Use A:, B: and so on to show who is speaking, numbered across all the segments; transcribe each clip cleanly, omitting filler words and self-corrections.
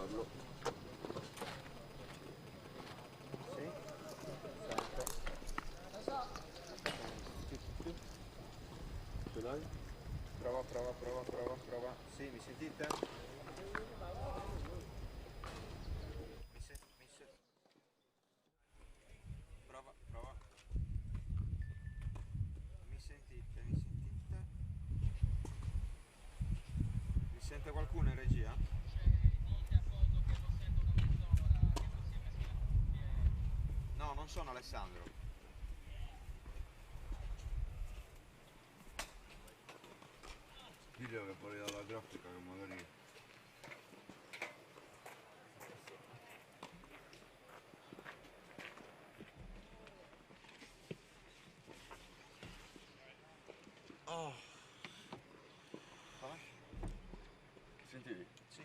A: farlo. Sì, sento. Ce l'hai? Prova. Sì, mi sentite? Prova. Mi sentite? Mi sente qualcuno in regia? No, non sono Alessandro.
B: Diglielo che fuori dalla grafica che magari...
A: Oh. Come?
B: Sentivi?
A: Sì,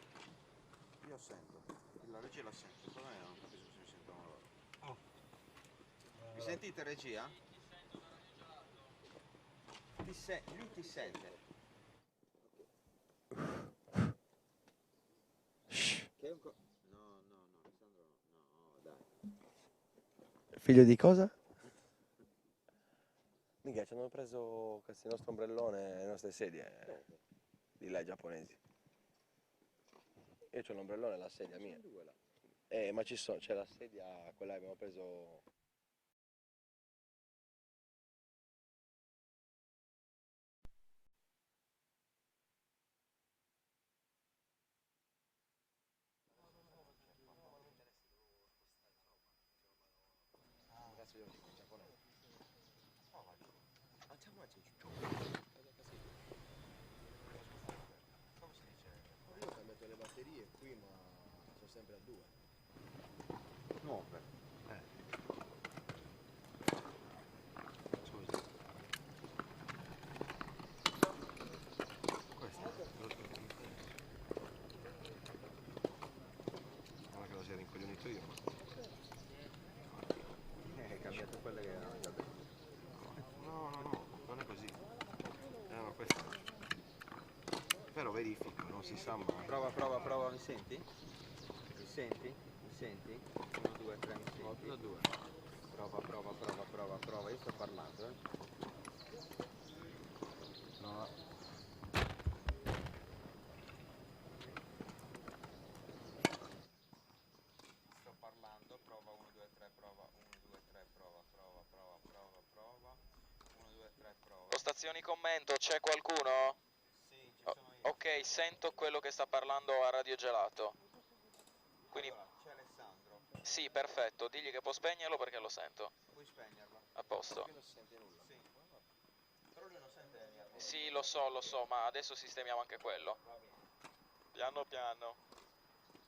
A: io sento. La regia la sento, il problema è che non capisco se mi sentono loro.
B: Oh.
A: Mi sentite regia? Lui ti sente. Che è un no, Alessandro no, dai.
C: Figlio di cosa? Mica ci hanno preso questo nostro ombrellone e le nostre sedie di là giapponesi. Io c'ho l'ombrellone e la sedia mia. Ma c'è la sedia, quella che abbiamo preso. Cazzo io dico in giapponese.
A: Come si dice?
C: Io ho cambiato le batterie qui, ma sono sempre a 2.
A: Nuove.
B: Scusa. Questa? Non è che lo sia rincoglionito io, ma...
A: Cambiate quelle che erano già dentro.
B: No, non è così. Ma questa... Però verifico, non si sa mai.
A: Prova, mi senti? Mi senti? 1, 2, 3, mi senti?
B: 1, 2.
A: Prova, io sto parlando,
B: No.
A: Sto parlando, prova 1, 2, 3, prova 1, 2, 3, prova 1, 2, 3, prova.
D: Postazioni commento, c'è qualcuno?
A: Sì, ci sono io.
D: Ok, sento quello che sta parlando a Radio Gelato. Quindi
A: Allora, c'è Alessandro.
D: sì, perfetto, digli che può spegnerlo perché lo sento.
A: Puoi spegnerlo?
D: A posto.
C: Qui non si sente nulla.
A: Sì. Però lui non sente le mie voci.
D: Sì, lo so, ma adesso sistemiamo anche quello.
A: Va bene.
D: Piano piano.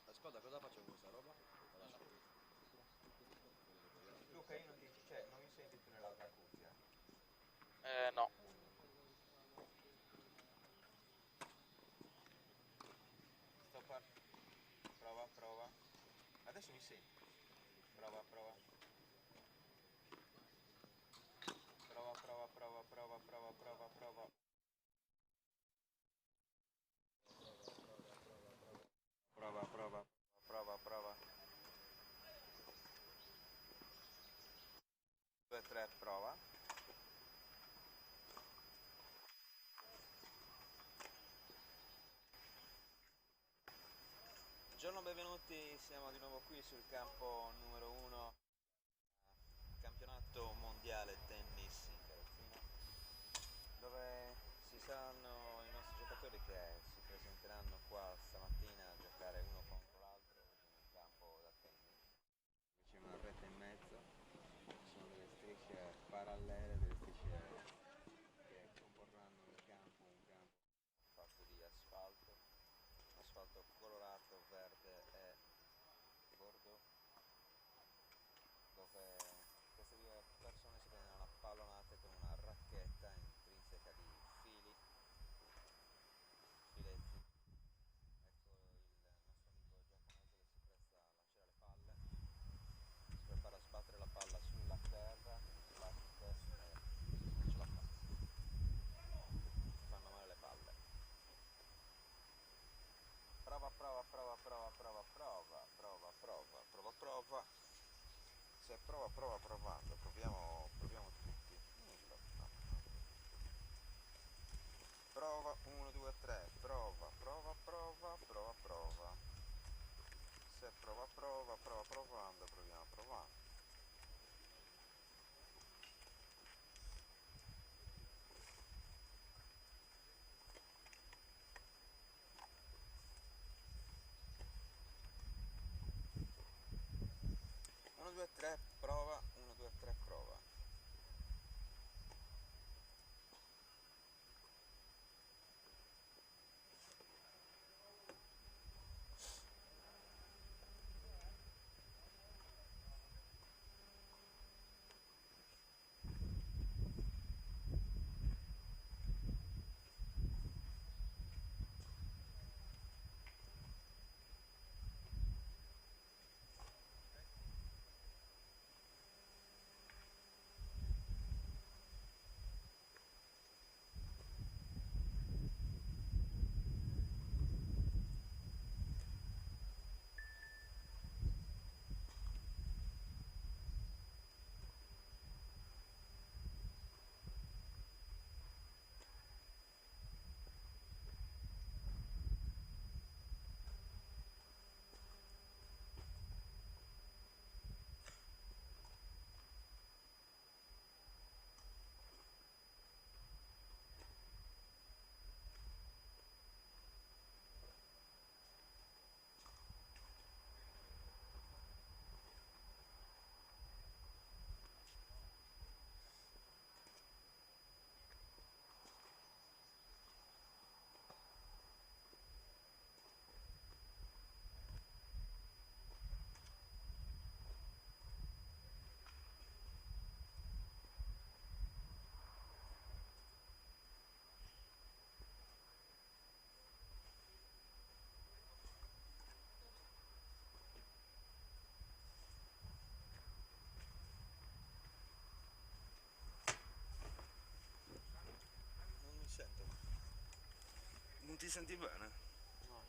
C: Ascolta, cosa faccio con questa roba? La lascio qui.
A: Luca, io non dici, cioè, non mi senti tu nell'altra cuffia?
D: No.
A: Prova. Adesso mi senti? Prova. Prova. Prova. 2, 3, prova. Buongiorno, benvenuti, siamo di nuovo qui sul campo numero 1, campionato mondiale tennis in carrozzina, dove ci saranno i nostri giocatori che si presenteranno qua stamattina a giocare uno contro l'altro in un campo da tennis. C'è una rete in mezzo, ci sono delle strisce parallele, delle strisce che comporranno il campo, un campo fatto di asfalto colorato, verde e bordo, dove queste due persone si prendono la pallonate con una racchetta intrinseca di filetti. Ecco il nostro amico giapponese che si presta a lanciare le palle, si prepara a sbattere la palla sulla terra, va su testa e non ce la fa. Fanno male le palle. Prova. provando, proviamo tutti. No. Prova, 1, 2, 3, prova. Se provando, provando. 1, 2, 3, prova, 1, 2, 3, prova. Non mi sento.
B: Non ti senti bene?
A: No,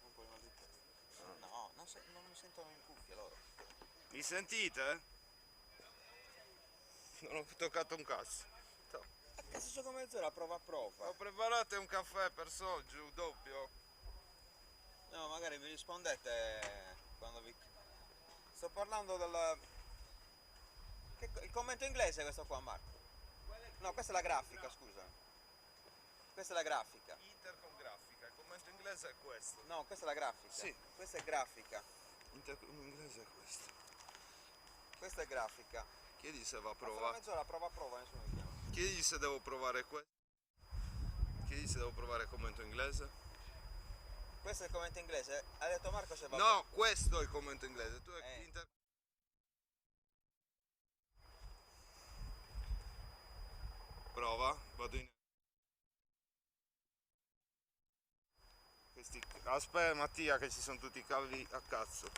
A: un po' di mal di testa. No, non mi sentono in cuffia loro.
B: Mi sentite? Non ho toccato un cazzo.
A: Che se gioco mezz'ora, prova.
B: Ho preparato un caffè per Soju, doppio.
A: No, magari mi rispondete quando vi... Sto parlando del... il commento inglese è questo qua, Marco? No, questa è la grafica, scusa. Questa è la grafica.
B: Inter con grafica, il commento inglese è questo.
A: No, questa è la grafica.
B: Sì.
A: Questa è grafica.
B: Inter con inglese è questo.
A: Questa è grafica.
B: Chiedi se va a
A: Fra
B: provare.
A: mezz'ora, prova, nessuno mi chiama.
B: Chiedi se devo provare questo. Chiedi se devo provare il commento inglese.
A: Questo è il commento inglese. Ha detto Marco se va
B: No, questo è il commento inglese. Tu Inter... Prova, vado in... Aspetta Mattia che ci sono tutti i cavi a cazzo.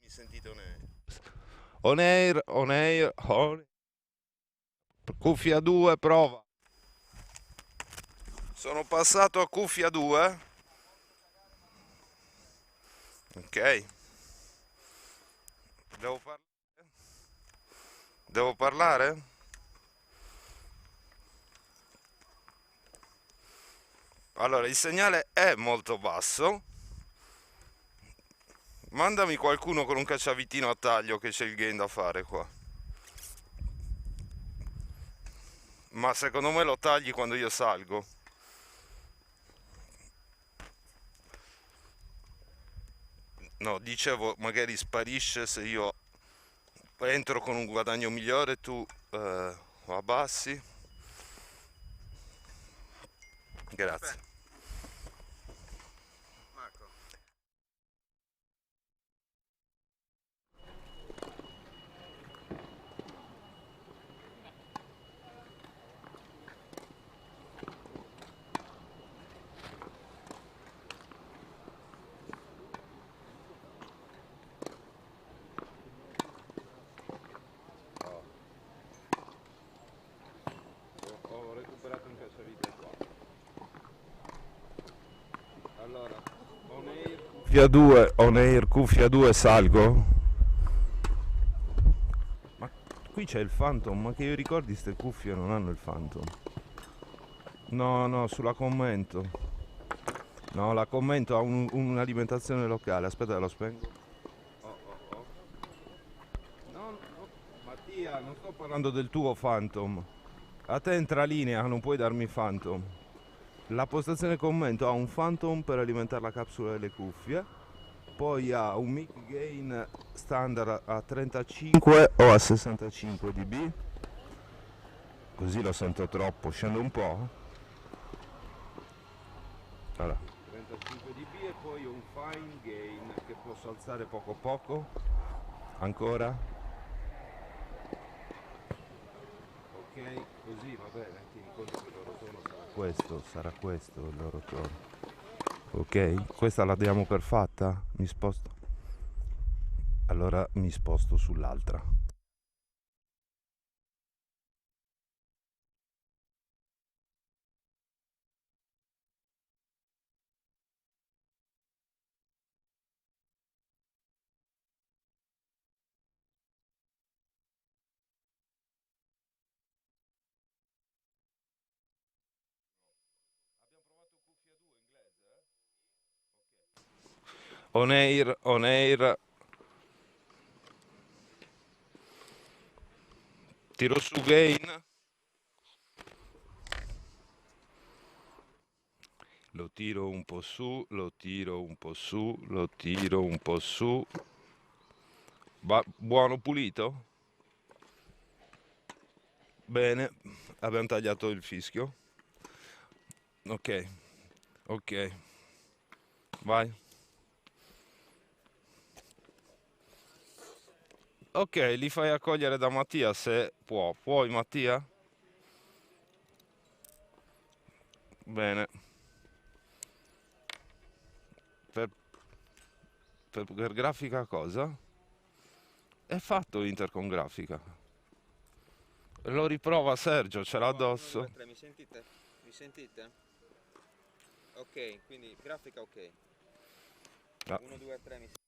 B: Mi sentite on air? On air. Cuffia 2, prova. Sono passato a cuffia 2. Ok. Devo parlare? Devo parlare? Allora, il segnale è molto basso. Mandami qualcuno con un cacciavitino a taglio che c'è il gain da fare qua. Ma secondo me lo tagli quando io salgo. No, dicevo, magari sparisce se io entro con un guadagno migliore, tu abbassi. Grazie.
A: Bene. Marco.
B: Ho recuperato un cacciavite qua. Allora, on air, cuffia 2, salgo. Ma qui c'è il Phantom, ma che io ricordi ste cuffie non hanno il Phantom. No, sulla commento. No, la commento ha un'alimentazione locale. Aspetta, lo spengo. Oh. No, Mattia, non sto parlando del tuo Phantom. A te entra linea, non puoi darmi Phantom. La postazione commento ha un Phantom per alimentare la capsula delle cuffie, poi ha un mic gain standard a 35 o a 65 dB, così lo sento troppo, scendo un po'. Allora, 35 dB e poi un fine gain che posso alzare poco, ancora. Ok, così va bene, tieni conto che il loro tono sarà questo il loro tono. Ok, questa la diamo per fatta? Mi sposto. Allora mi sposto sull'altra. On air. Tiro su gain. Lo tiro un po' su, lo tiro un po' su, lo tiro un po' su. Buono pulito? Bene, abbiamo tagliato il fischio. Ok, vai. Ok, li fai accogliere da Mattia se può. Puoi Mattia? Bene. Per, per grafica cosa? È fatto Inter con grafica. Lo riprova Sergio, ce l'ha
A: 1, 2,
B: addosso.
A: 3, mi sentite? Mi sentite? Ok, quindi grafica ok.
B: Ah.
A: 1, 2, 3, mi sentite?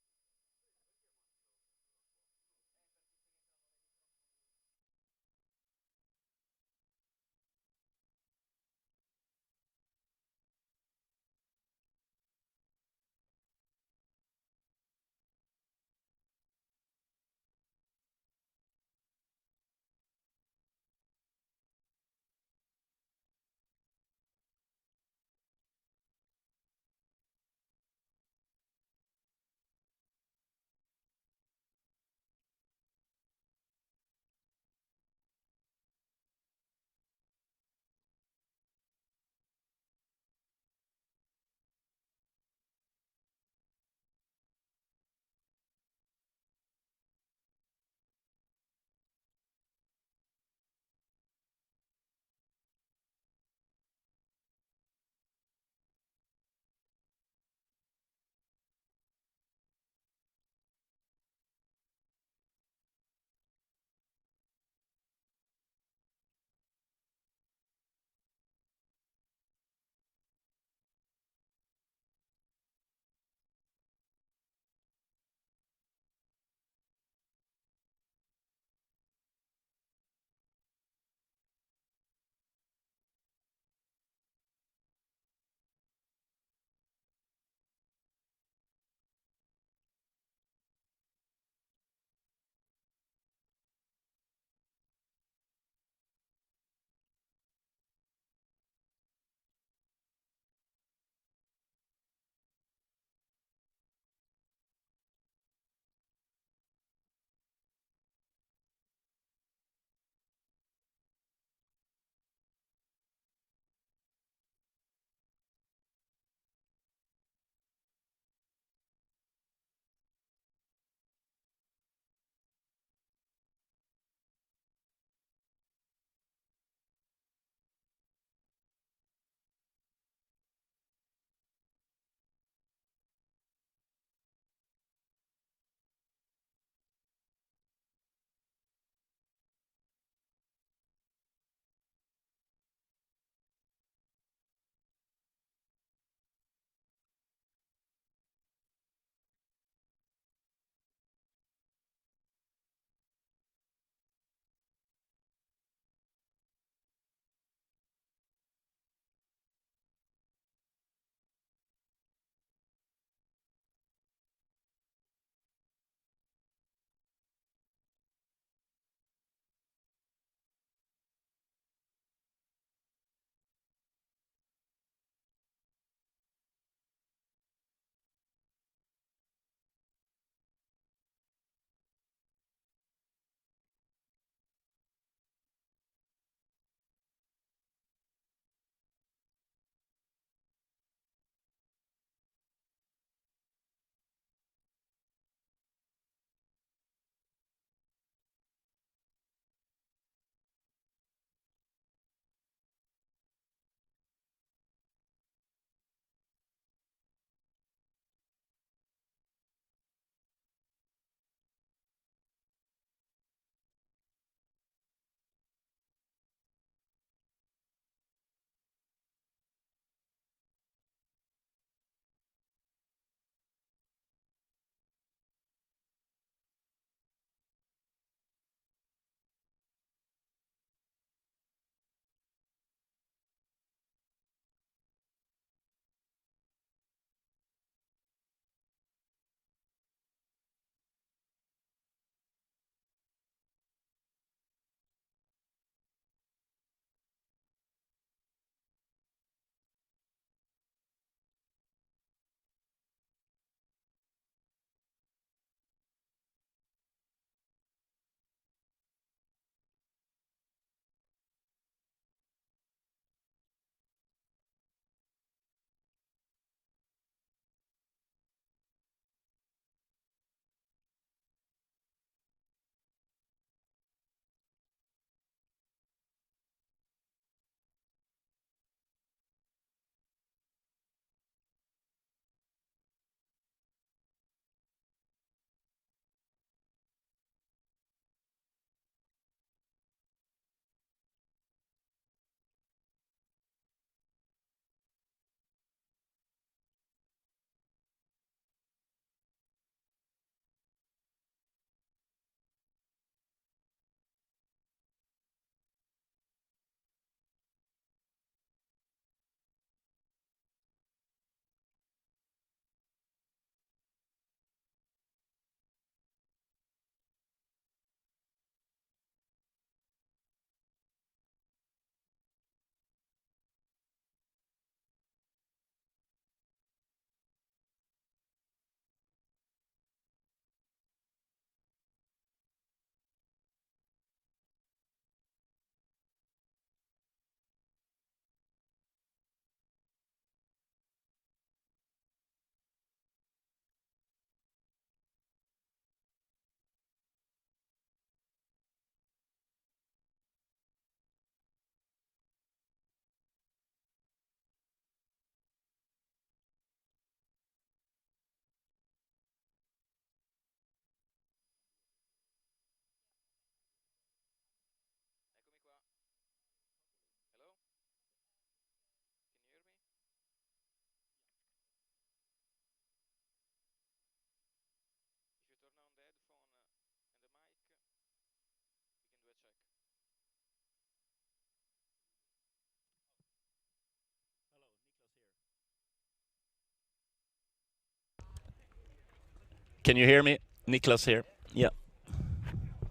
E: Can you hear me? Niklas here. Yeah,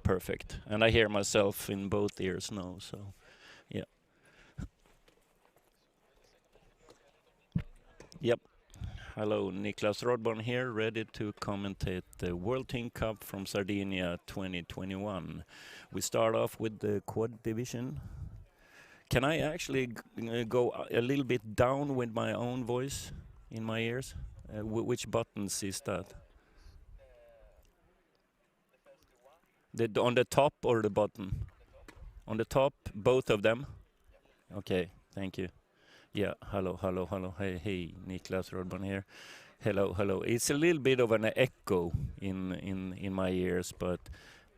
E: perfect. And I hear myself in both ears now, so yeah. Yep. Hello, Niklas Rodborn here, ready to commentate the World Team Cup from Sardinia 2021. We start off with the quad division. Can I actually go a little bit down with my own voice in my ears? Which buttons is that? On the top or the bottom? On the top, both of them? Okay, thank you. Yeah, hello. Hey, Niklas Rodman here. Hello. It's a little bit of an echo in my ears, but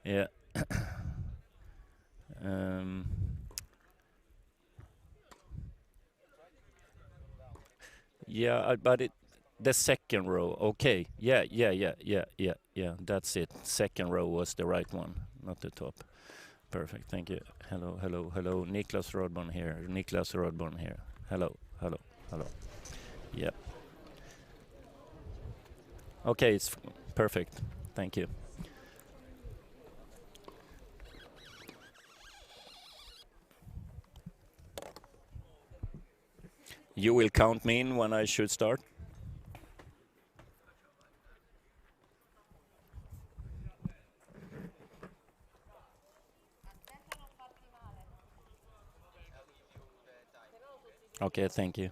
E: yeah. um, yeah, but the second row. Okay. Yeah. That's it. Second row was the right one, not the top. Perfect. Thank you. Hello. Niklas Rodman here. Hello. Yep. Okay, it's perfect. Thank you. You will count me in when I should start? Okay, thank you.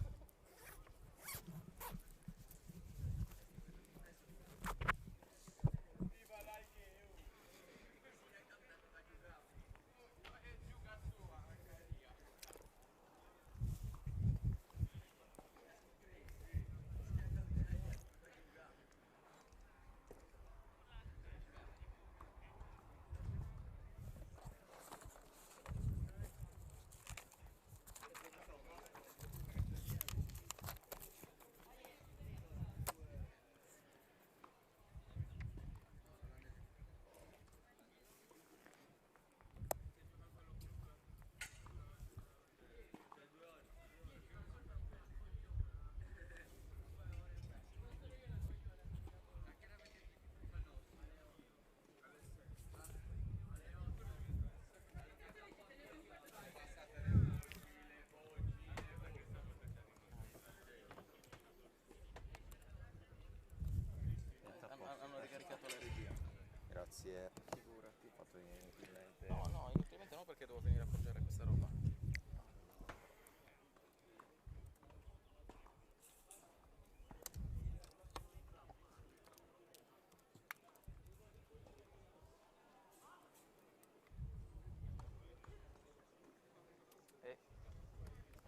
A: Hanno ricaricato la regia. Grazie. Figurati. Ho fatto inutilmente.
D: No, inutilmente no, perché devo venire a appoggiare questa roba.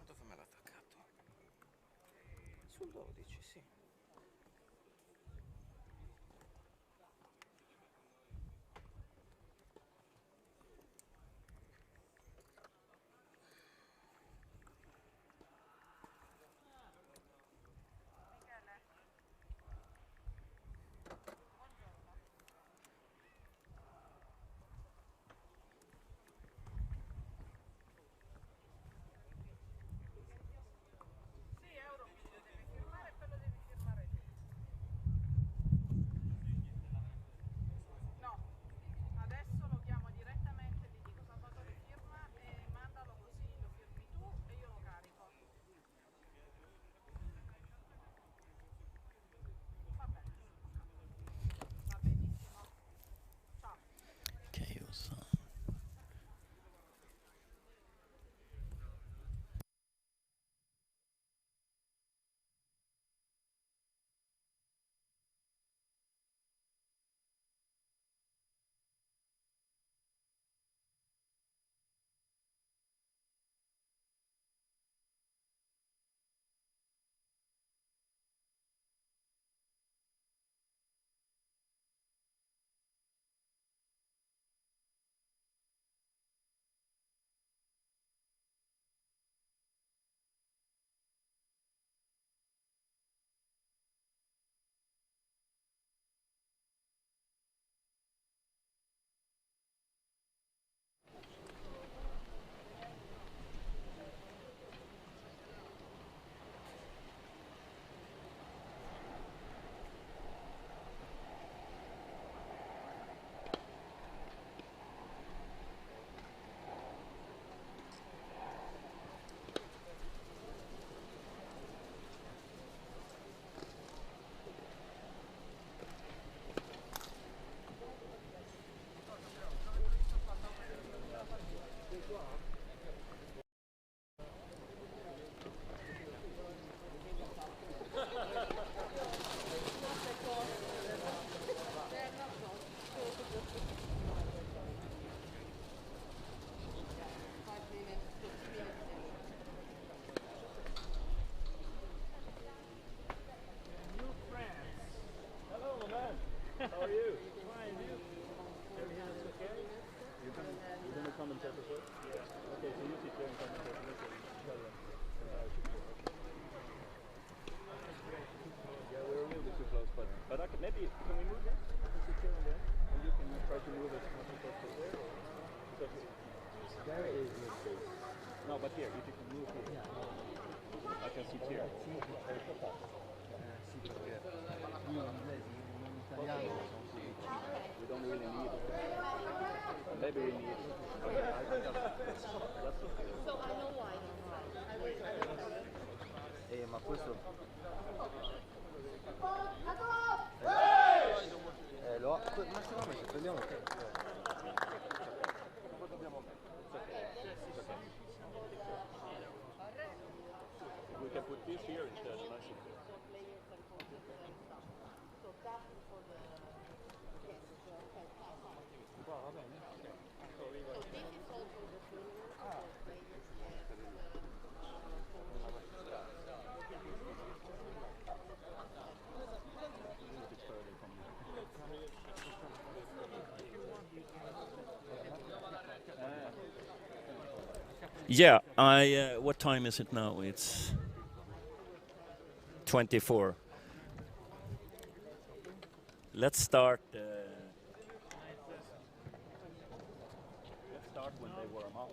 A: Dove me l'ha attaccato? Sul 12, sì.
E: commentator first? Yeah. Okay, so you sit there and commentate. Yeah, we're a little bit too close, but I can, maybe can we move this? I can sit here and there, and you can try to move as much as possible there. Because there is no space. No, but here, if you can move here, I can sit here. We don't really need it. Maybe we need it.
F: So I know why.
C: Ma questo ma secondo me se prendiamo
E: We can put this here instead of nice. Yeah, what time is it now? It's 24. Let's start. Let's start when they warm up.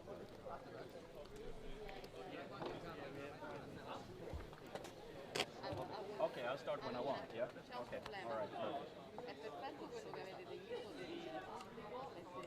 E: Okay, I'll start when I want. Yeah. Okay. All right. Perfect.
F: È perfetto quello che avete deciso di pubblico e se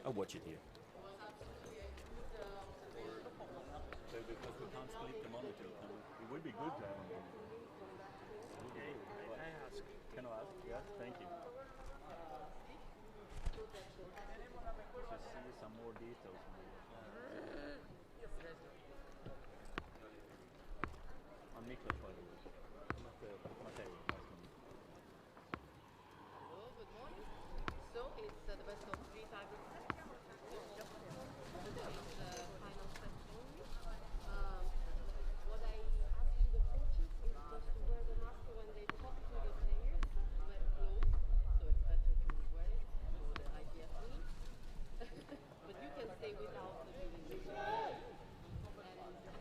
E: I'll watch it here. So because we can't split the monitor, it would be good to have them. Okay, can I ask? Can I ask? Yeah, thank you. Just see some more details. I'm Niklas, by the way. Matteo. Nice to meet you.
F: Hello, good morning. So it's the best of 3 targets. This is the final set only. What I ask to the coaches is just to wear the mask when they talk to the players, wear clothes, so it's better to wear it for the idea thing. But you can stay without the during the game.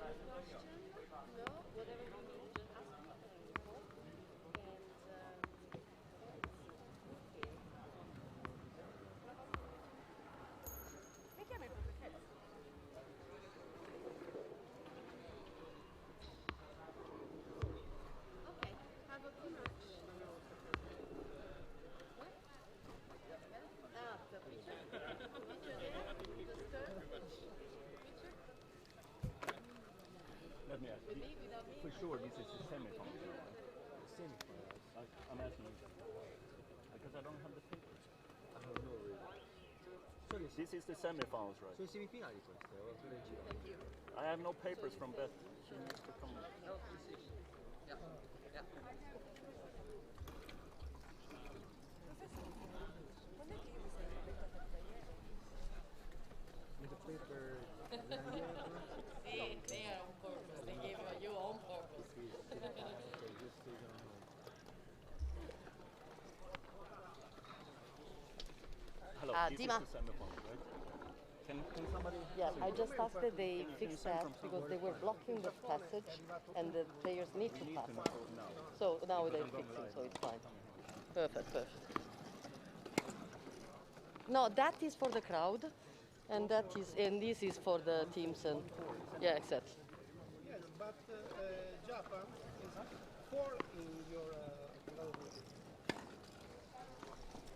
F: And question? No? Whatever you need, just ask me and I will talk. And okay, have a good match. What? The picture? Picture there? The third? Picture?
E: Let me ask.
F: With me, without me?
E: For sure, this is the semi-final. Semi-final. I'm asking you because I don't have the papers.
C: I don't know really.
E: This is the semi-finals, right?
C: Sono i semifinali queste, o tu le giro?
F: Thank you.
E: I have no papers from Beth. She needs to come.
C: The paper
F: Sì, they are on purpose. They gave you on purpose.
E: Hello, this
F: Dima.
E: is the semi-finals, right? Can somebody?
F: Yeah, I just asked that they fix that because they were blocking the passage and the players need to pass. So now they're fixing, so it's fine. Perfect, perfect. No, that is for the crowd, and this is for the teams and yeah, exactly.
G: Yes, but Japan is 4 in your development.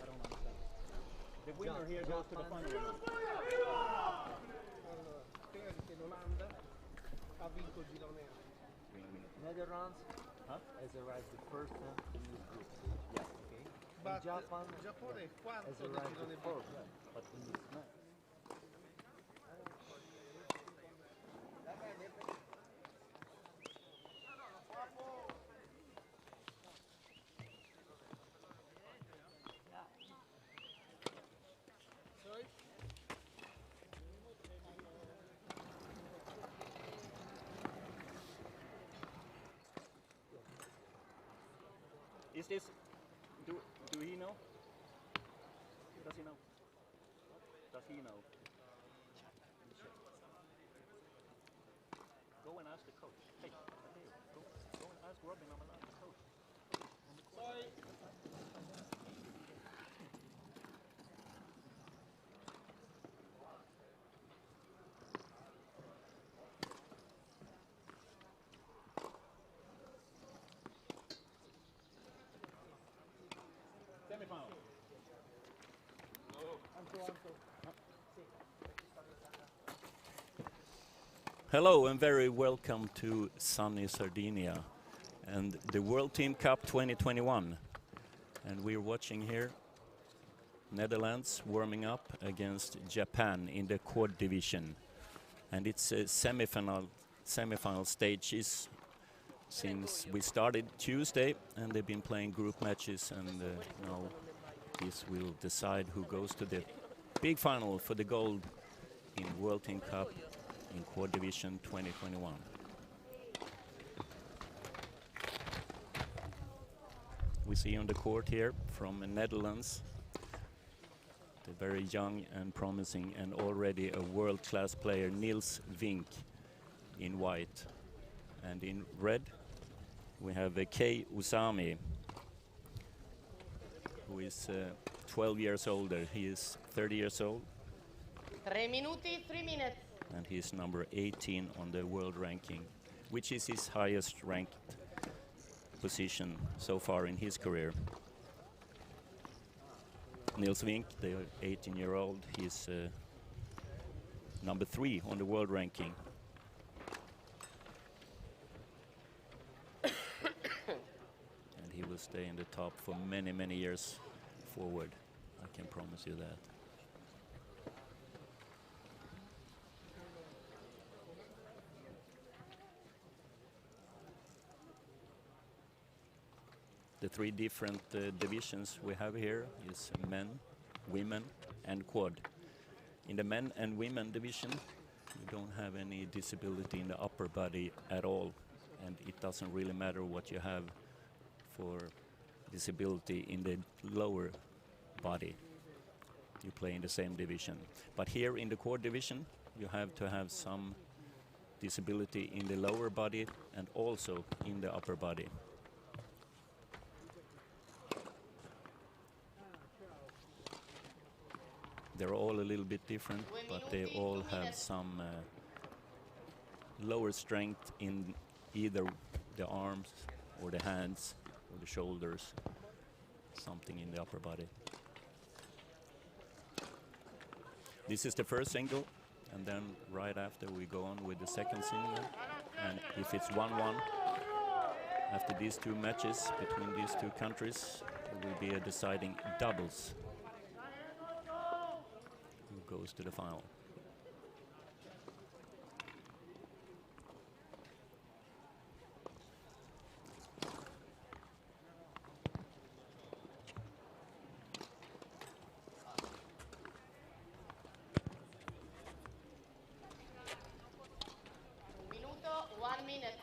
E: I don't understand. The winner here goes to the final.
G: Allora, perché l'Olanda ha vinto il girone A.
C: Netherlands
E: Huh?
C: has arrived the first in this group. Yeah. Okay.
G: but Giappone è quarto del girone B.
E: Is this, do he know? Does he know? Does he know? Go and ask the coach. Hey, go and ask Robin, I'm allowed the coach. Sorry. Semifinal. Hello and very welcome to sunny Sardinia and the World Team Cup 2021. And we're watching here Netherlands warming up against Japan in the quad division. And it's a semifinal stages since we started Tuesday, and they've been playing group matches, and now this will decide who goes to the big final for the gold in World Team Cup in Quad Division 2021. We see on the court here from the Netherlands the very young and promising and already a world-class player Niels Vink in white, and in red we have Kei Usami, who is 12 years older. He is 30 years old.
F: 3 minuti, 3 minutes.
E: And he is number 18 on the world ranking, which is his highest ranked position so far in his career. Niels Vink, the 18-year-old, he's number 3 on the world ranking. And he will stay in the top for many, many years forward. I can promise you that. The 3 different divisions we have here is men, women and quad. In the men and women division, you don't have any disability in the upper body at all, and it doesn't really matter what you have for disability in the lower body. You play in the same division. But here in the quad division, you have to have some disability in the lower body and also in the upper body. They're all a little bit different, but they all have some lower strength in either the arms or the hands or the shoulders, something in the upper body. This is the first single, and then right after we go on with the second single. And if it's 1-1, after these 2 matches between these 2 countries, it will be a deciding doubles. Who goes to the final.
F: Minuto, 1 minute.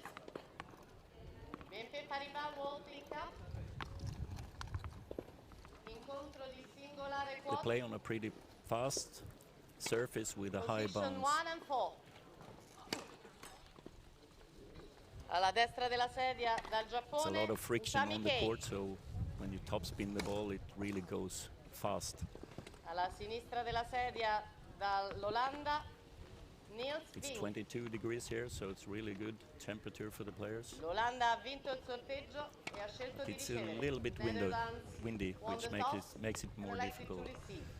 F: BNP Paribas World Team Cup. Incontro di singolare
E: They
F: quad.
E: play on a pretty fast surface with a high
F: Position
E: bounce.
F: 1 and 4. Alla destra della sedia dal
E: It's a
F: Giappone.
E: lot of friction
F: Usami
E: on the
F: Kei.
E: court, so when you topspin the ball, it really goes fast.
F: Alla sinistra della sedia dall'Olanda Niels
E: It's
F: Vink.
E: 22 degrees here, so it's really good temperature for the players.
F: L'Olanda ha vinto il sorteggio e ha scelto di
E: It's a
F: ricevere.
E: little bit
F: Netherlands
E: windy,
F: won
E: which
F: the toss,
E: makes it more
F: selected to
E: difficult.
F: receive.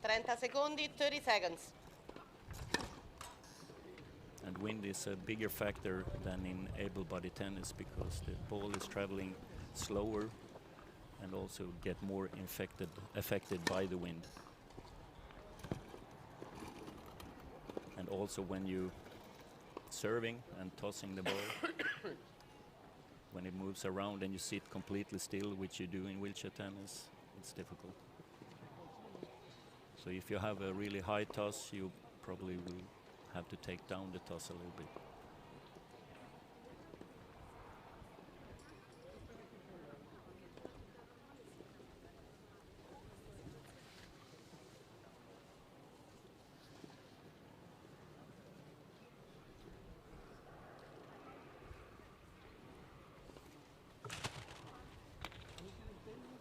F: (30 secondi, 30 seconds).
E: is a bigger factor than in able-bodied tennis because the ball is traveling slower and also get more affected by the wind. And also when you serving and tossing the ball, when it moves around and you sit completely still, which you do in wheelchair tennis, it's difficult. So if you have a really high toss, you probably will have to take down the toss a little bit.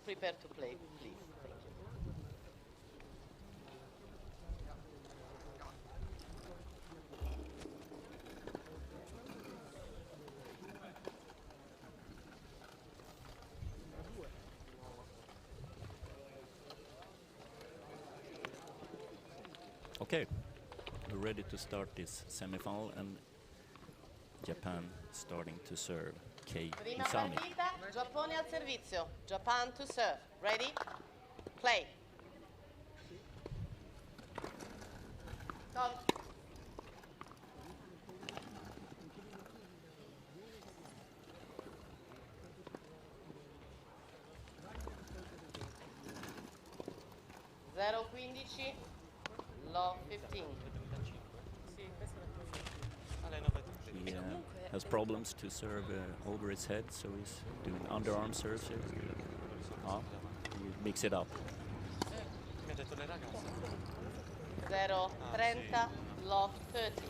F: Prepare to play, please. Thank you.
E: Okay, we're ready to start this semifinal, and Japan starting to serve. Kei
F: Prima
E: Isami.
F: partita, Giappone al servizio. Japan to serve. Ready? Play. Stop. Zero 15, low 15.
E: He has problems to serve over his head, so he's doing underarm serves here. You mix it up.
F: 0 30, low 30.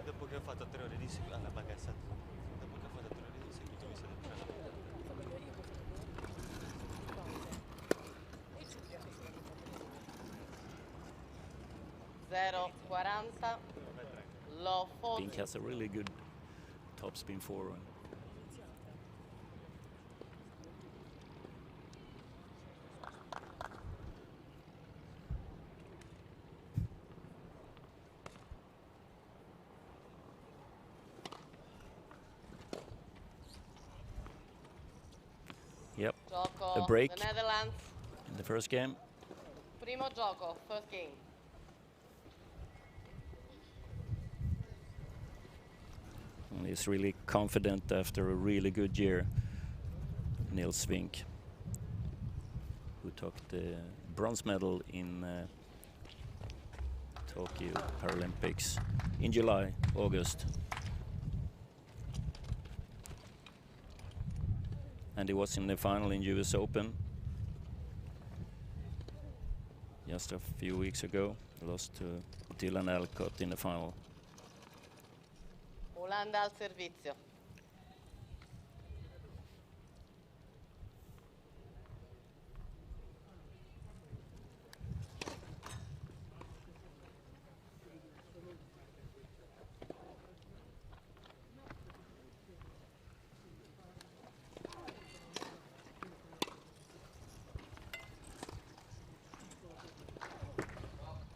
A: Dopo che ho fatto 3 ore di seguito, alla bagassa. Dopo che ho fatto 3 ore di seguito mi sono preso.
F: 0 40, low 40.
E: Pink has a really good topspin forehand. Yep,
F: Gioco
E: a break
F: the Netherlands.
E: in the first game.
F: Primo gioco, first game.
E: And he's really confident after a really good year. Nils Vink, who took the bronze medal in Tokyo Paralympics in July, August. And he was in the final in US Open just a few weeks ago. Lost to Dylan Alcott in the final.
F: Olanda al servizio.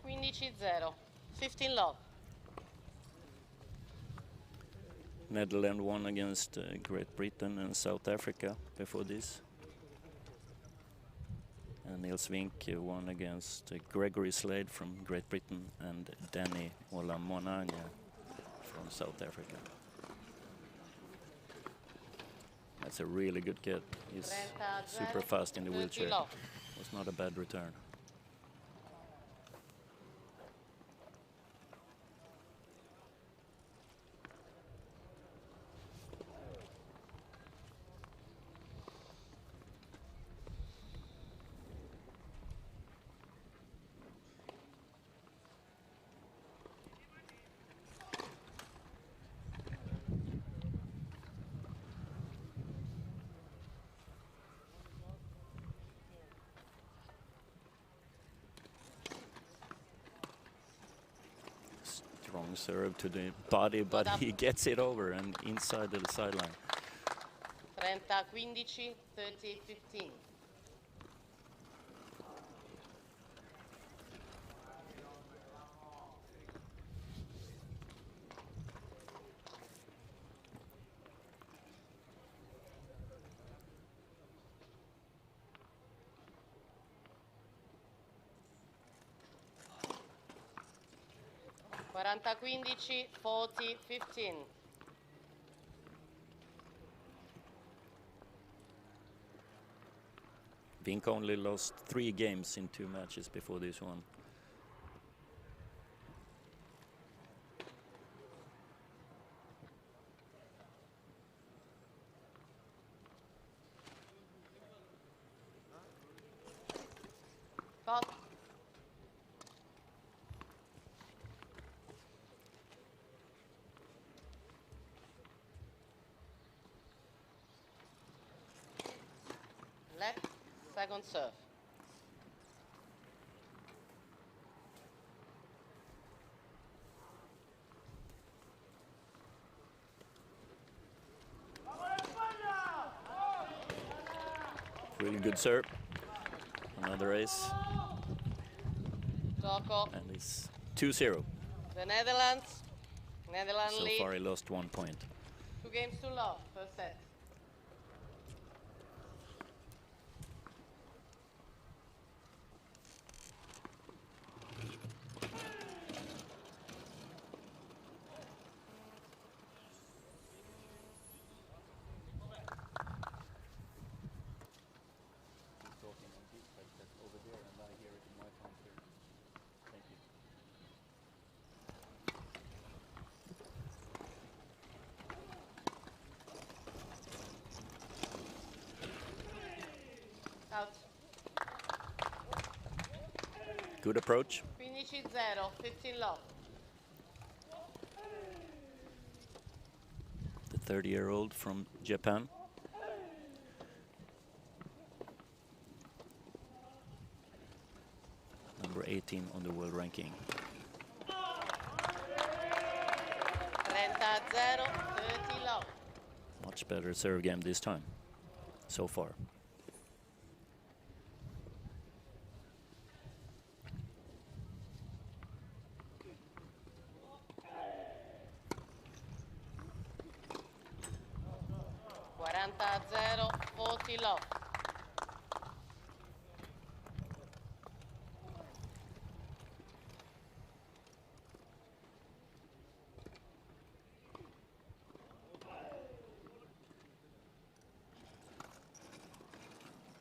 F: Quindici 0, 15 love.
E: Netherlands won against Great Britain and South Africa before this. And Nils Vink won against Gregory Slade from Great Britain and Danny Olamonanya from South Africa. That's a really good kid. He's super fast in the wheelchair. Was not a bad return. Strong serve to the body, but he gets it over and inside the sideline.
F: 30-15, 30-15. 40-15, 40-15.
E: Vink only lost 3 games in 2 matches before this one.
F: Cut. Left, second serve.
E: Really good serve. Another ace.
F: Gioco.
E: And it's 2-0.
F: The Netherlands. Netherlands
E: So
F: lead.
E: far he lost 1 point.
F: 2 games to love, first set. Out.
E: Good approach.
F: 15-0, 15 love.
E: The 30-year-old from Japan. Number 18 on the world ranking.
F: 30-0, 30 love.
E: Much better serve game this time, so far.
F: Zero, 40 love.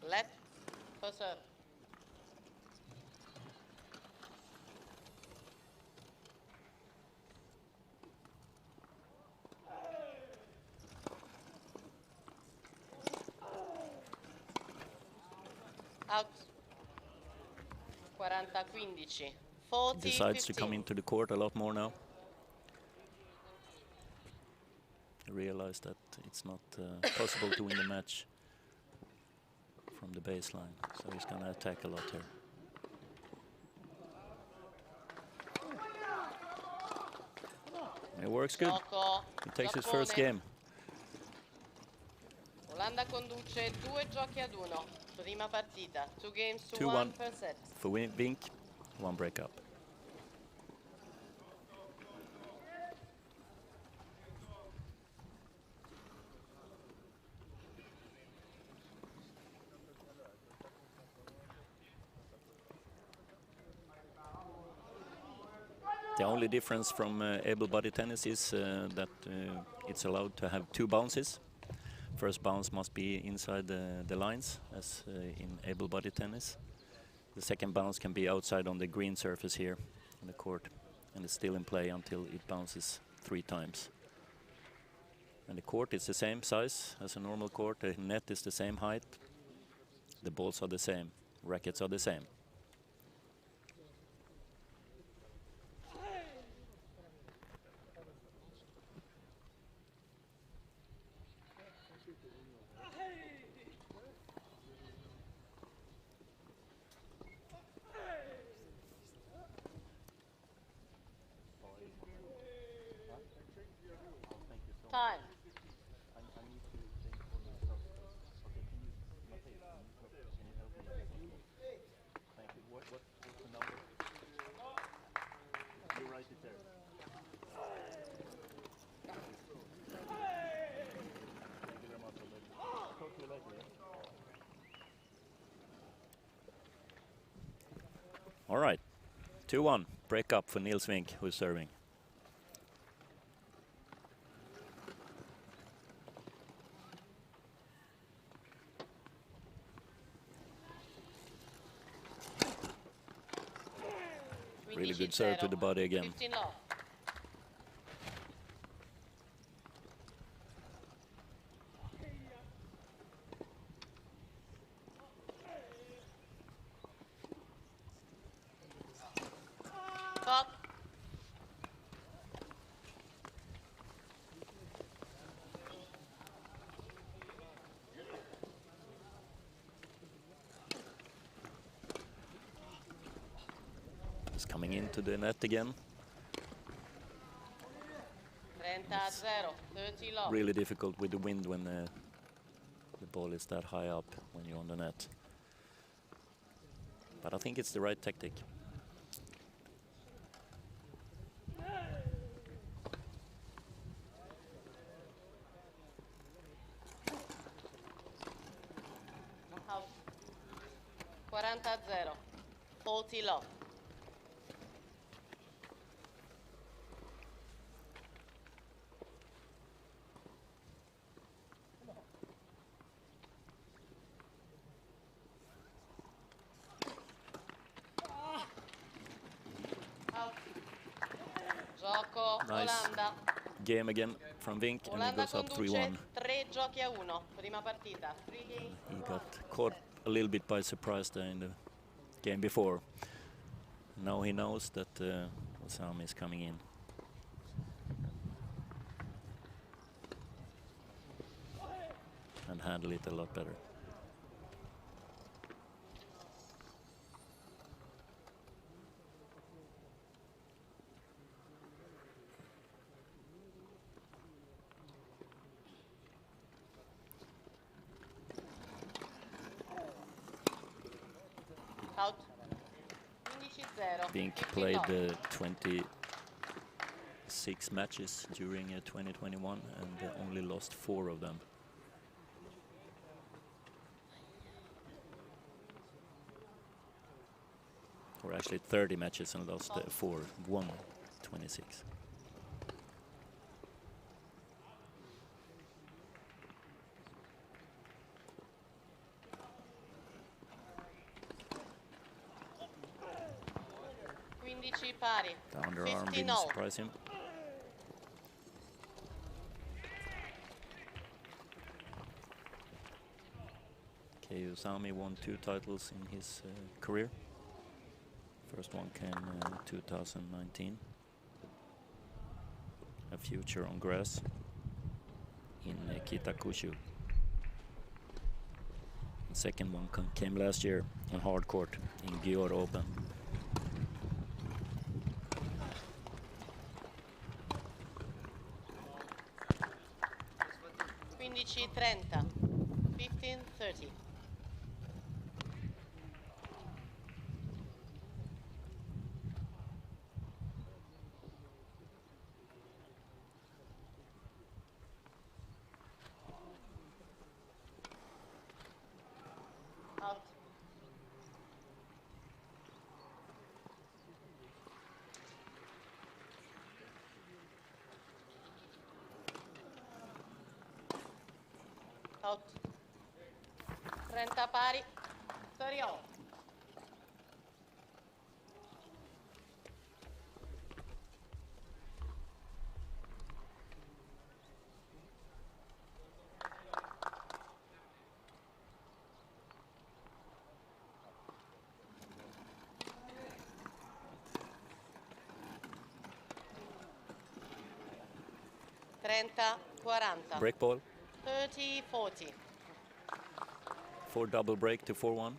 F: Let for serve. Out. 40-15. 40-15.
E: Decides to come into the court a lot more now. Realize that it's not possible to win the match from the baseline, so he's going to attack a lot here. It works good. He takes his first game.
F: Olanda conduce 2 giochi ad 1. Prima partita. 2 games to
E: 2-1
F: 1 per set.
E: for Vink, 1 breakup. The only difference from able-bodied tennis is that it's allowed to have 2 bounces. First bounce must be inside the lines, as in able-bodied tennis. The second bounce can be outside on the green surface here in the court, and it's still in play until it bounces 3 times. And the court is the same size as a normal court. The net is the same height. The balls are the same. Rackets are the same.
F: Time.
E: All right, 2-1, break up for Niels Vink, who's serving. Really good serve to the body again.
F: 15 love. Stop.
E: It's coming into the net again.
F: 30-0, 30 love.
E: Really difficult with the wind when the ball is that high up when you're on the net. But I think it's the right tactic.
F: Out. 40-0, 40 love. Out. Gioco
E: Nice.
F: Olanda.
E: Game again from Vink, and he
F: Olanda
E: goes up
F: conduce
E: 3-1.
F: 3-1. Prima partita. 3 games.
E: He got caught a little bit by surprise there in the game before. Now he knows that Osami is coming in. And handle it a lot better.
F: Out. 15-0.
E: Vink
F: 15
E: played
F: love.
E: 26 matches during 2021 and only lost 4 of them. Or actually 30 matches and lost 4, won 26.
F: Pari.
E: The underarm
F: 15
E: didn't
F: all.
E: surprise him. Kei Usami won 2 titles in his career. First one came 2019. A future on grass in Kitakushu. The second one came last year on hard court in Györ Open.
F: $15-30. 15-30. Out. Out. 30 pari. 30 all. Trenta, 40.
E: Break ball
F: 30-40.
E: for double break to 4-1.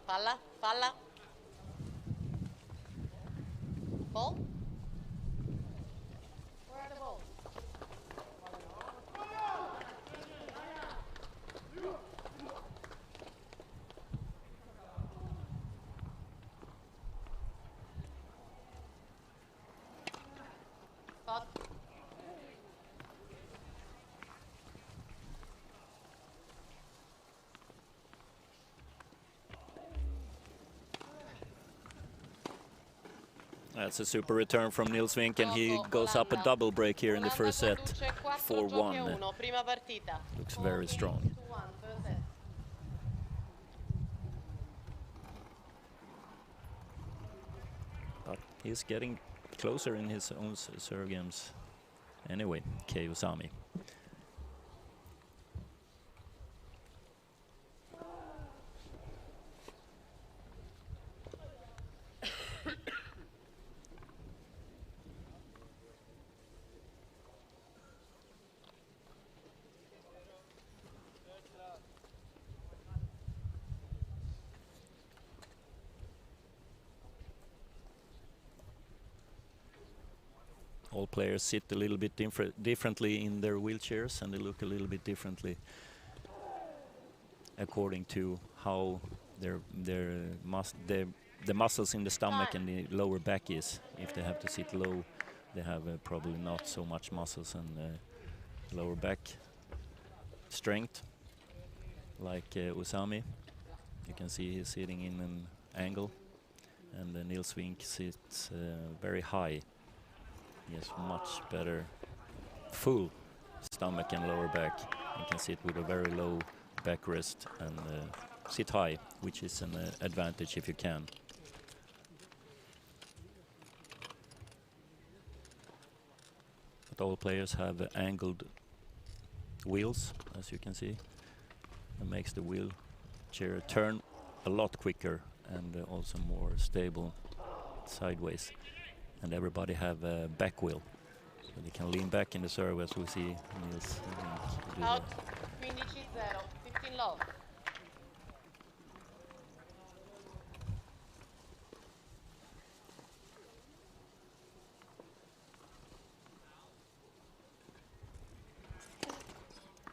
F: Palla, palla. Ball. Where are the balls? Stop.
E: That's a super return from Niels Wink, and he goes up a double break here in the first set, 4-1. Looks very strong. But he's getting closer in his own serve games. Anyway, Kei Usami. All players sit a little bit differently in their wheelchairs, and they look a little bit differently according to how the muscles in the stomach and the lower back is. If they have to sit low, they have probably not so much muscles and lower back strength, like Usami. You can see he's sitting in an angle, and Niels Wink sits very high. He has much better full stomach and lower back. He can sit with a very low backrest and sit high, which is an advantage if you can. But all players have angled wheels, as you can see. It makes the wheelchair turn a lot quicker and also more stable sideways. And everybody have a back wheel, so they can lean back in the serve, as we see Niels do.
F: Out 15-0, 15 love.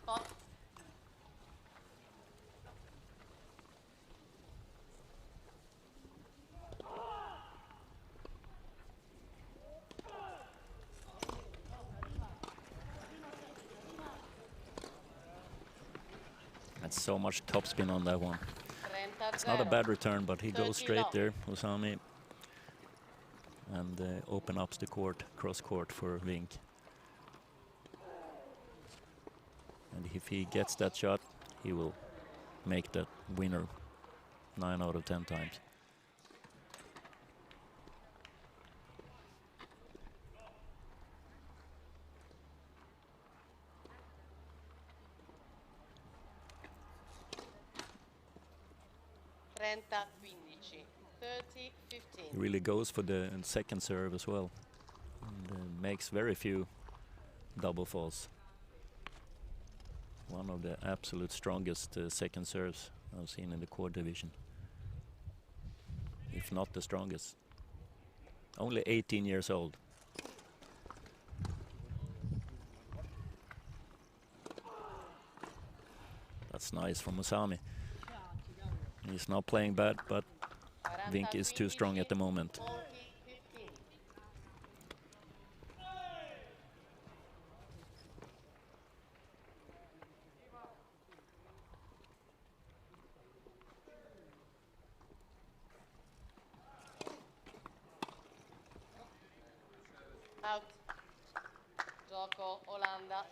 F: Hot.
E: That's so much topspin on that one. It's not a bad return, but he goes straight there, Usami, and open up the court, cross court for Wink. And if he gets that shot, he will make that winner 9 out of 10 times. He really goes for the second serve as well, and makes very few double faults. One of the absolute strongest second serves I've seen in the quad division, if not the strongest. Only 18 years old. That's nice from Usami. He's not playing bad, but Wink is too strong at the moment.
F: Out. Gioco Olanda.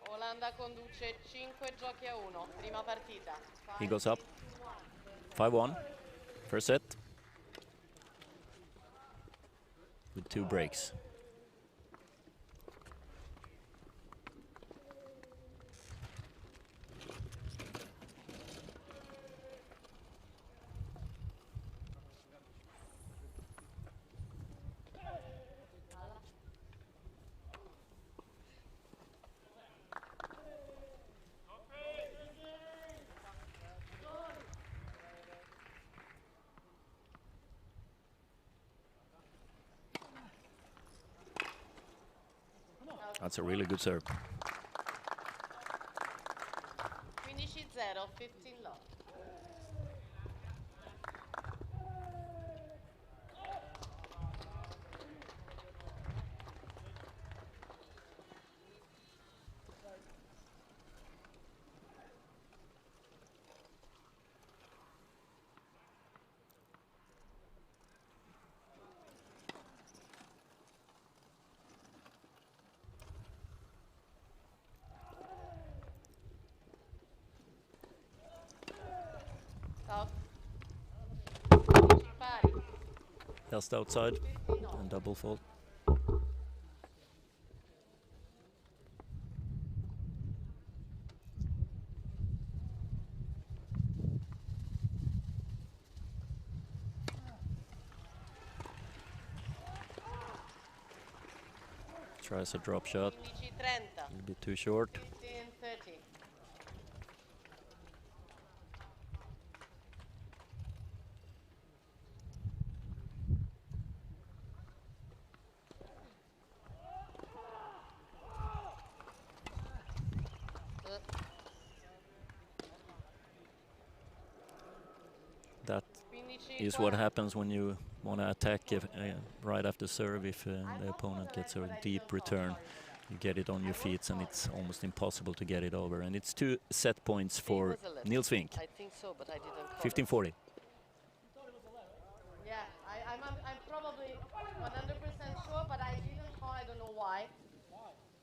F: Olanda conduce 5-1, prima partita.
E: He goes up 5-1, first set, with 2 breaks. That's a really good serve.
F: 15-0, 15 love.
E: just outside and double fault. Tries a drop shot,
F: 15-30.
E: a little bit too short.
F: 15-30.
E: That is what happens when you want to attack right after serve. If the opponent gets a deep return, you get it on your feet, and it's almost impossible to get it over. And it's 2 set points for Niels Vink.
F: I think so, but I didn't call
E: 15-40.
F: Yeah, I'm probably 100% sure, but I didn't call. I don't know why.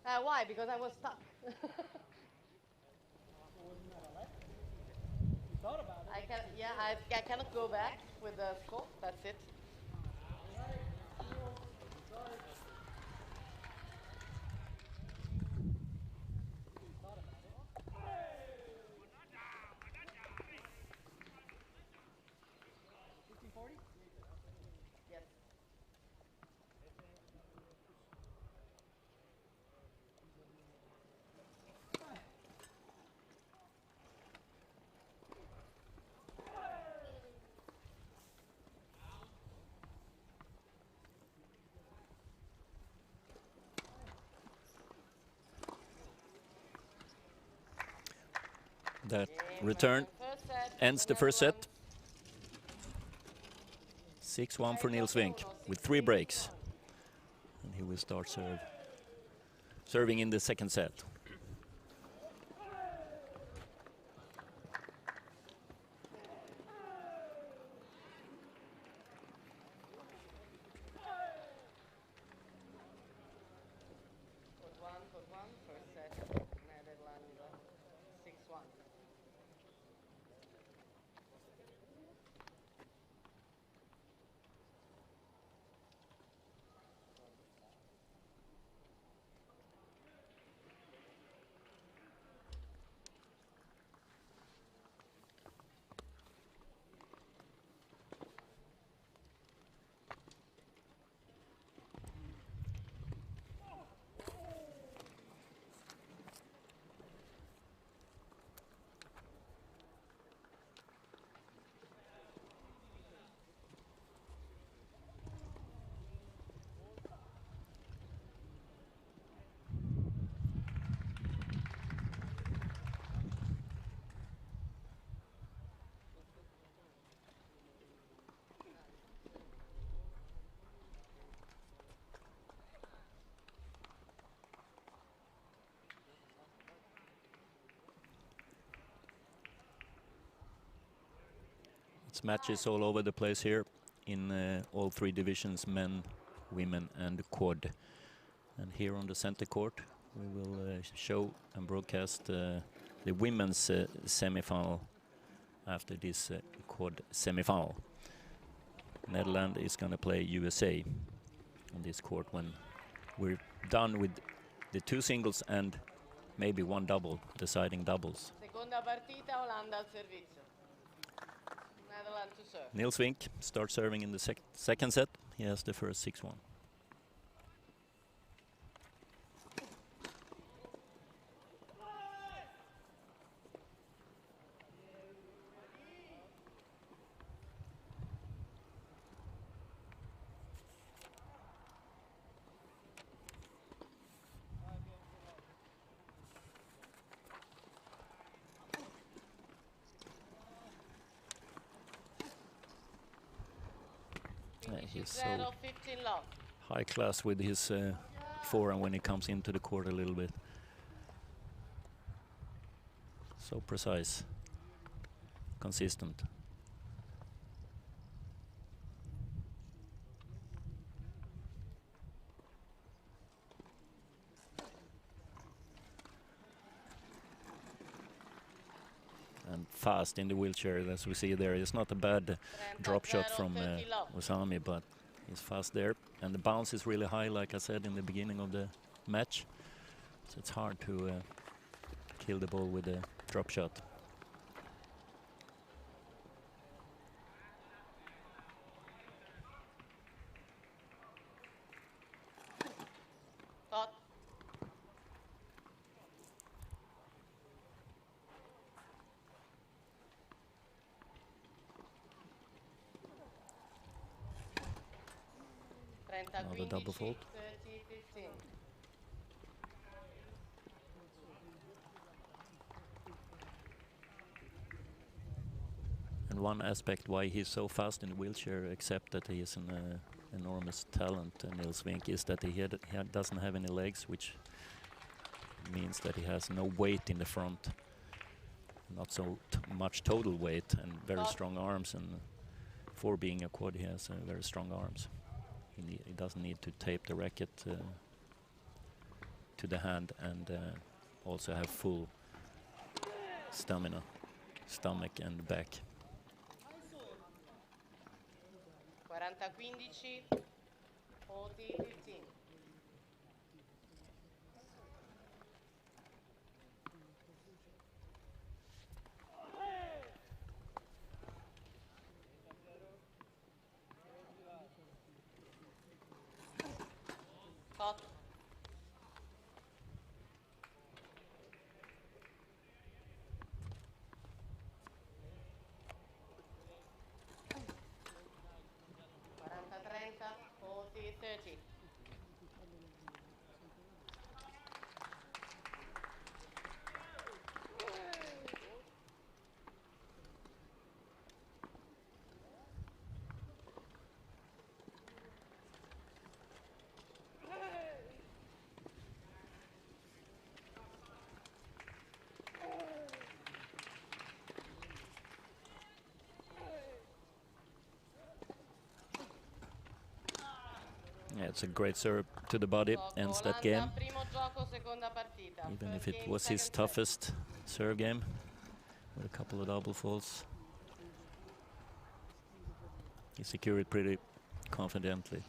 F: Why? Because I was stuck. I cannot go back with the score. That's it. Yes.
E: That return ends the first set. 6-1 for Niels Vink with 3 breaks. And he will start serving in the second set.
F: Code one, first set, Netherlands 6-1.
E: It's matches all over the place here in all 3 divisions, men, women and quad. And here on the center court we will show and broadcast the women's semi-final after this quad semi-final. Netherlands is going to play USA on this court when we're done with the 2 singles and maybe 1 double, deciding doubles.
F: Seconda partita, Olanda al servizio. Netherlands to serve.
E: Niels Vink starts serving in the second set. He has the first 6-1. He's so
F: 15 love.
E: high class with his forehand when he comes into the court a little bit. So precise, consistent. And fast in the wheelchair, as we see there. It's not a bad drop shot from Osami, but He's fast there, and the bounce is really high, like I said in the beginning of the match. So it's hard to kill the ball with a drop shot.
F: Tot.
E: Another double fault.
F: 30-15.
E: And one aspect why he's so fast in the wheelchair, except that he is an enormous talent, Nils Vink, is that he doesn't have any legs, which means that he has no weight in the front, not so much total weight, and very strong arms. And for being a quad, he has very strong arms. He doesn't need to tape the racket to the hand, and also have full stamina, stomach and back.
F: 40-15. 40-15. Tot.
E: Yeah, it's a great serve to the body, ends that game.
F: Primo gioco, seconda partita.
E: Even if
F: First
E: it
F: game,
E: was his
F: second set.
E: toughest serve game, with a couple of double faults. He secured it pretty confidently.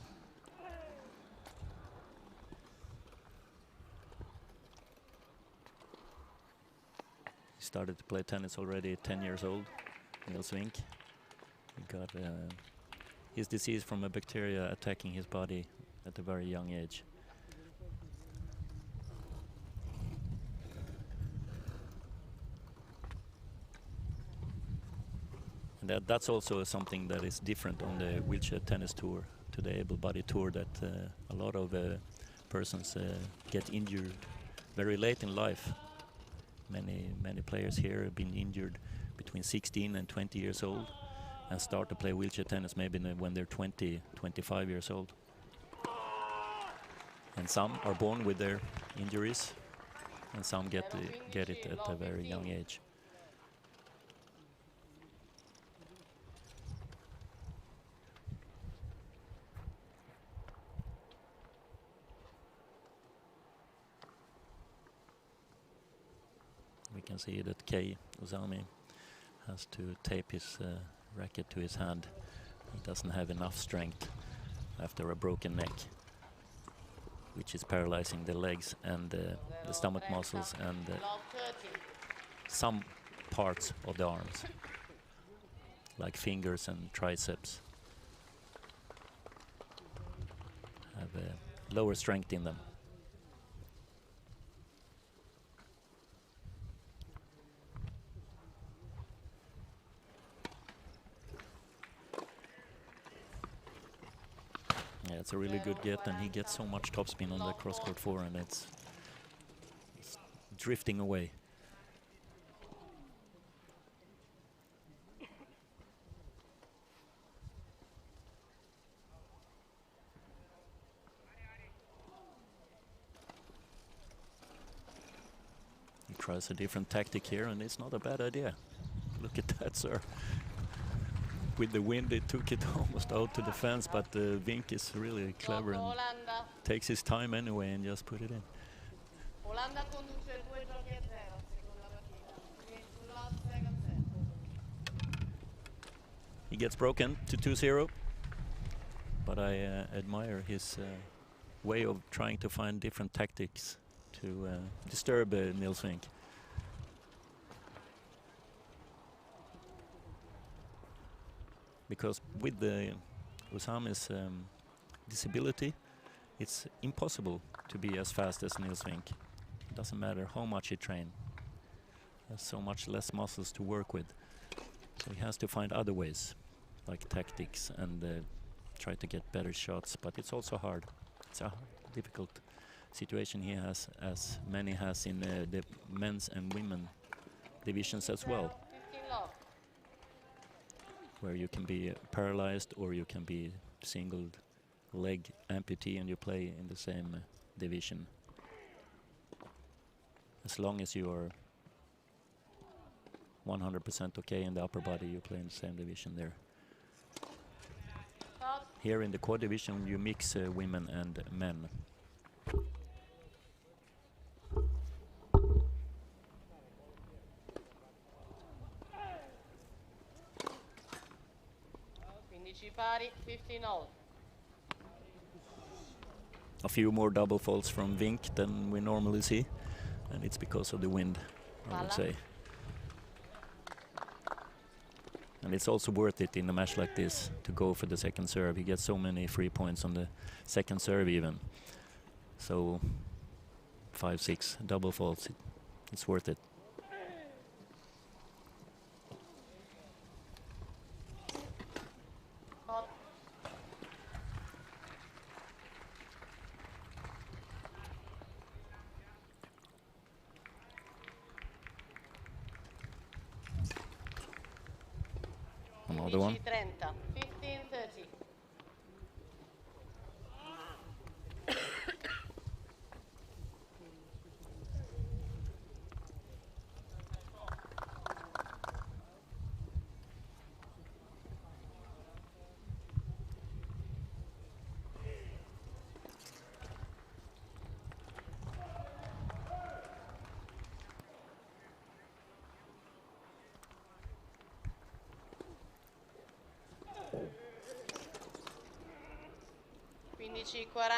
E: He started to play tennis already at 10 years old, Nils Vink. He got his disease from a bacteria attacking his body at a very young age. And that's also something that is different on the wheelchair tennis tour to the able-bodied tour, that a lot of persons get injured very late in life. Many players here have been injured between 16 and 20 years old and start to play wheelchair tennis maybe when they're 20, 25 years old. And some are born with their injuries, and some get it at a very young age. We can see that Kei Uzami has to tape his racket to his hand. He doesn't have enough strength after a broken neck, which is paralyzing the legs and the stomach muscles and some parts of the arms, like fingers and triceps, have lower strength in them. Yeah, it's a really good get, and he gets so much topspin on the cross-court forehand, it's drifting away. He tries a different tactic here, and it's not a bad idea. Look at that, sir. With the wind, it took it almost out to the fence, but Vink is really clever and takes his time anyway and just put it in.
F: Olanda conduce 2 giochi a 0, seconda partita. Sulla second set.
E: He gets broken to 2-0. but I admire his way of trying to find different tactics to disturb Nils Fink. Because with the Usame's disability, it's impossible to be as fast as Nils Fink. It doesn't matter how much he trains. There's so much less muscles to work with. So he has to find other ways, like tactics, and try to get better shots. But it's also hard. It's a difficult situation he has, as many has in the men's and women divisions as well, where you can be paralyzed or you can be single leg amputee and you play in the same division. As long as you are 100% okay in the upper body, you play in the same division there. Here in the quad division you mix women and men.
F: Pari, 15 all.
E: A few more double faults from Vink than we normally see, and it's because of the wind, I would say. And it's also worth it in a match like this to go for the second serve. He gets so many free points on the second serve even. So 5-6 double faults, it's worth it. Another one.
F: 30, 15-30. Quindici 40,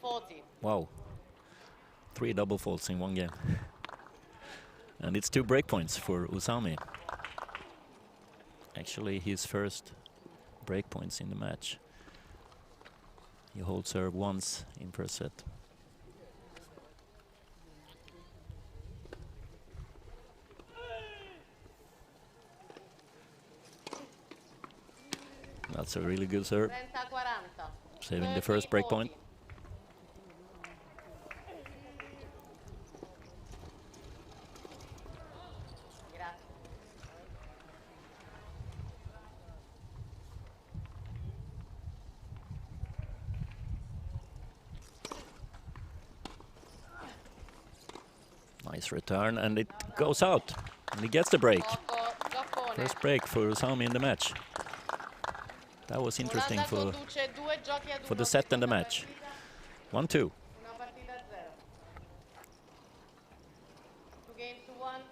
F: 15-40.
E: Wow, 3 double faults in one game. And it's 2 break points for Usame. Actually his first break points in the match. He holds serve once in first set. That's a really good serve.
F: 30-40.
E: Saving the first break point. Nice return, and it goes out. And he gets the break. First break for Usame in the match. That was interesting for the set and the match. 1-2.
F: Two games to 1.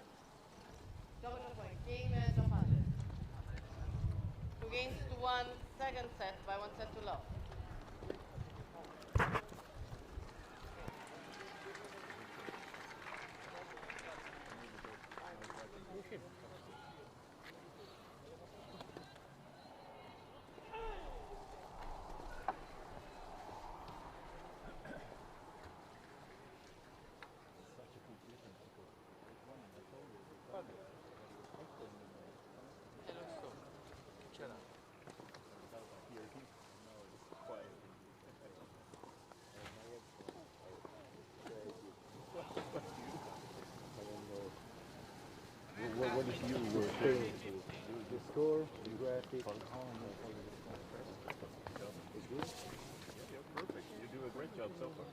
F: Two games to 1. Second set by 1 set to love.
H: What is you were saying? The score, the graphic. It's good?
I: Yeah, perfect. You do a great job so far.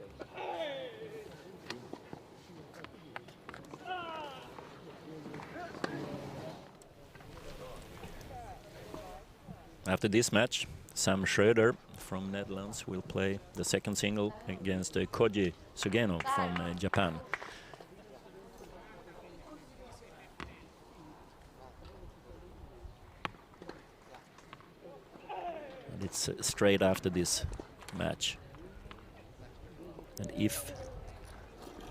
E: After this match, Sam Schroeder from Netherlands will play the second single against Koji Sugeno from Japan. It's straight after this match. And if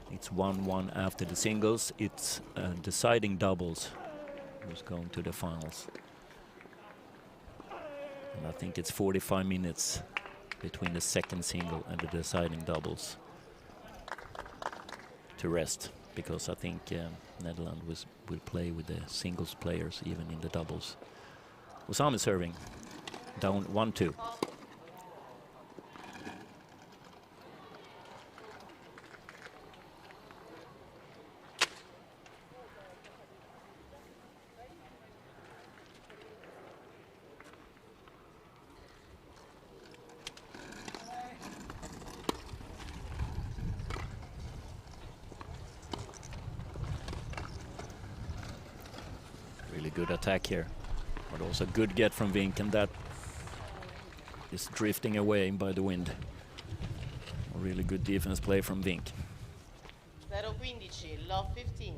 E: it's 1-1 after the singles, it's deciding doubles who's going to the finals. And I think it's 45 minutes between the second single and the deciding doubles to rest, because I think Netherlands will play with the singles players even in the doubles. Usami serving, down 1-2. Really good attack here, but also good get from Vink, and that is drifting away by the wind. A really good defense play from Vink.
F: 0-15, love 15.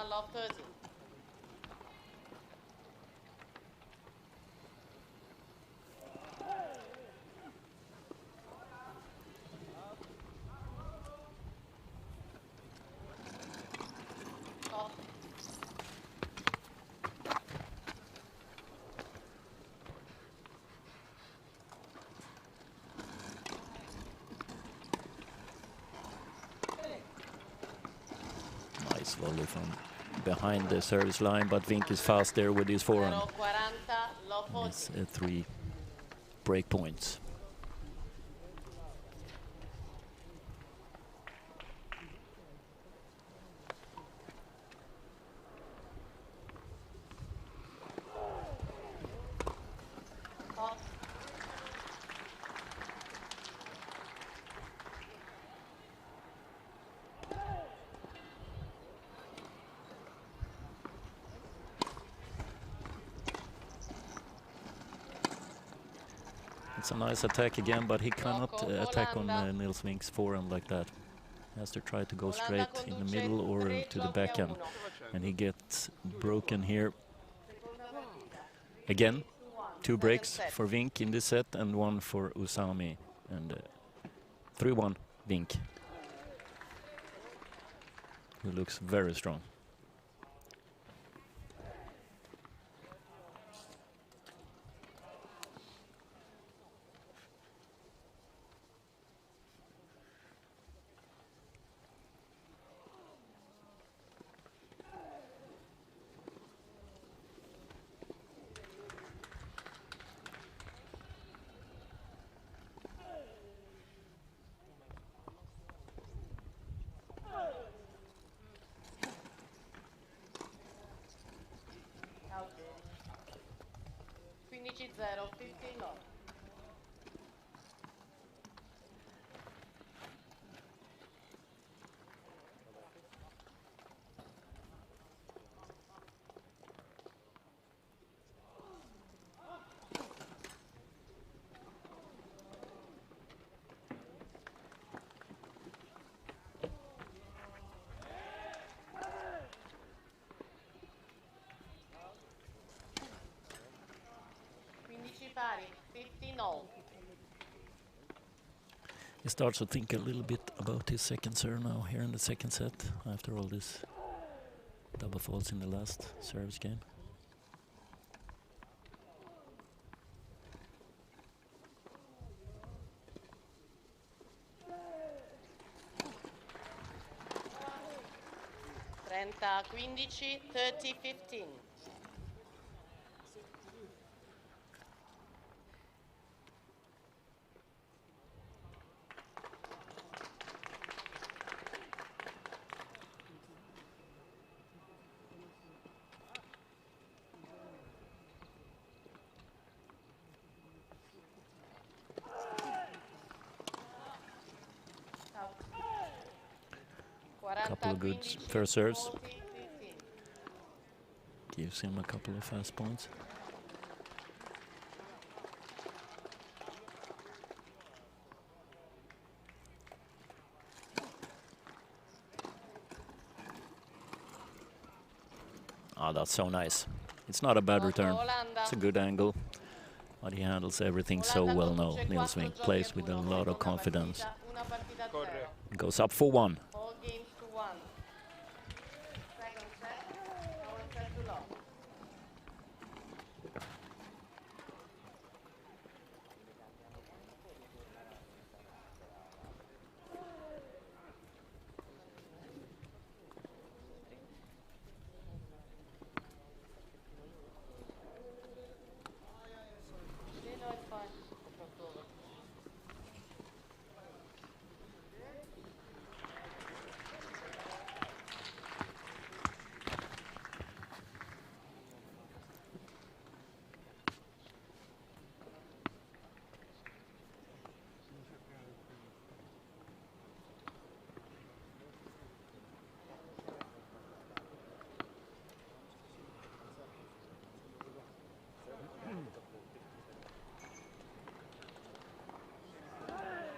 F: Love 30.
E: Nice volley from behind the service line, but Vink is fast there with his forehand.
F: 0-40, love 40.
E: It's 3 break points. It's a nice attack again, but he cannot attack on Nils Vink's forehand like that. He has to try to go straight in the middle or to the backhand, and he gets broken here. Again, 2 breaks for Vink in this set and 1 for Usami, and 3-1 Vink, who looks very strong.
F: Finici 0, 15 love. Pari, 15-all.
E: He starts to think a little bit about his second serve now here in the second set, after all this double faults in the last service game.
F: Trenta 15, 30 15.
E: Couple of good first serves. Gives him a couple of fast points. Oh, that's so nice. It's not a bad return. It's a good angle. But he handles everything so well now. Niels Wink plays with a lot of confidence. Goes up for 1.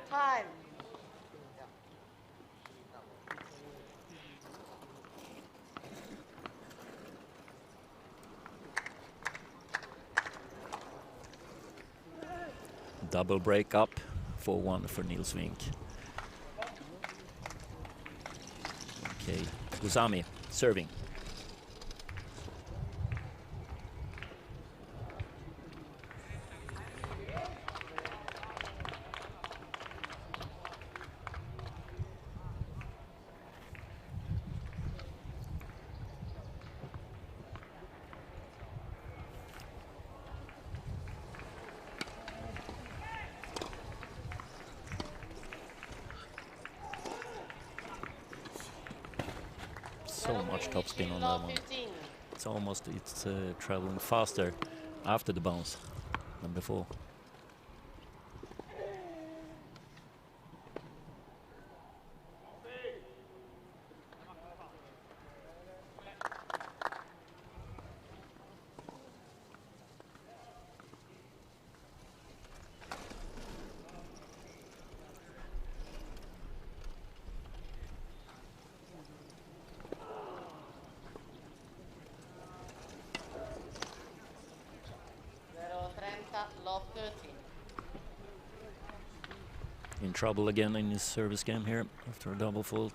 F: Time.
E: Double break up for 1 for Niels Wink. Okay, Guzami serving. So much topspin on that one. It's traveling faster after the bounce than before. In trouble again in his service game here after a double full,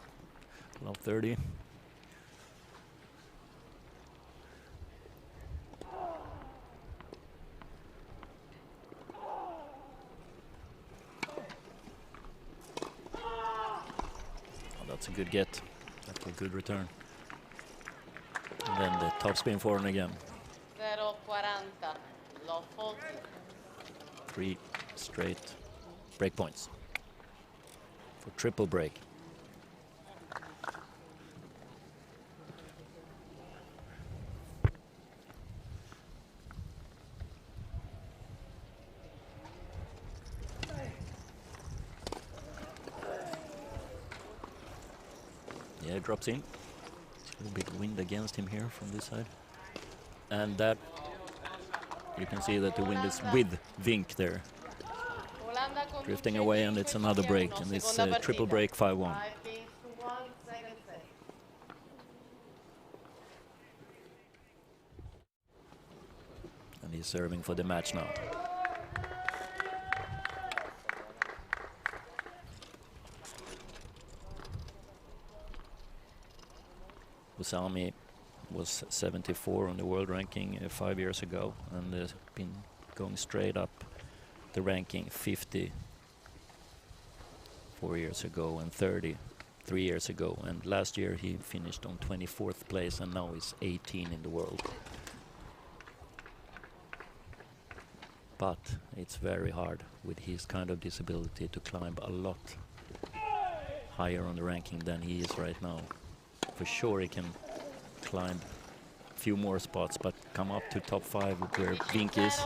E: love 30. Oh, that's a good get. That's a good return. And then the topspin forehand again.
F: 0-40, love 40.
E: 3 straight break points for triple break. Yeah, it drops in. A little bit wind against him here from this side. And that, you can see that the wind is with Wink there. Drifting away, and it's another break, and it's triple break 5-1. And he's serving for the match now. Guzami was 74 on the world ranking 5 years ago, and has been going straight up the ranking. 50 4 years ago and 30 3 years ago, and last year he finished on 24th place, and now he's 18 in the world. But it's very hard with his kind of disability to climb a lot higher on the ranking than he is right now. For sure he can climb a few more spots, but come up to top 5 where Wink is,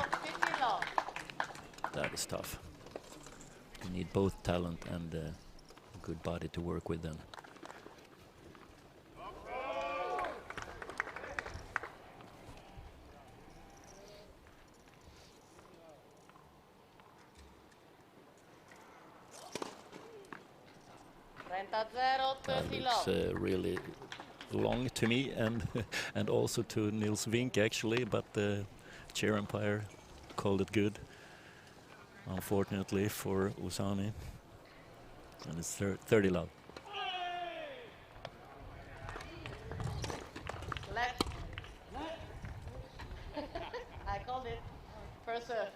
E: that is tough. You need both talent and a good body to work with then.
F: 30, 30
E: Looks
F: love.
E: really long to me and and also to Nils Vink actually, but the chair umpire called it good. Unfortunately for Usami. And it's 30 love.
F: Left. I called it. First serve.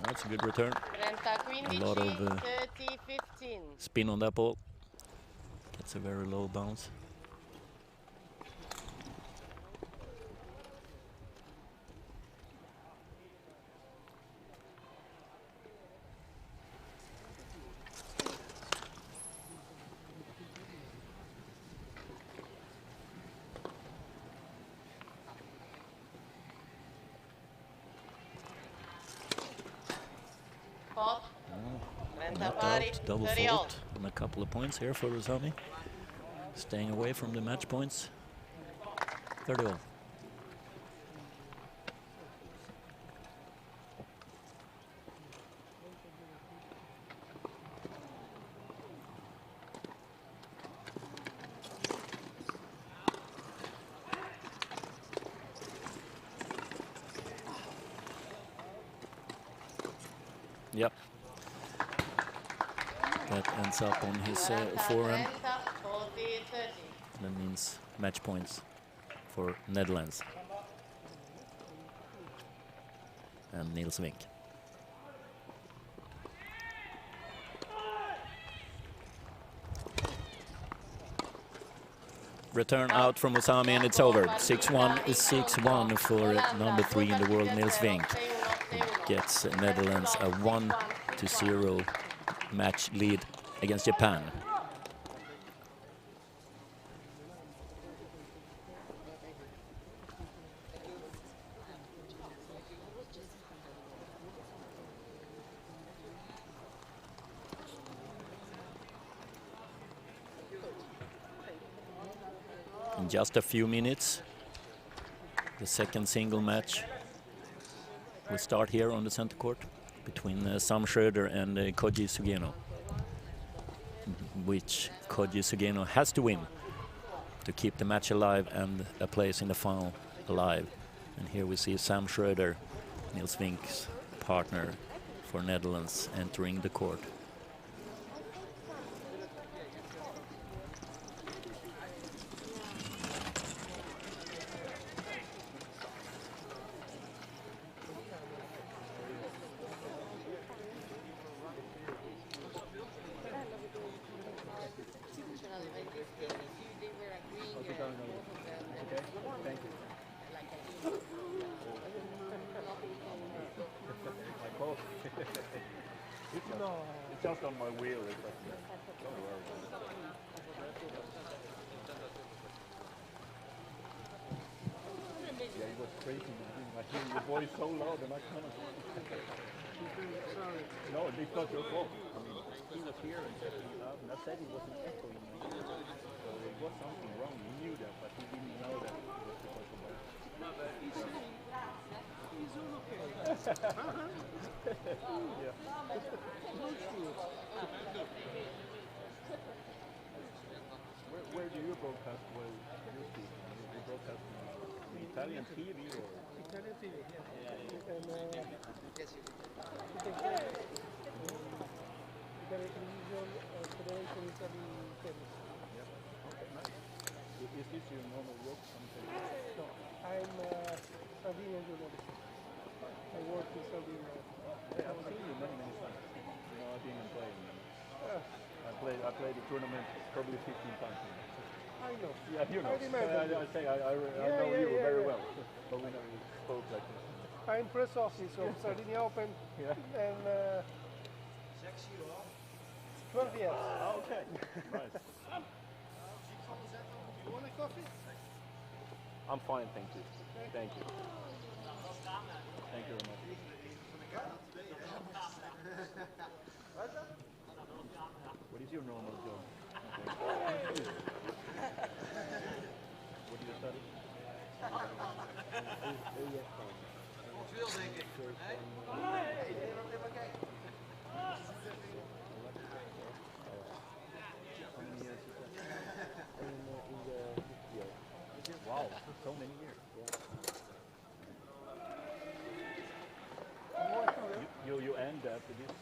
E: That's a good return.
F: 30,
E: A lot of
F: 30, 15.
E: spin on that ball. Gets a very low bounce.
F: Fault. 30
E: Net
F: pari,
E: out, double
F: 30 all.
E: fault, and a couple of points here for Usami. Staying away from the match points. 30 all. Yep. That ends up on his
F: 40,
E: forehand.
F: 30.
E: That means match points for Netherlands. And Nils Vink. Return out from Usami and it's over. 6-1 is 6-1 for number 3 in the world, Nils Vink. Gets Netherlands a 1-0 match lead against Japan. In just a few minutes, the second single match will start here on the center court between Sam Schroeder and Koji Sugeno, which Koji Sugeno has to win to keep the match alive and a place in the final alive. And here we see Sam Schroeder, Nils Vink's partner for Netherlands, entering the court.
I: It's just on my wheel. It's like, don't worry. Yeah, it was crazy. I hear your voice so loud and I kind of...
G: Sorry.
I: No, it's not your fault. I mean, he was here and said it loud, and I said he wasn't echoing in my ear. So it was something wrong. He knew that, but he didn't know that it was because of that.
G: He's all okay.
I: Yeah. Where do you broadcast? Where you speak? You broadcast in Italian TV or?
G: Italian TV, yeah. Television, Federation Italy Tennis.
I: Yeah. Okay, nice. Is this your normal work?
G: No, I'm Sardinian journalist. I work in Sardinia.
I: I've seen you many times. You know, I've been and playing. I played the tournament probably 15 times.
G: I know.
I: Yeah, you know.
G: I remember.
I: I know you very well, but we never spoke like this.
G: I'm press office of Sardinia Open
I: Yeah.
G: and 12 years.
I: Okay, nice.
G: You want a coffee?
I: I'm fine, thank you. Thank you. Thank you very much. What is your normal job? What do you study? How many years is that?
H: In the fifth year.
I: Wow, so many years. You end after this?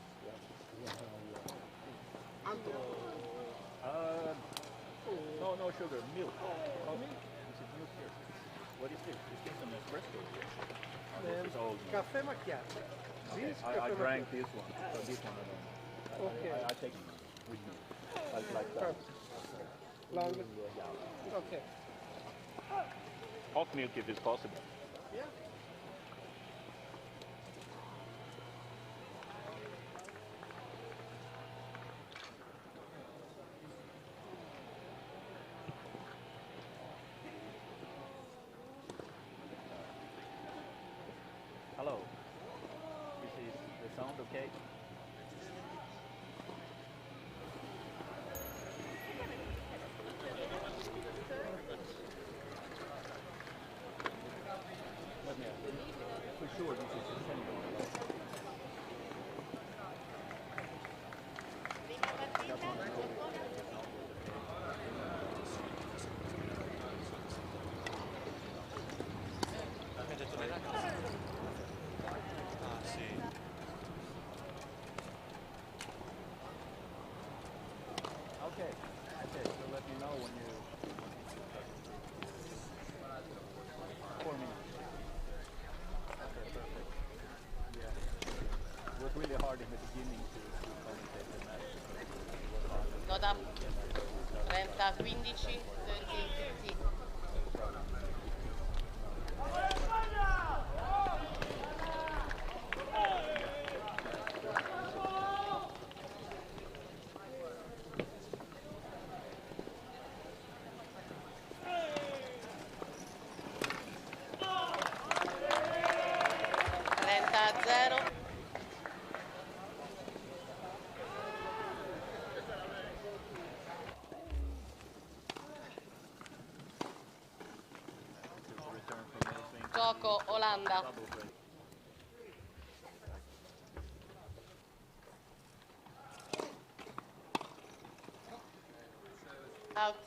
I: No sugar, milk. Coffee. Is it milk here? What is this? Is this an espresso? Oh, this is old milk.
G: Caffè macchiato.
I: Okay,
G: This
I: I
G: caffè
I: drank
G: macchiato.
I: this one, so this one I don't.
G: Okay.
I: I take it with me. Like that.
G: Long.
I: Yeah.
G: Okay.
I: Hot milk if it's possible.
G: Yeah.
I: Hello. Is the sound okay? Let me ask you. For sure this is sustainable.
A: Ah sì.
I: Okay. Okay, so let me know when you 4 minutes. Okay, perfect. Yeah. It was really hard in the beginning to commentate the match. It was hard.
F: Nota 30, 15, 30, 50. Zero.
I: Return from moving.
F: Gioco Olanda.
I: Double break.
F: Out.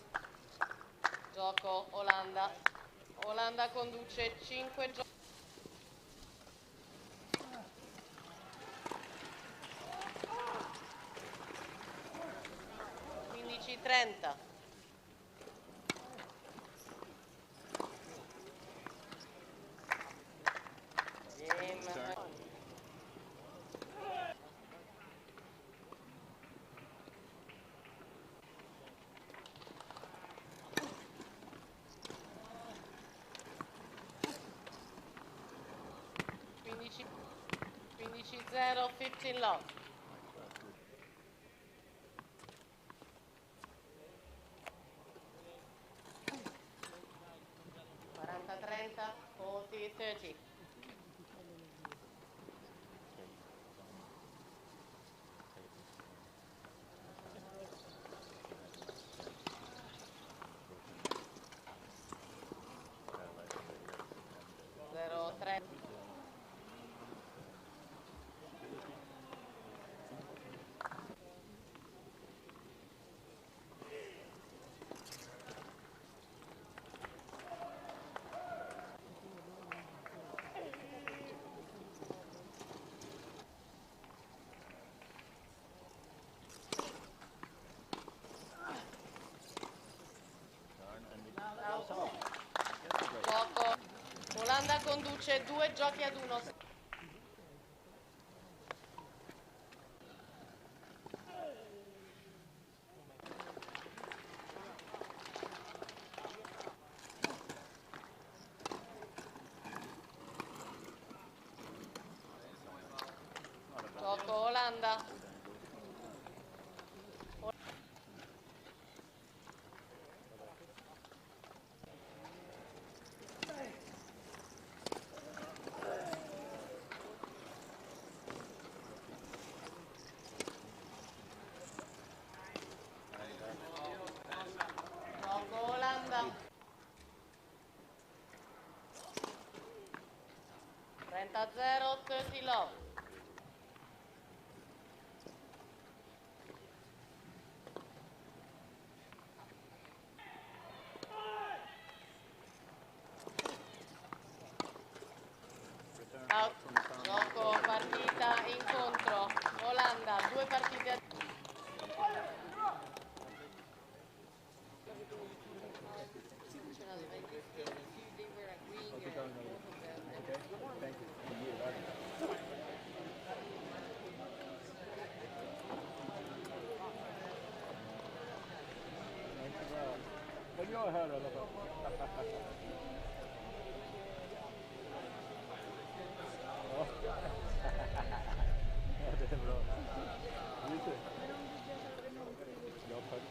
F: Gioco Olanda. Olanda conduce 5 giochi. 30. Game. 15-0, 15 love. Trenta, 40, 30. Zero, 3. Gioco. Olanda conduce 2 giochi ad 1. Gioco Olanda. 30-0, 30 love. Out. Gioco, partita, incontro. Olanda, 2 partite a...
I: Men jag är här i alla fall. Ja, det är bra. Lite. Ja, tack.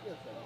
I: Detsamma.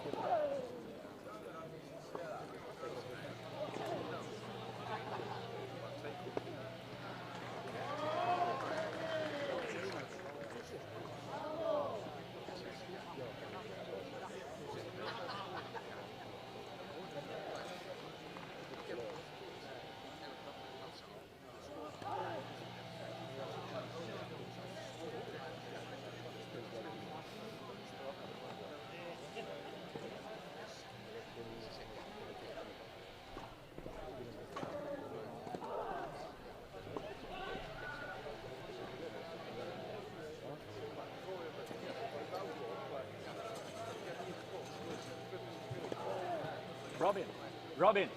I: Robin,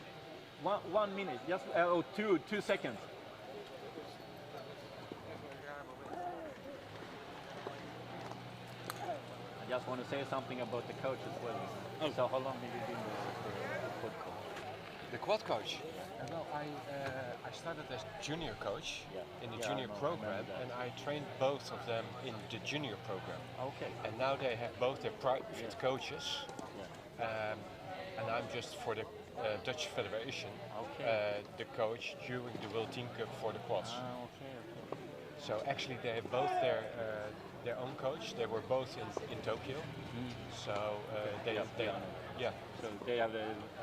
I: 1 minute, just 2 seconds. I just want to say something about the coach as well. Oh. So how long have you been the quad coach?
J: The quad coach? Well, I started as junior coach in the junior program, and I trained both of them in the junior program.
I: Okay.
J: And now they have both their private coaches, and I'm just for the Dutch Federation, the coach during the World Team Cup for the quads.
I: Okay.
J: So actually they have both their own coach. They were both in Tokyo. So they
I: So they have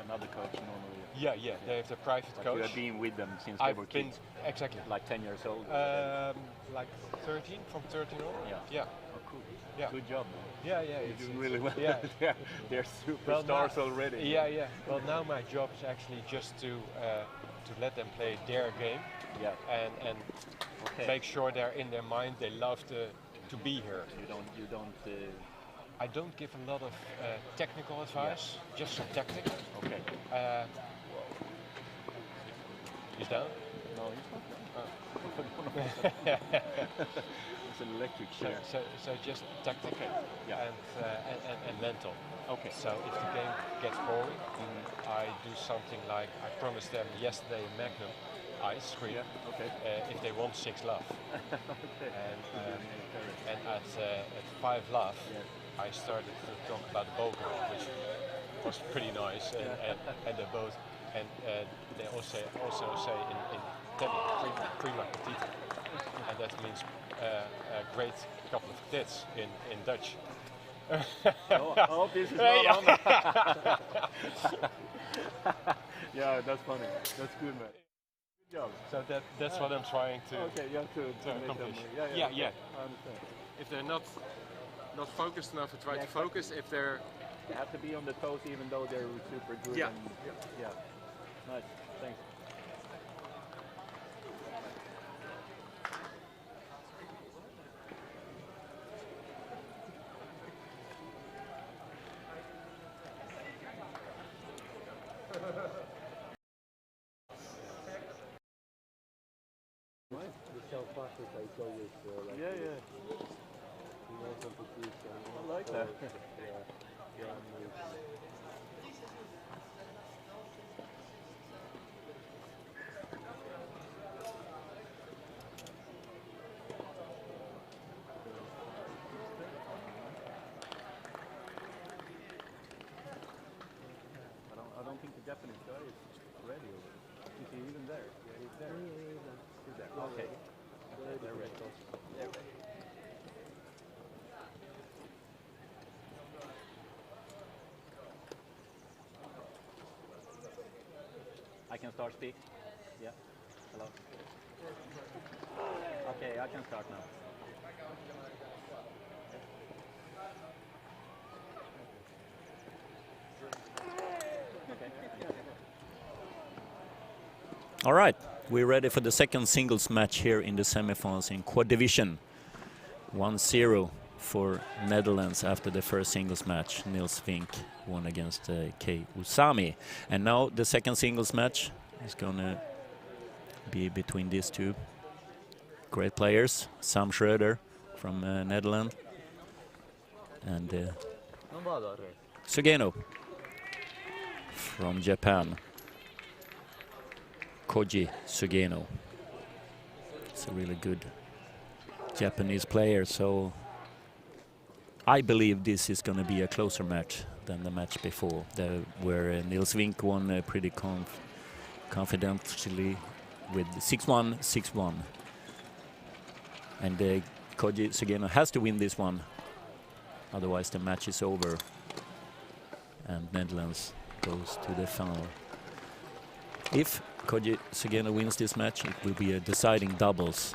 I: another coach normally.
J: Yeah, they have the private coach.
I: You have been with them since they were kids.
J: Exactly.
I: Like 10 years old.
J: Like 13, from 13 on.
I: Yeah. Oh, cool.
J: Yeah.
I: Good job.
J: Yeah,
I: You're doing really well.
J: Yeah.
I: They're superstars already.
J: Yeah. Well, now my job is actually just to let them play their game.
I: Yeah.
J: And make sure they're in their mind. They love to be here.
I: You don't.
J: I don't give a lot of technical advice. Just some tactics.
I: Okay.
J: He's down?
I: No, he's not down. It's an electric chair.
J: So just tactical and mental.
I: Okay.
J: So if the game gets boring, I do something like I promised them yesterday Magnum ice cream.
I: Yeah. Okay.
J: If they want 6 love.
I: Okay.
J: And at 5 love, I started to talk about the ball game, which was pretty nice, and they both, and they also say in Italian, prima petita, and that means a great couple of tits in Dutch.
I: I hope this is not on. Yeah, that's funny. That's good, man. Good job.
J: So that's what I'm trying to.
I: Okay, you have to make them.
J: accomplish.
I: Yeah.
J: Yeah.
I: I understand.
J: If they're not focused enough, I try to focus. If they're
I: They have to be on the toes even though they're super good.
J: Yeah.
I: And, yeah. Nice. Thanks.
H: The South Africa is always like
I: Yeah,
H: this.
I: yeah.
H: You know, competition.
I: I like that.
H: Yeah,
I: I don't think the Japanese guy is ready. Is he even there? Yeah, he's there. He's there. Okay. They're ready. They're ready. I can start speak? Yeah. Hello? Okay, I can start now.
E: All right, we're ready for the second singles match here in the semifinals in quad division. 1-0 for Netherlands after the first singles match. Niels Vink won against Kei Usami. And now the second singles match is going to be between these two great players. Sam Schröder from Netherlands and Sugeno from Japan. Koji Sugeno. It's a really good Japanese player, so I believe this is going to be a closer match than the match before, where Niels Vink won pretty confidently with 6-1, 6-1. And Koji Sugeno has to win this one, otherwise the match is over and Netherlands goes to the final. If Koji Sugeno wins this match, it will be a deciding doubles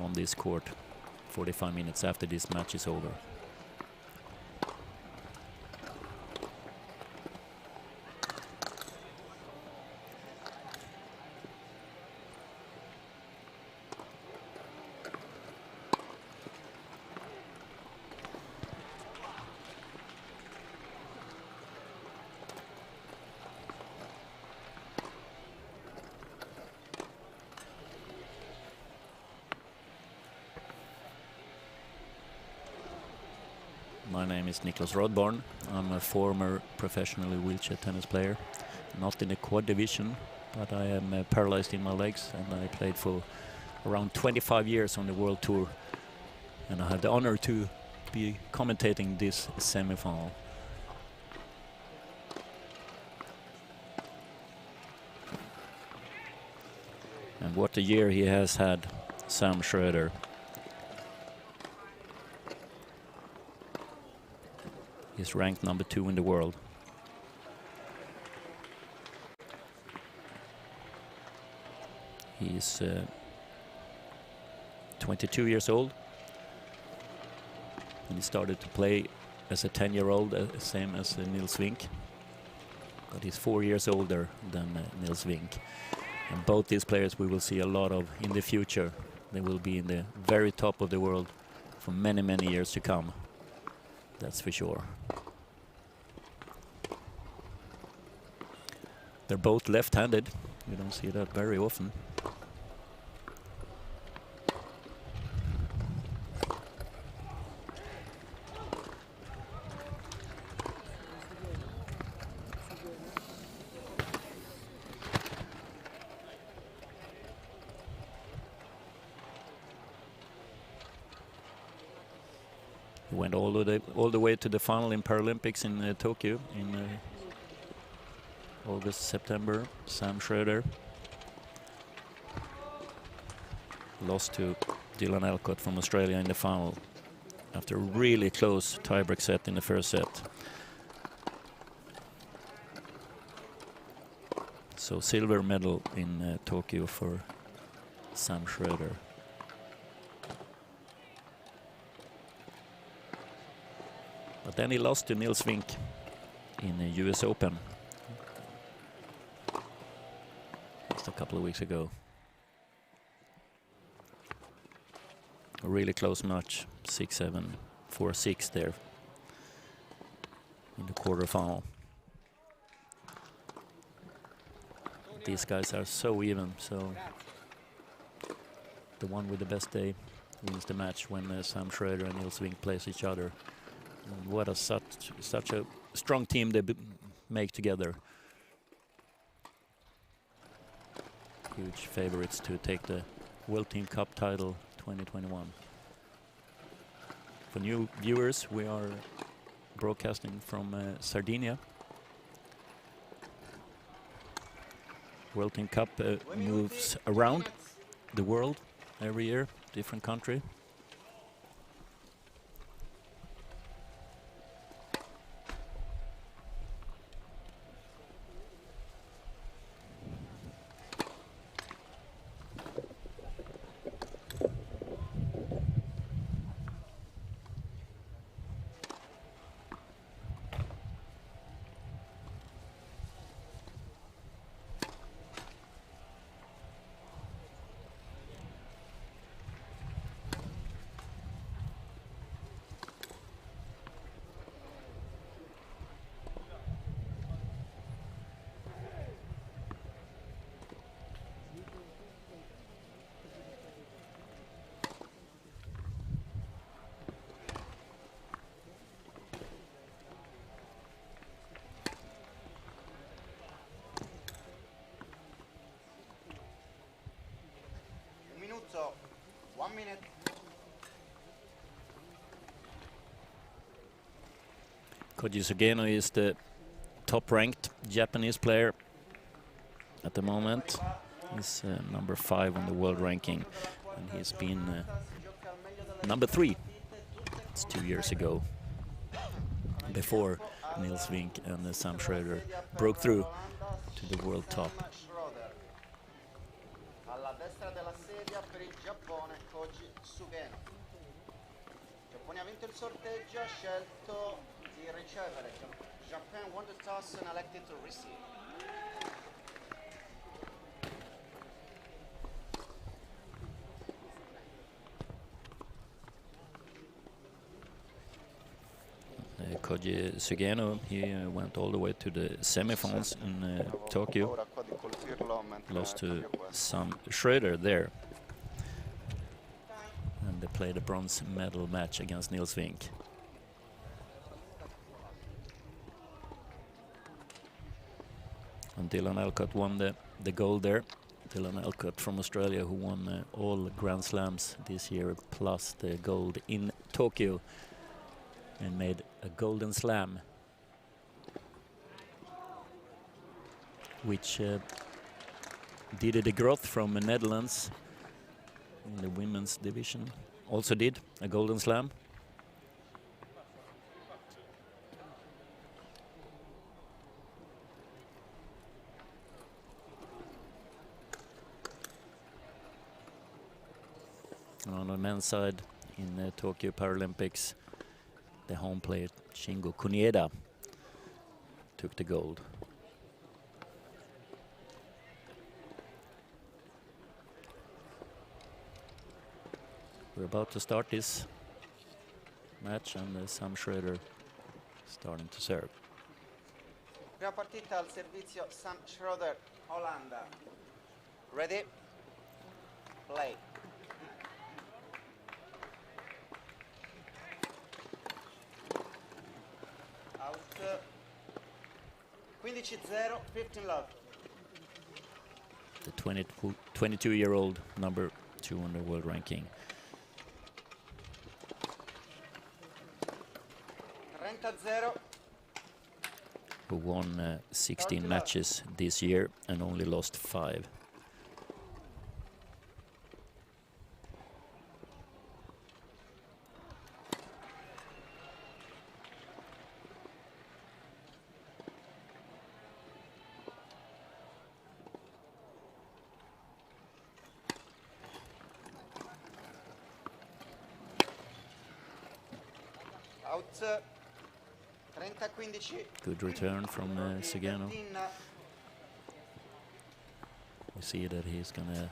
E: on this court 45 minutes after this match is over. My name is Niklas Rodborn. I'm a former professional wheelchair tennis player, not in the quad division, but I am paralyzed in my legs, and I played for around 25 years on the world tour, and I have the honor to be commentating this semifinal. And what a year he has had, Sam Schröder. He's ranked number 2 in the world. He's 22 years old. And he started to play as a 10-year-old, same as Niels Vink. But he's 4 years older than Niels Vink. And both these players we will see a lot of in the future. They will be in the very top of the world for many, many years to come. That's for sure. They're both left-handed. You don't see that very often. He went all the way to the final in Paralympics in Tokyo in August, September. Sam Schröder lost to Dylan Alcott from Australia in the final after a really close tiebreak set in the first set. So silver medal in Tokyo for Sam Schröder. But then he lost to Niels Vink in the US Open just a couple of weeks ago. A really close match, 6-7, 4-6 there in the quarterfinal. these guys are so even. So the one with the best day wins the match when Sam Schroeder and Niels Wink plays each other. And what a such a strong team they make together. Huge favorites to take the World Team Cup title 2021. For new viewers, we are broadcasting from Sardinia. World Team Cup moves around the world every year, different country.
A: So, 1 minute.
E: Koji Sugeno is the top-ranked Japanese player at the moment. He's number 5 on the world ranking, and he's been number 3. It's 2 years ago, before Niels Wink and Sam Schroeder broke through to the world top.
A: Alla destra della sedia per il Giappone, Koji Sugeno. Il Giappone ha vinto il sorteggio, ha scelto di ricevere. Japan won the toss and elected to receive.
E: Koji Sugeno, he went all the way to the semifinals in Tokyo. Lost to Sam Schroeder there. And they played a bronze medal match against Niels Wink. And Dylan Alcott won the gold there. Dylan Alcott from Australia, who won all Grand Slams this year, plus the gold in Tokyo, and made a golden slam, which Diede de Groot from the Netherlands in the women's division also did a golden slam. On the men's side in the Tokyo Paralympics, the home player Shingo Kunieda took the gold. We're about to start this match, and Sam Schroeder starting to serve.
A: Prima partita al servizio Sam Schroeder, Olanda. Ready? Play. Out. 15-0, 15 love.
E: The 22-year-old number 2 on the world ranking.
A: 30-0.
E: Who won 16 matches this year and only lost 5.
A: Out. 30-15.
E: Good return from Sugeno. We see that he's gonna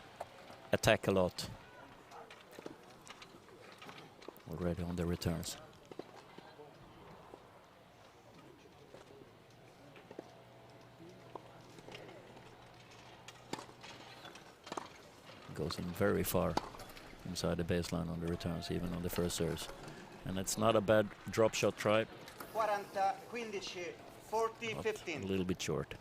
E: attack a lot already on the returns. goes in very far inside the baseline on the returns, even on the first serves. And it's not a bad drop shot try.
A: 40-15, 40-15.
E: A little bit short.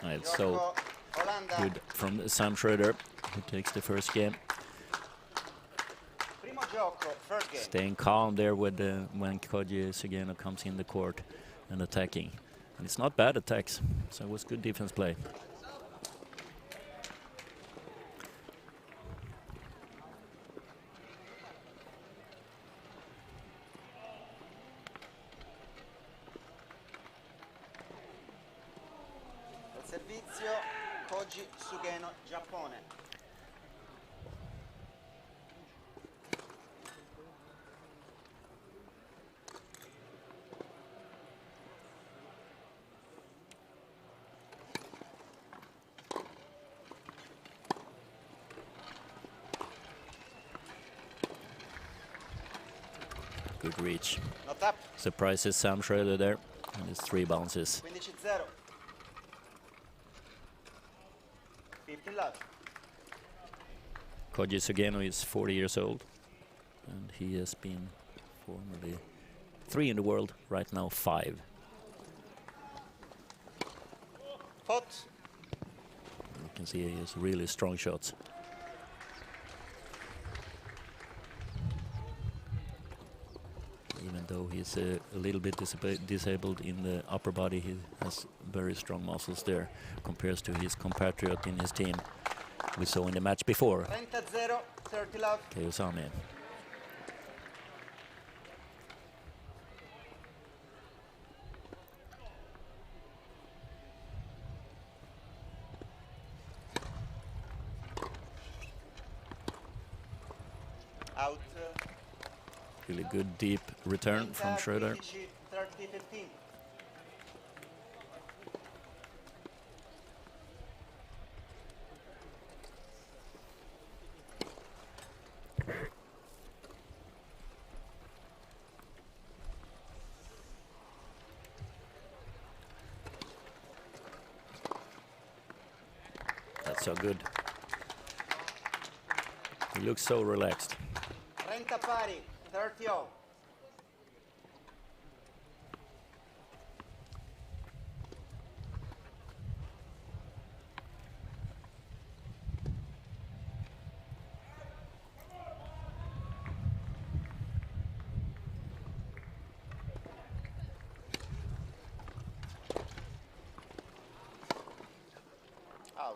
E: It's so good from Sam Schroeder, who takes the first game.
A: Primo gioco, first game.
E: Staying calm there with when Koji Sugeno comes in the court and attacking. And it's not bad attacks, so it was good defense play.
A: Servizio Koji Sugeno, Giappone.
E: Good reach.
A: Not up.
E: Surprises Sam Schroeder there, and his 3 bounces.
A: 15-0. 15 love.
E: Koji Sugeno is 40 years old, and he has been formerly 3 in the world, right now 5.
A: Hot.
E: You can see he has really strong shots. Even though he's a little bit disabled in the upper body, he has very strong muscles there, compared to his compatriot in his team we saw in the match before,
A: 30-0, 30 love.
E: Keiosame.
A: Out.
E: Really good deep return from Schroeder.
A: 30-15.
E: That's so good. He looks so relaxed.
A: 30 pari, 30 all.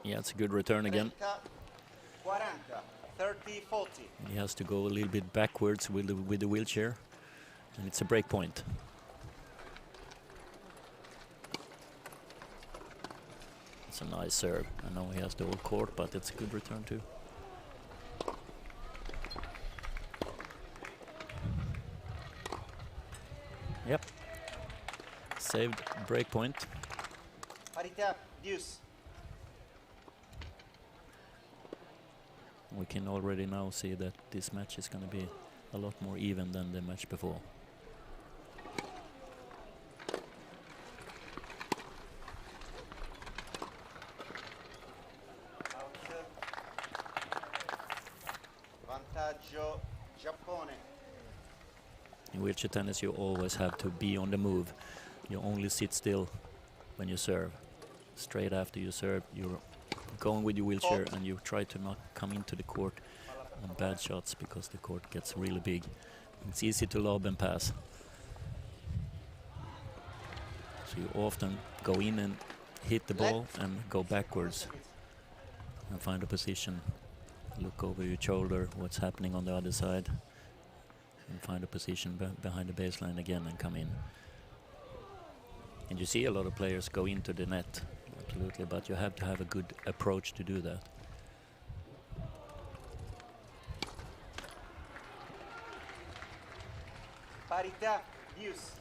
E: Yeah, it's a good return again.
A: 40, 30, 40.
E: He has to go a little bit backwards with the wheelchair, and it's a break point. It's a nice serve. I know he has the old court, but it's a good return too. Yep. Saved break point.
A: Parità, deuce.
E: We can already now see that this match is going to be a lot more even than the match before.
A: Vantaggio Giappone.
E: In wheelchair tennis, you always have to be on the move. You only sit still when you serve. Straight after you serve, you're going with your wheelchair and you try to not come into the court on bad shots because the court gets really big. It's easy to lob and pass. So you often go in and hit the ball and go backwards and find a position. Look over your shoulder, what's happening on the other side, and find a position behind the baseline again and come in. And you see a lot of players go into the net. Absolutely, but you have to have a good approach to do that.
A: Parità, deuce.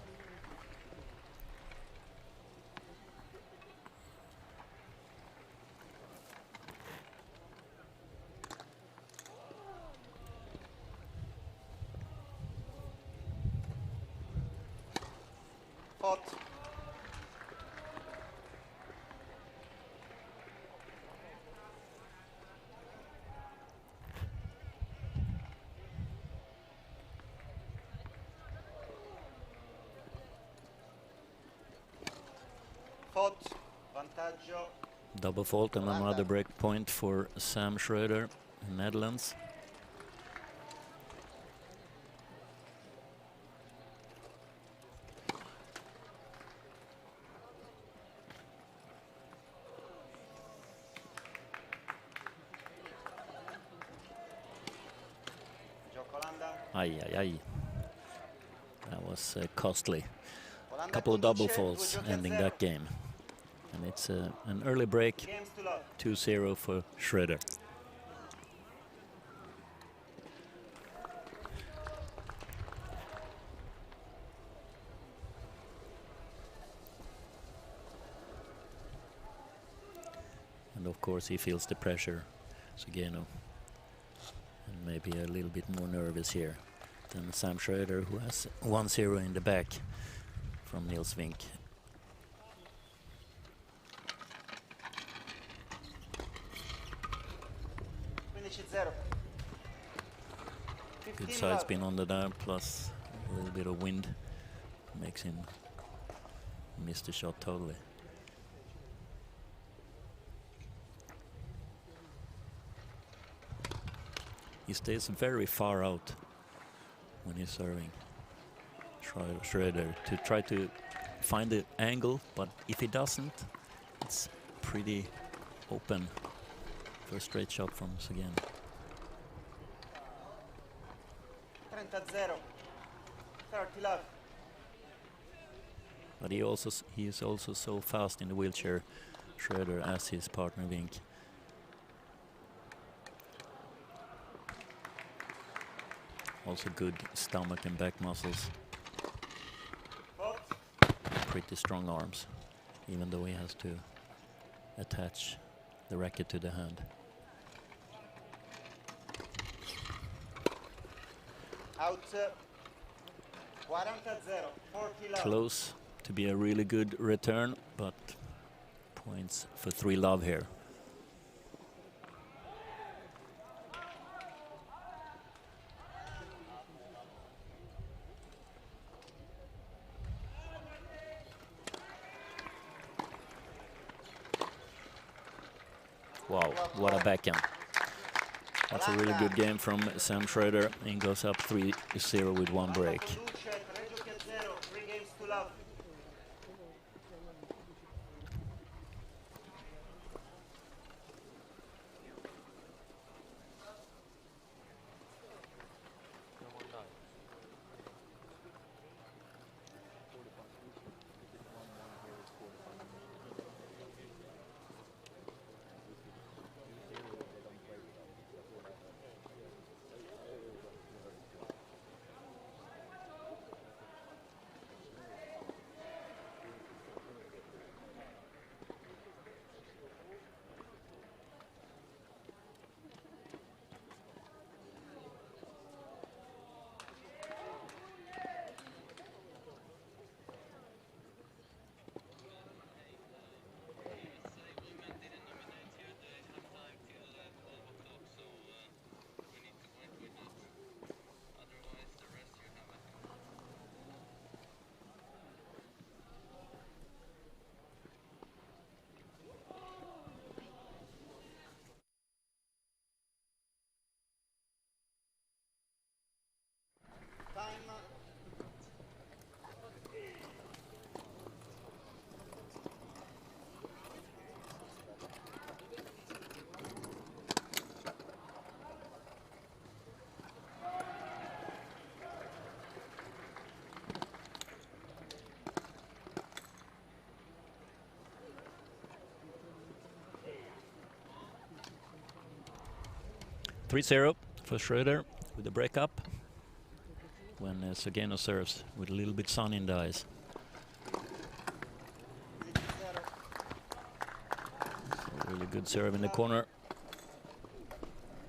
A: Hot. Fault. Vantaggio.
E: Double fault and another break point for Sam Schroeder, Netherlands. Ay, ay, ay. That was costly. Couple of double faults ending that game. And it's an early break, 2-0 for Schroeder. And of course he feels the pressure, Sugeno. And maybe a little bit more nervous here than Sam Schroeder, who has 1-0 in the back from Niels Vink. Good side spin on the down, plus a little bit of wind makes him miss the shot totally. He stays very far out when he's serving, Schroeder, to try to find the angle, but if he doesn't, it's pretty open for a straight shot from Sugeno.
A: 30-0. 30 love.
E: But he is also so fast in the wheelchair, Schroeder, as his partner Vink. Also good stomach and back muscles. Pretty strong arms, even though he has to attach the racket to the hand.
A: Out. 40-0. 40 love.
E: Close to be a really good return, but points for 3 love here. Wow, what a backhand. That's a really good game from Sam Schroeder. He goes up 3-0 with 1 break. .3-0 for Schroeder with the breakup when Sugeno serves with a little bit sun in the eyes. So really good serve in the corner.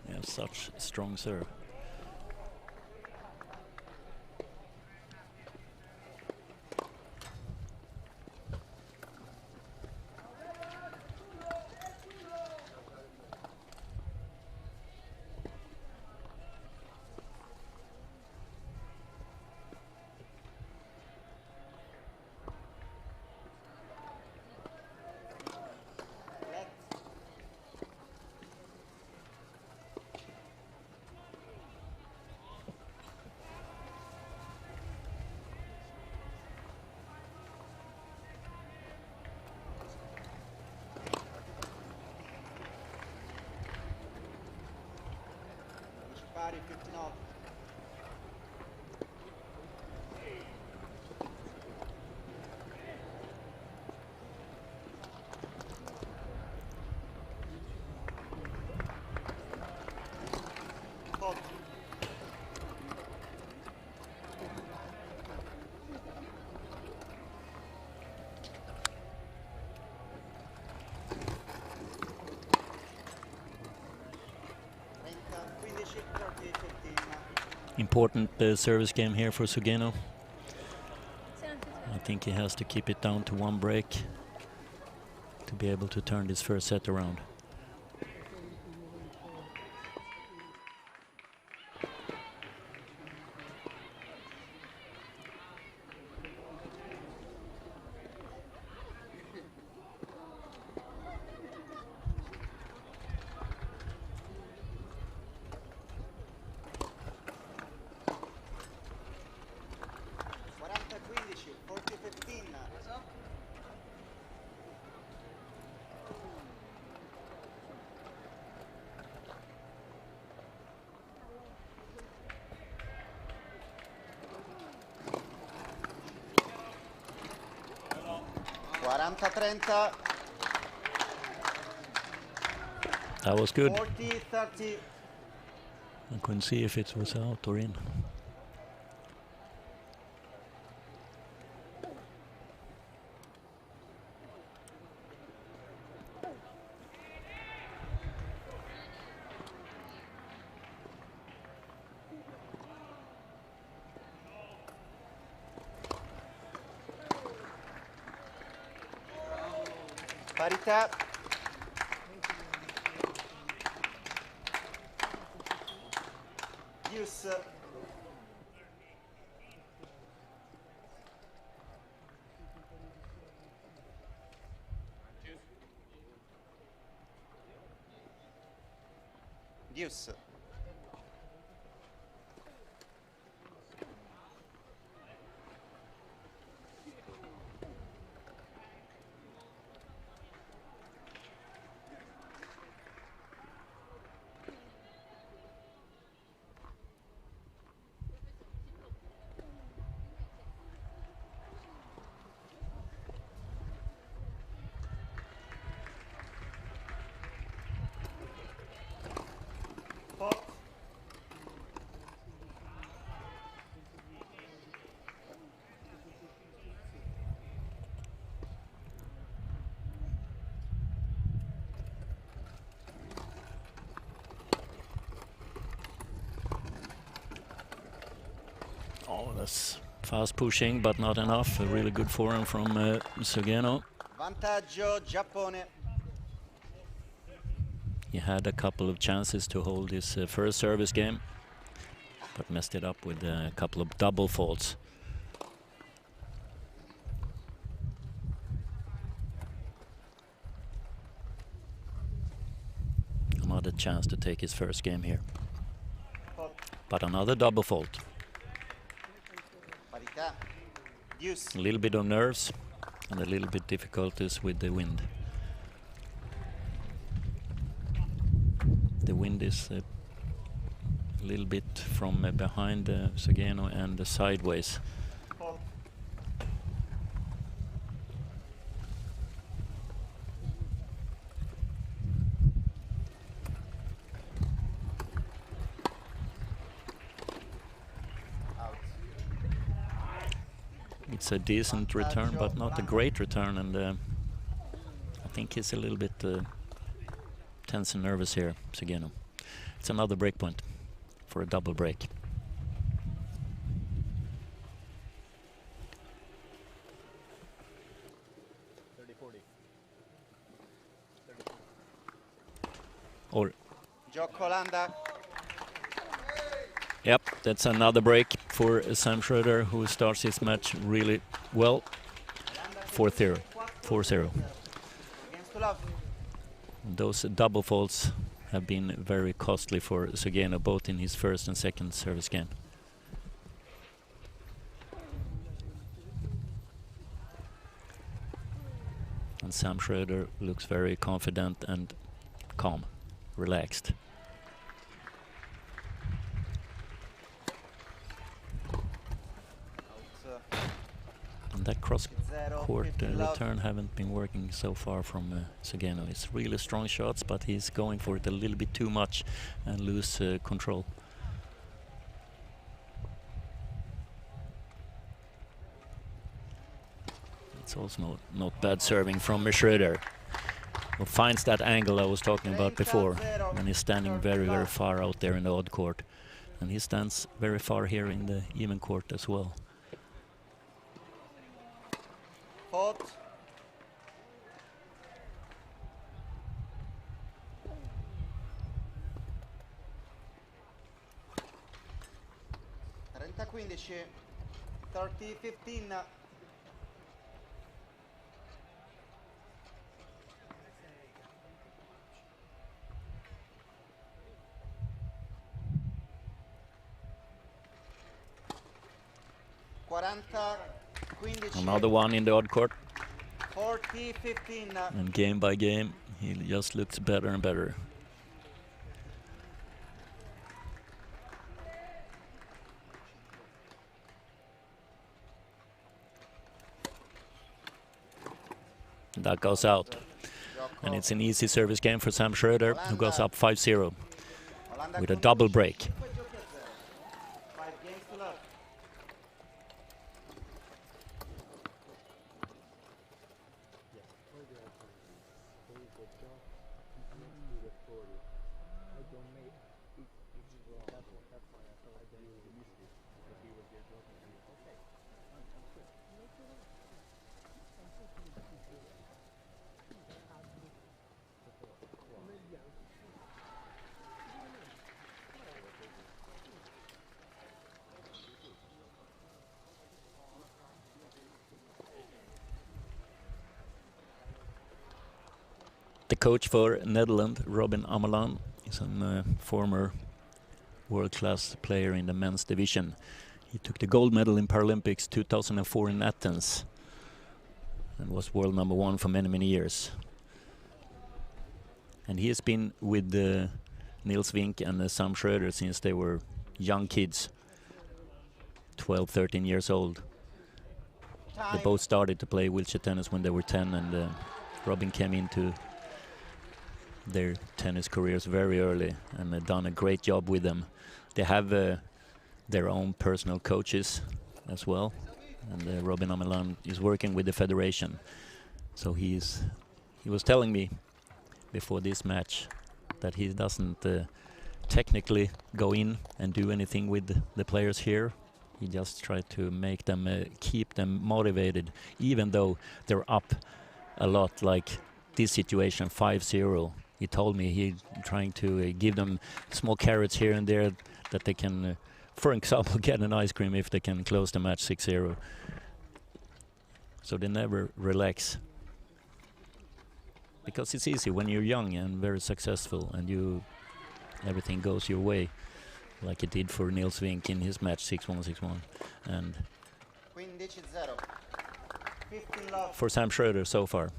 E: Yeah, such strong serve.
K: Pari 15-all.
E: Important service game here for Sugeno. I think he has to keep it down to one break to be able to turn this first set around. That was good.
K: 40-30.
E: I couldn't see if it was out or in.
K: Parità. Deuce. Deuce.
E: Oh, that's fast pushing, but not enough. A really good forehand from Sugeno.
K: Vantaggio Giappone.
E: He had a couple of chances to hold his first service game, but messed it up with a couple of double faults. Another chance to take his first game here. But another double fault. A little bit of nerves and a little bit difficulties with the wind. The wind is a little bit from behind Sugeno and sideways. It's a decent return, but not a great return, and I think he's a little bit tense and nervous here, Sugeno. It's another break point for a double break. Or
K: Gioccolanda.
E: Yep, that's another break for Sam Schroeder, who starts his match really well. 4-0. 4-0. Those double faults have been very costly for Sugeno, both in his first and second service game. And Sam Schroeder looks very confident and calm, relaxed. that cross-court return haven't been working so far from Sugeno. It's really strong shots, but he's going for it a little bit too much and lose control. It's also not bad serving from Schröder, who finds that angle I was talking about before, and he's standing very, very far out there in the odd court. And he stands very far here in the even court as well.
K: Fault. (30-15). 30-15.
E: Another one in the odd court.
K: 40-15.
E: And game by game, he just looks better and better. That goes out. And it's an easy service game for Sam Schröder, who goes up 5-0 with a double break. The coach for Netherlands, Robin Amelan, is a former world-class player in the men's division. He took the gold medal in Paralympics 2004 in Athens and was world #1 for many, many years. And he has been with Nils Wink and Sam Schröder since they were young kids, 12, 13 years old. They both started to play wheelchair tennis when they were 10, and Robin came into their tennis careers very early and done a great job with them. They have their own personal coaches as well, and Robin Amelan is working with the federation. So he was telling me before this match that he doesn't technically go in and do anything with the players here. He just tried to make them keep them motivated, even though they're up a lot, like this situation, 5-0. He told me he's trying to give them small carrots here and there that they can, for example, get an ice cream if they can close the match 6-0. So they never relax. Because it's easy when you're young and very successful and everything goes your way, like it did for Nils Wink in his match 6-1, 6-1. And for Sam Schröder so far,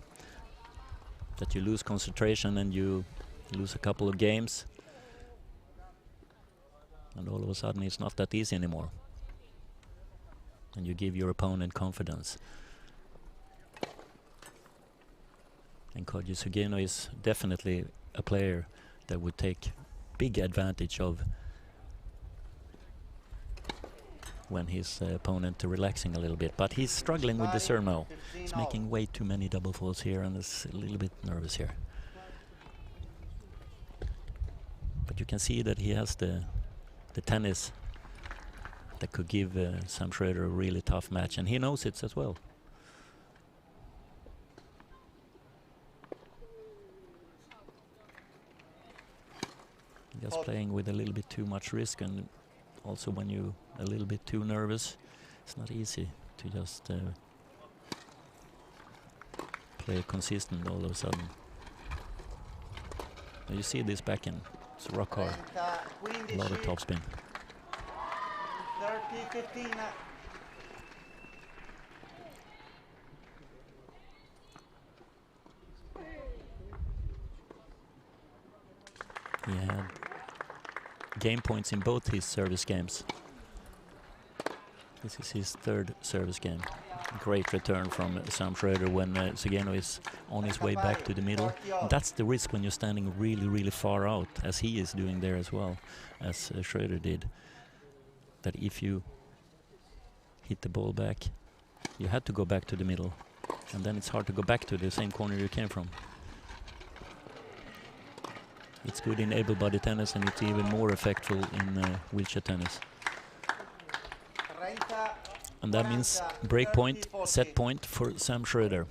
E: that you lose concentration and you lose a couple of games, and all of a sudden it's not that easy anymore. And you give your opponent confidence. And Koji Sugeno is definitely a player that would take big advantage of when his opponent relaxing a little bit. But he's struggling with the serve now. He's making way too many double faults here and is a little bit nervous here. But you can see that he has the tennis that could give Sam Schröder a really tough match, and he knows it as well. Just playing with a little bit too much risk, and also when you're a little bit too nervous, it's not easy to just play consistent all of a sudden. Now you see this backhand, it's rock hard, a lot of topspin.
K: 30-15.
E: He had game points in both his service games. This is his third service game. Great return from Sam Schroeder when Zageno is on his way back to the middle. And that's the risk when you're standing really, really far out, as he is doing there as well, as Schroeder did. That if you hit the ball back, you had to go back to the middle. And then it's hard to go back to the same corner you came from. It's good in able-bodied tennis, and it's even more effective in wheelchair tennis. And that means break point, set point for Sam Schroeder.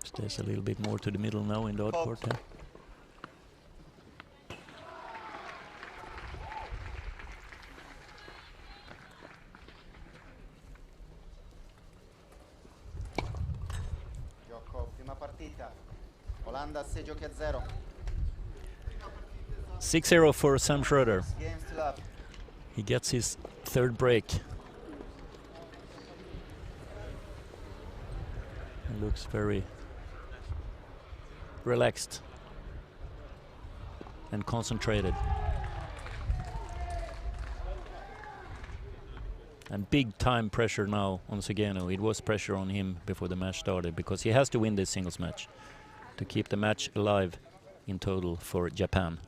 E: Stays a little bit more to the middle now in the odd court. Yeah.
K: Gioco, prima partita. Olanda 6 giochi a 0.
E: 6-0 for Sam Schroeder.
K: Game still up.
E: He gets his third break. He looks very relaxed and concentrated. And big time pressure now on Zageno. It was pressure on him before the match started because he has to win this singles match to keep the match alive in total for Japan.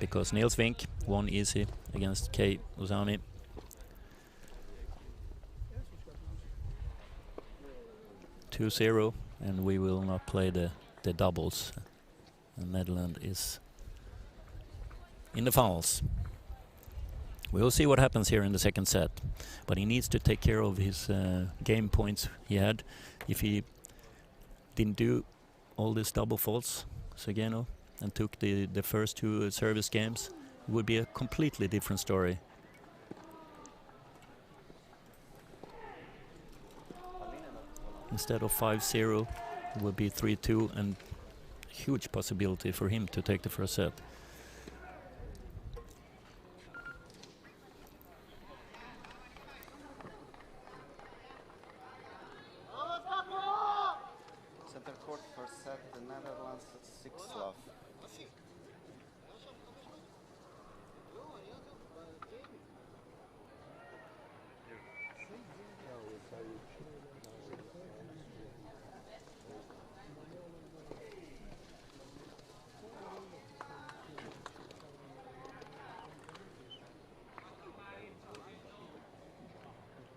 E: Because Niels Vink won easy against Kei Uzami. (2-0), and we will not play the doubles. The Netherlands is in the finals. We'll see what happens here in the second set, but he needs to take care of his game points he had. If he didn't do all these double faults, Zageno, and took the first two service games, it would be a completely different story. Instead of 5-0, it would be 3-2, and huge possibility for him to take the first set.
K: Center court first set, the Netherlands 6 love.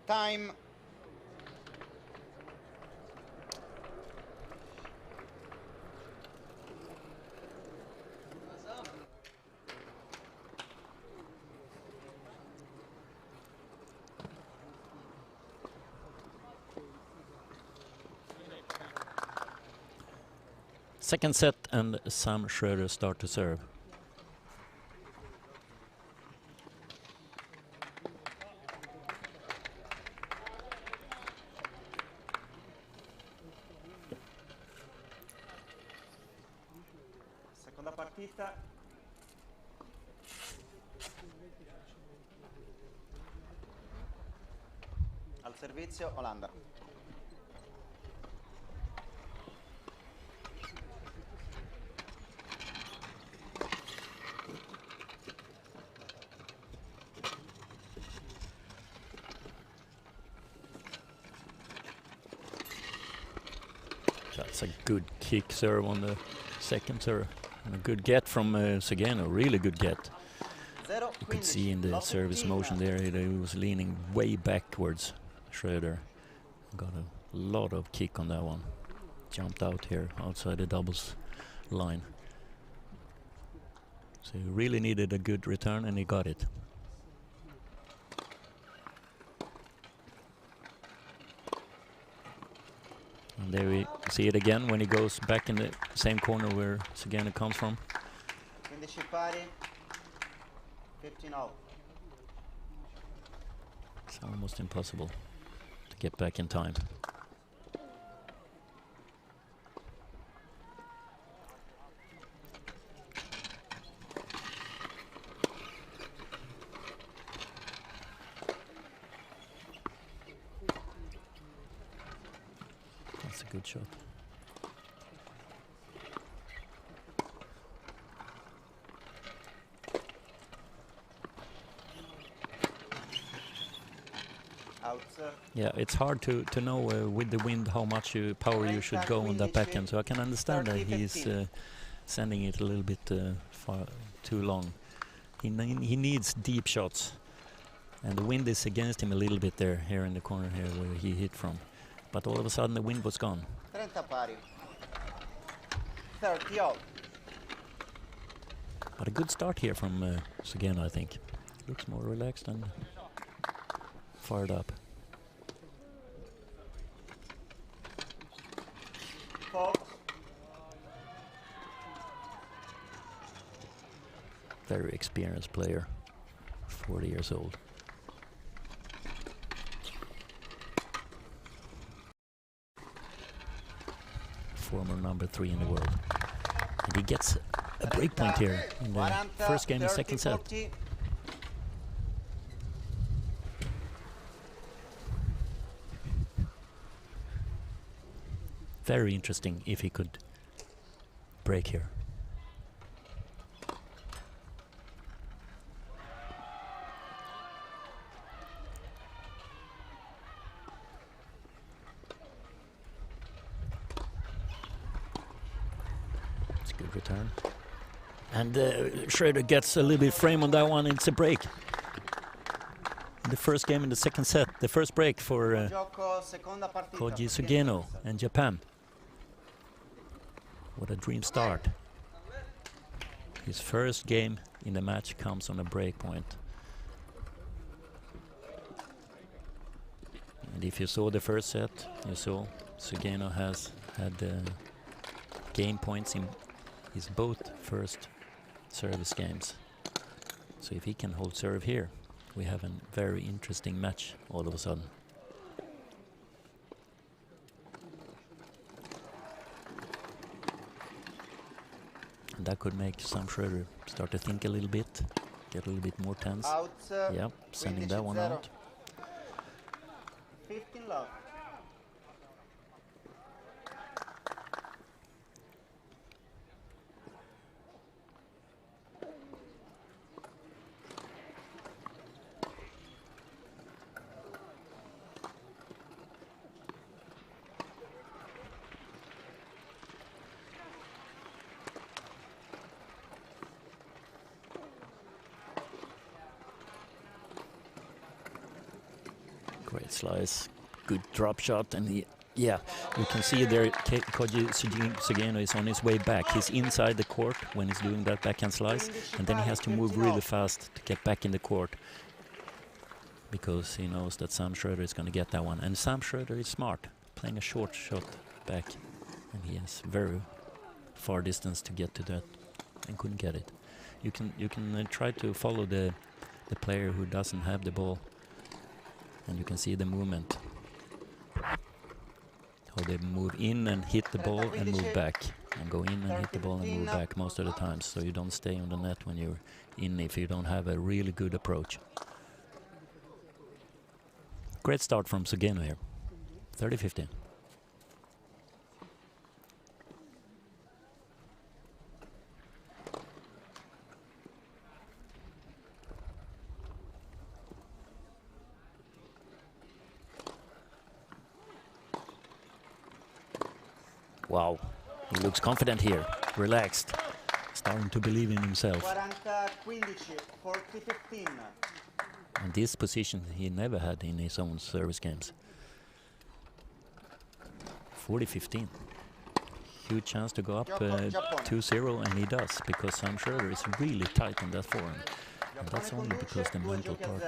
K: Time.
E: Second set, and Sam Schroeder start to serve.
K: Seconda partita. Al servizio Olanda.
E: That's a good kick serve on the second serve. And a good get from Zageno, really good get. You could see in the service motion there, he was leaning way backwards, Schroeder. Got a lot of kick on that one. Jumped out here outside the doubles line. So he really needed a good return, and he got it. And there we see it again when he goes back in the same corner where Zageno comes from.
K: 15 pari. 15 all.
E: It's almost impossible to get back in time. That's a good shot.
K: Out.
E: Yeah, it's hard to know with the wind how much power you should go on that backhand. So I can understand that he's sending it a little bit far too long. He needs deep shots, and the wind is against him a little bit there, here in the corner here where he hit from. But all of a sudden the wind was gone.
K: 30 pari. 30 all.
E: But a good start here from Sugeno, I think. Looks more relaxed and fired up. Very experienced player, 40 years old. Former number 3 in the world. And he gets a break point here in the first game, the second set. Very interesting if he could break here. It's a good return. And Schroeder gets a little bit frame on that one. It's a break. The first game in the second set, the first break for Koji Sugeno and Japan. What a dream start. His first game in the match comes on a break point. And if you saw the first set, you saw Sugeno has had game points in his both first service games. So if he can hold serve here, we have a very interesting match all of a sudden. And that could make Sam Schroeder start to think a little bit, get a little bit more tense.
K: Out.
E: Yep, sending that one out.
K: 15 love.
E: Great slice, good drop shot, and yeah, you can see there Koji Sugeno is on his way back. He's inside the court when he's doing that backhand slice, and then he has to move really fast to get back in the court because he knows that Sam Schroeder is going to get that one. And Sam Schroeder is smart, playing a short shot back, and he has very far distance to get to that and couldn't get it. You can try to follow the player who doesn't have the ball. And you can see the movement, how they move in and hit the ball and move back, and go in and hit the ball and move back most of the time, so you don't stay on the net when you're in if you don't have a really good approach. Great start from Sugeno here, 30-15. Wow, he looks confident here, relaxed, starting to believe in himself.
K: 40-15, 40-15.
E: And this position he never had in his own service games. 40-15. Huge chance to go up 2-0, and he does, because Sam Schroeder is really tight on that forehand. And that's only because the mental part.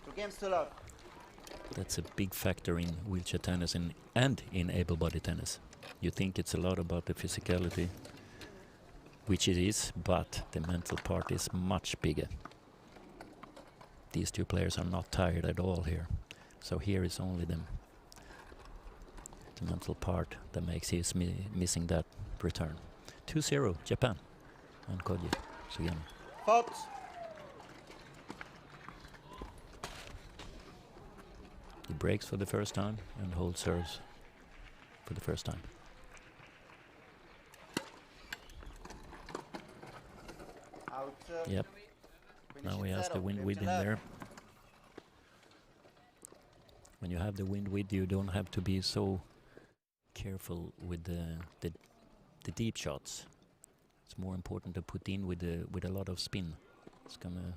K: 2 games to love.
E: That's a big factor in wheelchair tennis and in able-bodied tennis. You think it's a lot about the physicality, which it is, but the mental part is much bigger. These two players are not tired at all here. So here is only the mental part that makes his missing that return. 2-0 Japan and Koji Sugeno.
K: Fault.
E: He breaks for the first time and holds serves for the first time.
K: Out.
E: Yep. Now he has the wind with him there. when you have the wind with you, don't have to be so careful with the deep shots. It's more important to put in with a lot of spin. It's gonna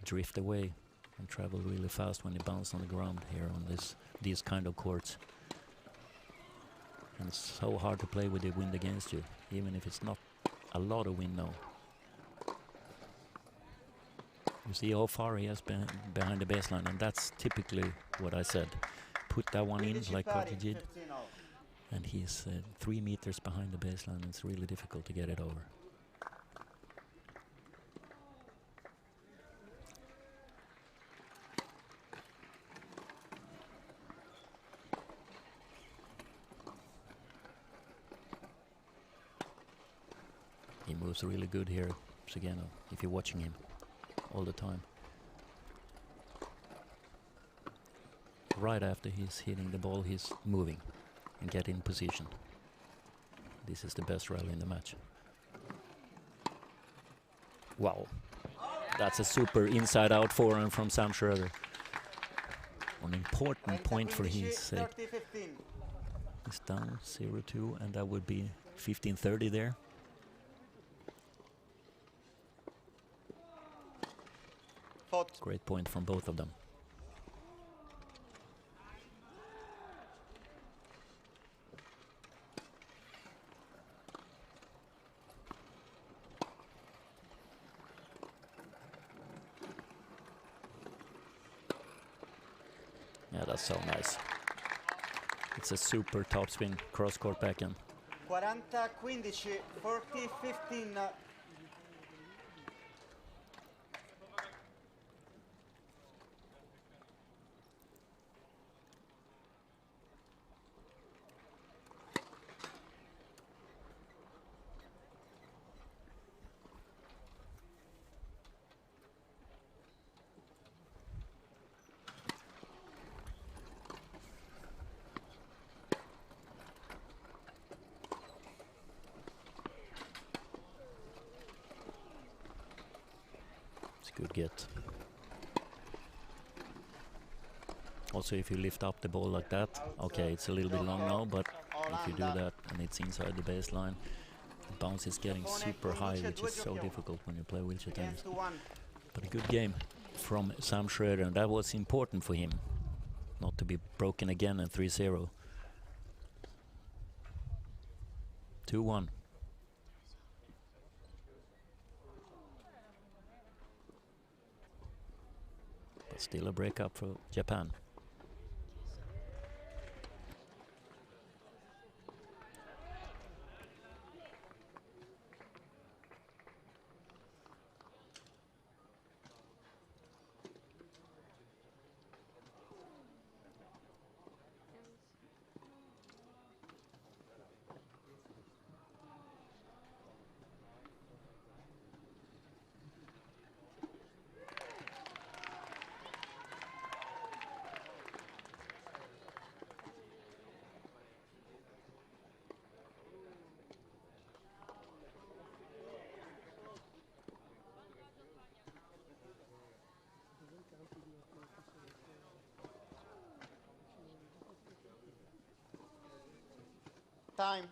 E: drift away and travel really fast when it bounces on the ground here on these kind of courts. And it's so hard to play with the wind against you, even if it's not a lot of wind now. You see how far he has been behind the baseline, and that's typically what I said. Put that one in like what he did, and he's 3 meters behind the baseline. It's really difficult to get it over. He moves really good here, Segeno, if you're watching him all the time. Right after he's hitting the ball, he's moving and get in position. This is the best rally in the match. Wow, that's a super inside-out forehand from Sam Schroeder. An important point for his sake. He's down 0-2, and that would be 15-30 there. Great point from both of them. Yeah, that's so nice. It's a super topspin cross-court backhand.
K: 40-15, 40-15.
E: Good get. Also, if you lift up the ball like that, okay, it's a little bit long now, but if you do that and it's inside the baseline, the bounce is getting super high, which is so difficult when you play wheelchair tennis. But a good game from Sam Schroeder, and that was important for him, not to be broken again at 3-0. 2-1. Still a breakup for Japan.
K: Time.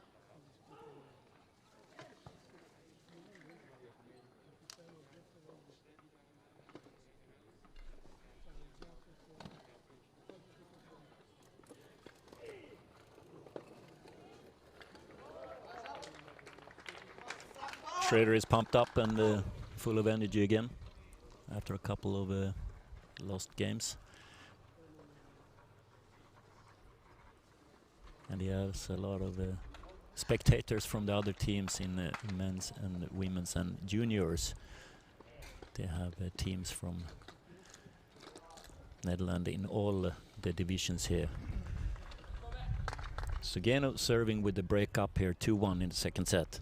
E: Schroeder is pumped up and full of energy again after a couple of lost games. And he has a lot of spectators from the other teams in men's and women's and juniors. They have teams from Netherlands in all the divisions here. Segeno serving with the break up here, 2-1 in the second set.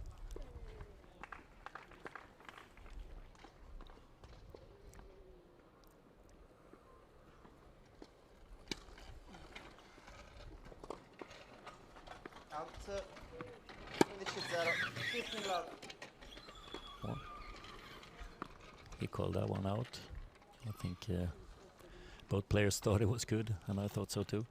K: Out 15-0, 15 love.
E: He called that one out. I think Both players thought it was good, and I thought so too.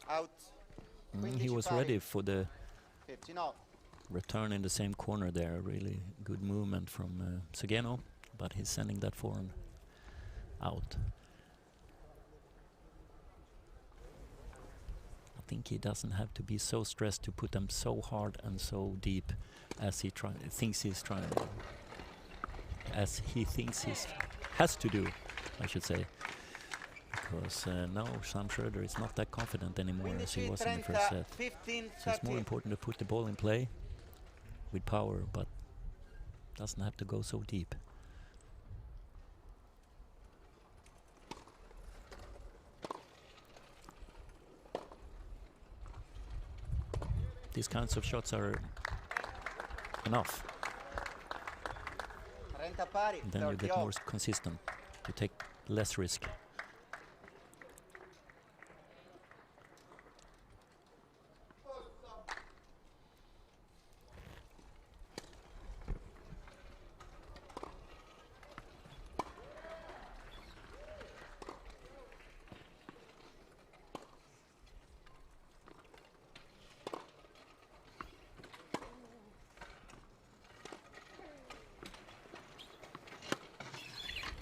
K: Out.
E: He was ready for the
K: 15 all.
E: return in the same corner there. Really good movement from Sugeno, but he's sending that forehand out. I think he doesn't have to be so stressed to put them so hard and so deep as he thinks he has to do, I should say. Because now Sam Schroeder is not that confident anymore as he was in the first set.
K: 15,
E: So it's more important to put the ball in play with power, but doesn't have to go so deep. These kinds of shots are enough.
K: 30 pari,
E: And then you
K: 30
E: get
K: all.
E: more consistent. You take less risk.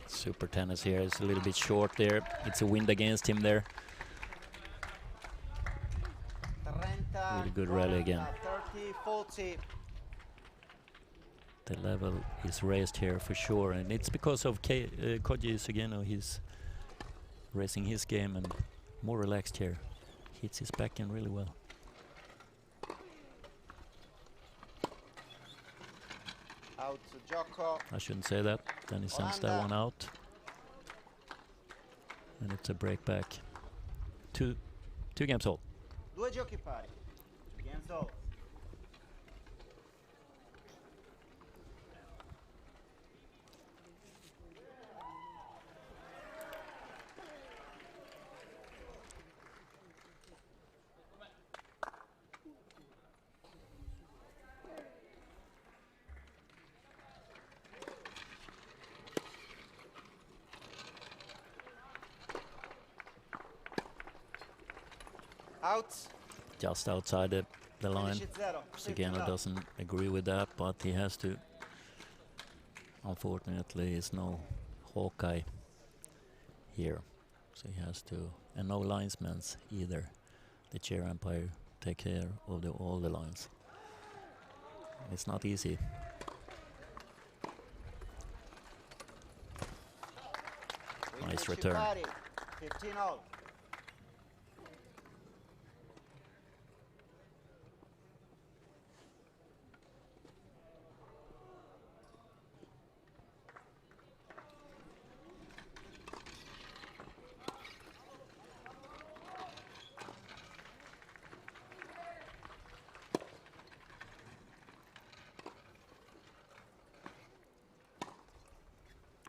E: Super tennis here is a little bit short there. It's a wind against him there.
K: 30,
E: Really good rally again.
K: 30, 40.
E: The level is raised here for sure, and it's because of Koji Sugeno. He's raising his game and more relaxed here. Hits his backhand really well.
K: Out to gioco.
E: I shouldn't say that. Then he sends that one out. And it's a break back. Two games all.
K: 2 giochi pari. 2 games all. Out.
E: Just outside the line.
K: 15-0.
E: Sugeno doesn't agree with that, but he has to. Unfortunately, it's no Hawkeye here, so he has to, and no linesmen's either. The chair umpire take care of all the lines. It's not easy. Nice return.
K: 15 all.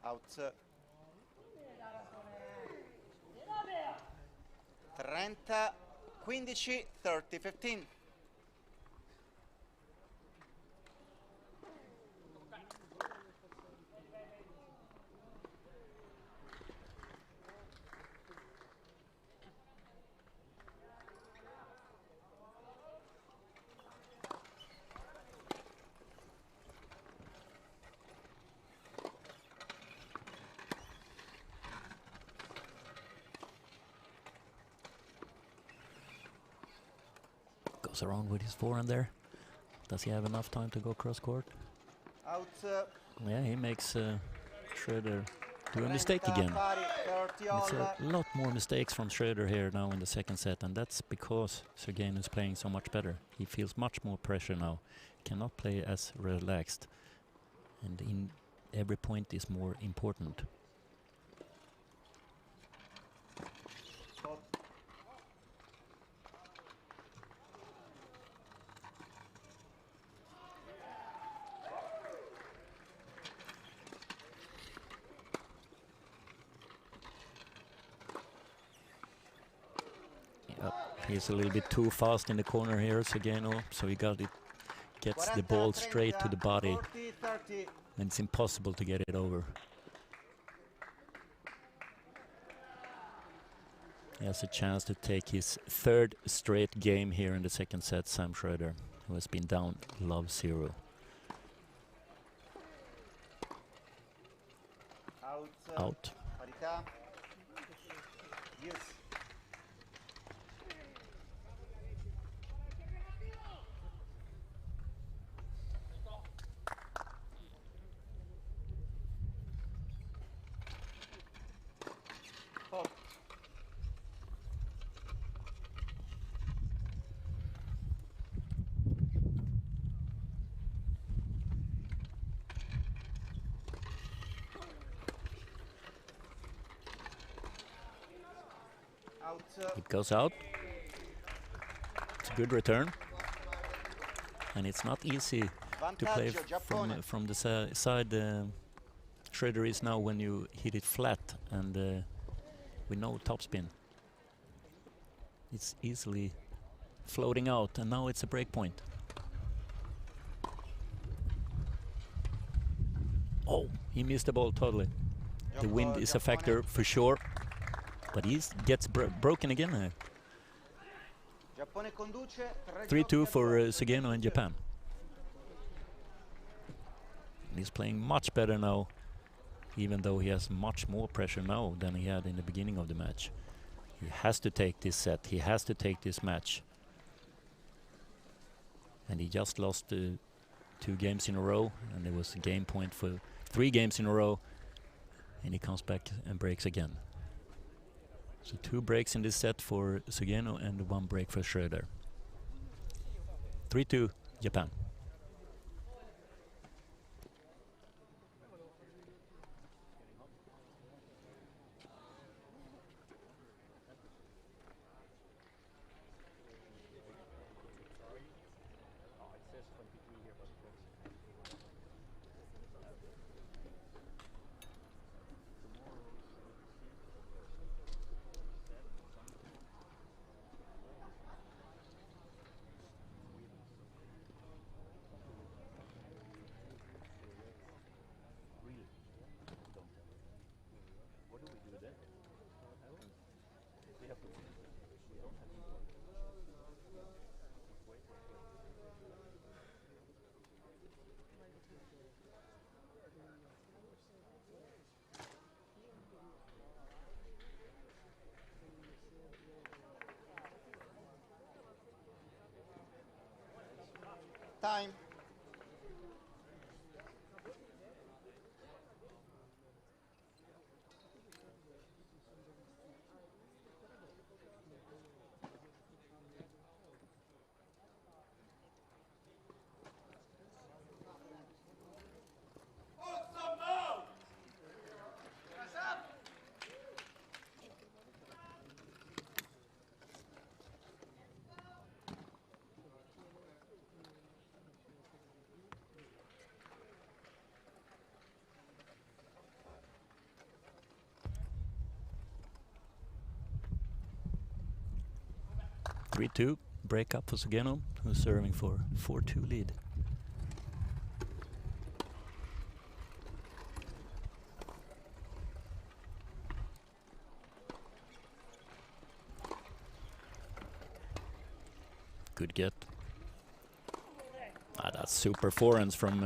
K: Out. 30, 15, 30, 15.
E: Goes around with his forehand there. Does he have enough time to go cross court?
K: Out.
E: Yeah, he makes Schroeder do a mistake again. It's a lot more mistakes from Schroeder here now in the second set, and that's because Sugeno is playing so much better. He feels much more pressure now. Cannot play as relaxed, and in every point is more important. He's a little bit too fast in the corner here, Segeno, so he gets the ball straight to the body, and it's impossible to get it over. He has a chance to take his third straight game here in the second set, Sam Schroeder, who has been down love 0. Out.
K: Parità. Yes.
E: It goes out. It's a good return. And it's not easy to play from the side Schroeder is now when you hit it flat and with no topspin. It's easily floating out, and now it's a break point. Oh, he missed the ball totally. The wind is a factor for sure, but he gets broken again now. 3-2 for Sugeno in Japan. He's playing much better now, even though he has much more pressure now than he had in the beginning of the match. He has to take this set, he has to take this match. And he just lost 2 games in a row, and there was a game point for 3 games in a row, and he comes back and breaks again. So 2 breaks in this set for Sugeno and 1 break for Schroeder. 3-2 Japan.
K: Time.
E: Break up for Sugeno, who's serving for 4-2 lead. Good get. That's super forehands from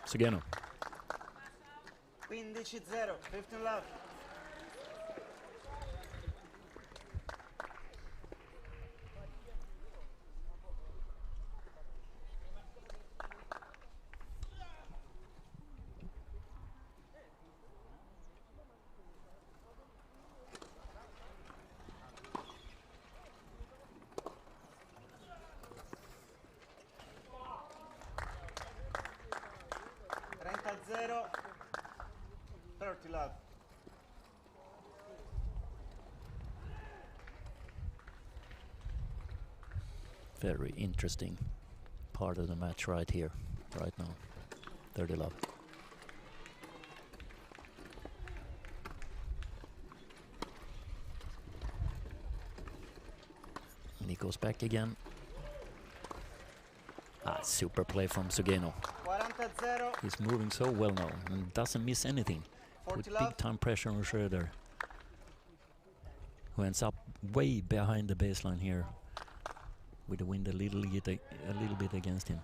E: Sugeno.
K: 15-0, 15 love.
E: Very interesting part of the match right here, right now. 30 love. And he goes back again. Super play from Sugeno.
K: 40-0.
E: He's moving so well now and doesn't miss anything. Put big time pressure on Schroeder, who ends up way behind the baseline here, with the wind a little bit against him.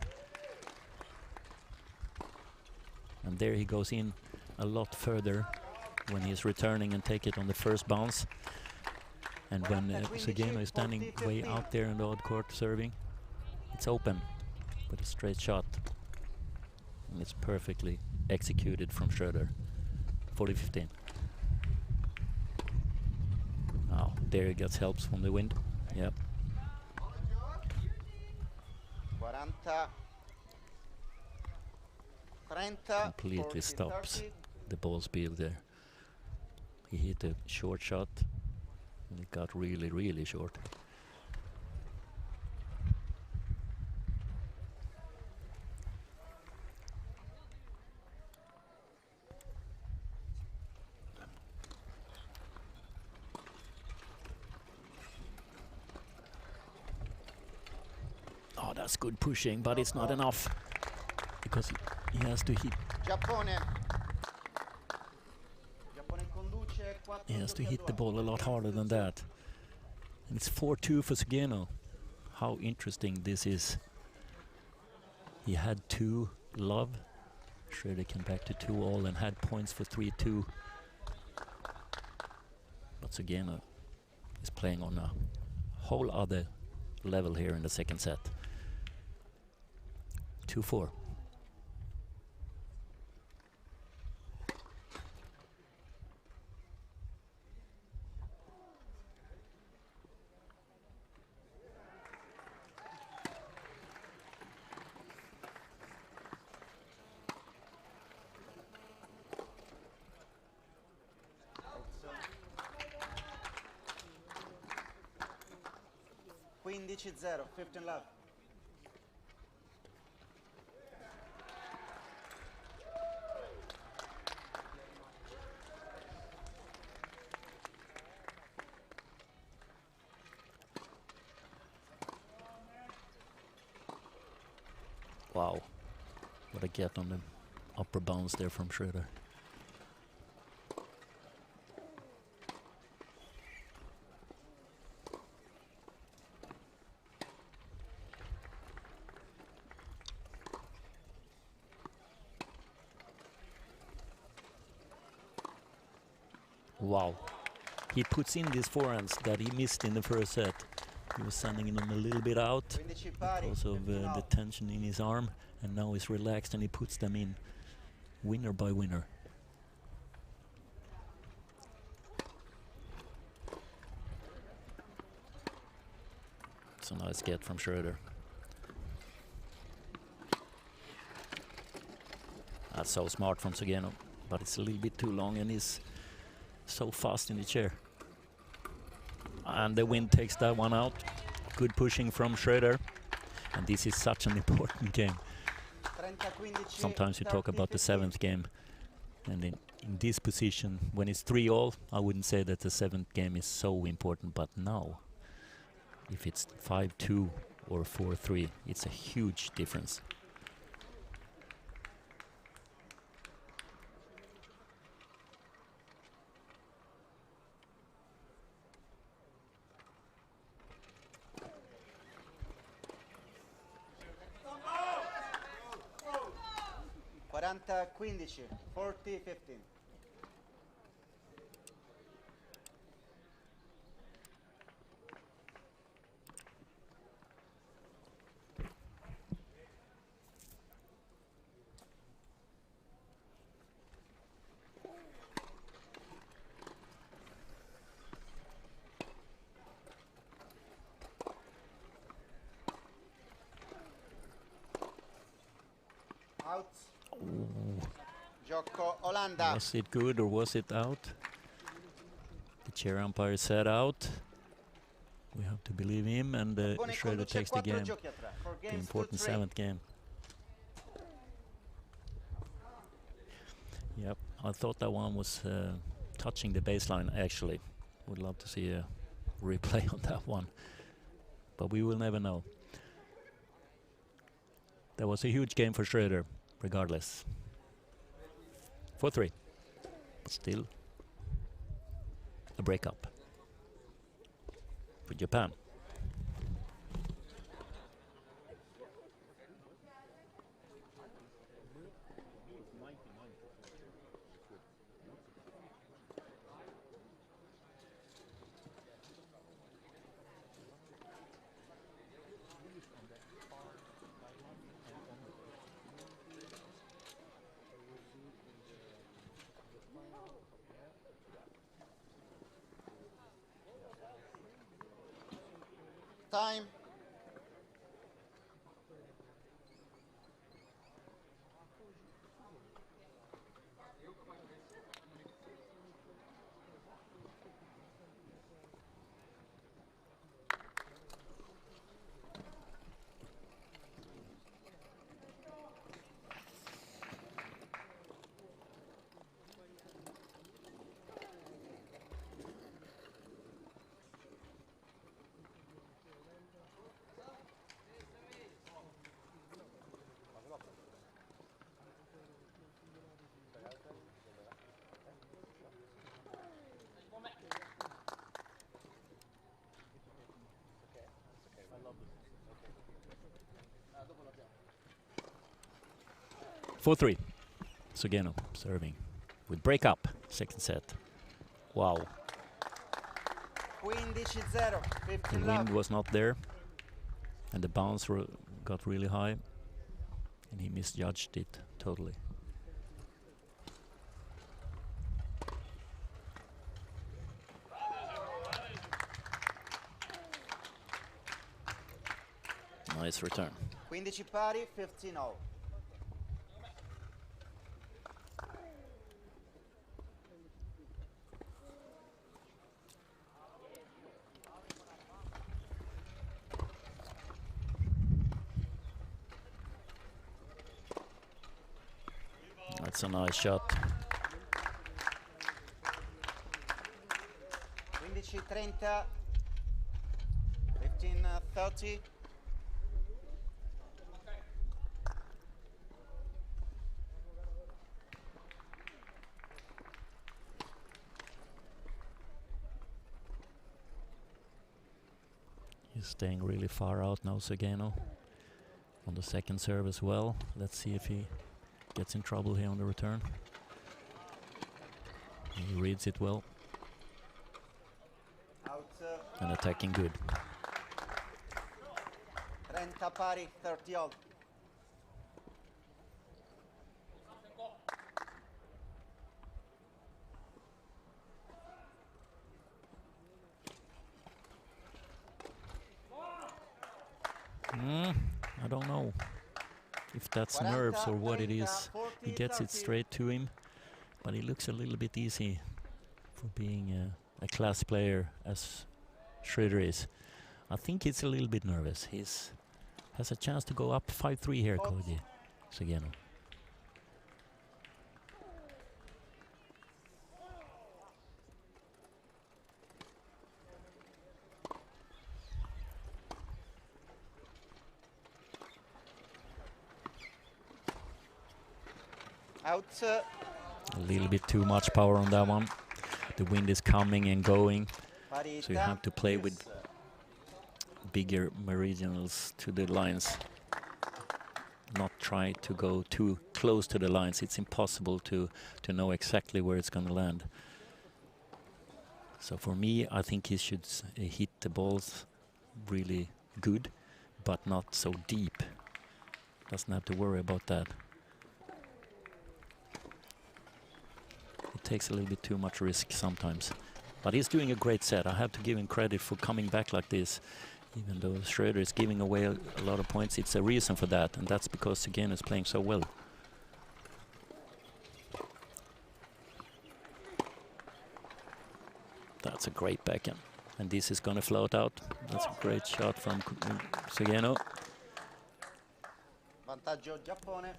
E: And there he goes in a lot further when he's returning and take it on the first bounce. And when Sugeno is standing way out there in the odd court serving, it's open with a straight shot. And it's perfectly executed from Schroeder. 40-15. Now, there he gets helps from the wind. Yep.
K: 40-30.
E: Completely stops the ball speed there. He hit a short shot and it got really, really short. Oh, that's good pushing, but it's not enough because he has to hit. He has to hit the ball a lot harder than that. And it's 4-2 for Sugeno. How interesting this is. He had 2 love. Schroeder came back to 2-all and had points for 3-2. But Sugeno is playing on a whole other level here in the second set. 2-4.
K: Zero, 15 love.
E: Wow, what a get on the upper bounce there from Schroeder. Wow, he puts in these forehands that he missed in the first set. He was sending them a little bit out because of the tension in his arm, and now he's relaxed and he puts them in winner by winner. It's a nice get from Schroeder. That's so smart from Sugeno, but it's a little bit too long and he's so fast in the chair. And the wind takes that one out. Good pushing from Schroeder. And this is such an important game. Sometimes you talk about the 7th game. And in this position, when it's 3-all, I wouldn't say that the 7th game is so important. But now, if it's 5-2 or 4-3, it's a huge difference.
K: Quaranta 15, 40-15. Out. Gioco Olanda.
E: Was it good or was it out? The chair umpire said out. We have to believe him, and Schroeder takes the game. The important 7th game. Yep, I thought that one was touching the baseline actually. Would love to see a replay on that one. but we will never know. That was a huge game for Schroeder, regardless. 4-3. But still a breakup for Japan.
K: Time.
E: Four 3. Sugeno serving with breakup. Second set. Wow.
K: 15-0.
E: The
K: 15
E: wind
K: love.
E: was not there, and the bounce got really high, and he misjudged it totally. Nice return.
K: 15 pari, 15-0.
E: That's a nice shot.
K: 15-30. 15-30.
E: He's staying really far out now, Sugeno, on the second serve as well. Let's see if he gets in trouble here on the return. He reads it well.
K: Out.
E: And attacking good.
K: 30 pari, 30 all.
E: I don't know if that's nerves or what it is. He gets it straight to him, but he looks a little bit easy for being a class player as Schroeder is. I think he's a little bit nervous. He's has a chance to go up 5-3 here, Koji Sugeno.
K: Out.
E: A little bit too much power on that one. The wind is coming and going, so you have to play with bigger meridians to the lines. Not try to go too close to the lines. It's impossible to know exactly where it's going to land. So for me, I think he should hit the balls really good, but not so deep. Doesn't have to worry about that. It takes a little bit too much risk sometimes. But he's doing a great set. I have to give him credit for coming back like this. Even though Schroeder is giving away a lot of points, it's a reason for that, and that's because Sugeno is playing so well. That's a great backhand, and this is going to float out. That's a great shot from Sugeno.
K: Vantaggio Giappone.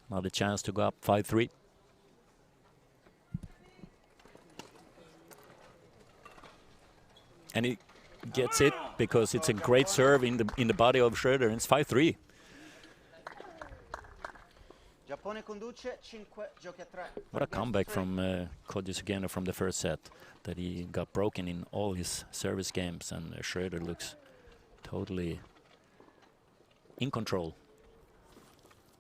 E: Another chance to go up 5-3. And gets it because it's a great serve in the body of Schroeder, and it's 5-3.
K: Giappone conduce 5 giochi a 3.
E: What a comeback from Koji Sugeno from the first set, that he got broken in all his service games, and Schroeder looks totally in control.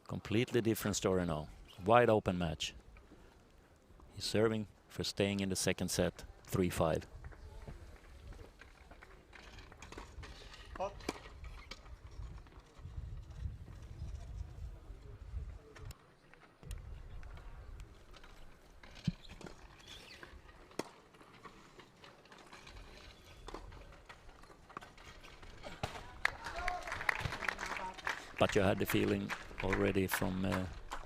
E: Completely different story now. Wide open match. He's serving for staying in the second set, 3-5. But you had the feeling already from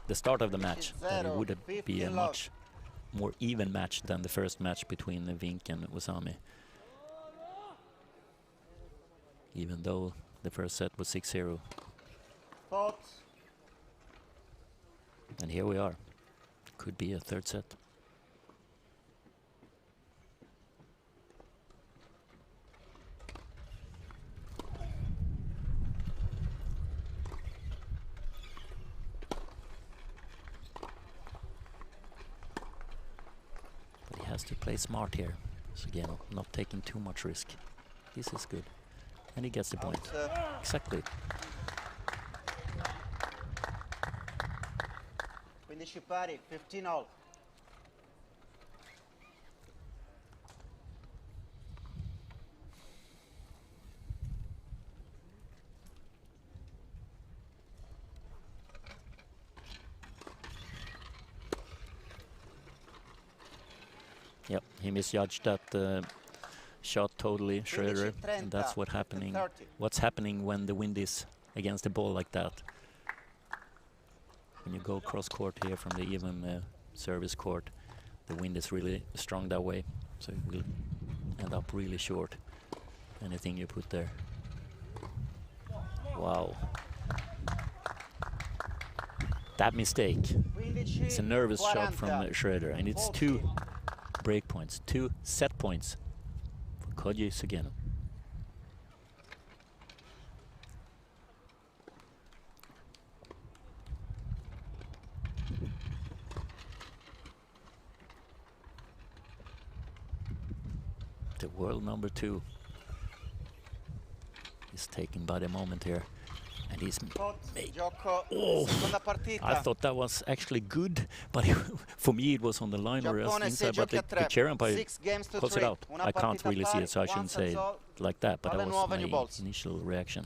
E: the start of the match that it would be a much more even match than the first match between Vink and Osami. Even though the first set was 6-0. And here we are. Could be a third set. To play smart here, so again, not taking too much risk. This is good, and he gets the point. Exactly.
K: 15 pari, 15 all.
E: Yep, he misjudged that shot totally, Schroeder, and that's what's happening when the wind is against the ball like that. When you go cross court here from the even service court, the wind is really strong that way, so it will end up really short, anything you put there. Wow. That mistake, it's a nervous shot from Schroeder, and it's 2 break points, 2 set points for Koji Sugeno. The world number 2 is taken by the moment here, and he's I thought that was actually good, but for me it was on the line or else inside, but the chair umpire calls it out. I can't really see it, so I shouldn't say it like that, but that was my initial reaction.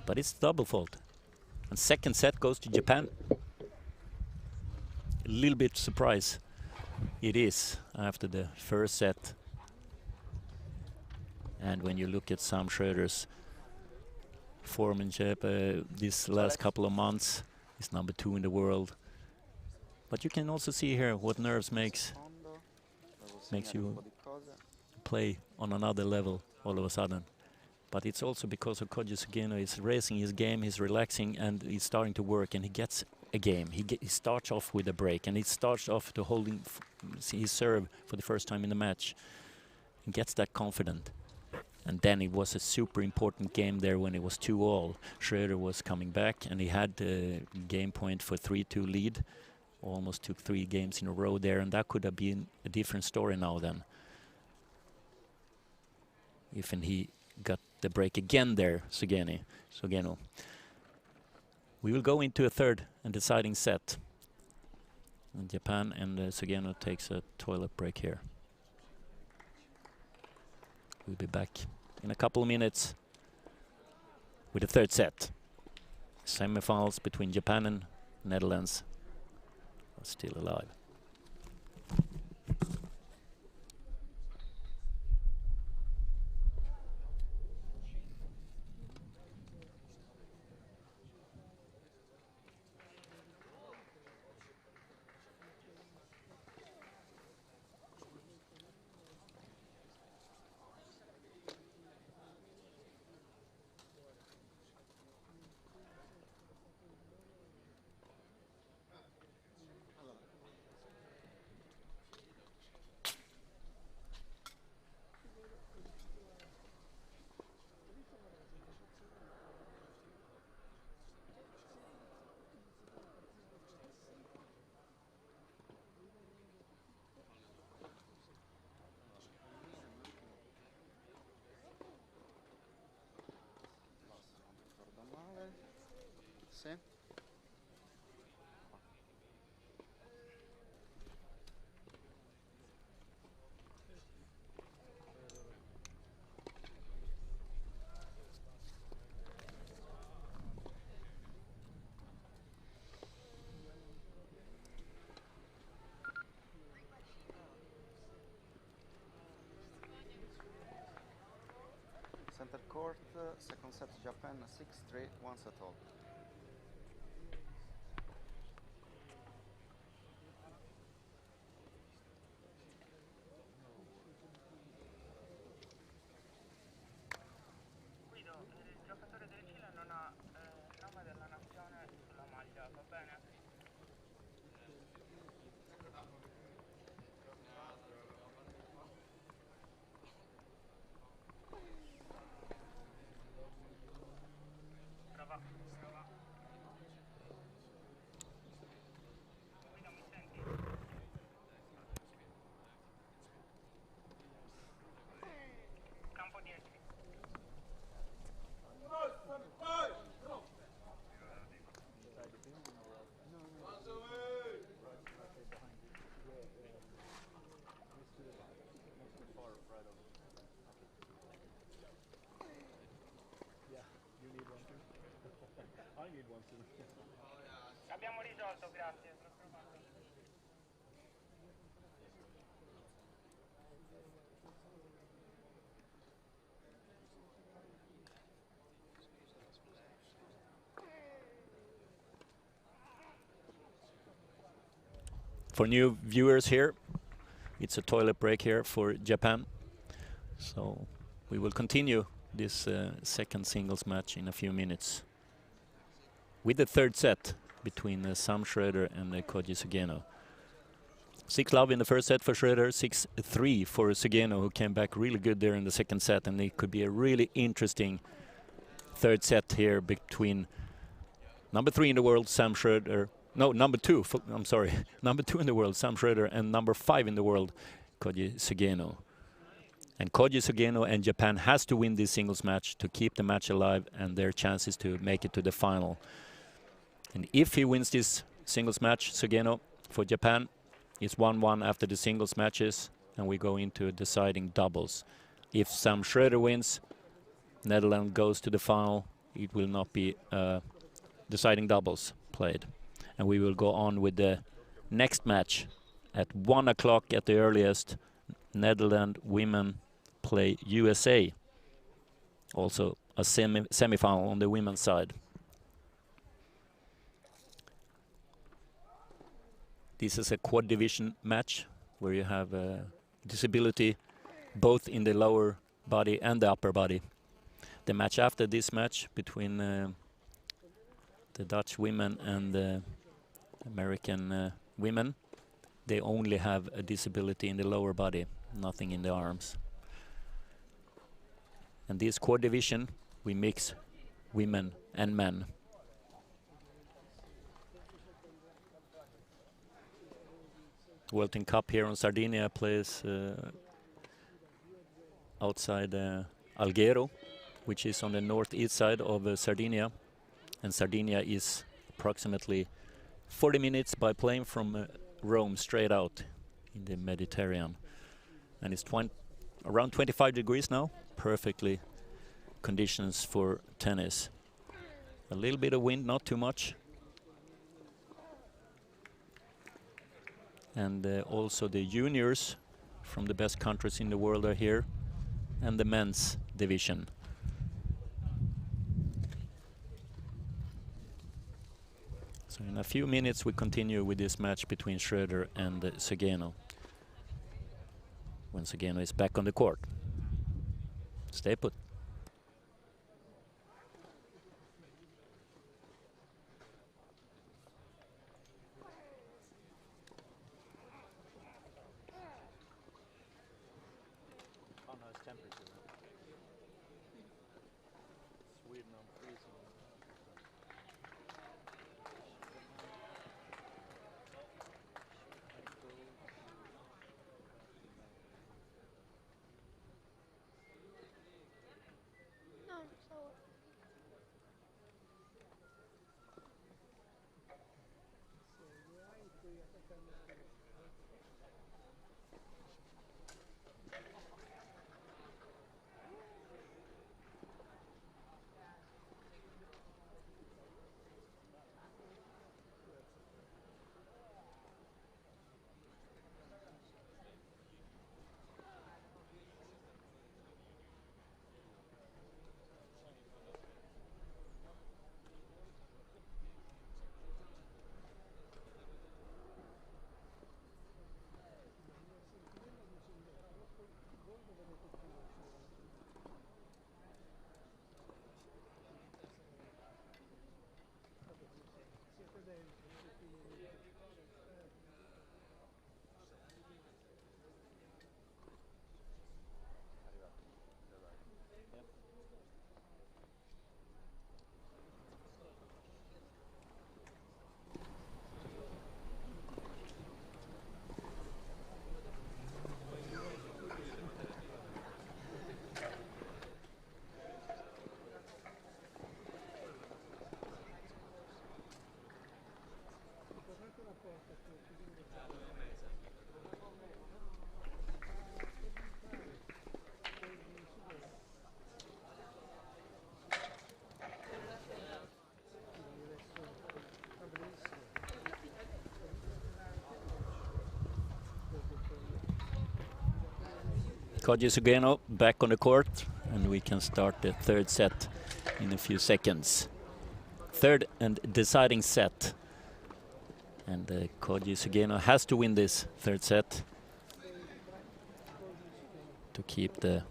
E: But it's double fault. And second set goes to Japan. A little bit surprise it is after the first set. And when you look at Sam Schroeder's form in Japan this last couple of months, he's number 2 in the world. But you can also see here what nerves makes you play on another level all of a sudden. But it's also because of Koji Sugeno. He's raising his game, he's relaxing, and he's starting to work, and he gets a game. He starts off with a break, and he starts off to holding his serve for the first time in the match. He gets that confident. And then it was a super important game there when it was 2-all. Schroeder was coming back, and he had the game point for 3-2 lead. Almost took 3 games in a row there, and that could have been a different story now then. If he got the break again there, Sugeno. We will go into a third and deciding set. And Japan, and Sugeno takes a toilet break here. We'll be back in a couple of minutes with the third set. Semifinals between Japan and Netherlands are still alive.
K: Sì. Center court, second set Japan 6-3, one set all.
L: Guido, il giocatore del Cile non ha il nome della nazione sulla maglia, va bene? Brava, brava. Guido, mi senti? Campo 10.
I: Yeah, you need one too. I need one too.
L: Abbiamo risolto, grazie. L'ho trovato.
E: For new viewers here, it's a toilet break here for Japan. So we will continue this second singles match in a few minutes with the third set between Sam Schroeder and Koji Sugeno. 6-love in the first set for Schroeder, 6-3 for Sugeno, who came back really good there in the second set, and it could be a really interesting third set here between number 3 in the world, Sam Schroeder. No, number 2, I'm sorry. Number 2 in the world, Sam Schroeder, and number 5 in the world, Koji Sugeno. And Koji Sugeno and Japan has to win this singles match to keep the match alive and their chances to make it to the final. And if he wins this singles match, Sugeno, for Japan, it's 1-1 after the singles matches, and we go into deciding doubles. If Sam Schroeder wins, Netherlands goes to the final. It will not be deciding doubles played. And we will go on with the next match at 1 o'clock at the earliest. Netherlands women play USA. Also a semi-final on the women's side. This is a quad division match where you have disability both in the lower body and the upper body. The match after this match between the Dutch women and the American women, they only have a disability in the lower body, nothing in the arms. And this quad division, we mix women and men. World Team Cup here on Sardinia plays outside Alghero, which is on the northeast side of Sardinia. And Sardinia is approximately 40 minutes by plane from Rome straight out in the Mediterranean. And it's around 25 degrees now, perfectly conditions for tennis. A little bit of wind, not too much. And also the juniors from the best countries in the world are here, and the men's division. So in a few minutes we continue with this match between Schroeder and Sugeno, when Sugeno is back on the court. Stay put.
I: Oh no, it's temperature. Sweden, I'm freezing.
E: Koji Sugeno back on the court, and we can start the third set in a few seconds. Third and deciding set. And Koji Sugeno has to win this third set to keep the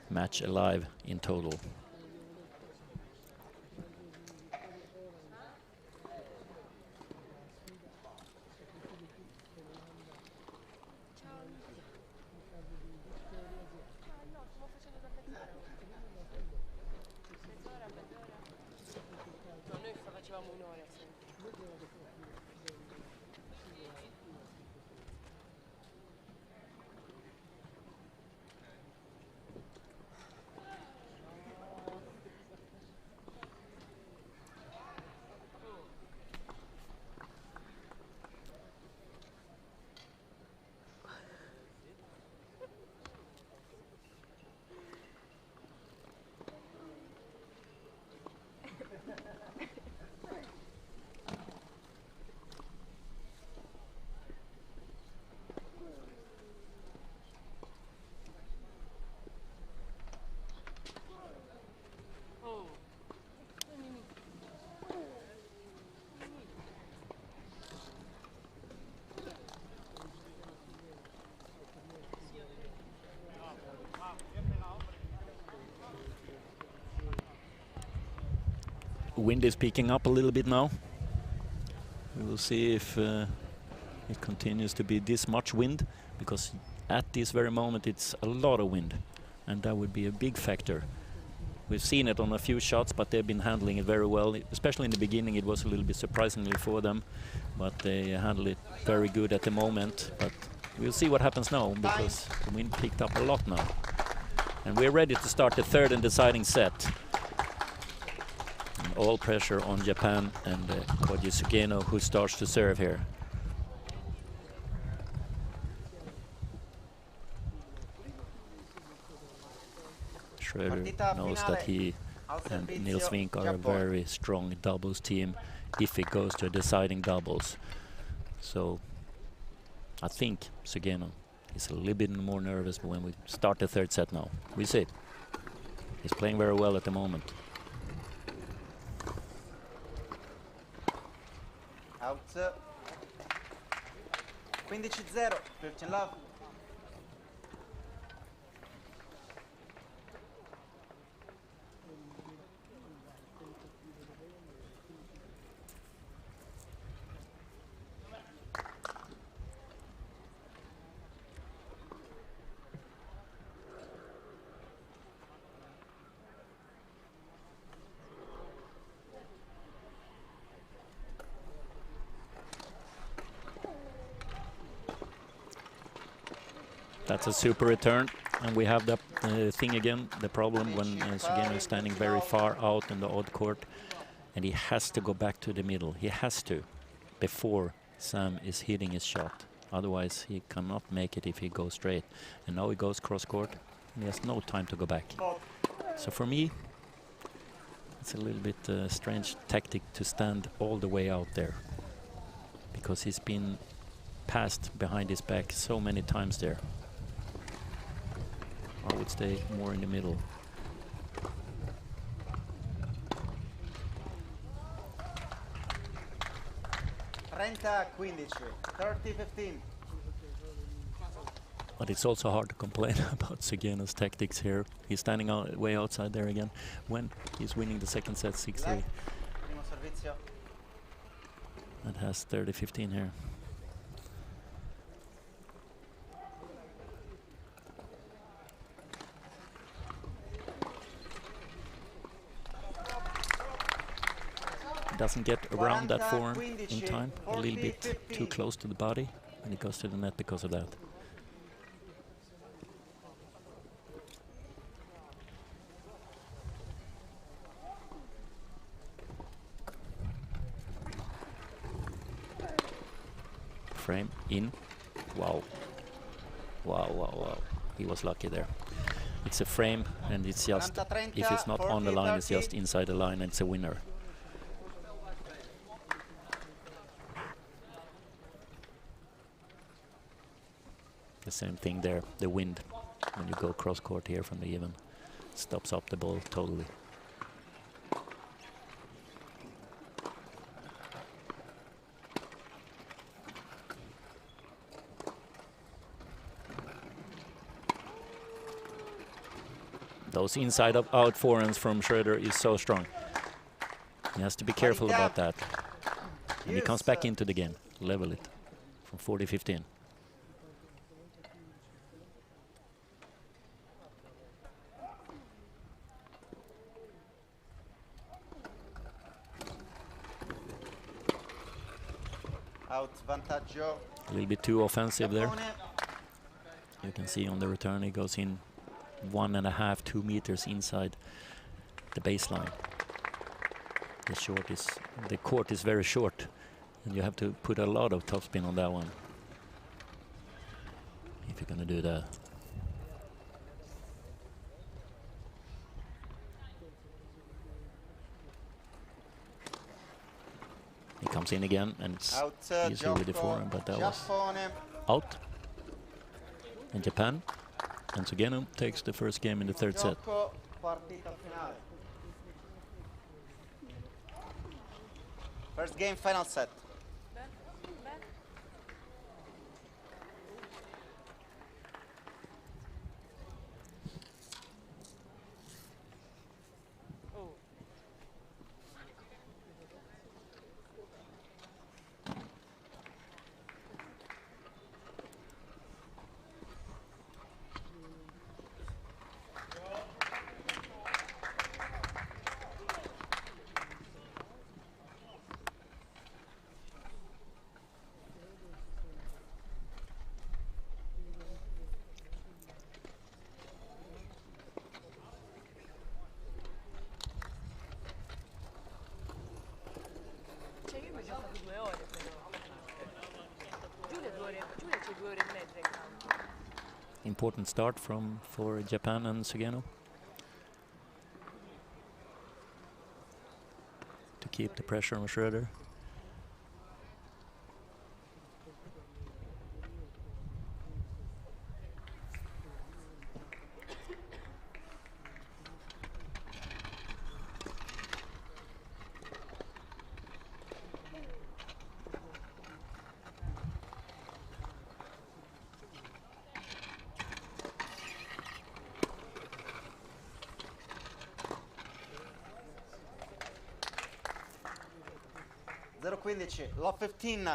E: match alive in total. Wind is picking up a little bit now. We will see if it continues to be this much wind, because at this very moment it's a lot of wind, and that would be a big factor. We've seen it on a few shots, but they've been handling it very well. Especially in the beginning it was a little bit surprisingly for them, but they handle it very good at the moment. But we'll see what happens now, because the wind picked up a lot now. And we're ready to start the third and deciding set. And all pressure on Japan and Koji Sugeno, who starts to serve here. Schroeder knows that he and Niels Vink are a very strong doubles team if it goes to deciding doubles. So I think Sugeno is a little bit more nervous when we start the third set now. We see. He's playing very well at the moment.
K: Out. 15-0, 15 love.
E: That's a super return, and we have the thing again, the problem when Sugeno is standing very far out in the odd court, and he has to go back to the middle. He has to. before Sam is hitting his shot. Otherwise, he cannot make it if he goes straight. And now he goes cross court, and he has no time to go back. So for me, it's a little bit strange tactic to stand all the way out there, because he's been passed behind his back so many times there. I would stay more in the middle. But it's also hard to complain about Sugeno's tactics here. He's standing way outside there again when he's winning the second set 6-3. And has 30-15 here. Doesn't get around that forehand in time, a little bit too close to the body, and he goes to the net because of that. Frame in. Wow. Wow, wow, wow. He was lucky there. It's a frame, and it's just, if it's not on the line, it's just inside the line, and it's a winner. The same thing there, the wind, when you go cross court here from the even, stops up the ball totally. Those inside out forehands from Schroeder is so strong. He has to be careful about that. And he comes back into the game, level it from 40-15. A little bit too offensive there. You can see on the return he goes in 1.5, 2 meters inside the baseline. The court is very short, and you have to put a lot of topspin on that one if you're going to do that. He comes in again, and it's easier with the forehand, but that was out. And Japan, and Sugeno takes the first game in the third set.
K: First game, final set.
E: Important start for Japan and Sugeno to keep the pressure on Schroeder.
K: Lot 15.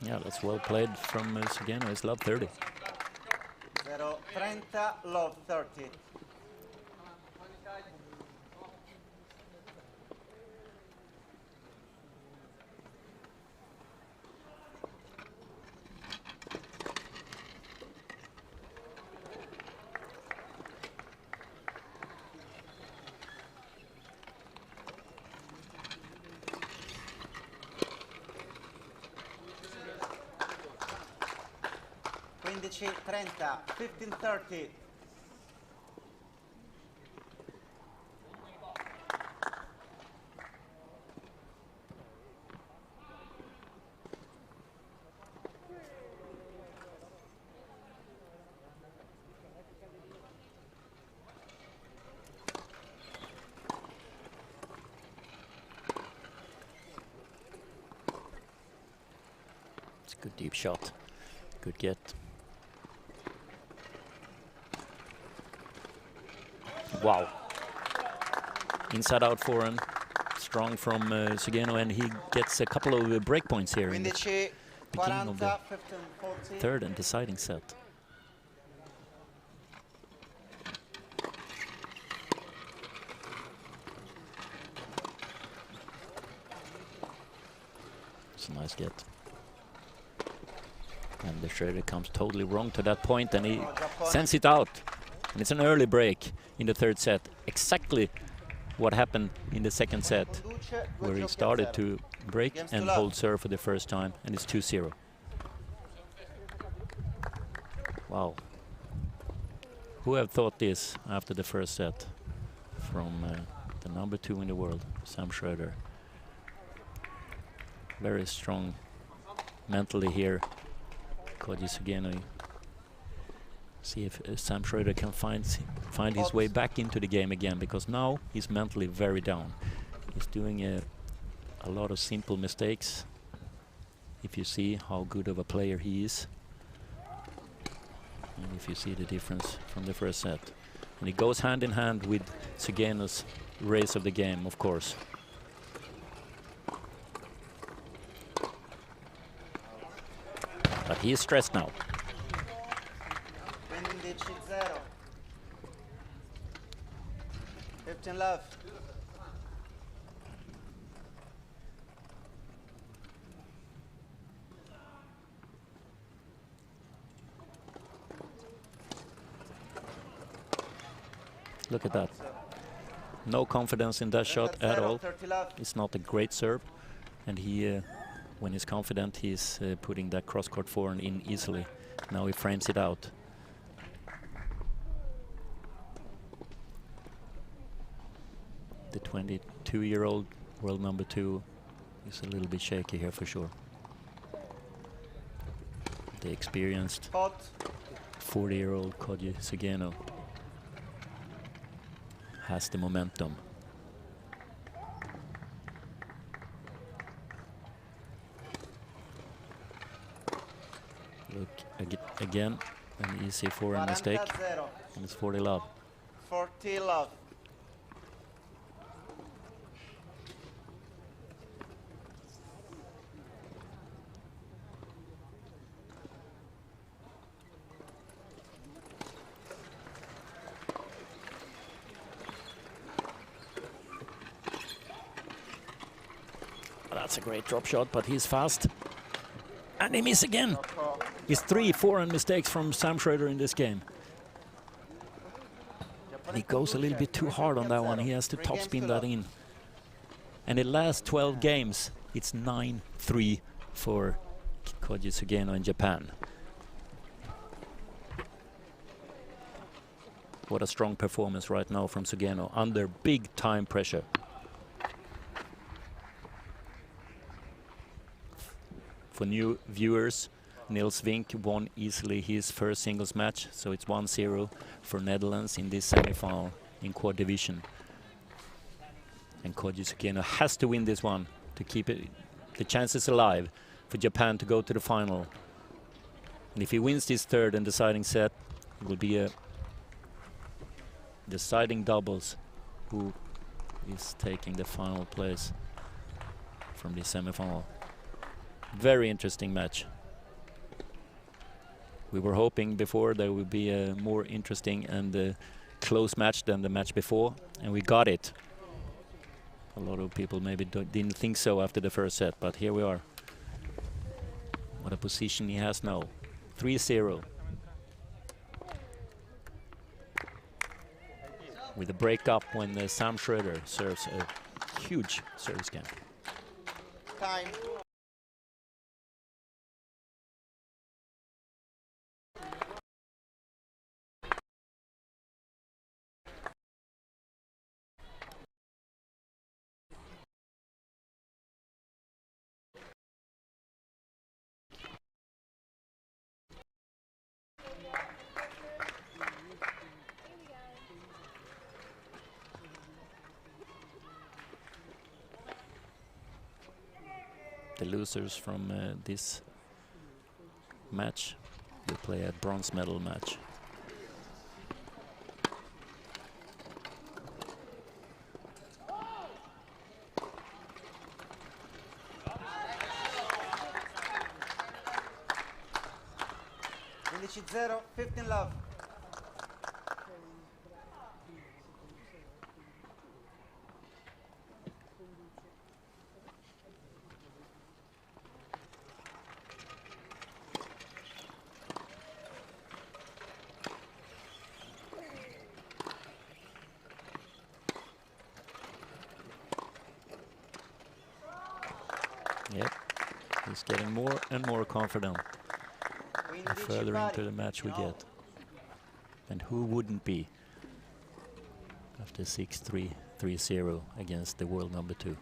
E: Yeah, that's well played from Sugeno. It's love 30.
K: 30, love 30. Quindici, 30, 15-30.
E: It's a good deep shot. Good get. Wow. Inside out forehand. Strong from Sugeno, and he gets a couple of break points here in the beginning of the third and deciding set. It's a nice get. And the Schroeder comes totally wrong to that point, and he sends it out. And it's an early break in the third set. Exactly what happened in the second set, where he started to break and hold serve for the first time, and it's 2-0. Wow. Who have thought this after the first set from the number 2 in the world, Sam Schroeder. Very strong mentally here. Koji Sugeno. See if Sam Schroeder can find his way back into the game again, because now he's mentally very down. He's doing a lot of simple mistakes. If you see how good of a player he is, and if you see the difference from the first set. And it goes hand in hand with Sugeno's race of the game, of course. But he is stressed now.
K: 15-0. 15 love.
E: Look at that. No confidence in that shot at all. It's not a great serve, and he, when he's confident, he's putting that cross-court forehand in easily. Now he frames it out. The 22-year-old world number 2 is a little bit shaky here for sure. The experienced 40-year-old Koji Sugeno has the momentum. Look again, an easy forehand mistake, and it's 40 love.
K: 40 love.
E: That's a great drop shot, but he's fast. And he misses again. It's 3 forehand mistakes from Sam Schroeder in this game. And he goes a little bit too hard on that one. He has to topspin that in. And the last 12 games, it's 9-3 for Koji Sugeno in Japan. What a strong performance right now from Sugeno under big time pressure. For new viewers, Niels Vink won easily his first singles match, so it's 1-0 for Netherlands in this semi-final in quad division. And Koji Sugeno has to win this one to keep the chances alive for Japan to go to the final. And if he wins this third and deciding set, it will be a deciding doubles who is taking the final place from the semi-final. Very interesting match. We were hoping before there would be a more interesting and close match than the match before, and we got it. A lot of people maybe didn't think so after the first set, but here we are. What a position he has now. 3-0. With a break up when Sam Schroeder serves a huge service game.
K: Time.
E: The losers from this match will play a bronze medal match.
K: Zero, 15 love.
E: Yep, he's getting more and more confident the further into the match we get. And who wouldn't be after 6-3, 3-0 against the world number 2?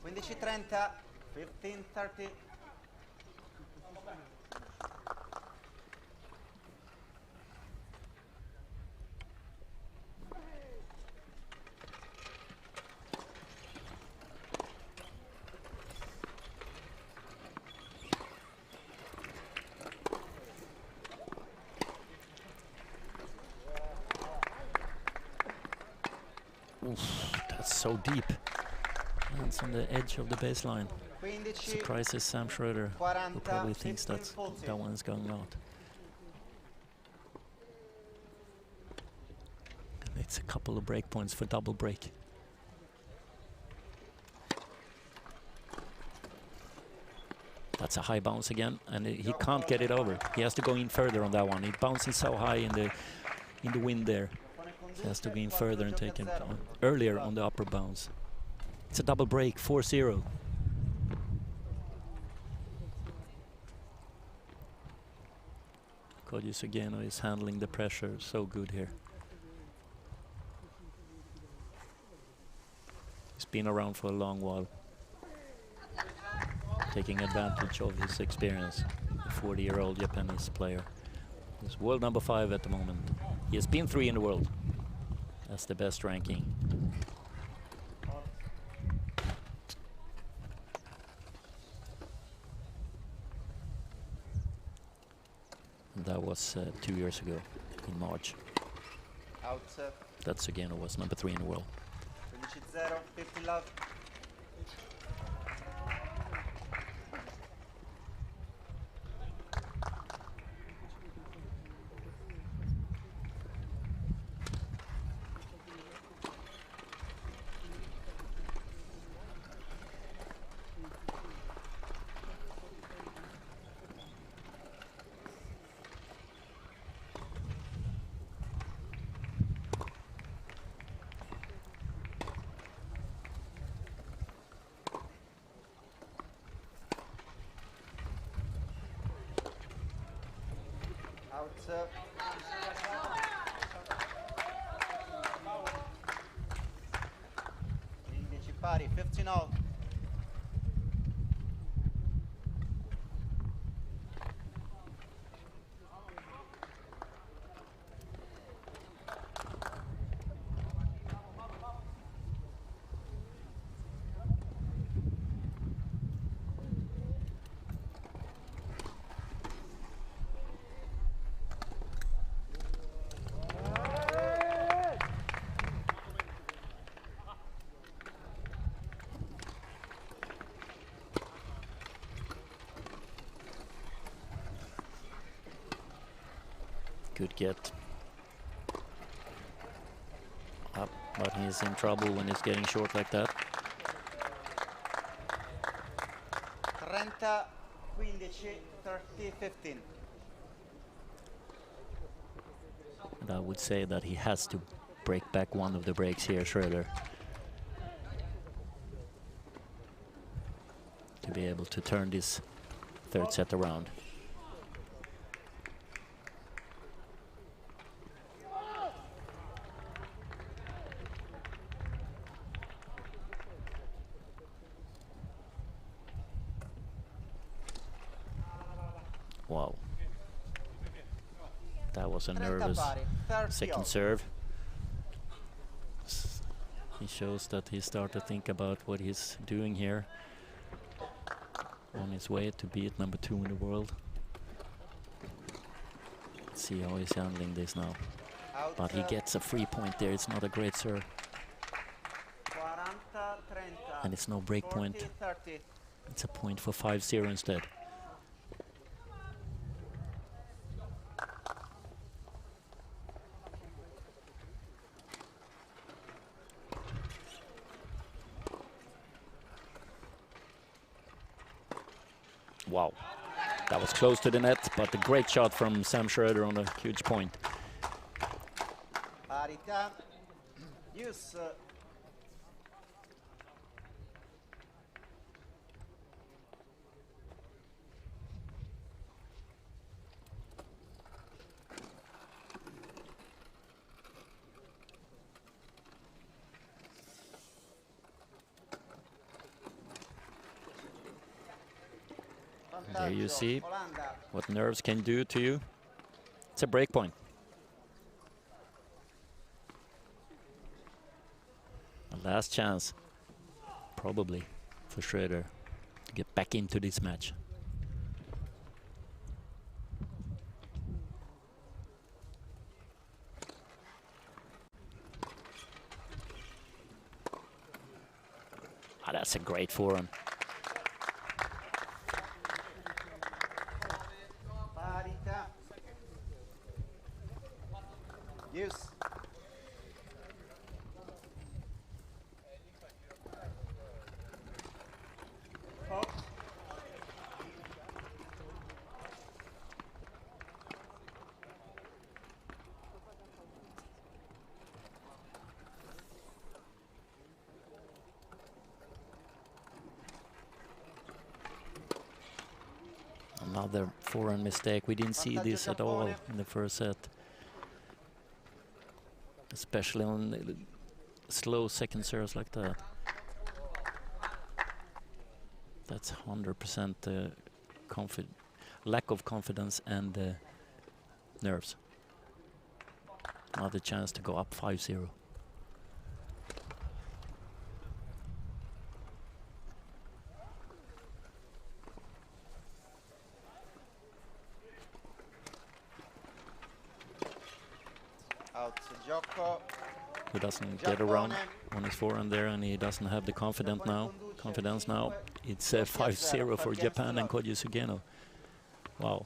K: $15.30, 15.30.
E: Oof, that's so deep. Lands on the edge of the baseline. Surprises Sam Schroeder, who probably thinks that one is going out. And it's a couple of break points for double break. That's a high bounce again, and he can't get it over. He has to go in further on that one. He bouncing so high in the wind there. He has to go in further and take him earlier on the upper bounce. It's a double break, 4-0. Koji Sugeno is handling the pressure so good here. He's been around for a long while, taking advantage of his experience. The 40-year-old Japanese player. He's world number 5 at the moment. He has been 3 in the world. That's the best ranking. And that was 2 years ago in March. That Sugeno was number 3 in the world.
K: 15-0, 50 love. Out. Quindici pari, 15 all.
E: Good get. Up, but he's in trouble when he's getting short like that.
K: 30, 15, 30, 15.
E: And I would say that he has to break back one of the breaks here, Schroeder, to be able to turn this third set around. Wow. That was a nervous second serve. He shows that he started to think about what he's doing here on his way to beat number 2 in the world. Let's see how he's handling this now. But he gets a free point there. It's not a great serve.
K: 40, 30,
E: And it's no break
K: 40,
E: point.
K: 30.
E: It's a point for 5-0 instead. Wow, that was close to the net, but a great shot from Sam Schroeder on a huge point.
K: Parità. Use.
E: There you see what nerves can do to you. It's a break point. A last chance, probably, for Schroeder to get back into this match. Ah, that's a great forehand.
K: Parità. Use. Oh.
E: Another forehand mistake. We didn't see this at all in the first set. Especially on the slow second serves like that. That's 100% lack of confidence and nerves. Another chance to go up 5-0.
K: Out gioco.
E: He doesn't get around on his forehand there, and he doesn't have the confidence now. It's 5-0 for Japan and Koji Sugeno. Wow.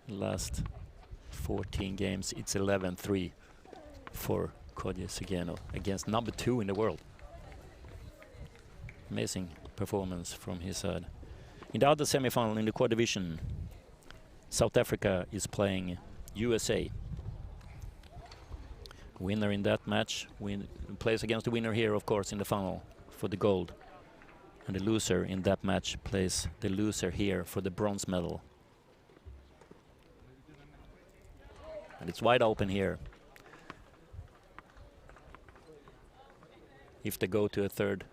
E: Last 14 games, it's 11-3 for Koji Sugeno against number 2 in the world. Amazing performance from his side. In the other semi-final in the quad division, South Africa is playing USA. Winner in that match plays against the winner here, of course, in the final for the gold. And the loser in that match plays the loser here for the bronze medal. And it's wide open here. If they go to a third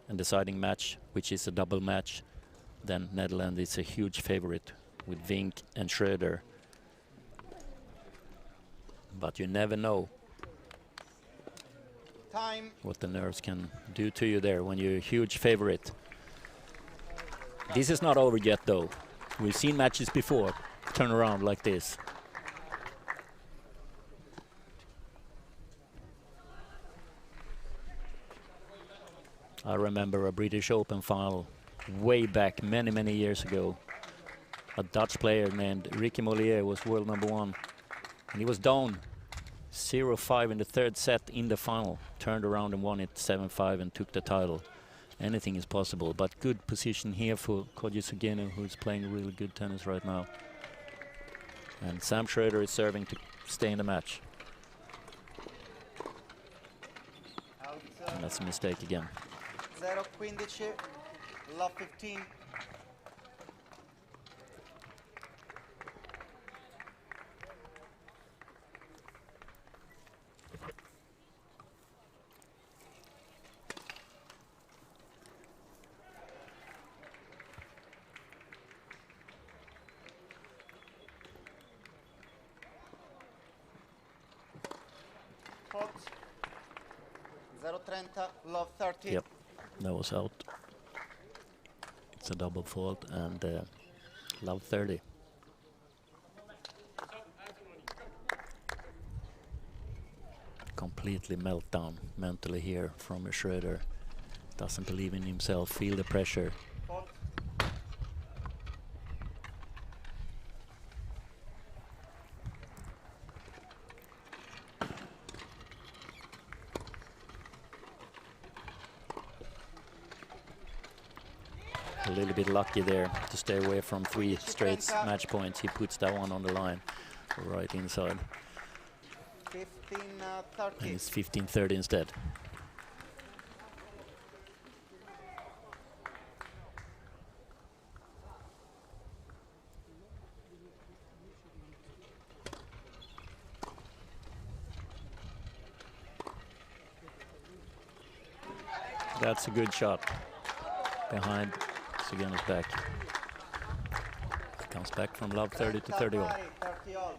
E: and deciding match, which is a double match, then Netherlands is a huge favorite with Vink and Schroeder. But you never know what the nerves can do to you there when you're a huge favorite. This is not over yet, though. We've seen matches before turn around like this. I remember a British Open final way back many years ago. A Dutch player named Ricky Mollier was world number 1. And he was down 0-5 in the third set in the final. Turned around and won it 7-5 and took the title. Anything is possible, but good position here for Koji Sugeno, who's playing really good tennis right now. And Sam Schroeder is serving to stay in the match. And that's a mistake again.
K: 0-15, love 15. Fault. 0-30, love 30.
E: Yep, that was out. It's a double fault and love 30. Completely meltdown mentally here from Schroeder. Doesn't believe in himself, feel the pressure.
K: Fault.
E: A little bit lucky there to stay away from 3 straight match points. He puts that one on the line, right inside.
K: 15-30.
E: And it's 15-30 instead. That's a good shot behind Sugeno's back. Comes back from love 30 to 30 all.
K: 30 all.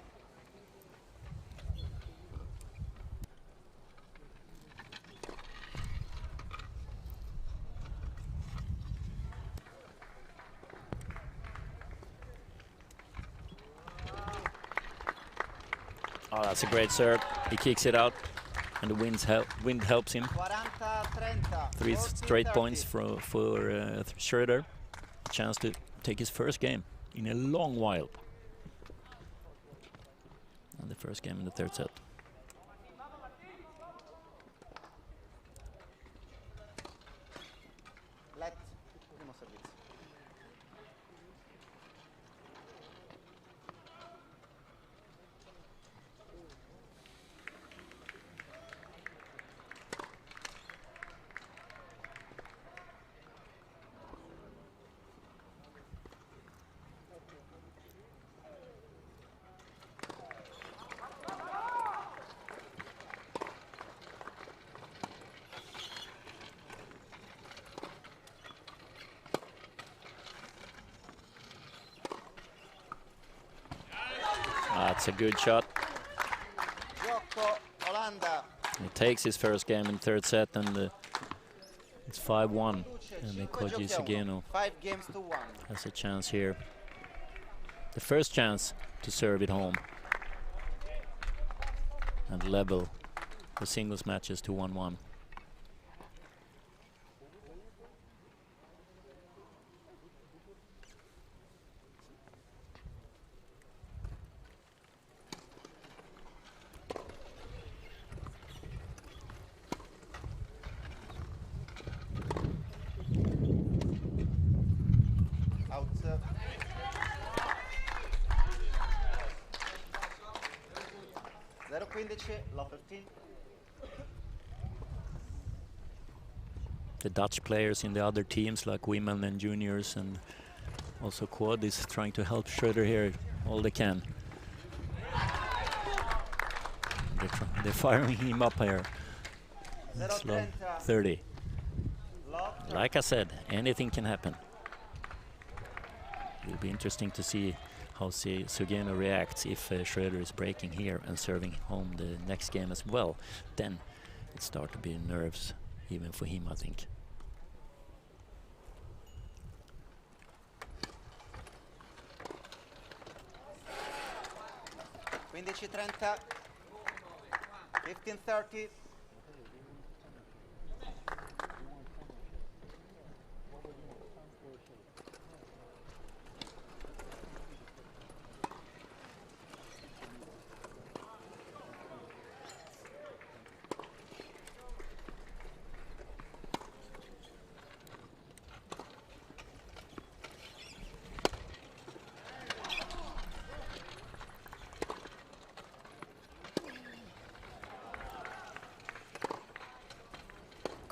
E: Oh, that's a great serve. He kicks it out, and the wind helps him.
K: 40-30.
E: 3 straight points for Schroeder. A chance to take his first game in a long while. And the first game in the third set.
K: Let. Primo servizio.
E: That's a good shot.
K: Gioco Olanda.
E: He takes his first game in third set, and it's 5-1. And then Koji Sugeno
K: 5 games to 1.
E: has a chance here. The first chance to serve it home and level the singles matches to 1-1.
K: Out. Zero 15, love 15.
E: The Dutch players in the other teams like women and juniors and also quad is trying to help Schroeder here all they can. They're firing him up here. It's love 30. Like I said, anything can happen. It'll be interesting to see how Sugeno reacts if Schroeder is breaking here and serving home the next game as well. Then it starts to be nerves, even for him, I think.
K: Quindici 30, 15-30.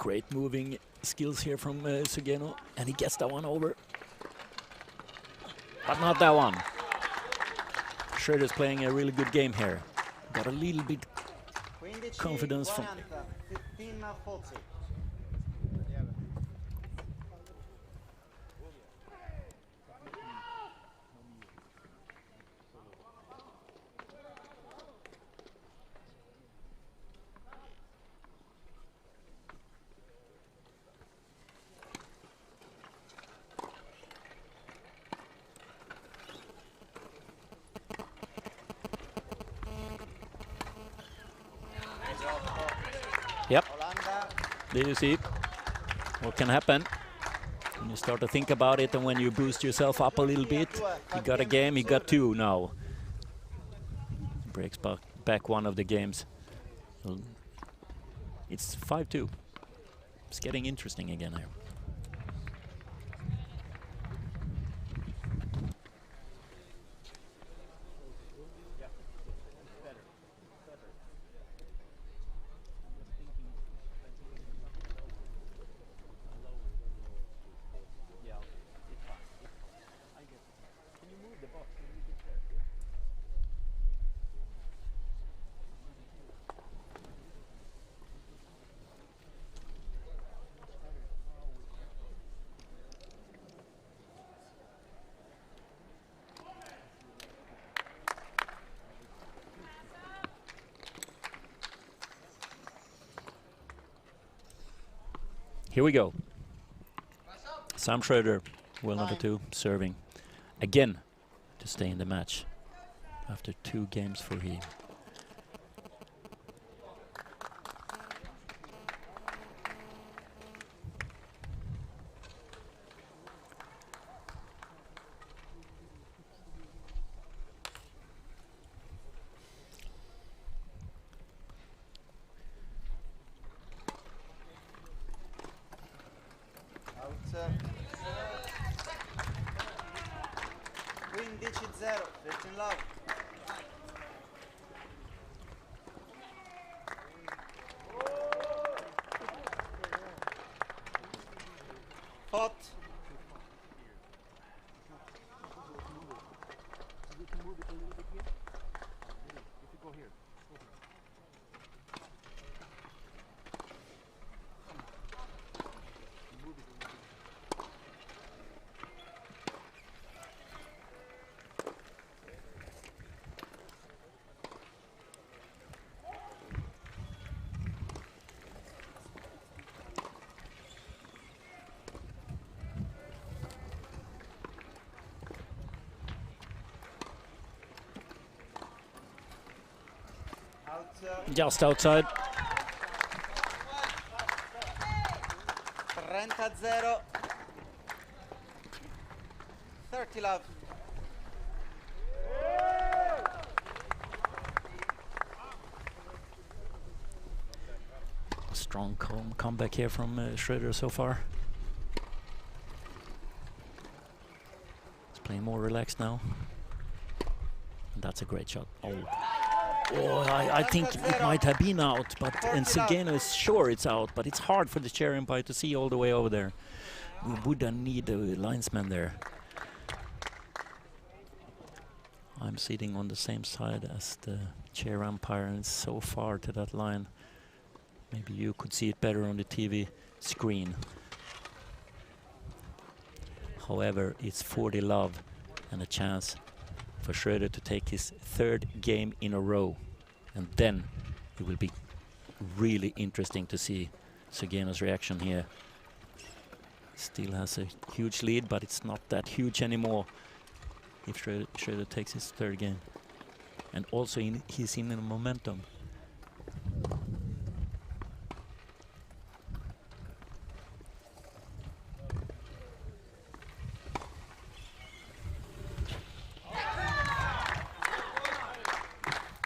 E: Great moving skills here from Sugeno, and he gets that one over. But not that one. Schroeder's playing a really good game here. Got a little bit confidence from...
K: 15-40.
E: Yep. There you see what can happen when you start to think about it, and when you boost yourself up a little bit. You got a game, you got two now. Breaks back one of the games. It's 5-2. It's getting interesting again here. Here we go. Sam Schroeder, well number 2, serving again to stay in the match after 2 games for him. Just outside.
K: 30-0. 30 love.
E: Strong comeback here from Schroeder so far. He's playing more relaxed now. And that's a great shot. Oh, I think it might have been out, but and Sugeno is sure it's out, but it's hard for the chair umpire to see all the way over there. We would need a linesman there. I'm sitting on the same side as the chair umpire, and it's so far to that line. Maybe you could see it better on the TV screen. However, it's 40 love and a chance for Schroeder to take his 3rd game in a row, and then it will be really interesting to see Sugeno's reaction here. Still has a huge lead, but it's not that huge anymore if Schroeder takes his 3rd game. And also he's in a momentum.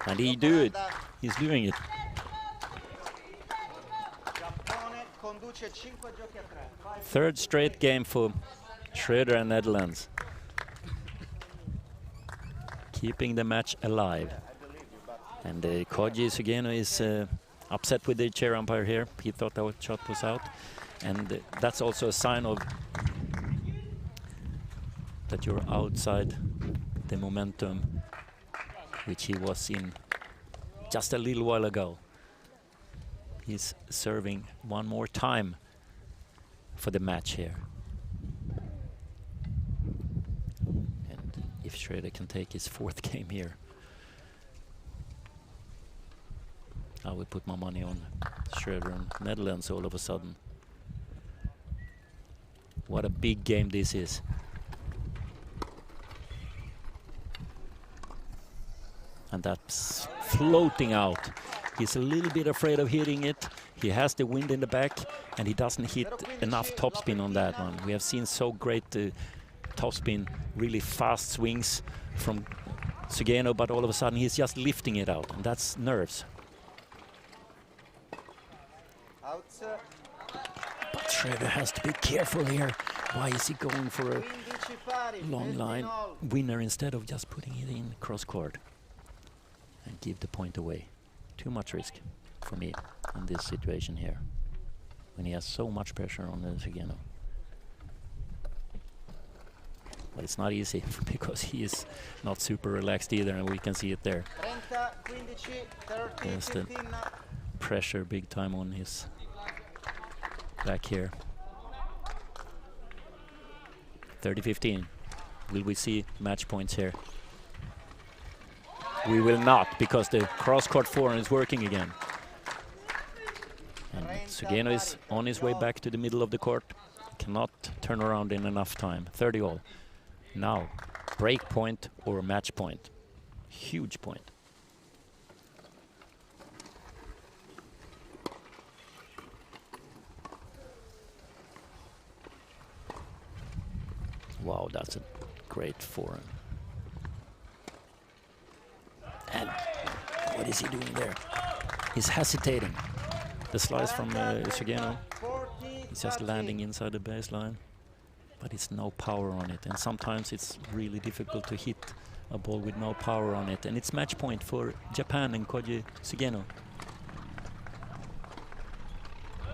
E: And he do it. He's doing it. 3rd straight game for Schroeder and Netherlands. Keeping the match alive. And Koji Sugeno is upset with the chair umpire here. He thought that shot was out. And that's also a sign of that you're outside the momentum which he was in just a little while ago. He's serving one more time for the match here. And if Schroeder can take his 4th game here, I would put my money on Schroeder and Netherlands all of a sudden. What a big game this is. And that's floating out. He's a little bit afraid of hitting it. He has the wind in the back, and he doesn't hit enough topspin on that one. We have seen so great topspin, really fast swings from Sugeno, but all of a sudden he's just lifting it out, and that's nerves. But Schroeder has to be careful here. Why is he going for a long line winner instead of just putting it in cross court and give the point away? Too much risk for me in this situation here, when he has so much pressure on the Sugeno. But it's not easy because he is not super relaxed either, and we can see it there. There's the pressure big time on his back here. 30-15. Will we see match points here? We will not, because the cross-court forehand is working again. And Sugeno is on his way back to the middle of the court. Cannot turn around in enough time. 30-all. Now, break point or match point. Huge point. Wow, that's a great forehand. And what is he doing there? He's hesitating. The slice from Sugeno. He's just landing inside the baseline, but it's no power on it. And sometimes it's really difficult to hit a ball with no power on it. And it's match point for Japan and Koji Sugeno.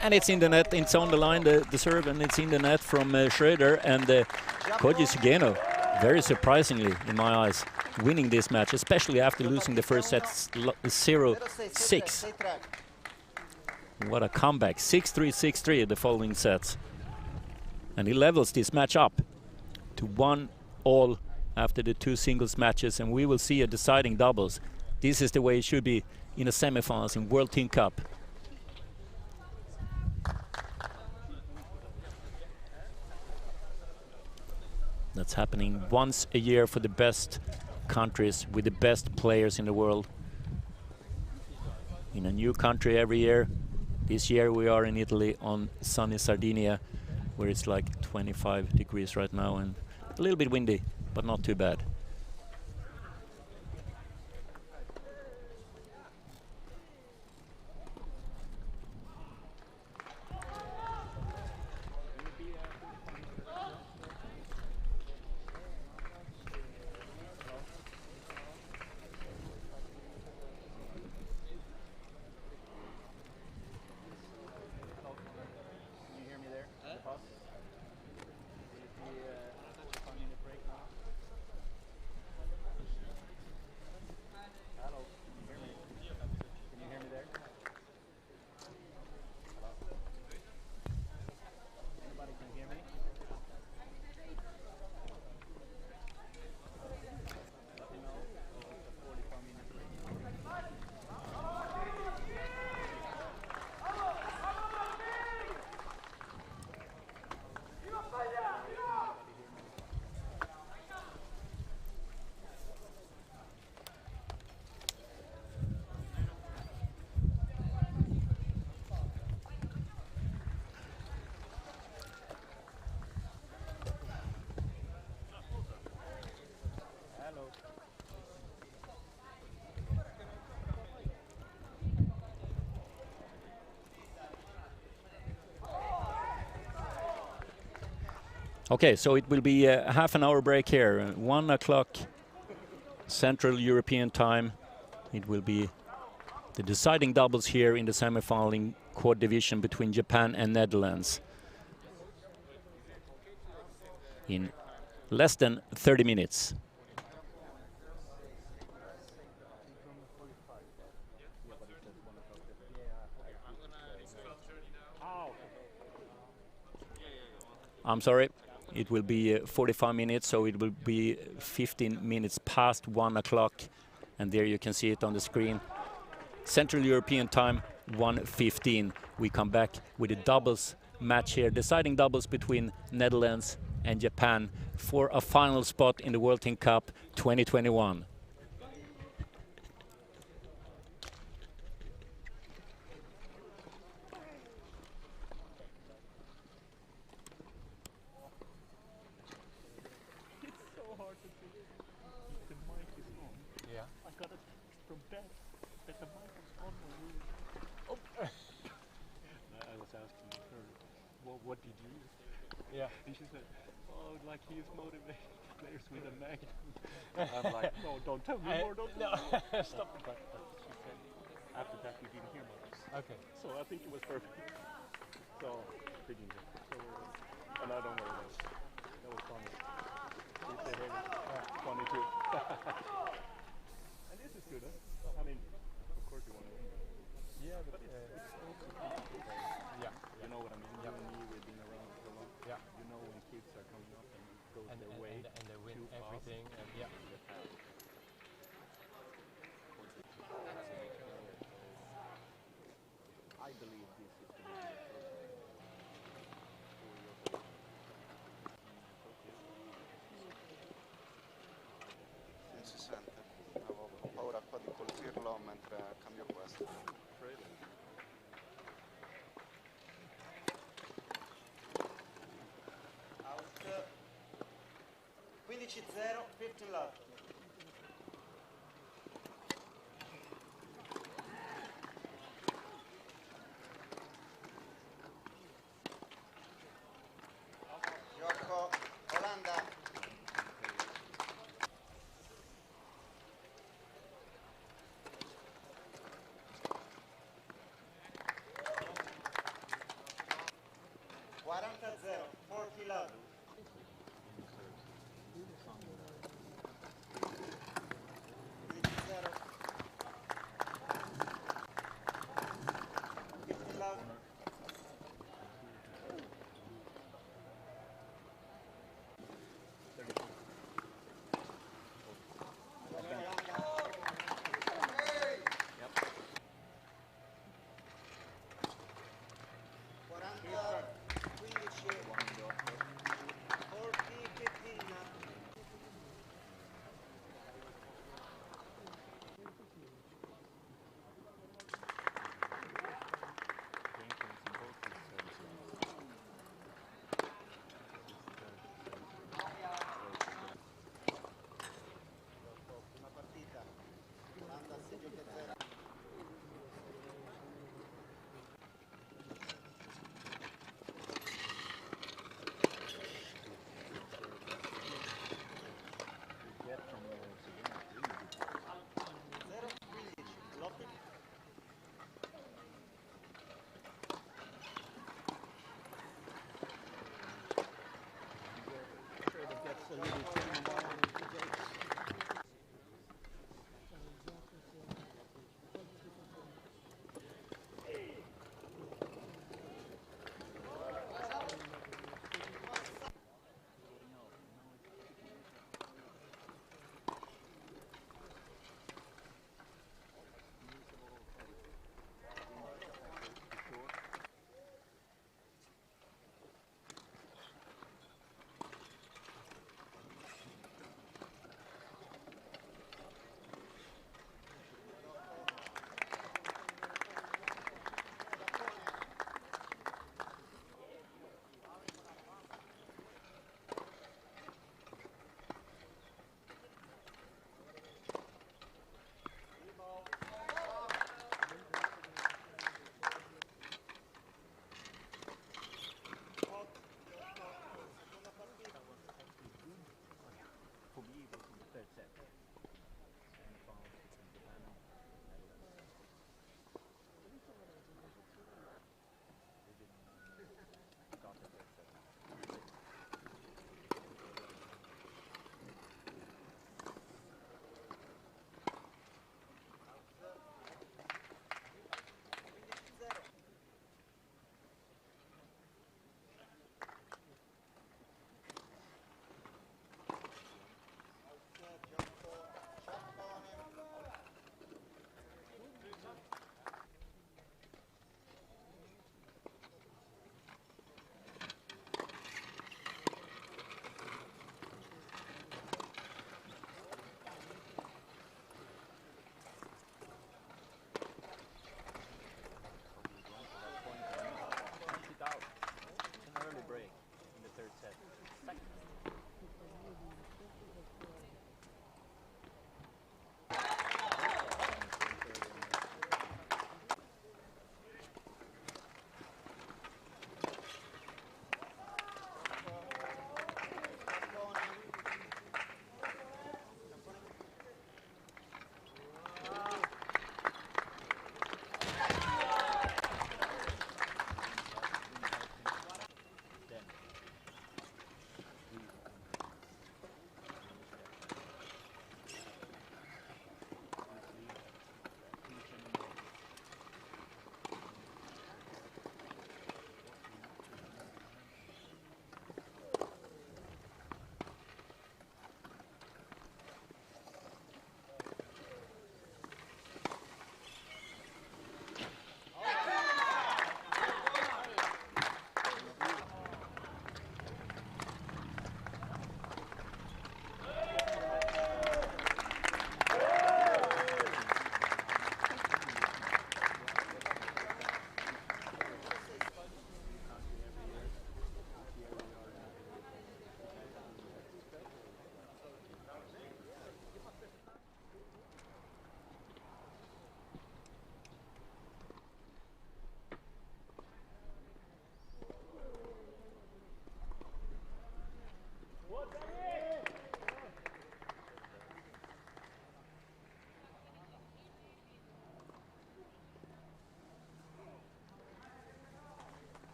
E: And it's in the net, it's on the line, the serve, and it's in the net from Schroeder. And Koji Sugeno, very surprisingly in my eyes, winning this match, especially after losing the first set 0-6. What a comeback. 6-3, 6-3 the following sets. And he levels this match up to 1-all after the 2 singles matches, and we will see a deciding doubles. This is the way it should be in a semifinals in World Team Cup. That's happening once a year for the best countries with the best players in the world. In a new country every year. This year we are in Italy on sunny Sardinia, where it's like 25 degrees right now and a little bit windy, but not too bad. Okay, so it will be a half an hour break here. 1 o'clock Central European time. It will be The deciding doubles here in the semi-final in quad division between Japan and Netherlands. In less than 30 minutes. I'm sorry, it will be 45 minutes, so it will be 15 minutes past 1 o'clock. And there you can see it on the screen. Central European time, 1:15. We come back with a doubles match here, deciding doubles between Netherlands and Japan for a final spot in the World Team Cup 2021.
I: What did you use? Yeah. And she said, oh, like he is motivated players with a magnet. I'm like, no, don't tell me more, don't tell me more. Stop. But she said, after that we didn't hear much. Okay. So I think it was perfect. So, digging it. So, and I don't worry about it. That was funny. She said, hey, funny too. And this is good, huh? I mean, of course you want to win. Yeah, but it's also yeah. You know what I mean? Yeah. You and me, we've been around so long. Yeah. You know when kids are coming up and go their way
J: and they win everything. And yeah.
I: I believe this is going to be
K: Non si sente, ho paura qua di colpirlo mentre cambio questo. Out 15-0, 15 love. Gioco Olanda.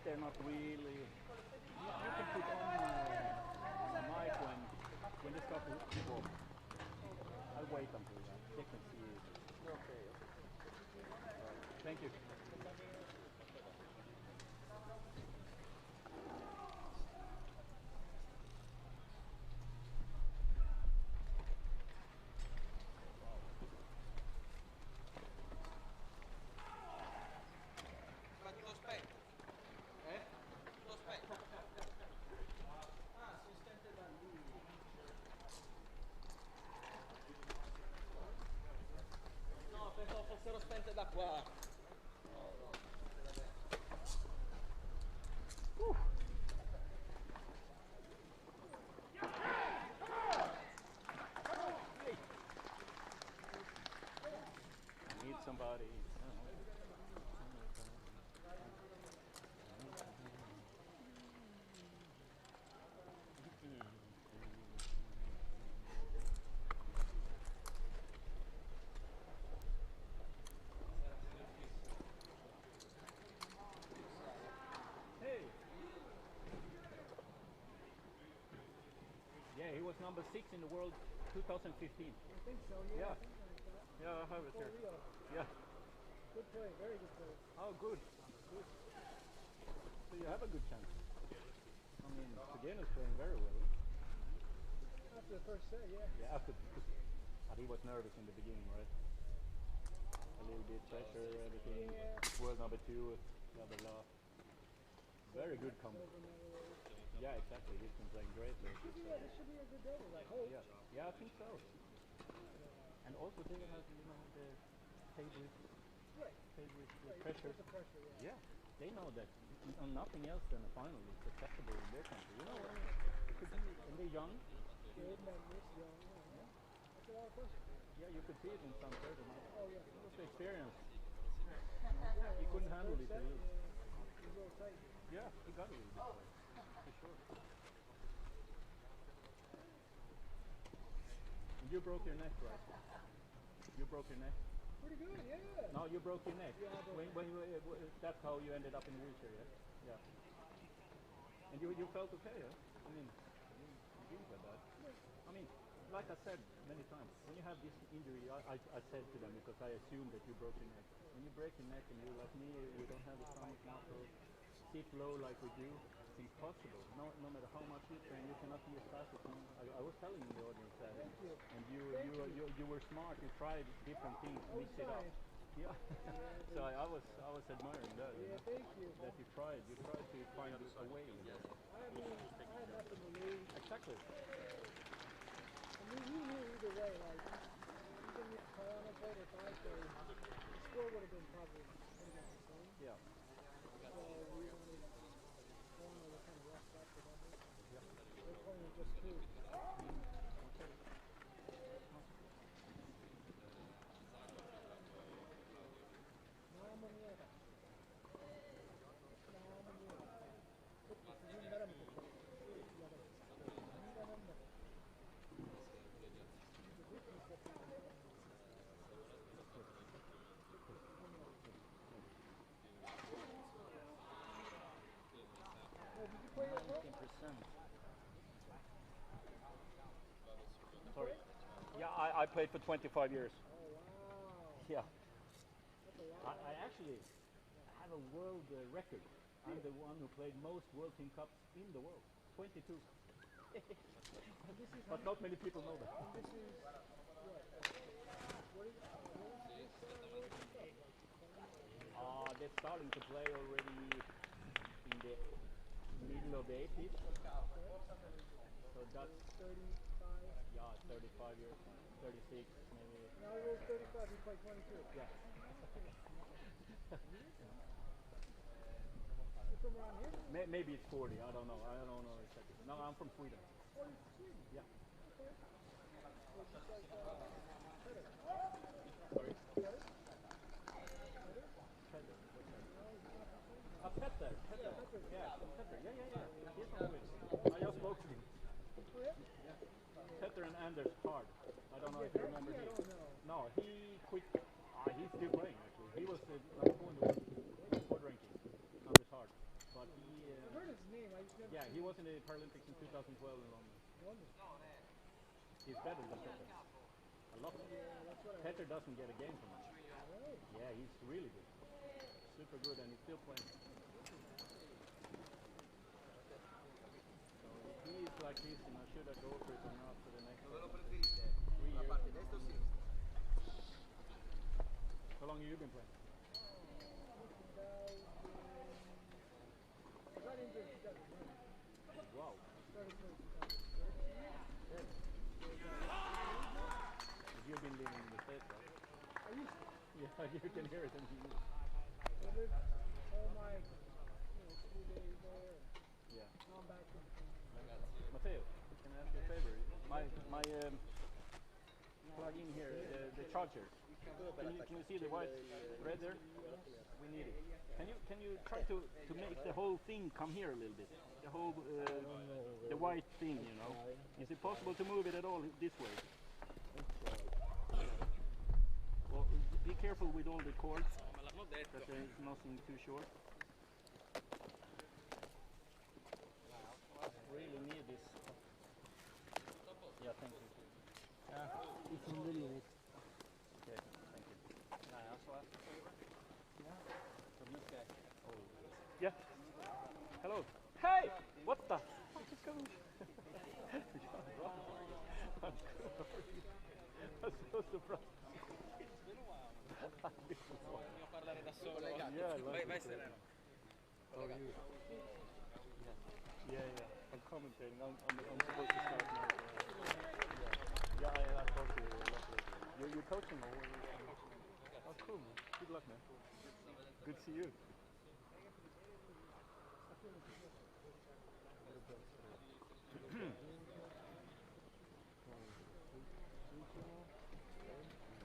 E: they're not really. You can put on a mic when they start to walk. I'll wait until that. They can see it. Okay. Thank you.
A: Ma tu lo spento? Tu lo spento? Ah, si stente da lì. No, pensavo fossero spente da qua. No, no, spente da dentro.
E: I need somebody. Hey. Yeah, he was number 6 in the world 2015.
G: I think so, yeah.
E: Yeah. Yeah, I have it here. Yeah.
G: Good play, very good play.
E: Oh, good. Good. So you have a good chance. I mean, Sugeno's playing very well.
G: After the first set, yeah.
E: Yeah, but he was nervous in the beginning, right? A little bit pressure, everything.
G: Yeah.
E: World number 2, blah blah blah. Very good comeback. Yeah, exactly. He's been playing great lately.
G: Yeah, this should be a good double, I hope.
E: Yeah, yeah, I think so. And also they have, the favorite pressure.
G: The pressure, yeah.
E: Yeah, they know that nothing else than a final is acceptable in their country. You know, and they're young.
G: Good members, young, yeah. That's a lot of pressure.
E: Yeah, you could see it in some tournaments.
G: Oh, yeah.
E: It was the experience. He couldn't handle it.
G: It was a little tight.
E: Yeah, he got a little bit tight, for sure. And you broke your neck, right? You broke your neck?
G: Pretty good, yeah.
E: No, you broke your neck.
G: Yeah, I broke
E: when that's how you ended up in the wheelchair, yeah? Yeah. And you felt okay, yeah? I mean, you didn't get that. I mean, like I said many times, when you have this injury, I said to them, because I assumed that you broke your neck. When you break your neck and you're like me, you don't have the stomach muscle, sit low like we do, it's impossible. No matter how much you train, you cannot be as fast as me. I was telling the audience that, and you were smart. You tried different things, mix it up. Yeah. So I was admiring that.
G: Yeah, thank you.
E: That you tried to find a way.
G: I mean, I had nothing to lose.
E: Exactly.
G: I mean, you knew either way, like, even if Parana played or if I played, the score would have been probably pretty much the same.
E: Yeah.
G: So we wanted, I don't know what kind of rough up for that is. Yeah. They're playing with just two.
E: Sorry. Yeah, I played for 25 years.
G: Oh, wow.
E: Yeah.
G: That's a lot.
E: I actually have a world record. I'm the one who played most World Team Cups in the world. 22. But not many people know that.
G: This is what is this World Cup?
E: They're starting to play already in the middle of the 80s. So that's
G: 35.
E: Yeah, 35 years, 36 maybe.
G: Now he was 35, he played 22.
E: Yeah.
G: You're from around here?
E: Maybe it's 40, I don't know exactly. No, I'm from Sweden.
G: Oh, you're from Sweden?
E: Yeah.
G: Okay. So just like, Petter.
E: Sorry?
G: Petter?
E: Petter. Petter. Yeah, Petter. Yeah. He's from Sweden. I just spoke to him.
G: Oh, yeah?
E: Petter and Anders Hard. I don't know if you remember him.
G: I don't know.
E: No, he quit. He's still playing actually. He was number 2 in the world squad ranking, Anders Hard. But he
I: Yeah, he was in the Paralympics in 2012 in London. He's better than Petter. A lot. Petter doesn't get a game from him. Yeah, he's really good. Super good, and he's still playing. So he's like this, and I should I go for it or not for the next 3 years. How long have you been playing? Wow. You've been living in the States, right?
G: I used to.
I: Yeah, you can hear it in the
G: I lived all my school days there.
I: Yeah.
G: Now I'm back in.
I: Matteo, can I ask you a favor? My plug in here, the charger. Can you see the white thread there? We need it. Can you try to make the whole thing come here a little bit? The whole the white thing, you know. Is it possible to move it at all this way? Well, be careful with all the cords, that there is nothing too short. Really need this. Yeah, thank you.
G: It's a little bit.
I: Okay, thank you. Can I also ask a favor? Yeah. From this guy. Oh. Yeah. Hello. Hey! What the fuck is going on? I'm so surprised. Vai sereno. Yeah. I'm commentating. I'm supposed to start now. Yeah, I talked to you a lot later. You're coaching or what? Oh, cool, man. Good luck, man. Good to see you.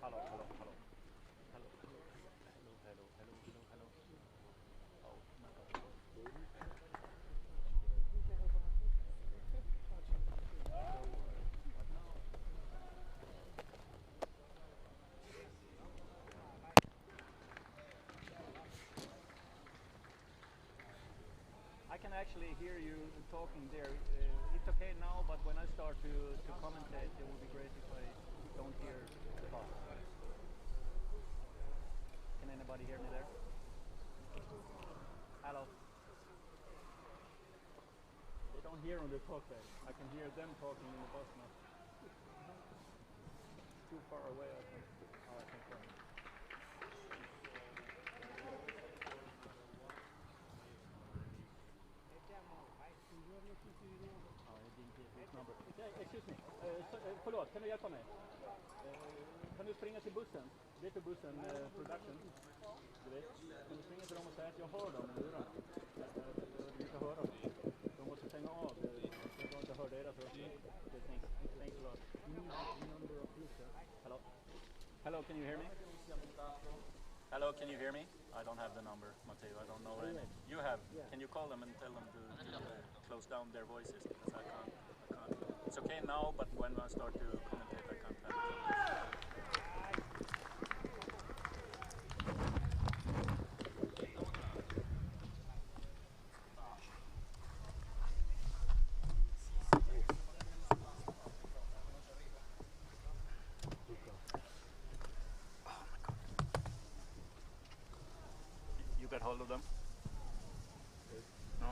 I: Hello. Oh my God. I can actually hear you talking there. It's okay now, but when I start to commentate, it would be great if I don't hear the talk. Can anybody hear me there? Hello? They don't hear on the talk there. I can hear them talking in the bus now. It's too far away, I think. Oh, I think so. Number. Excuse me. Förlåt, kan du hjälpa mig? Kan du springa till bussen? Det är för bussen production. Du vet. Kan du springa till dem och säga att jag hör dem i lurarna? Du kan höra dem. De måste stänga av. Jag kan inte höra deras röst. Thanks a lot. Hello? Hello, can you hear me? Hello, can you hear me? I don't have the number, Matteo. I don't know any. You have. Can you call them and tell them to close down their voices? Because I can't. It's okay now, but when I start to commentate, I can't have it. You got hold of them? No?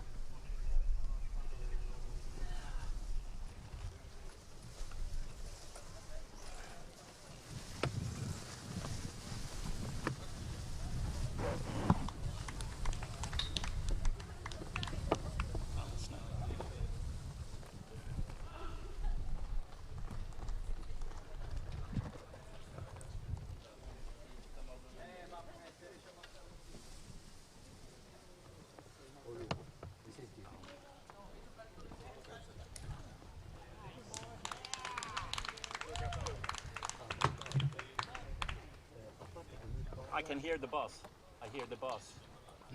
I: I can hear the boss. I hear the boss.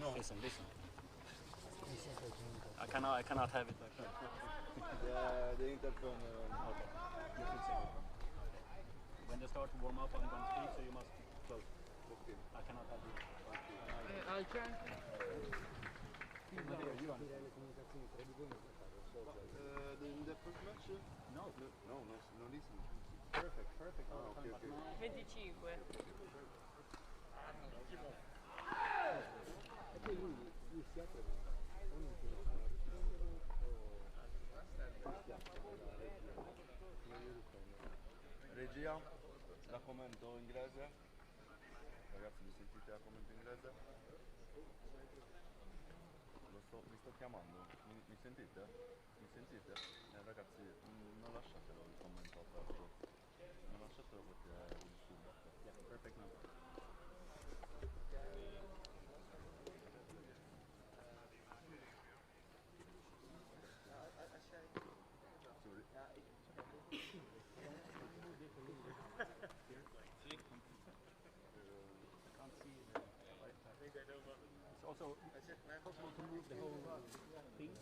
I: No. Listen. I cannot have it like that.
A: The intercom.
I: Okay. You fix it. When they start to warm up, I'm going to speak, so you must close.
A: Okay.
I: I cannot have it.
G: I can.
H: le comunicazioni tra di voi non
K: In the first match?
H: No.
K: No, no listen.
H: Perfect.
K: Okay, okay.
F: 25.
H: E poi lui si apre, o non ti fa rispondere o si schiaccia la regia. Non gli risponde.
B: Regia, la commento inglese. Ragazzi, mi sentite a commento inglese? Vi sto chiamando, mi sentite? Mi sentite? Ragazzi, non lasciatelo il commento aperto. Non lasciatelo perché vi disturba.
I: Yeah, perfect now. It's also possible to move the whole thing.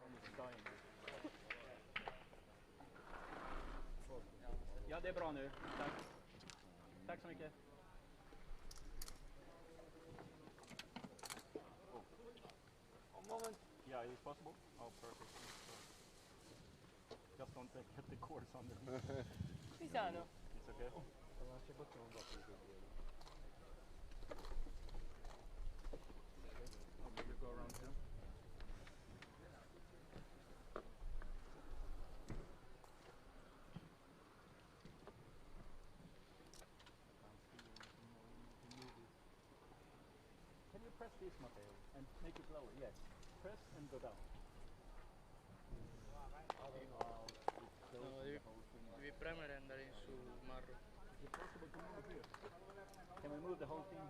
I: Almost dying. Ja, det är bra nu. Tack. Tack så mycket. One moment. Yeah, it's possible. Oh, perfect. Just don't get the cords on them.
F: Pisano.
I: It's okay. Will you go around too? Can you press this, Matteo, and make it lower? Yes. Press and go down.
L: No, devi premere e andare in su, Marro.
I: Is it possible to move here? Can we move the whole thing?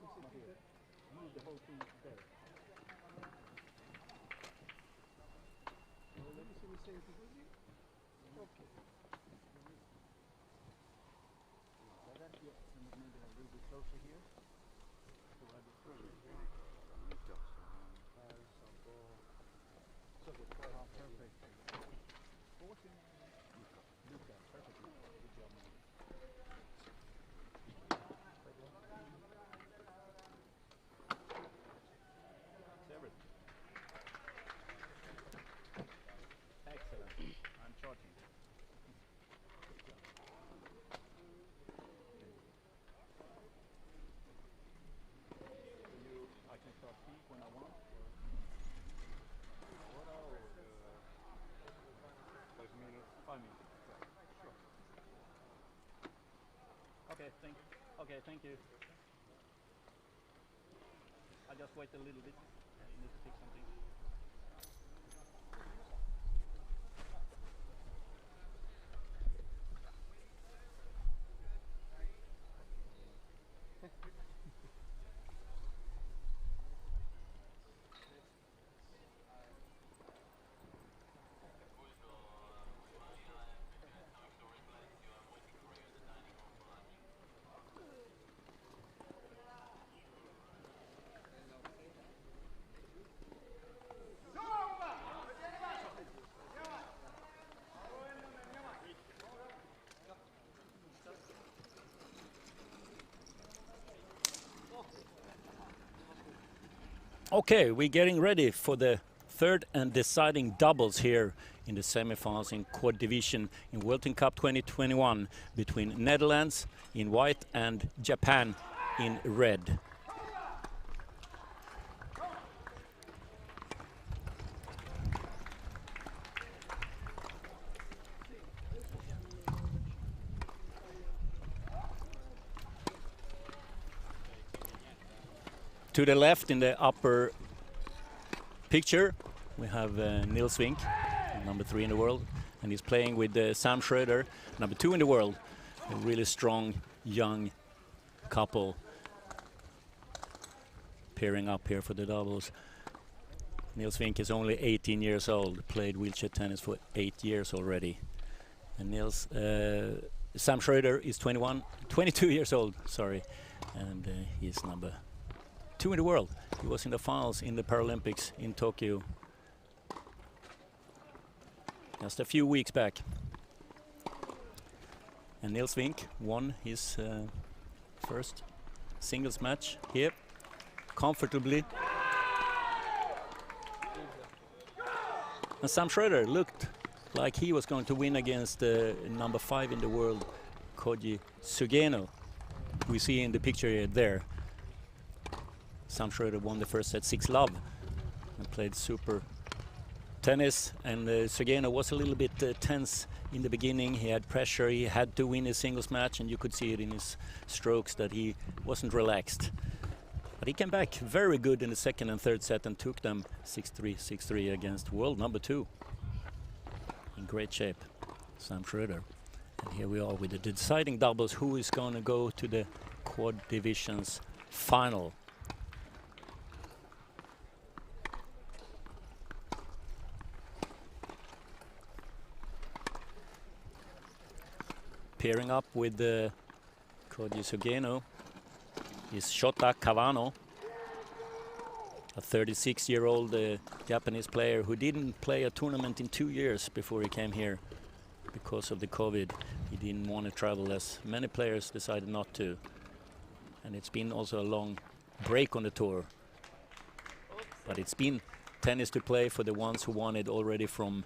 I: Not here. Move the whole thing there.
H: Vedi se mi senti così? Ok.
I: Yeah, and maybe a little bit closer here. So I be further. Perfect. What was your name? Luca. Perfect. Good job, man. It's everything. Excellent. I'm charging. I can start speak when I want. Or 5 minutes. 5 minutes. Sure. Okay, thank you. I'll just wait a little bit. You need to fix something. Okay, we're getting ready for the third and deciding doubles here in the semifinals in quad division in World Cup 2021 between Netherlands in white and Japan in red. To the left in the upper picture we have Niels Vink, number 3 in the world, and he's playing with Sam Schroeder, number 2 in the world. A really strong young couple pairing up here for the doubles. Niels Vink is only 18 years old, played wheelchair tennis for 8 years already. And Sam Schroeder is 22 years old, sorry, and he's number 2 in the world. He was in the finals in the Paralympics in Tokyo just a few weeks back. And Niels Vink won his first singles match here,
E: comfortably. And Sam Schroeder looked like he was going to win against number 5 in the world, Koji Sugeno, we see in the picture there. Sam Schroeder won the first set 6-love and played super tennis, and Sugeno was a little bit tense in the beginning. He had pressure, he had to win his singles match, and you could see it in his strokes that he wasn't relaxed. But he came back very good in the second and third set and took them 6-3, 6-3 against world number 2. In great shape, Sam Schroeder. And here we are with the deciding doubles. Who is going to go to the quad divisions final? Pairing up with Koji Sugeno is Shota Kawano, a 36-year-old Japanese player who didn't play a tournament in 2 years before he came here because of the COVID. He didn't want to travel, as many players decided not to. And it's been also a long break on the tour. But it's been tennis to play for the ones who won it already from,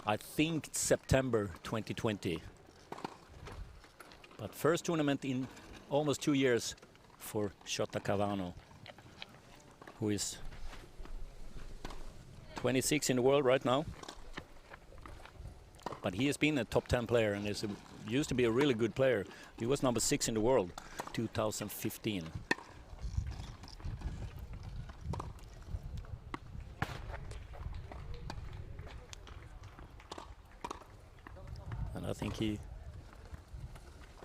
E: I think, September 2020. But first tournament in almost 2 years for Shota Kawano, who is 26 in the world right now. But he has been a top 10 player and used to be a really good player. He was number 6 in the world, 2015. And I think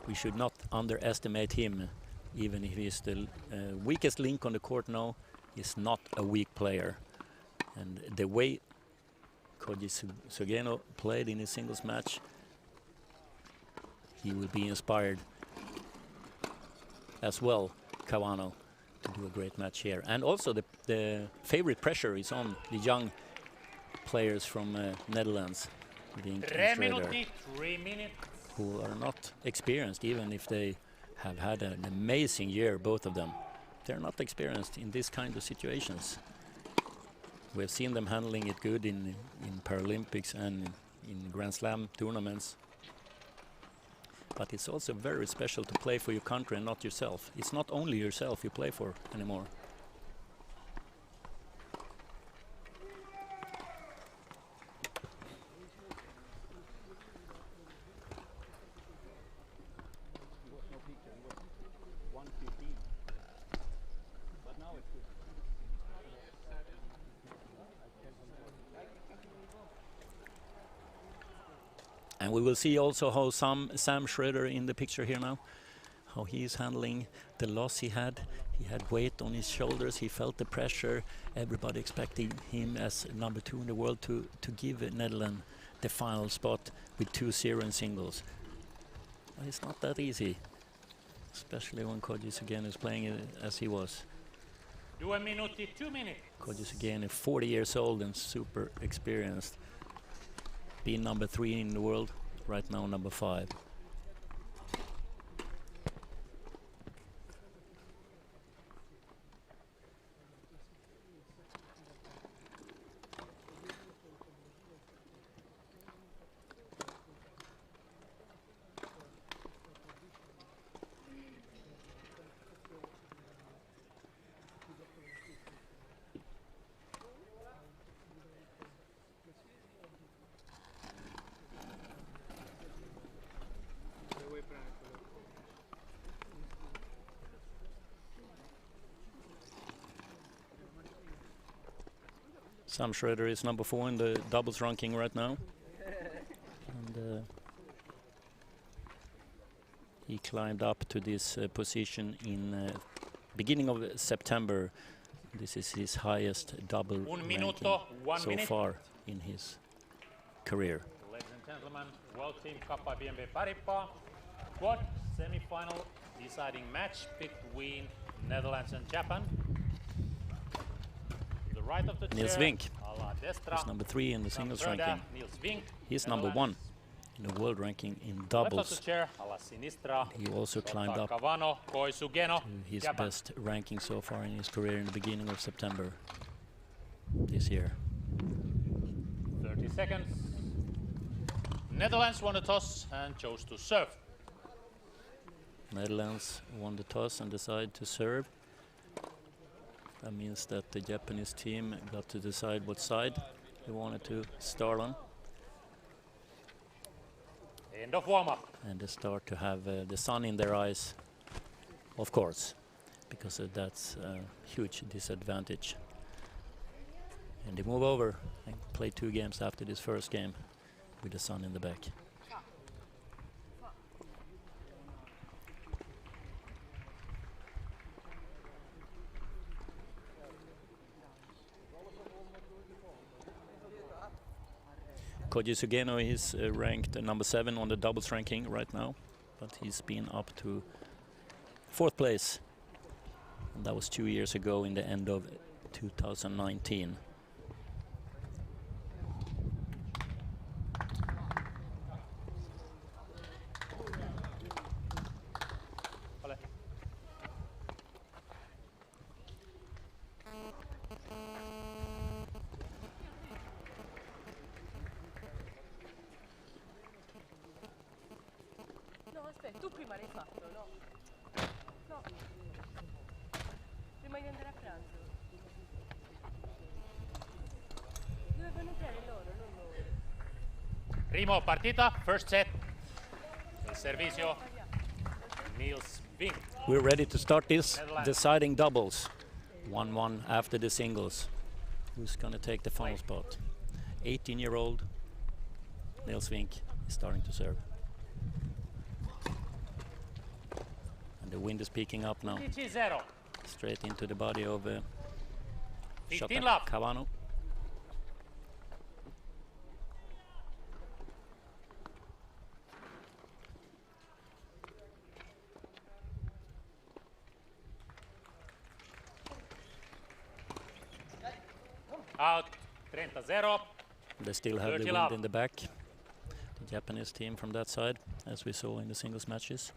E: we should not underestimate him, even if he's the weakest link on the court now. He's not a weak player. And the way Koji Sugeno played in his singles match, he will be inspired as well, Kawano, to do a great match here. And also the favorite pressure is on the young players from Netherlands, Vink and Schroeder,
M: 3 minutes.
E: who are not experienced, even if they have had an amazing year, both of them. They're not experienced in this kind of situations. We've seen them handling it good in Paralympics and in Grand Slam tournaments. But it's also very special to play for your country and not yourself. It's not only yourself you play for anymore. And we will see also how Sam Schroeder in the picture here now, how he is handling the loss he had. He had weight on his shoulders, he felt the pressure. Everybody expecting him as number 2 in the world to give Netherlands the final spot with 2-0 in singles. But it's not that easy, especially when Koji Sugeno is playing as he was.
M: 2 minuti, 2 minutes.
E: Koji Sugeno, 40 years old and super experienced. Being number 3 in the world, right now number 5. Sam Schroeder is number 4 in the doubles ranking right now. And he climbed up to this position in beginning of September. This is his highest double ranking so far in his career.
M: Ladies and gentlemen, World Team Cup by BNP Paribas. Quad semi-final deciding match between Netherlands and Japan. Right of the
E: Niels
M: chair,
E: Vink
M: a la destra.
E: is number 3 in the singles ranking.
M: Niels Vink,
E: He's number 1 in the world ranking in
M: Left of the
E: doubles.
M: chair, alla sinistra.
E: He also climbed up
M: Cavano, Koisugeno,
E: to his
M: Japan.
E: best ranking so far in his career in the beginning of September this year.
M: 30 seconds. Netherlands won the toss and chose to serve.
E: Netherlands won the toss and decided to serve. That means that the Japanese team got to decide what side they wanted to start on.
M: End of warm-up.
E: And they start to have the sun in their eyes, of course, because that's a huge disadvantage. And they move over and play 2 games after this first game with the sun in the back. Koji Sugeno is ranked number 7 on the doubles ranking right now, but he's been up to 4th place. And that was 2 years ago in the end of 2019.
F: No, aspetta, tu prima l'hai fatto, no? No. Prima di andare a pranzo. Dovevano entrare loro, non noi.
M: Primo partita, first set. Il servizio, Niels Vink.
E: We're ready to start this deciding doubles. 1-1 after the singles. Who's gonna take the final spot? 18-year-old Niels Vink is starting to serve. And the wind is picking up now.
M: 15-0.
E: Straight into the body of
M: 15 love.
E: Cavano.
M: Out, 30-0.
E: They still have the
M: 30
E: wind
M: love.
E: in the back. The Japanese team from that side, as we saw in the singles matches.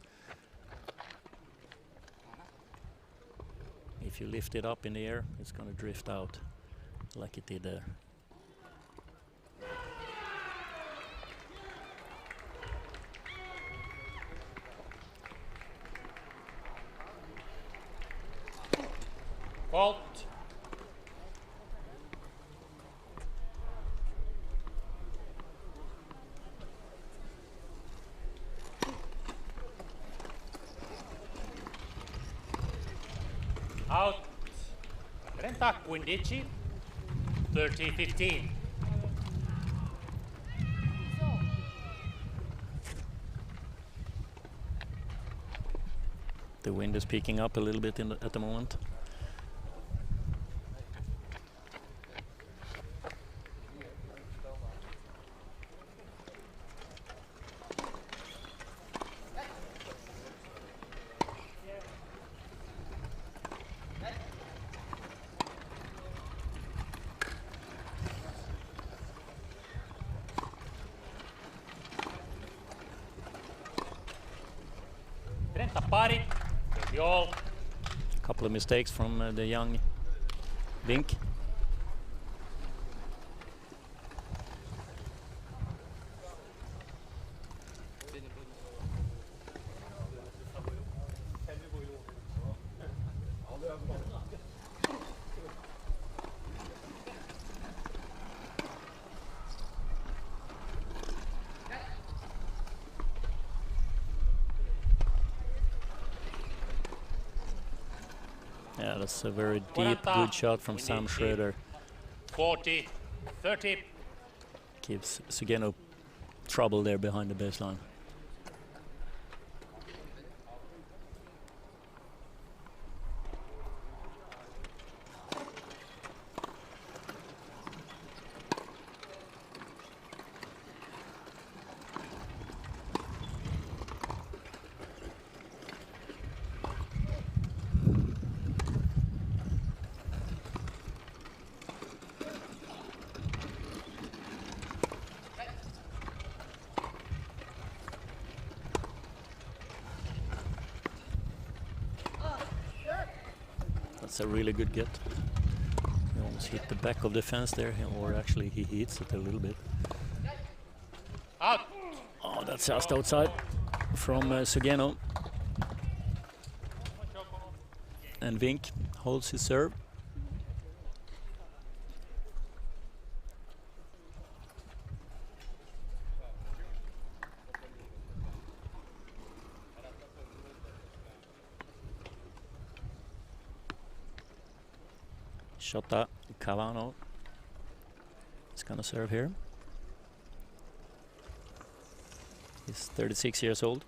E: If you lift it up in the air, it's going to drift out like it did there.
M: Fault. Out. 30-15. 30-15.
E: The wind is picking up a little bit at the moment.
M: Pari. All.
E: Couple of mistakes from the young Vink. Yeah, that's a very deep, good shot from Sam Schroeder.
M: 40-30.
E: Gives Sugeno trouble there behind the baseline. That's a really good get. He almost hit the back of the fence there, or actually he hits it a little bit.
M: Out.
E: Oh, that's just outside from Sugeno. And Vink holds his serve. Shota Cavano is gonna serve here. He's 36 years old.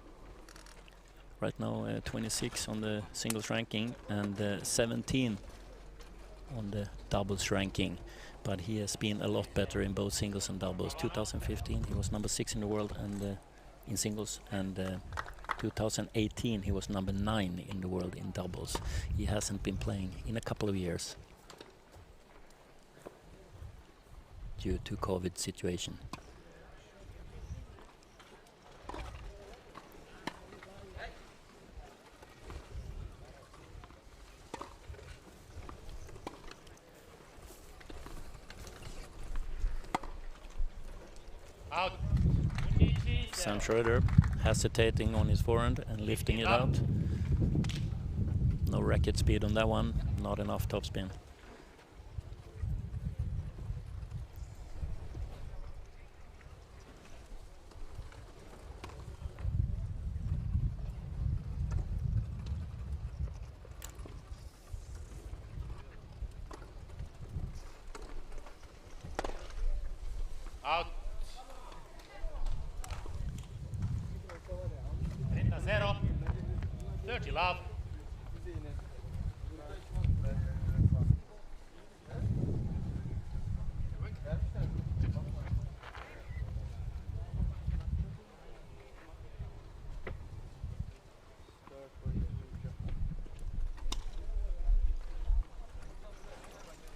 E: Right now 26 on the singles ranking and 17 on the doubles ranking. But he has been a lot better in both singles and doubles. 2015 he was number 6 in the world and in singles, and 2018 he was number 9 in the world in doubles. He hasn't been playing in a couple of years due to COVID situation.
M: Out.
E: Sam Schroeder hesitating on his forehand and lifting it out. No racket speed on that one, not enough topspin.
M: Out. 30-0. 30 love.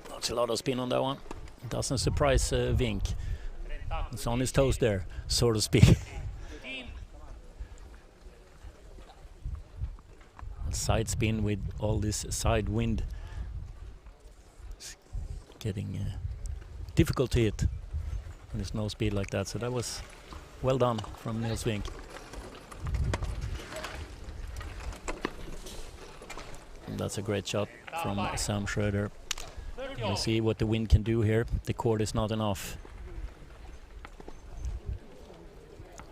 E: Not a lot of spin on that one. Doesn't surprise Vink. It's on his toes there, so to speak. Side spin with all this side wind. It's getting difficult to hit when there's no speed like that. So that was well done from Nils Vink. And that's a great shot from Sam Schroeder. We'll see what the wind can do here. The court is not enough.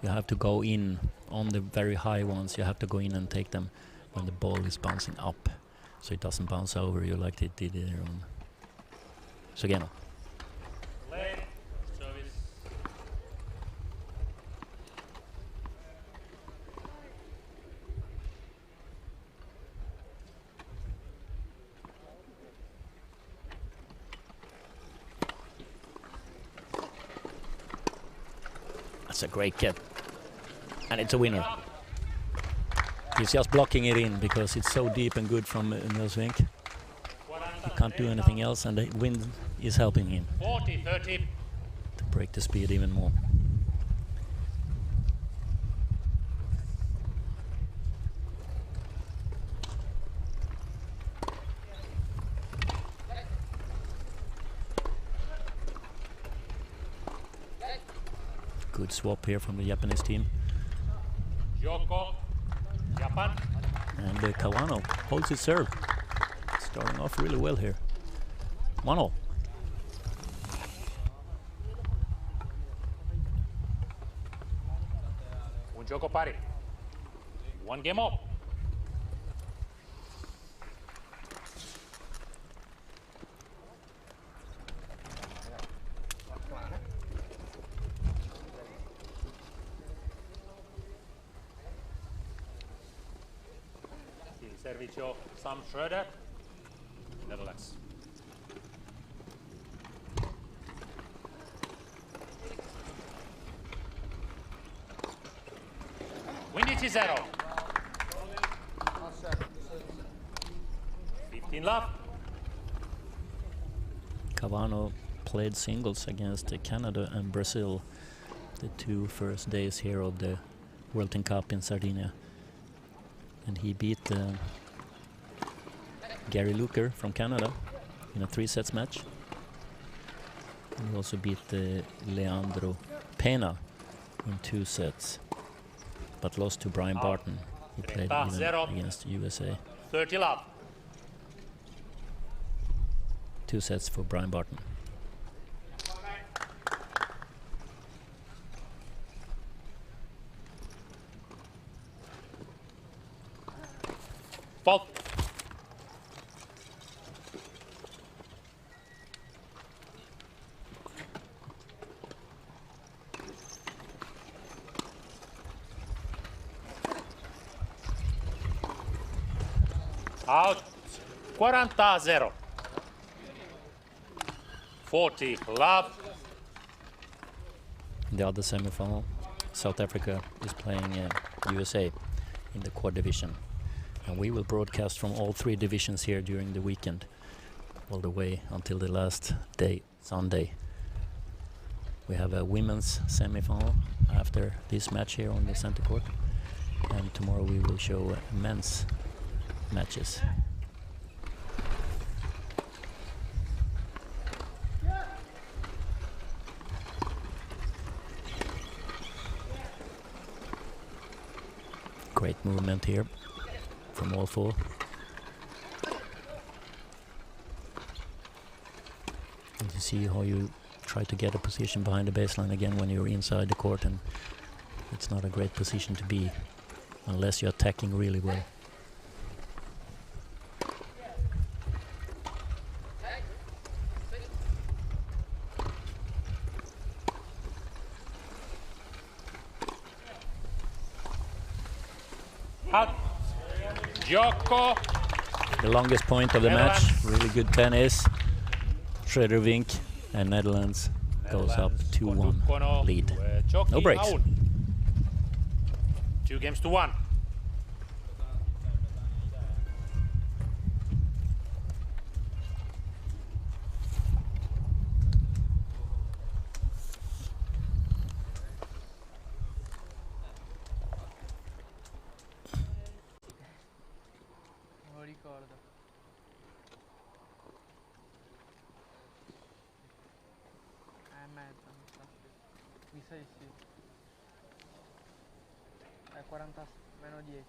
E: You have to go in on the very high ones. You have to go in and take them when the ball is bouncing up, so it doesn't bounce over you like it did there on Sugeno. That's a great get, and it's a winner. He's just blocking it in because it's so deep and good from Nils Vink. He can't do anything else, and the wind is helping him
M: 40-30
E: to break the speed even more. Good swap here from the Japanese team.
M: Yoko. Japan.
E: And Kawano holds his serve. Starting off really well here. 1-0.
M: Un gioco pari. One game up. Servicio Sam Schroeder, Netherlands. Windy 0. 15 love.
E: Cavano played singles against Canada and Brazil the 2 first days here of the World Cup in Sardinia. And he beat Gary Luker from Canada in a 3-sets match. And he also beat Leandro Pena in 2 sets, but lost to Brian Barton. He played even against USA.
M: 30 love.
E: 2 sets for Brian Barton.
M: Fault. Out. 40-0. 40 love.
E: In the other semi-final, South Africa is playing USA in the quad division. And we will broadcast from all 3 divisions here during the weekend, all the way until the last day, Sunday. We have a women's semi-final after this match here on the center court. And tomorrow we will show men's matches. Great movement here from all 4. And you see how you try to get a position behind the baseline again when you're inside the court, and it's not a great position to be unless you're attacking really well.
M: Out. Joko.
E: The longest point of the match, really good tennis. Schroeder-Vink and Netherlands goes up 2-1 lead. No breaks.
M: 2 games to 1.
L: Non lo ricordo. Mezza, mi sa. Mi sa di sì. 40 meno 10.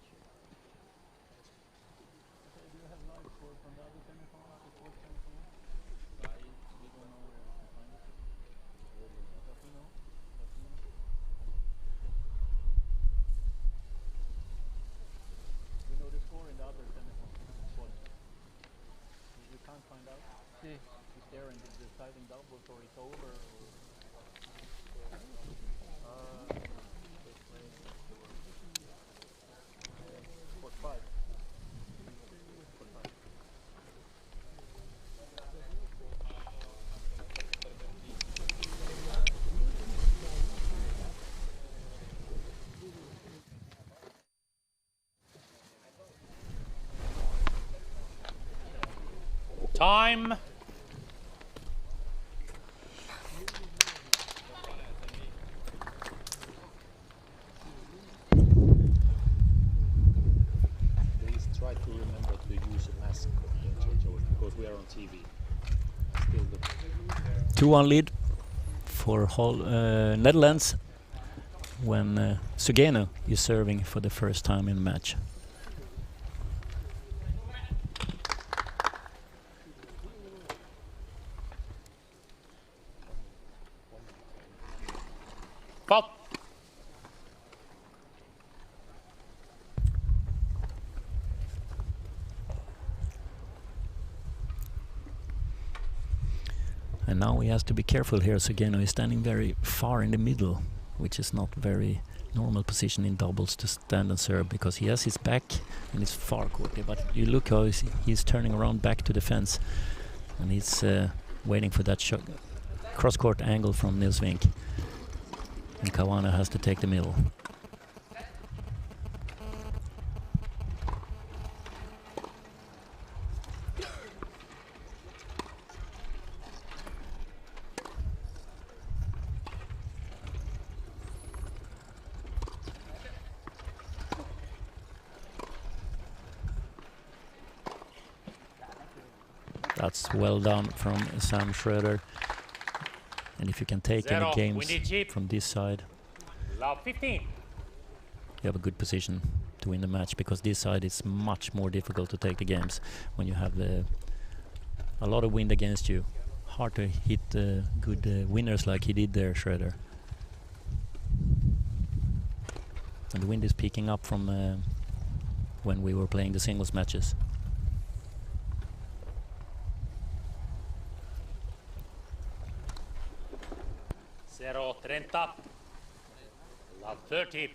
I: We know the score in the other semifinals. We can't find out.
L: Sì.
I: Is there in the deciding doubles or it's over? Or Court 5. Court 5.
M: Time.
I: Please try to remember to use a mask because we are on TV. Still the
E: 2-1 lead for Netherlands when Sugeno is serving for the first time in the match.
M: Fault.
E: And now he has to be careful here. Sugeno is standing very far in the middle, which is not very normal position in doubles to stand and serve, because he has his back and his far court. But you look how he's turning around back to the fence, and he's waiting for that shot, cross-court angle from Nils Vink. And Caruana has to take the middle. That's well done from Sam Schroeder. And if you can take any games from this side,
M: Love 15.
E: you have a good position to win the match, because this side is much more difficult to take the games when you have a lot of wind against you. Hard to hit good winners like he did there, Schroeder. And the wind is picking up from when we were playing the singles matches.
M: Zero 30. Love 30.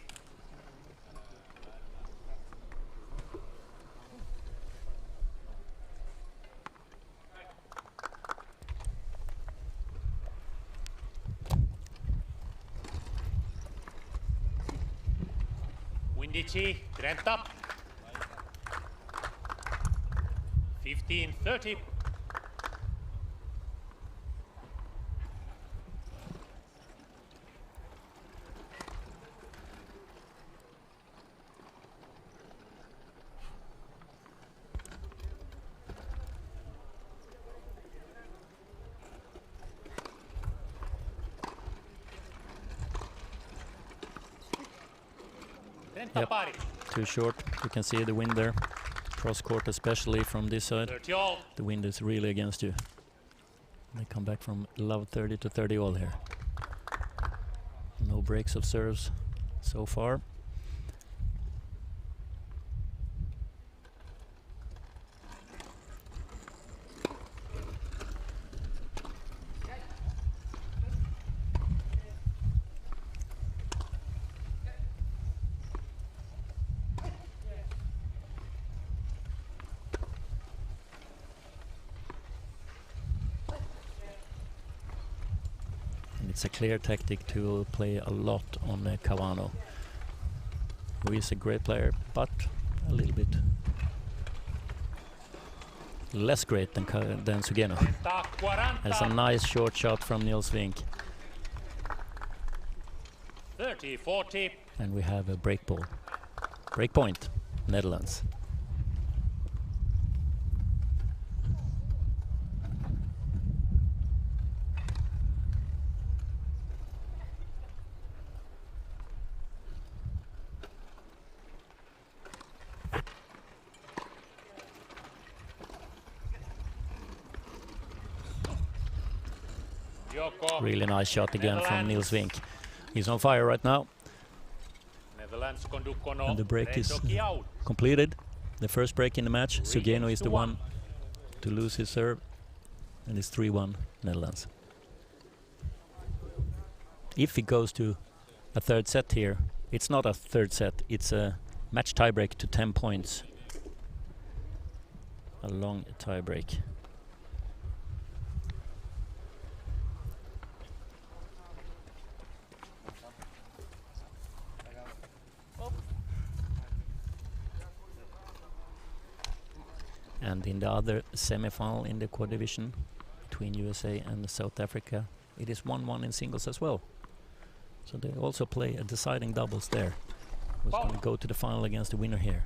M: Windici 30. 15 30.
E: Yep, too short. You can see the wind there. Cross court, especially from this side.
M: 30 all.
E: The wind is really against you. They come back from love 30 to 30 all here. No breaks of serves so far. It's a clear tactic to play a lot on Cavano, who is a great player, but a little bit less great than Sugeno. That's a nice short shot from Niels Vink.
M: 30 40.
E: And we have a break ball. Break point, Netherlands. Really nice shot again from Niels Vink. He's on fire right now. And the break is completed. The first break in the match. Sugeno is the one to lose his serve. And it's 3-1 Netherlands. If it goes to a third set here, it's not a third set, it's a match tiebreak to 10 points. A long tiebreak. And in the other semi-final in the quad division between USA and South Africa, it is 1-1 in singles as well. So they also play a deciding doubles there. Who's going to go to the final against the winner here?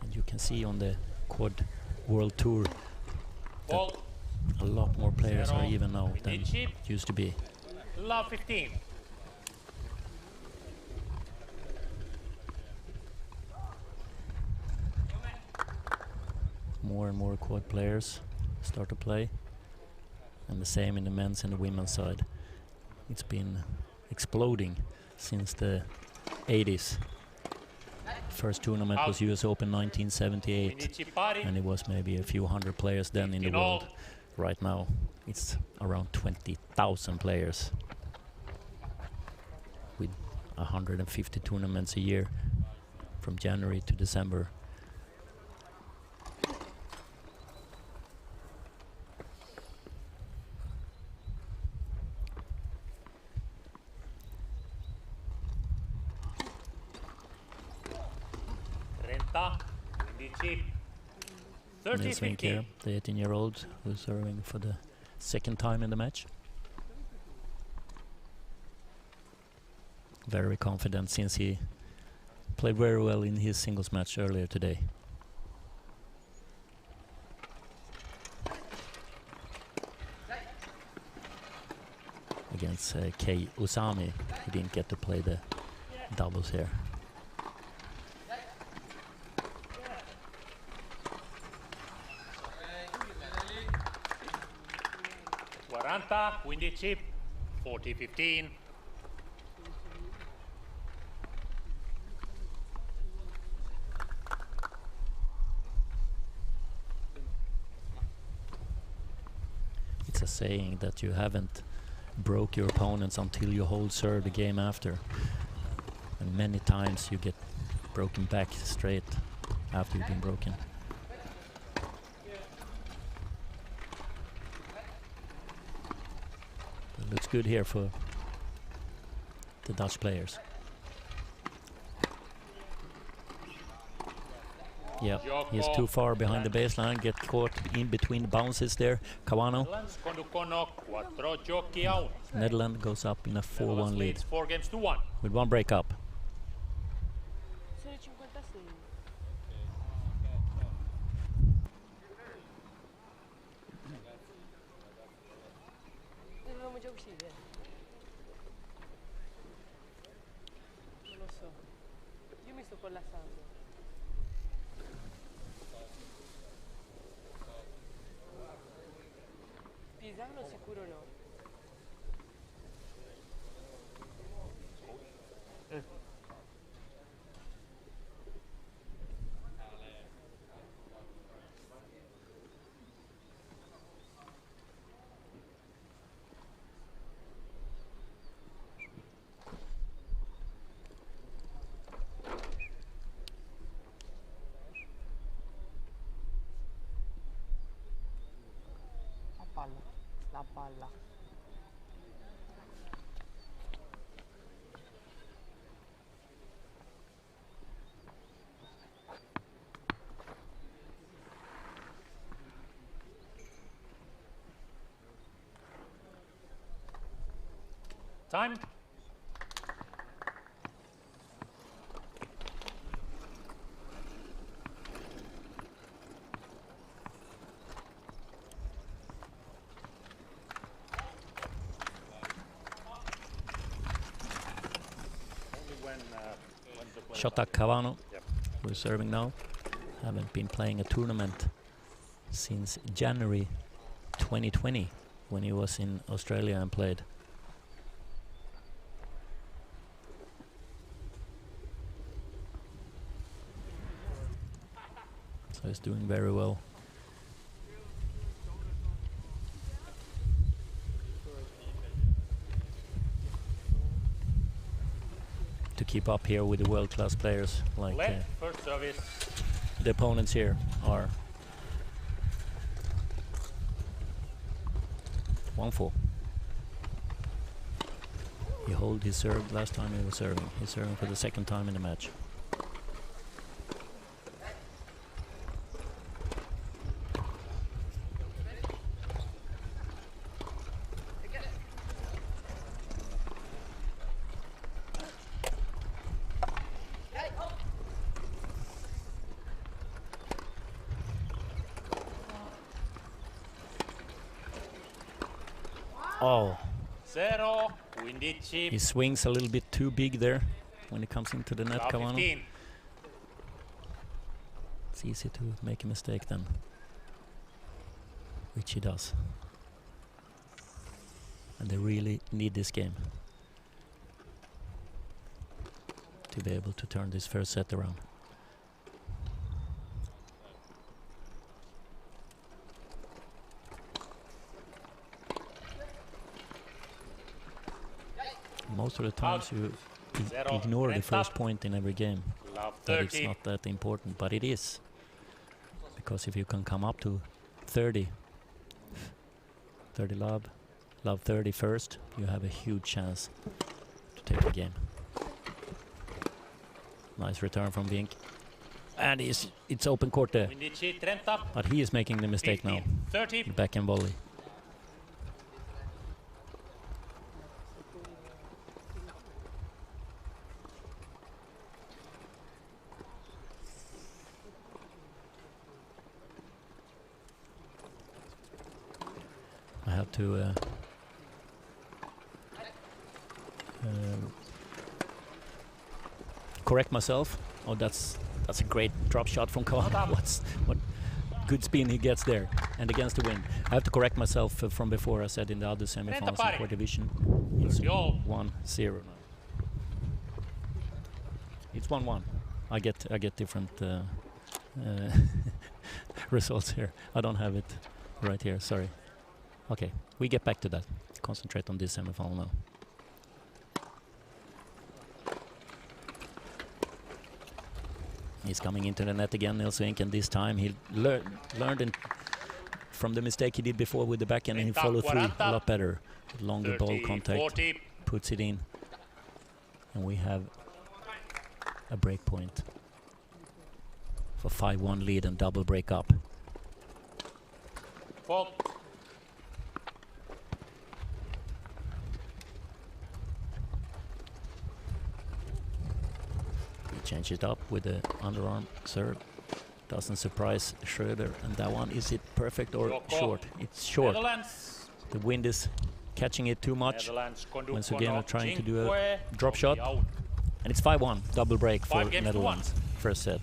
E: And you can see on the quad world tour that a lot more players are even now than used to be.
M: Love 15.
E: More and more quad players start to play, and the same in the men's and the women's side. It's been exploding since the 80s. First tournament was US Open 1978, and it was maybe a few hundred players then in the world. Right now it's around 20,000 players with 150 tournaments a year from January to December. Niels Vink here, the 18-year-old who's serving for the second time in the match. Very confident since he played very well in his singles match earlier today. Against Kei Usami. He didn't get to play the doubles here.
M: 15, 40-15.
E: It's a saying that you haven't broke your opponents until you hold serve the game after. And many times you get broken back straight after you've been broken. It looks good here for the Dutch players. Yeah, he's too far behind the baseline, get caught in between the bounces there. Kawano. Netherlands goes up in a 4-1 lead.
M: 4 games to 1.
E: With one break up.
F: Dovevamo già uscire. Non lo so. Io mi sto collassando. Pisano sicuro no. La palla.
M: Time.
E: Shota Kawano, who is serving now. Haven't been playing a tournament since January 2020 when he was in Australia and played. So he's doing very well. To keep up here with the world-class players like
M: First service.
E: the opponents here are. 1-4. He held his serve last time he was serving. He's serving for the second time in the match. Oh,
M: 0, 15.
E: he swings a little bit too big there when it comes into the net, Kawano.
M: 15.
E: It's easy to make a mistake then, which he does. And they really need this game to be able to turn this first set around. Most of the times you ignore the first point in every game. That it's not that important, but it is. Because if you can come up to 30 love 30 first, you have a huge chance to take the game. Nice return from Vink. And it's open court there. But he is making the mistake now. The backhand volley. have to correct myself. Oh, that's a great drop shot from Kawano. What good spin he gets there, and against the wind. I have to correct myself from before. I said in the other semifinals in core division, it's 1-0 now. It's 1-1. I get different results here. I don't have it right here. Sorry. Okay, we get back to that. Concentrate on this semifinal now. He's coming into the net again, Nilsvink, and this time he learned from the mistake he did before with the backhand, and he followed through a lot better. Longer ball contact, 40. Puts it in, and we have a break point for 5-1 lead and double break up.
M: Fault.
E: Change it up with the underarm serve. Doesn't surprise Schroeder. And that one, is it perfect or short? It's short. The wind is catching it too much when Sugeno trying to do a drop shot. And it's 5-1, double break for Netherlands. First set.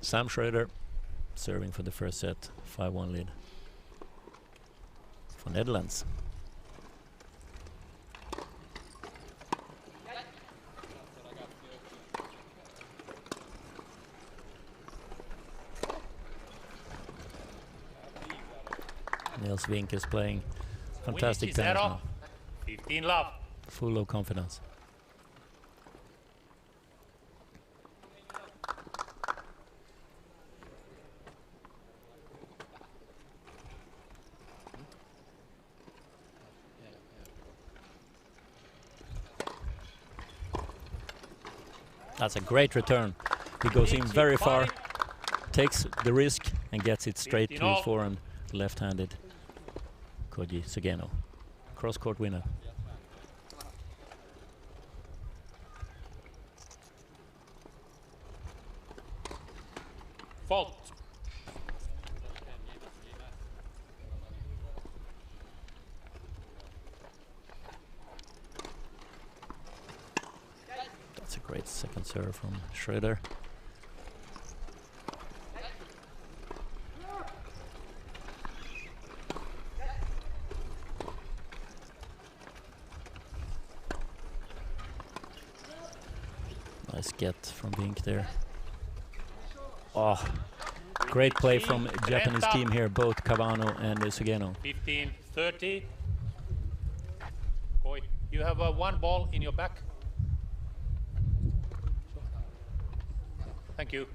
E: Sam Schroeder serving for the first set, 5-1 lead for Netherlands. Nilsvink is playing fantastic tennis now.
M: 15 love.
E: Full of confidence. That's a great return. He goes in very far, takes the risk and gets it straight to his forehand, left-handed Koji Sugeno. Cross-court winner.
M: Fault.
E: That's a great second serve from Schroeder. Nice get from Bink there. Oh, great play from Japanese team here, both Kawano and Sugeno.
M: 15-30. Koi, you have one ball in your back. Thank you.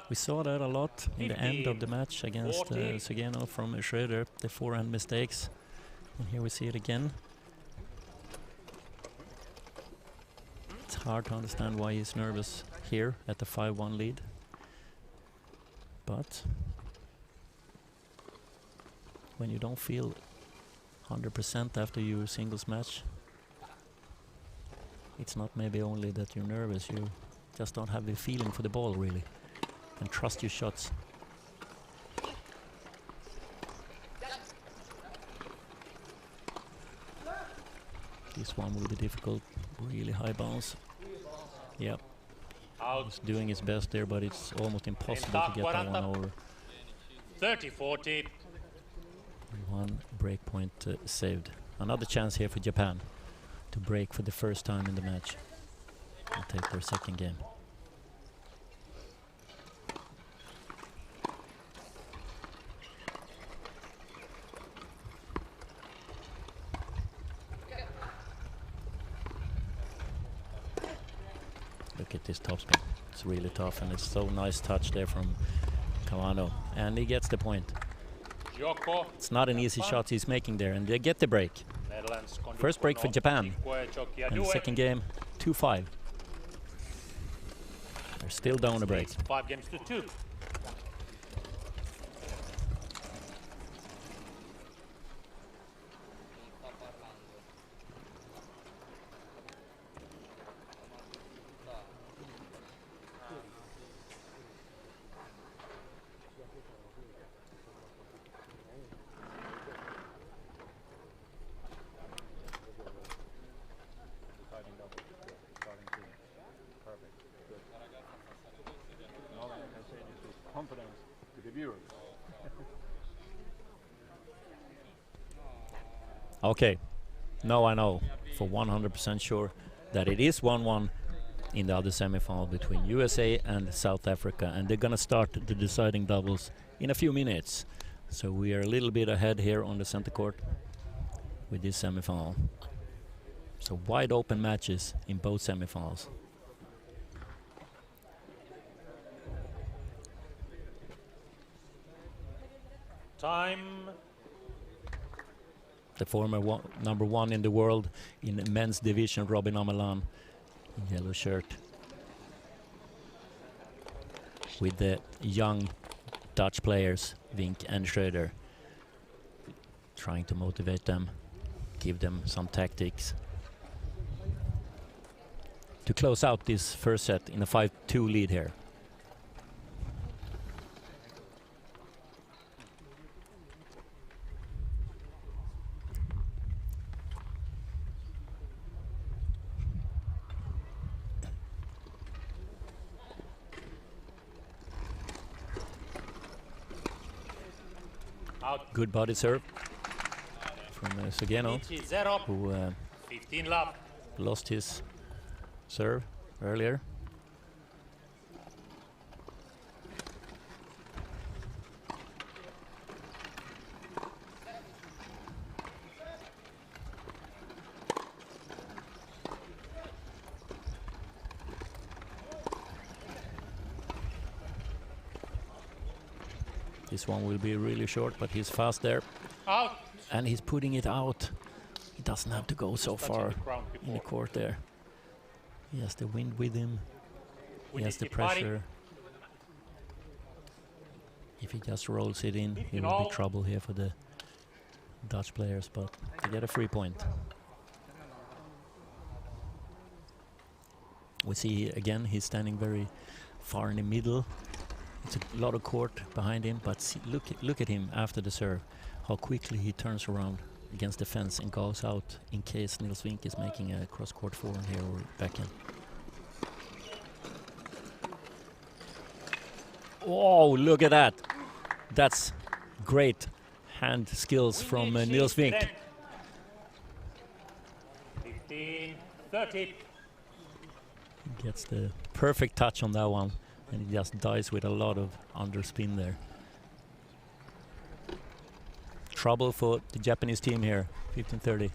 E: We saw that a lot in the end of the match against Sugeno from Schroeder, the forehand mistakes. And here we see it again. It's hard to understand why he's nervous here at the 5-1 lead. But when you don't feel 100% after your singles match, it's not maybe only that you're nervous, you just don't have the feeling for the ball really, and trust your shots. This one will be difficult, really high bounce. Yep, he's doing his best there, but it's almost impossible to get that one over.
M: 30-40.
E: One break point saved. Another chance here for Japan to break for the first time in the match. can take their second game. Look at this topspin. It's really tough, and it's so nice touch there from Kawano. And he gets the point. It's not an easy shot he's making there, and they get the break. First break for Japan. And the second game, 2-5. They're still down a break.
M: 5 games to 2.
H: Confidence to the viewers.
E: Okay, now I know for 100% sure that it is 1-1 in the other semifinal between USA and South Africa, and they're gonna start the deciding doubles in a few minutes. So we are a little bit ahead here on the center court with this semifinal. So wide open matches in both semifinals.
M: Time.
E: The former number 1 in the world in the men's division, Robin Amelan, in yellow shirt, with the young Dutch players, Vink and Schröder, trying to motivate them, give them some tactics to close out this first set in a 5-2 lead here. Good body serve from Sugeno, who
M: 15 love.
E: lost his serve earlier. This one will be really short, but he's fast there.
M: Out.
E: And he's putting it out. He doesn't have to go so far in the court there. He has the wind with him. He has the pressure. If he just rolls it in, it will be trouble here for the Dutch players, but they get a free point. We see again, he's standing very far in the middle. It's a lot of court behind him, but see, look at him after the serve, how quickly he turns around against the fence and goes out in case Niels Vink is making a cross-court forehand here or backhand. Oh, look at that. That's great hand skills from Niels Vink.
M: 15-30.
E: He gets the perfect touch on that one, and he just dies with a lot of underspin there. Trouble for the Japanese team here, 15-30.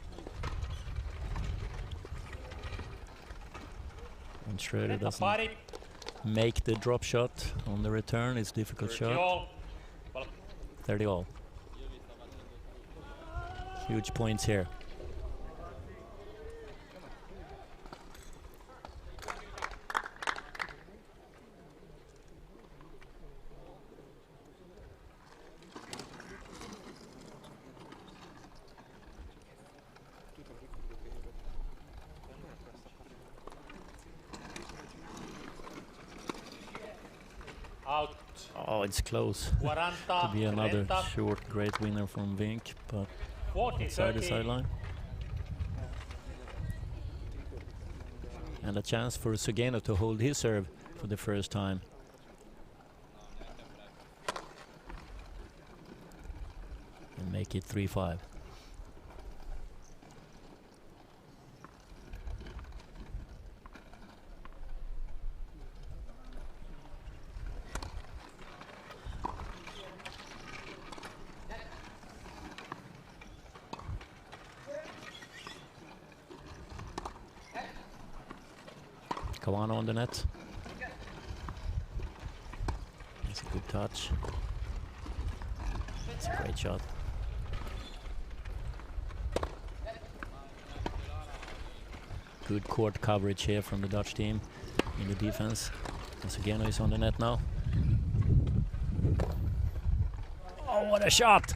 E: And Schröder doesn't make the drop shot on the return. It's a difficult shot. 30 all. Huge points here.
M: Out.
E: Oh, it's close to be another short great winner from Vink, but inside the sideline. And a chance for Sugeno to hold his serve for the first time. And make it 3-5. Cavano on the net. That's a good touch. It's a great shot. Good court coverage here from the Dutch team in the defense. Masugeno is on the net now. Oh, what a shot!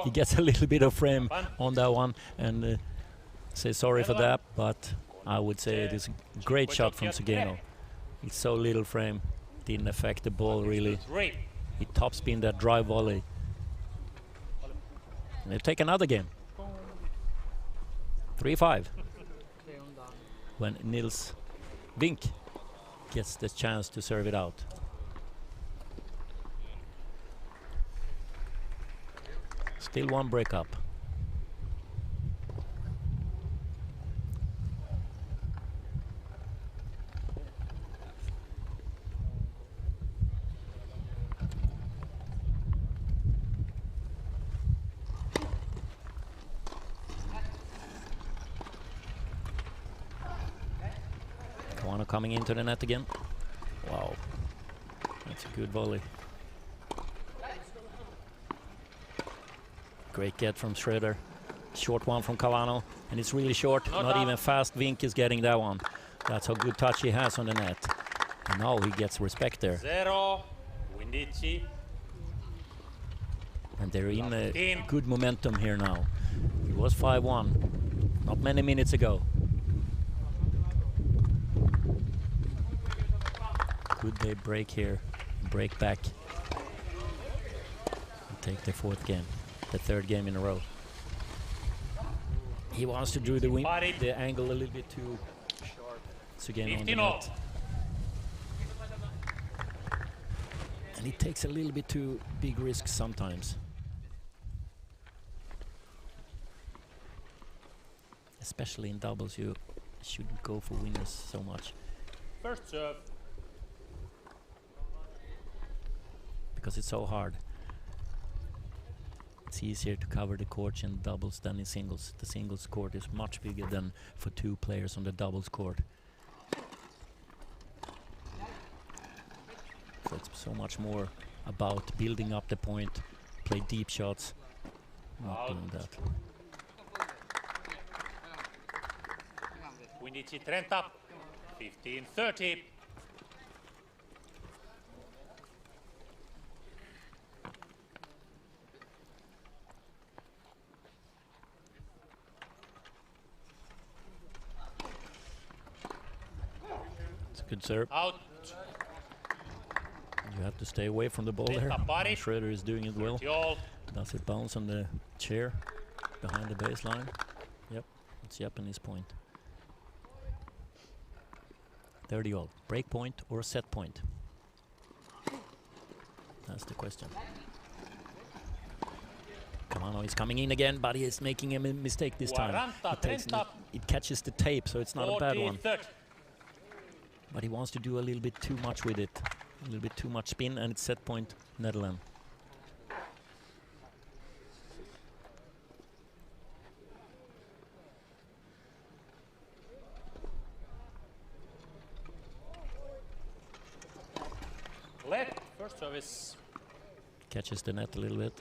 E: He gets a little bit of frame on that one, and say sorry for that, but I would say it is a great shot from Sugeno. It's so little frame, didn't affect the ball really. He topspin that drive volley. And they take another game. 3-5. When Nils Vink gets the chance to serve it out. Still one breakup. Kawano coming into the net again. Wow, that's a good volley. Great get from Schroeder. Short one from Cavano, and it's really short, not even fast. Vink is getting that one. That's how good touch he has on the net. And now he gets respect there.
M: 15.
E: And they're in a good momentum here now. It was 5-1 not many minutes ago. Could they break here, break back, and take the fourth game, the third game in a row? He wants to do the angle a little bit too sharp. Sugeno on the net. And he takes a little bit too big risks sometimes. Especially in doubles, you shouldn't go for winners so much.
M: First serve.
E: Because it's so hard. It's easier to cover the court in doubles than in singles. The singles court is much bigger than for two players on the doubles court. So it's so much more about building up the point, play deep shots, not doing that.
M: 15-30. 15-30.
E: It's a good serve.
M: Out.
E: You have to stay away from the ball there. And Schroeder is doing it well. Does it bounce on the chair behind the baseline? Yep, it's Japanese point. 30-all. Break point or set point? That's the question. Cavano is coming in again, but he is making a mistake this time. It catches the tape, so it's not a bad one. But he wants to do a little bit too much with it. A little bit too much spin, and it's set point Netherlands.
M: Left, first service.
E: Catches the net a little bit.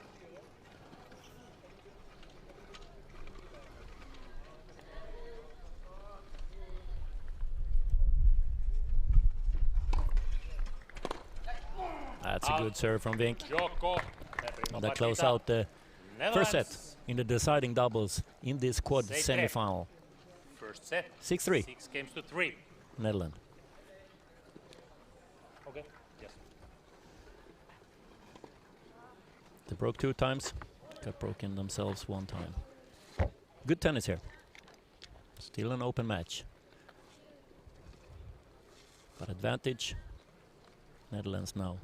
E: That's a good serve from Vink. That close out the first set in the deciding doubles in this quad semi-final.
M: First set.
E: 6-3.
M: 6 games to 3.
E: Netherlands.
M: Okay. Yes.
E: They broke 2 times. Got broken themselves 1 time. Good tennis here. Still an open match. But advantage Netherlands now.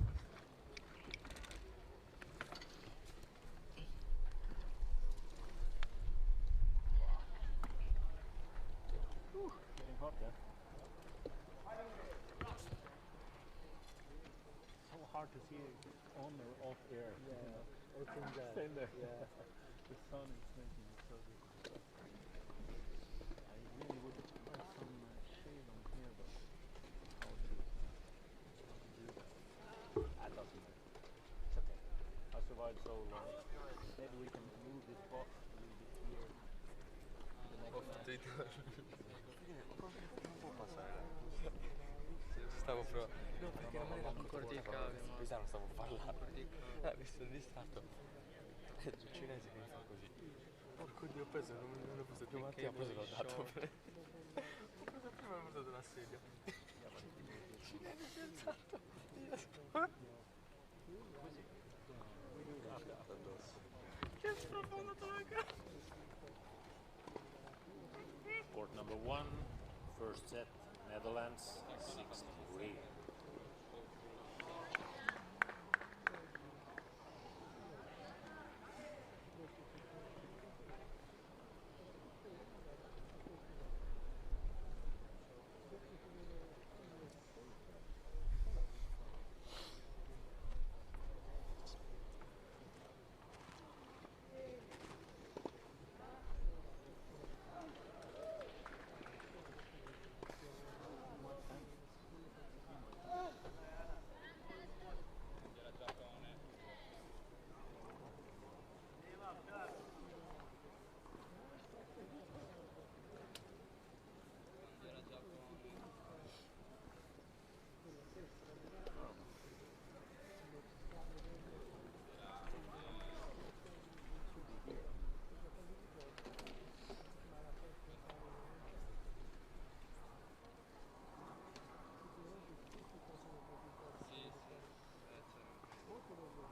I: Hard to see on or off air.
H: Yeah, it's in there.
I: Same there.
H: Yeah.
I: The sun is making it so difficult. I really would try some shade on here, but outside so long. Maybe we can move this box a little bit here. The next match.
C: Non può passare. Stavo provando. No, perché non me ne racconto non stavo parlando. Visto il distratto. È il cinese che mi fa così. Porco Dio, ho preso, non ho preso più Mattia, ho preso l'ho dato. Ho preso prima e ho portato la sedia. Il cinese si è alzato. Che sprofondato la cara.
M: Court number 1, first set, Netherlands 6-3.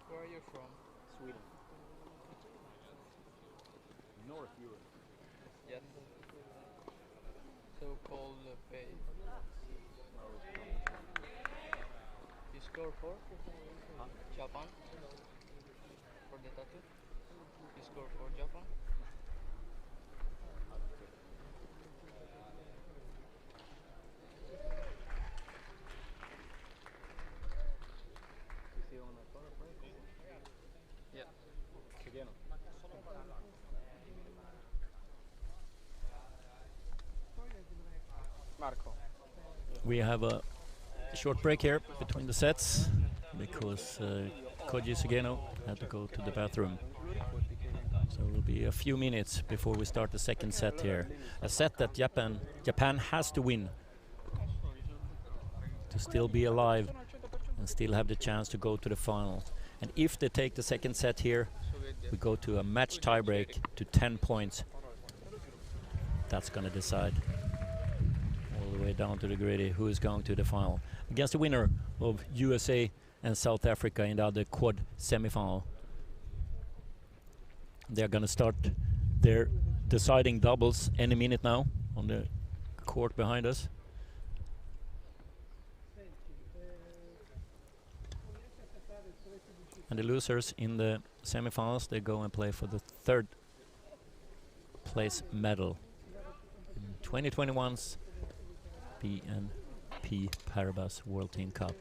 L: Where are you from?
I: Sweden. North Europe.
L: Yes. So-called pay. You score for? Japan? For the tattoo? You score for Japan?
I: You see on the photo break?
L: Yeah.
I: Again.
L: Marco.
E: We have a short break here between the sets because Koji Sugeno had to go to the bathroom. So it will be a few minutes before we start the second set here. A set that Japan has to win to still be alive and still have the chance to go to the final. And if they take the second set here, we go to a match tiebreak to 10 points. That's going to decide all the way down to the gritty who is going to the final. Against the winner of USA and South Africa in the other quad semifinal. They're going to start their deciding doubles any minute now on the court behind us. And the losers in the semifinals, they go and play for the third place medal in 2021's BNP Paribas World Team Cup.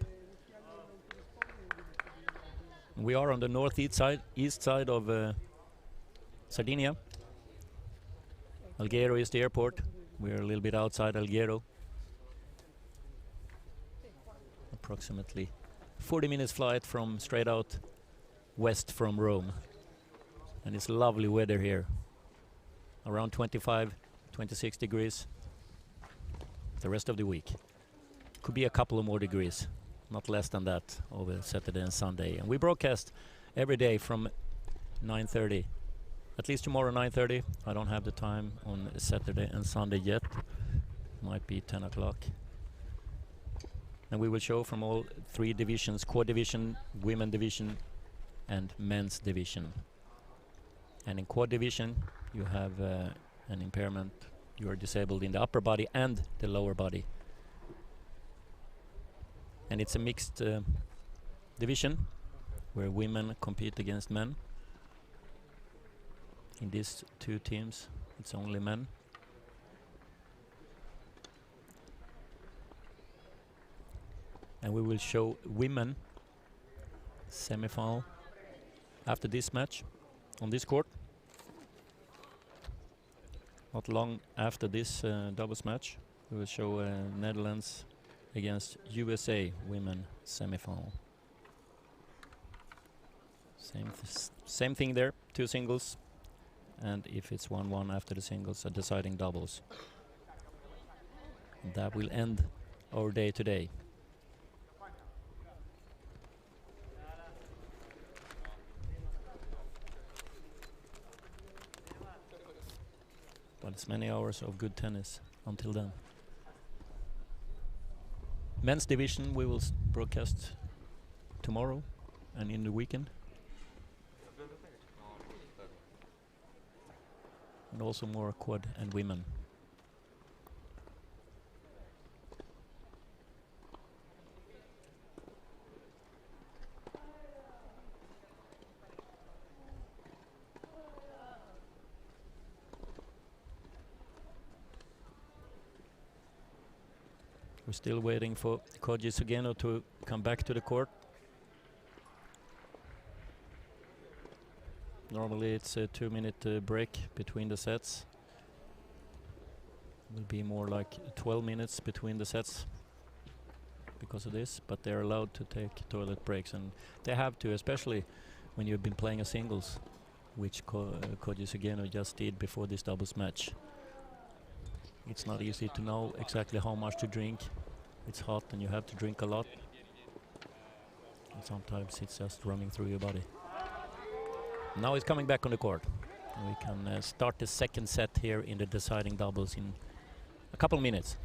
E: We are on the northeast side of Sardinia. Alghero is the airport. We're a little bit outside Alghero. Approximately 40 minutes flight from straight out west from Rome. And it's lovely weather here. Around 25, 26 degrees the rest of the week. Could be a couple of more degrees, not less than that over Saturday and Sunday. And we broadcast every day from 9:30. At least tomorrow 9:30. I don't have the time on Saturday and Sunday yet. Might be 10 o'clock. And we will show from all three divisions: quad division, women division, and men's division. And in quad division, you have an impairment. You are disabled in the upper body and the lower body. And it's a mixed division where women compete against men. In these two teams, it's only men. And we will show women semi-final after this match on this court. Not long after this doubles match, we will show Netherlands against USA women semi-final. Same thing there, 2 singles. And if it's 1-1 after the singles, a deciding doubles. And that will end our day today. But it's many hours of good tennis until then. Men's division we will broadcast tomorrow and in the weekend. And also more quad and women. We're still waiting for Koji Sugeno to come back to the court. Normally it's a 2-minute break between the sets. Will be more like 12 minutes between the sets because of this, but they're allowed to take toilet breaks, and they have to, especially when you've been playing a singles, which Koji Sugeno just did before this doubles match. It's not easy to know exactly how much to drink. It's hot and you have to drink a lot. And sometimes it's just running through your body. Now he's coming back on the court. And we can start the second set here in the deciding doubles in a couple minutes.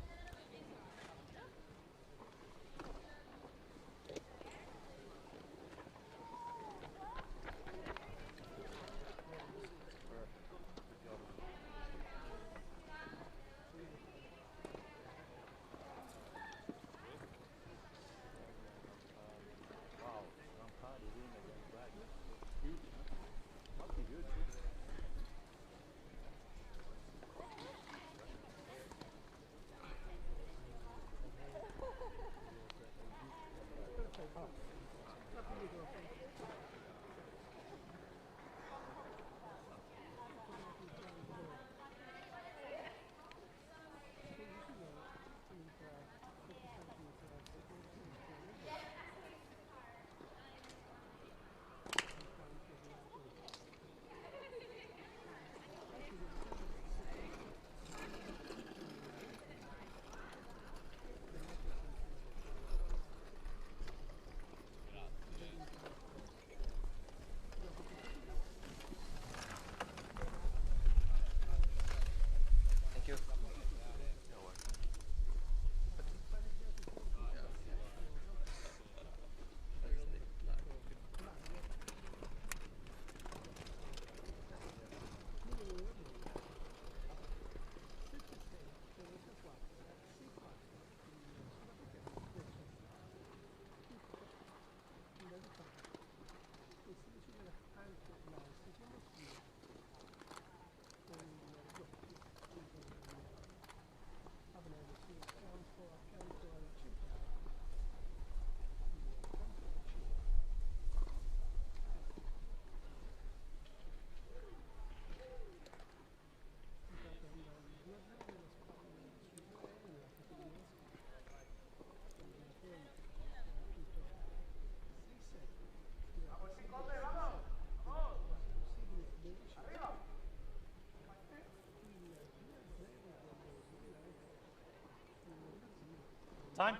M: Time.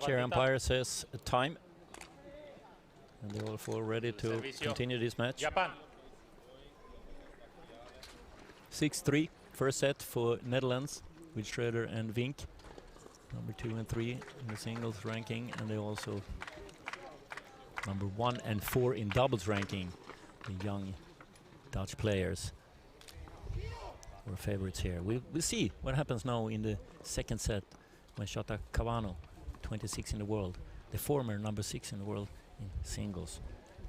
E: Chair umpire says time. And they all four ready to continue this match.
M: Japan.
E: 6-3, first set for Netherlands with Schroeder and Vink. Number 2 and 3 in the singles ranking, and they also number 1 and 4 in doubles ranking. The young Dutch players were favorites here. We'll see what happens now in the second set when Shota Kawano, 26 in the world, the former number 6 in the world in singles,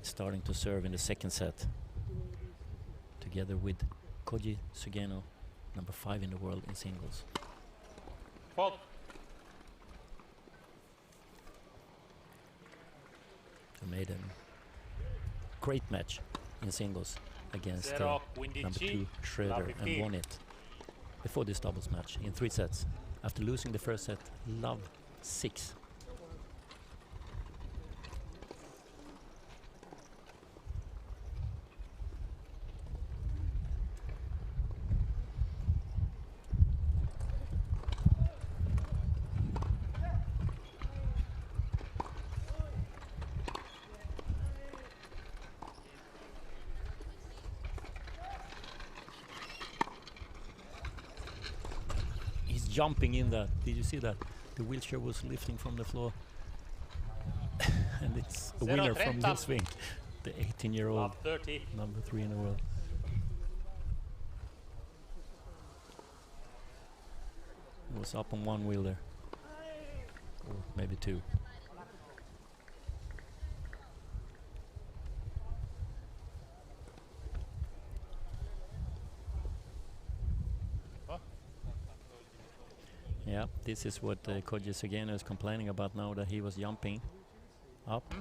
E: is starting to serve in the second set together with Koji Sugeno, number 5 in the world in singles.
M: Fault.
E: They made a great match in singles against number 2 Schroeder and won it before this doubles match in 3 sets. After losing the first set, love 6. jumping in that. Did you see that? The wheelchair was lifting from the floor. And it's a winner from Nils Vink, the 18-year-old, number 3 in the world. He was up on one wheel there, or maybe two. Yeah, this is what Koji Sugeno is complaining about now, that he was jumping up.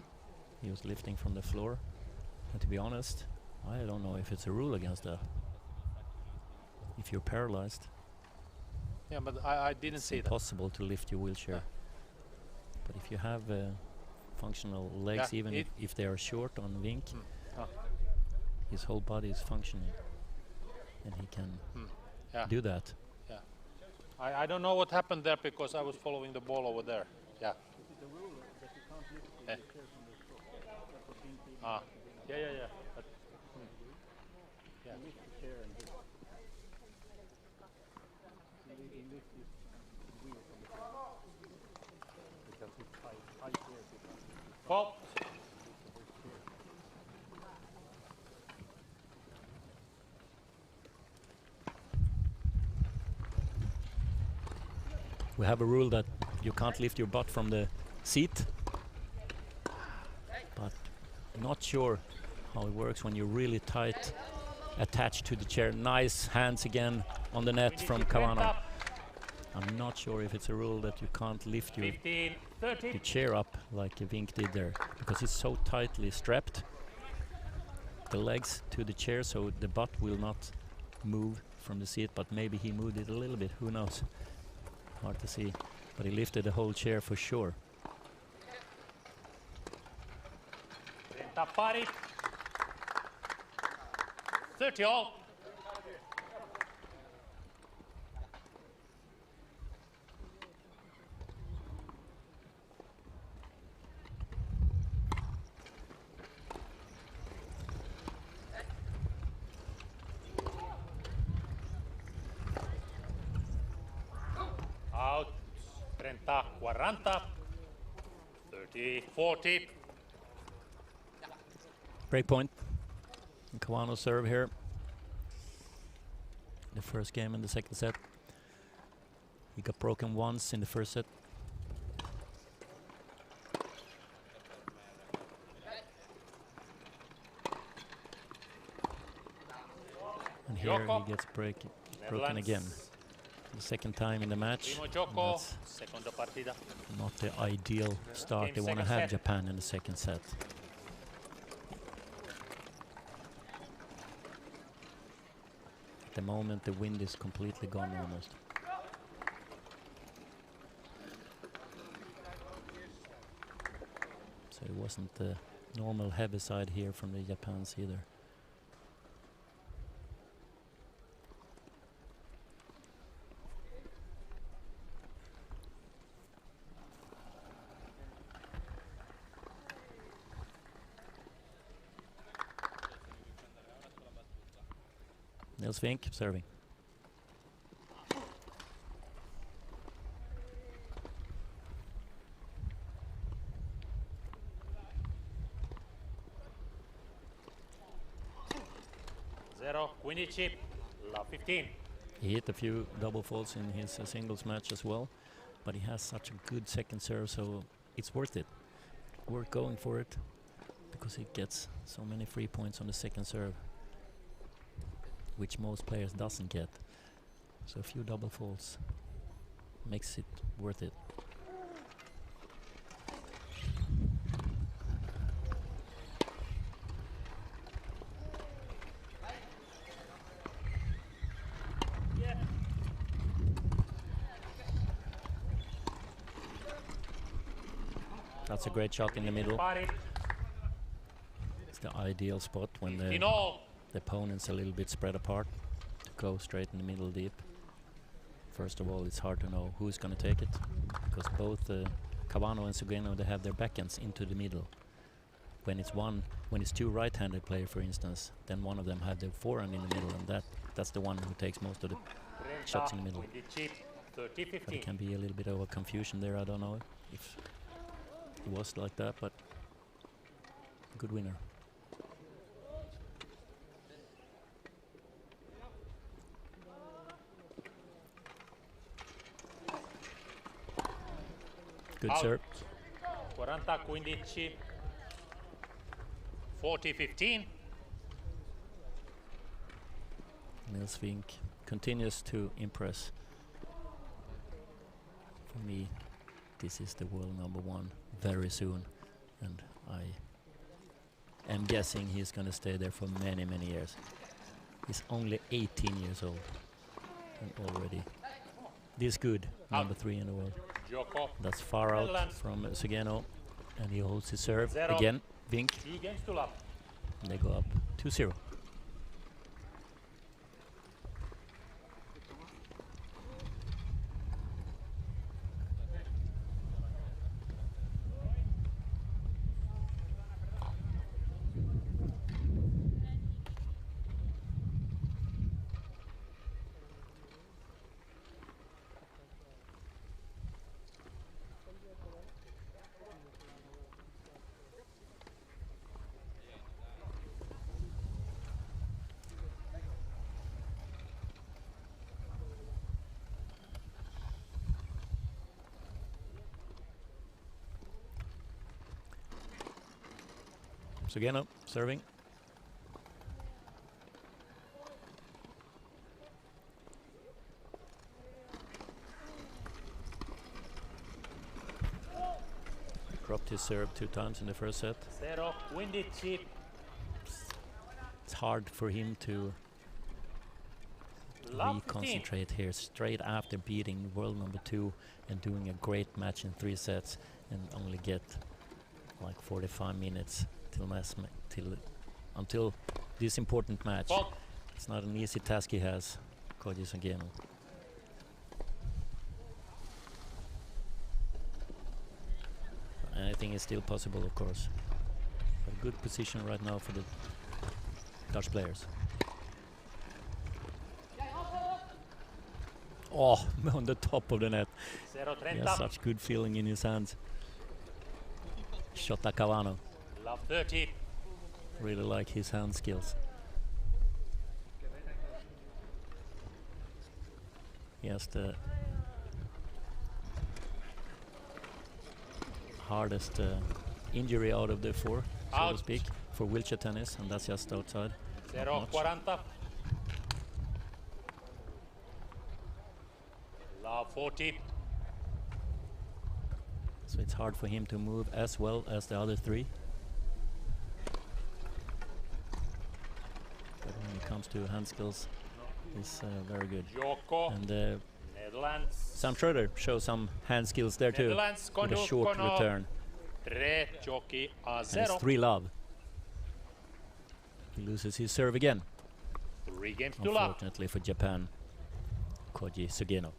E: He was lifting from the floor. And to be honest, I don't know if it's a rule against that. If you're paralyzed.
M: Yeah, but I didn't see that.
E: It's impossible to lift your wheelchair. But if you have functional legs, even if they are short on Vink, his whole body is functioning. And he can do that.
M: Yeah. I don't know what happened there because I was following the ball over there. Yeah. Yeah. But, yeah. Well.
E: We have a rule that you can't lift your butt from the seat, but not sure how it works when you're really tight attached to the chair. Nice hands again on the net from Cavano. I'm not sure if it's a rule that you can't lift your chair up like Vink did there, because it's so tightly strapped, the legs to the chair, so the butt will not move from the seat, but maybe he moved it a little bit, who knows. Hard to see, but he lifted the whole chair for sure.
M: 30 pari. 30 all. Out. 30-40. 30-40.
E: Break point. And Cavano serve here. The first game in the second set. He got broken once in the first set. And here he gets broken again. The second time in the match. That's not the ideal start they want to have Japan in the second set. At the moment the wind is completely gone almost. So it wasn't the normal heavy side here from the Japans either. Nils Vink serving.
M: Zero, 15, la 15.
E: He hit a few double faults in his singles match as well, but he has such a good second serve, so it's worth it. Worth going for it, because he gets so many free points on the second serve, which most players doesn't get. So a few double faults makes it worth it. That's a great shot in the middle. It's the ideal spot when the opponent's a little bit spread apart to go straight in the middle deep. First of all, it's hard to know who's going to take it, because both Cavano and Sugeno, they have their backhands into the middle. When it's two right-handed players, for instance, then one of them have their forehand in the middle, and that's the one who takes most of the shots in the middle. But
M: 30-15.
E: it can be a little bit of a confusion there. I don't know if it was like that, but good winner. Good
M: Out.
E: serve.
M: 40-15. 40-15.
E: Nils Vink continues to impress. For me, this is the world #1 very soon, and I am guessing he's going to stay there for many, many years. He's only 18 years old and already this good, #3 in the world.
M: Joko.
E: That's far out
M: Netherlands.
E: from Sugeno, and he holds his serve
M: 0.
E: again. Vink.
M: 2 games to love.
E: They go up 2-0. Sugeno serving. Dropped his serve 2 times in the first set.
M: 0. 15.
E: It's hard for him to
M: Love 15.
E: reconcentrate here straight after beating world #2 and doing a great match in 3 sets and only get like 45 minutes until this important match.
M: Fault.
E: It's not an easy task he has, Koji Sugeno. Anything is still possible, of course. But a good position right now for the Dutch players. Oh, on the top of the net.
M: 0-30.
E: He has such good feeling in his hands. Shota Cavano.
M: Love 30.
E: Really like his hand skills. He has the hardest injury out of the 4, so
M: Out.
E: to speak, for wheelchair tennis, and that's just outside. Not much.
M: 0-40. Love 40.
E: So it's hard for him to move as well as the other 3. But when it comes to hand skills, he's very good.
M: Joko.
E: And
M: Netherlands.
E: Sam Schroeder shows some hand skills there too,
M: Netherlands,
E: with a short return.
M: 3 giochi a
E: And
M: 0.
E: it's 3 love. He loses his serve again.
M: 3 games to love.
E: Unfortunately for Japan, Koji Sugeno.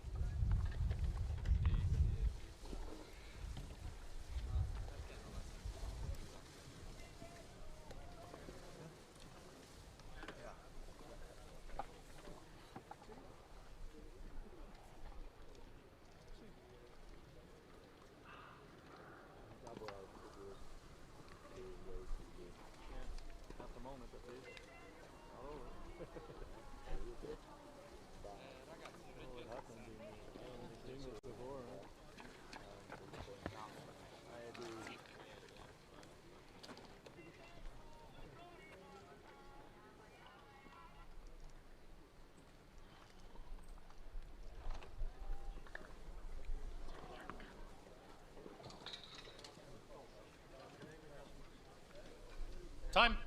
M: Time.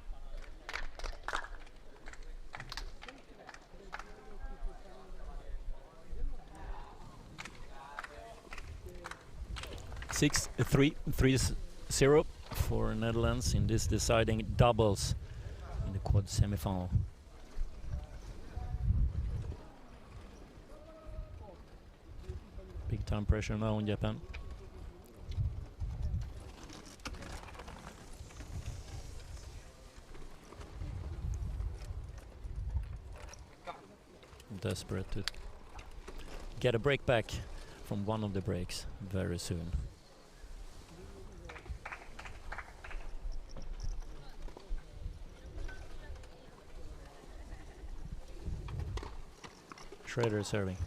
E: Six, 3-0 for Netherlands in this deciding doubles in the quad semifinal. Big time pressure now on Japan. Desperate to get a break back from one of the breaks very soon. Schroeder serving.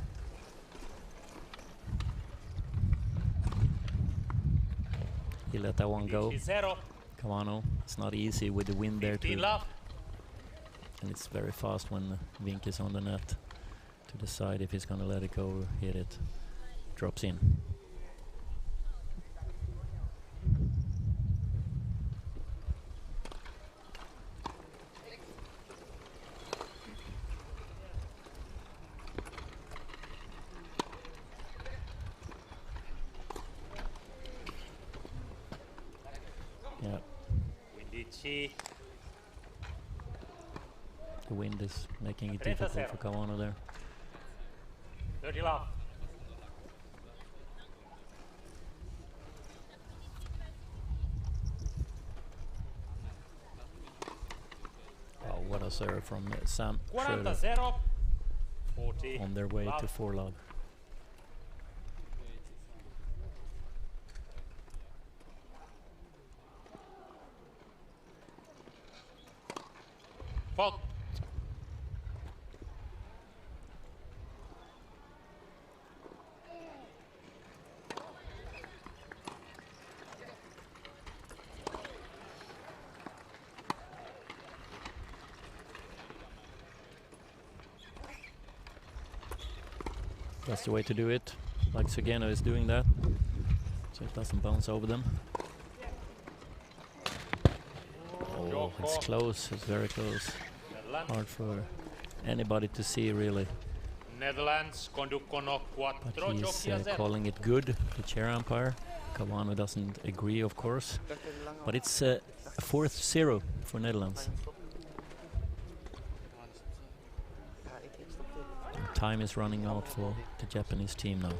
E: He let that one go. Cavano, it's not easy with the wind there too. And it's very fast when Vink is on the net to decide if he's gonna let it go or hit it. Drops in. Yeah. The wind is making it difficult for Cavano there.
M: 30 love.
E: Oh, what a serve from Sam Schroeder
M: 40-0. 40
E: on their way
M: love.
E: to 4 love.
M: Fault.
E: That's the way to do it. Like Sugeno is doing that, so it doesn't bounce over them. Oh, it's close. It's very close. Hard for anybody to see, really.
M: Netherlands conducono 4
E: But he's calling it good, the chair umpire. Cavano doesn't agree, of course. But it's 4-0 for Netherlands. Time is running out for the Japanese team now.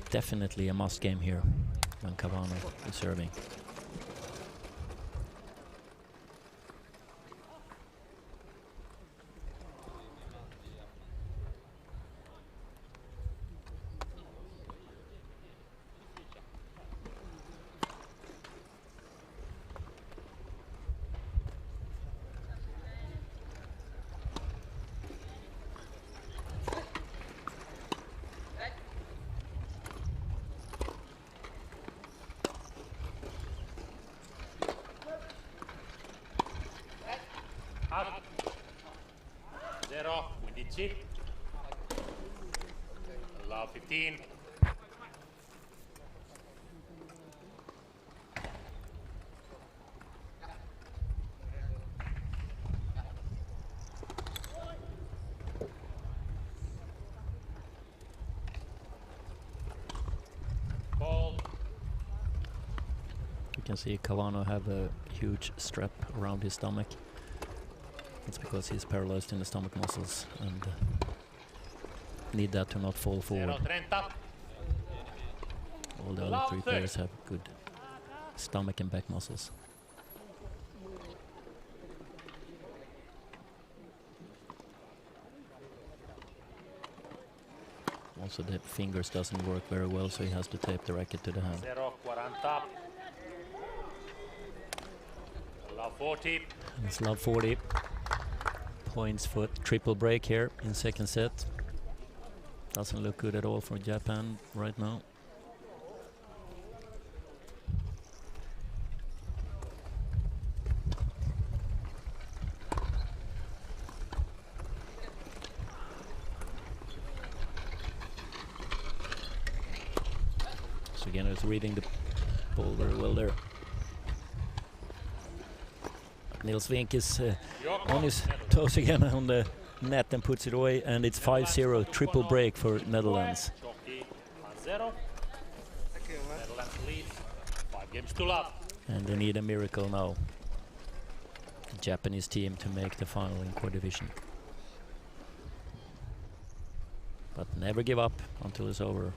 E: Definitely a must game here when Cavano is serving.
M: Up. 0, windy chip. Allow 15. Ball.
E: You can see Cavano have a huge strap around his stomach. It's because he's paralyzed in the stomach muscles and need that to not fall forward. All the other 3 players have good stomach and back muscles. Also the fingers doesn't work very well, so he has to tape the racket to the hand.
M: 0-40. Allow 40.
E: And it's love 40. Points for triple break here in second set. Doesn't look good at all for Japan right now. So again, it's reading the ball very well there. Nils Vink is on his toes again on the net and puts it away, and it's 5-0 triple break for Netherlands.
M: Netherlands lead 5 games to love.
E: And they need a miracle now, the Japanese team, to make the final in core division. But never give up until it's over.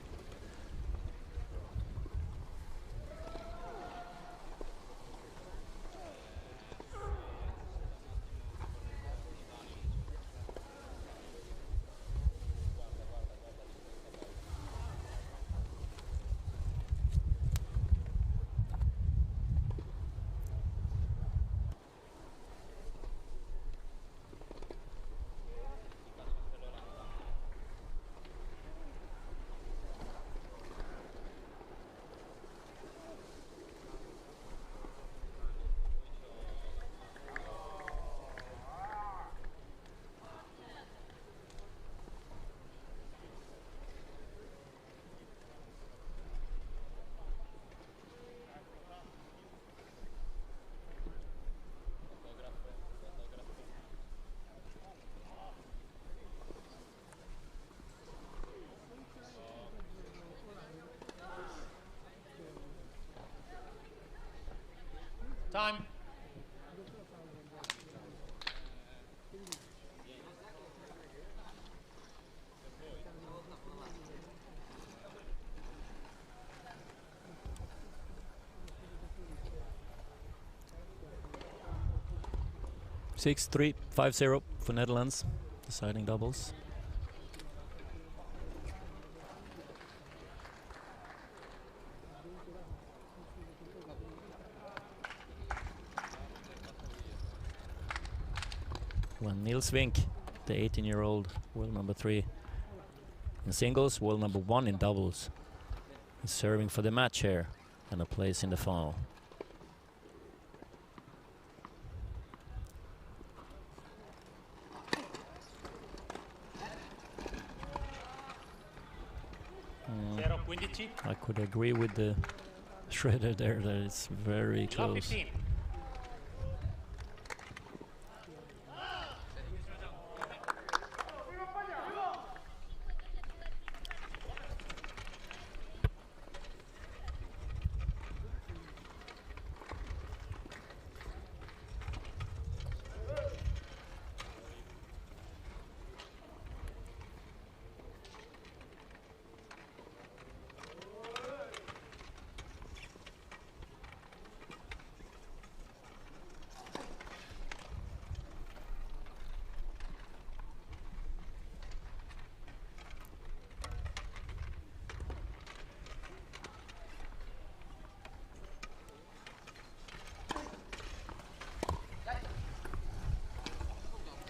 E: 6-3, 5-0 for Netherlands, deciding doubles. When Niels Vink, the 18-year-old world number 3 in singles, world number 1 in doubles, is serving for the match here and a place in the final. I could agree with the Shredder there that it's very close.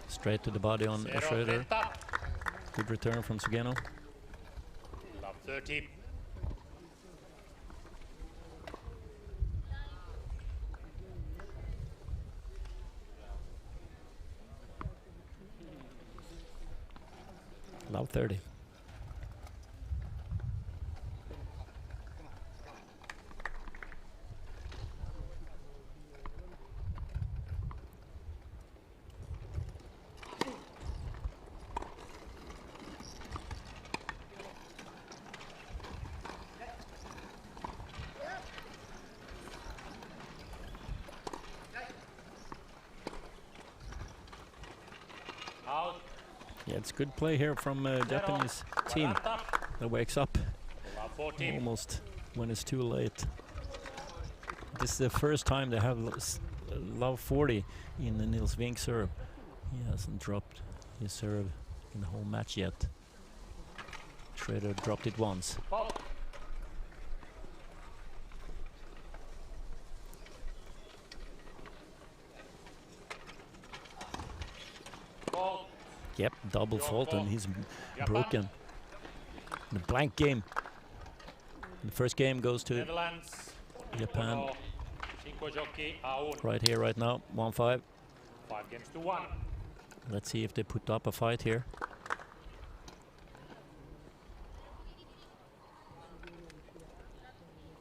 E: Straight to the body on Schroeder. Good return from Sugeno.
M: Love 30.
E: Love 30. Yeah, it's good play here from Japanese team that wakes up almost when it's too late. This is the first time they have love 40 in the Niels Vink serve. He hasn't dropped his serve in the whole match yet. Schroeder dropped it once. Yep, double fault and he's broken. The blank game. The first game goes to Japan. Right here, right now, 1-5.
M: 5 games to 1.
E: Let's see if they put up a fight here.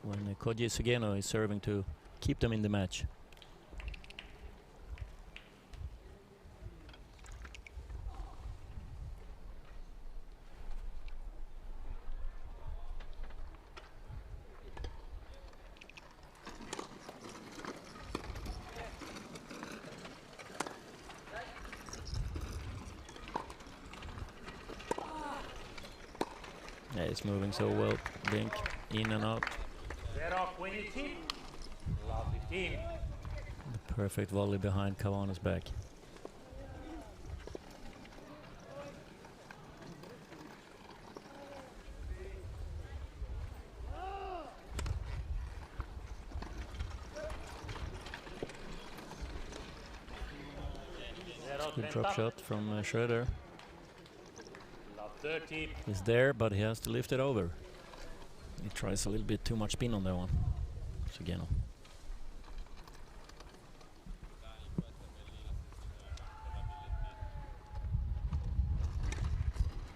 E: When Koji Sugeno is serving to keep them in the match. Yeah, it's moving so well. Blink in and out. The perfect volley behind Kawano's back. Good drop shot from Schroeder. He's there, but he has to lift it over. He tries a little bit too much spin on that one. Sugeno.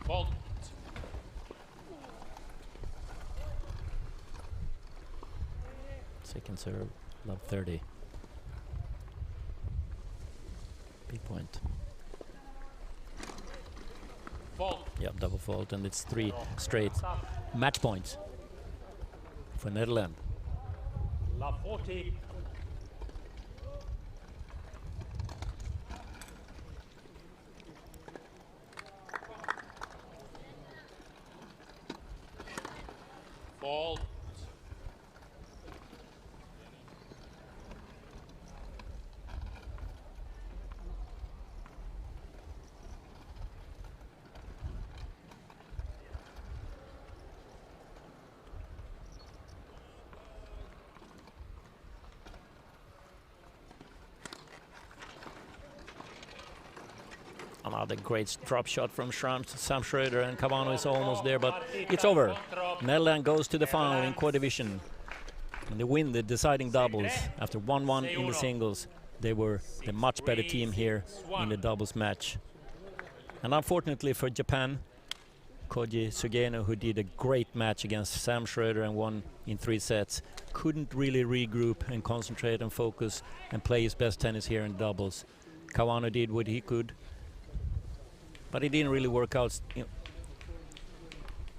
M: Fault.
E: Second serve, love 30. Big point.
M: Fault.
E: Yep, double fault, and it's 3 straight match points for Netherlands.
M: Love 40. Fault.
E: Another great drop shot from Sam Schroeder, and Cavano is almost there, but it's over. Netherlands goes to the final in quad division. And they win the deciding doubles after 1-1 in the singles. They were the much better team here in the doubles match. And unfortunately for Japan, Koji Sugeno, who did a great match against Sam Schroeder and won in 3 sets, couldn't really regroup and concentrate and focus and play his best tennis here in doubles. Cavano did what he could, but it didn't really work out.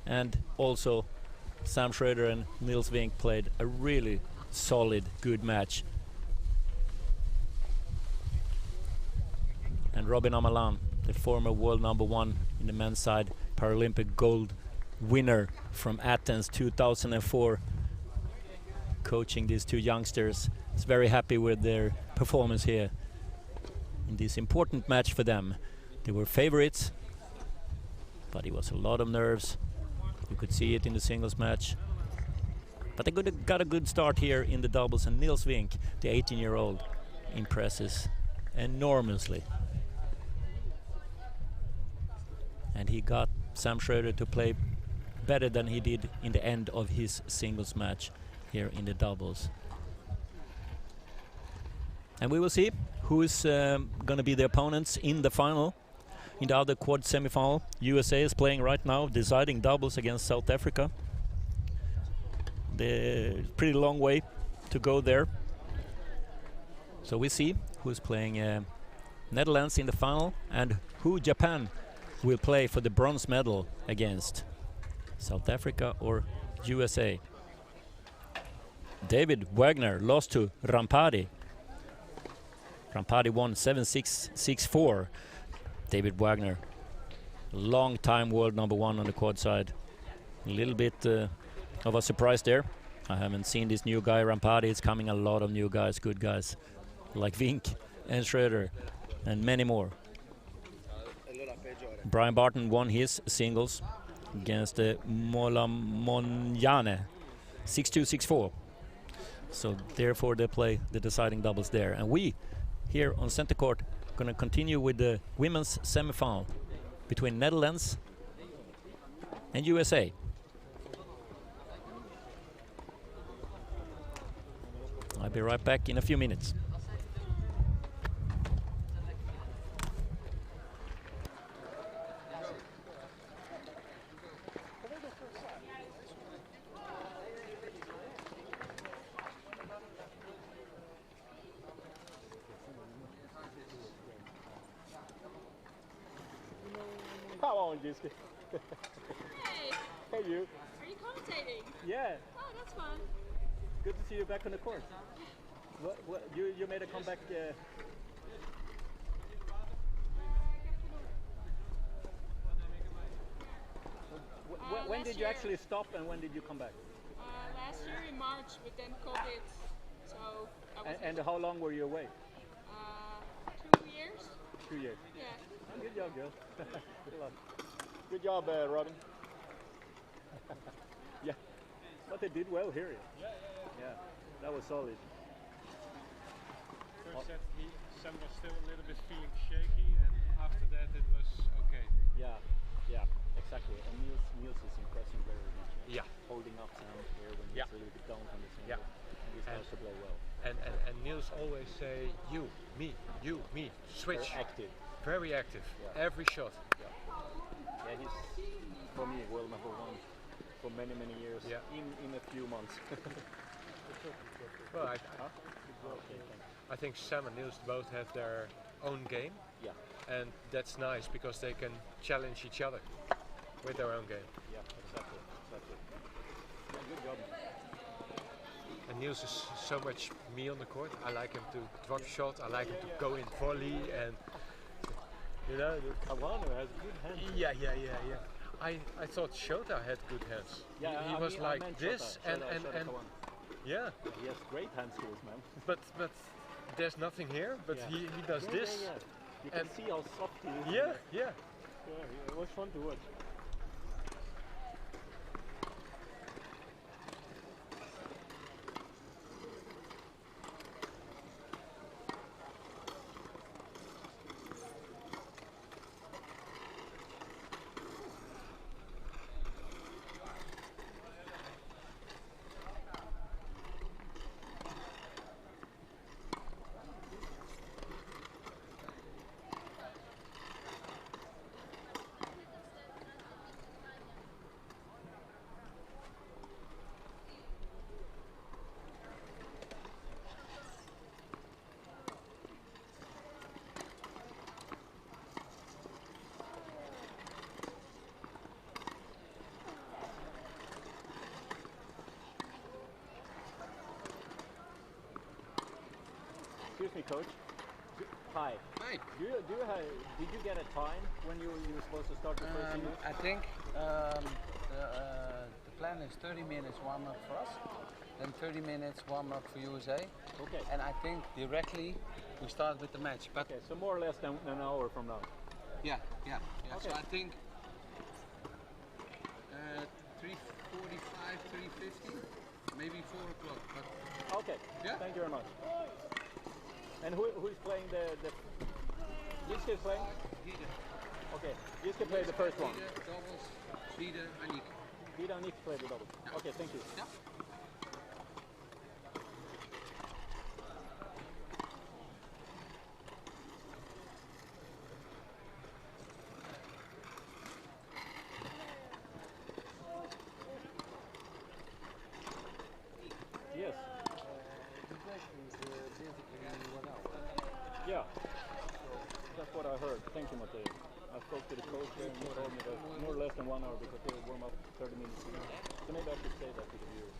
E: And also, Sam Schroeder and Niels Vink played a really solid, good match. And Robin Amalan, the former world #1 in the men's side, Paralympic gold winner from Athens 2004, coaching these 2 youngsters, is very happy with their performance here in this important match for them. They were favorites, but it was a lot of nerves. You could see it in the singles match. But they got a good start here in the doubles, and Niels Vink, the 18-year-old, impresses enormously. And he got Sam Schroeder to play better than he did in the end of his singles match here in the doubles. And we will see who is going to be the opponents in the final. In the other quad semi-final, USA is playing right now, deciding doubles against South Africa. They're pretty long way to go there. So we see who's playing Netherlands in the final and who Japan will play for the bronze medal against, South Africa or USA. David Wagner lost to Rampadi. Rampadi won 7-6, 6-4. David Wagner, long-time world #1 on the quad side. A little bit of a surprise there. I haven't seen this new guy, Rampadi. It's coming a lot of new guys, good guys, like Vink and Schroeder and many more. Brian Barton won his singles against Mola Monjane, 6-2, 6-4. So therefore they play the deciding doubles there. And we, here on center court, going to continue with the women's semi-final between Netherlands and USA. I'll be right back in a few minutes.
I: Come on, Giske.
F: Hey!
I: Hey, you.
F: Are you commentating?
I: Yeah.
F: Oh, that's fun.
I: Good to see you back on the court. You made a comeback. When did you actually stop and when did you come back?
F: Last year in March, but then COVID. So I was
I: And how long were you away?
F: 2 years.
I: 2 years.
F: Yeah.
I: Oh, good job, girl. Good luck. Good job, Robin. Yeah, but they did well here. Yeah, that was solid.
N: First set, Sam was still a little bit feeling shaky, and after that it was okay.
I: Yeah, exactly. And Niels is impressing very much.
N: Yeah.
I: Holding up Sam here when he's a little bit down from the single.
N: Yeah.
I: And he starts to play well.
N: And Niels always say, you, me, switch.
I: Very active.
N: Very active.
I: Yeah.
N: Every shot.
I: Yeah, he's, for me, world #1 for many, many years.
N: Yeah.
I: In a few months.
N: Well, I think Sam and Niels both have their own game.
I: Yeah.
N: And that's nice because they can challenge each other with their own game.
I: Yeah, exactly. Yeah, good job.
N: And Niels is so much me on the court. I like him to drop shot. I like him to go in volley, and you know,
I: Cavano has good hands.
N: Yeah. I thought Shota had good hands.
I: Yeah,
N: he was like this,
I: Shota,
N: and
I: Cavano.
N: yeah.
I: He has great hand skills, man.
N: But there's nothing here. But he does this.
I: Yeah. You can see how soft he is.
N: Yeah.
I: It was fun to watch.
M: Excuse me, coach. Hi.
O: Hi.
M: Did you get a time when you were supposed to start the first inning?
O: I think the plan is 30 minutes warm-up for us, then 30 minutes warm-up for USA.
M: Okay.
O: And I think directly we start with the match. But
M: okay, so more or less than an hour from now.
O: Yeah.
M: Okay.
O: So I think 3:45, 3:50, maybe 4 o'clock. But
M: okay.
O: Yeah.
M: Thank you very much. And who's playing the Jiske is playing?
O: Gide.
M: Okay. Jiske played the first one.
O: Gide, doubles, Gide, Anik.
M: Gide and Nick played the double.
O: Yeah.
M: Okay, thank you.
O: Yeah.
M: Yes.
H: The break is basically 1 hour.
M: Yeah. That's what I heard. Thank you, Matteo. I spoke to the coach and he told me that more or less than 1 hour because they warm up 30 minutes. So maybe I should say that to the viewers.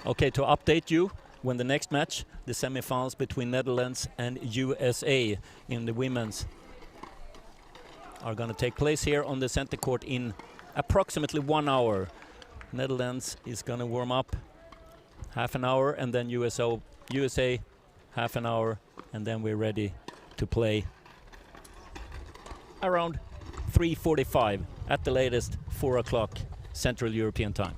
E: Okay, to update you, when the next match, the semi-finals between Netherlands and USA in the women's are going to take place here on the center court in approximately 1 hour. Netherlands is going to warm up half an hour, and then USA half an hour, and then we're ready to play around 3:45, at the latest 4 o'clock Central European time.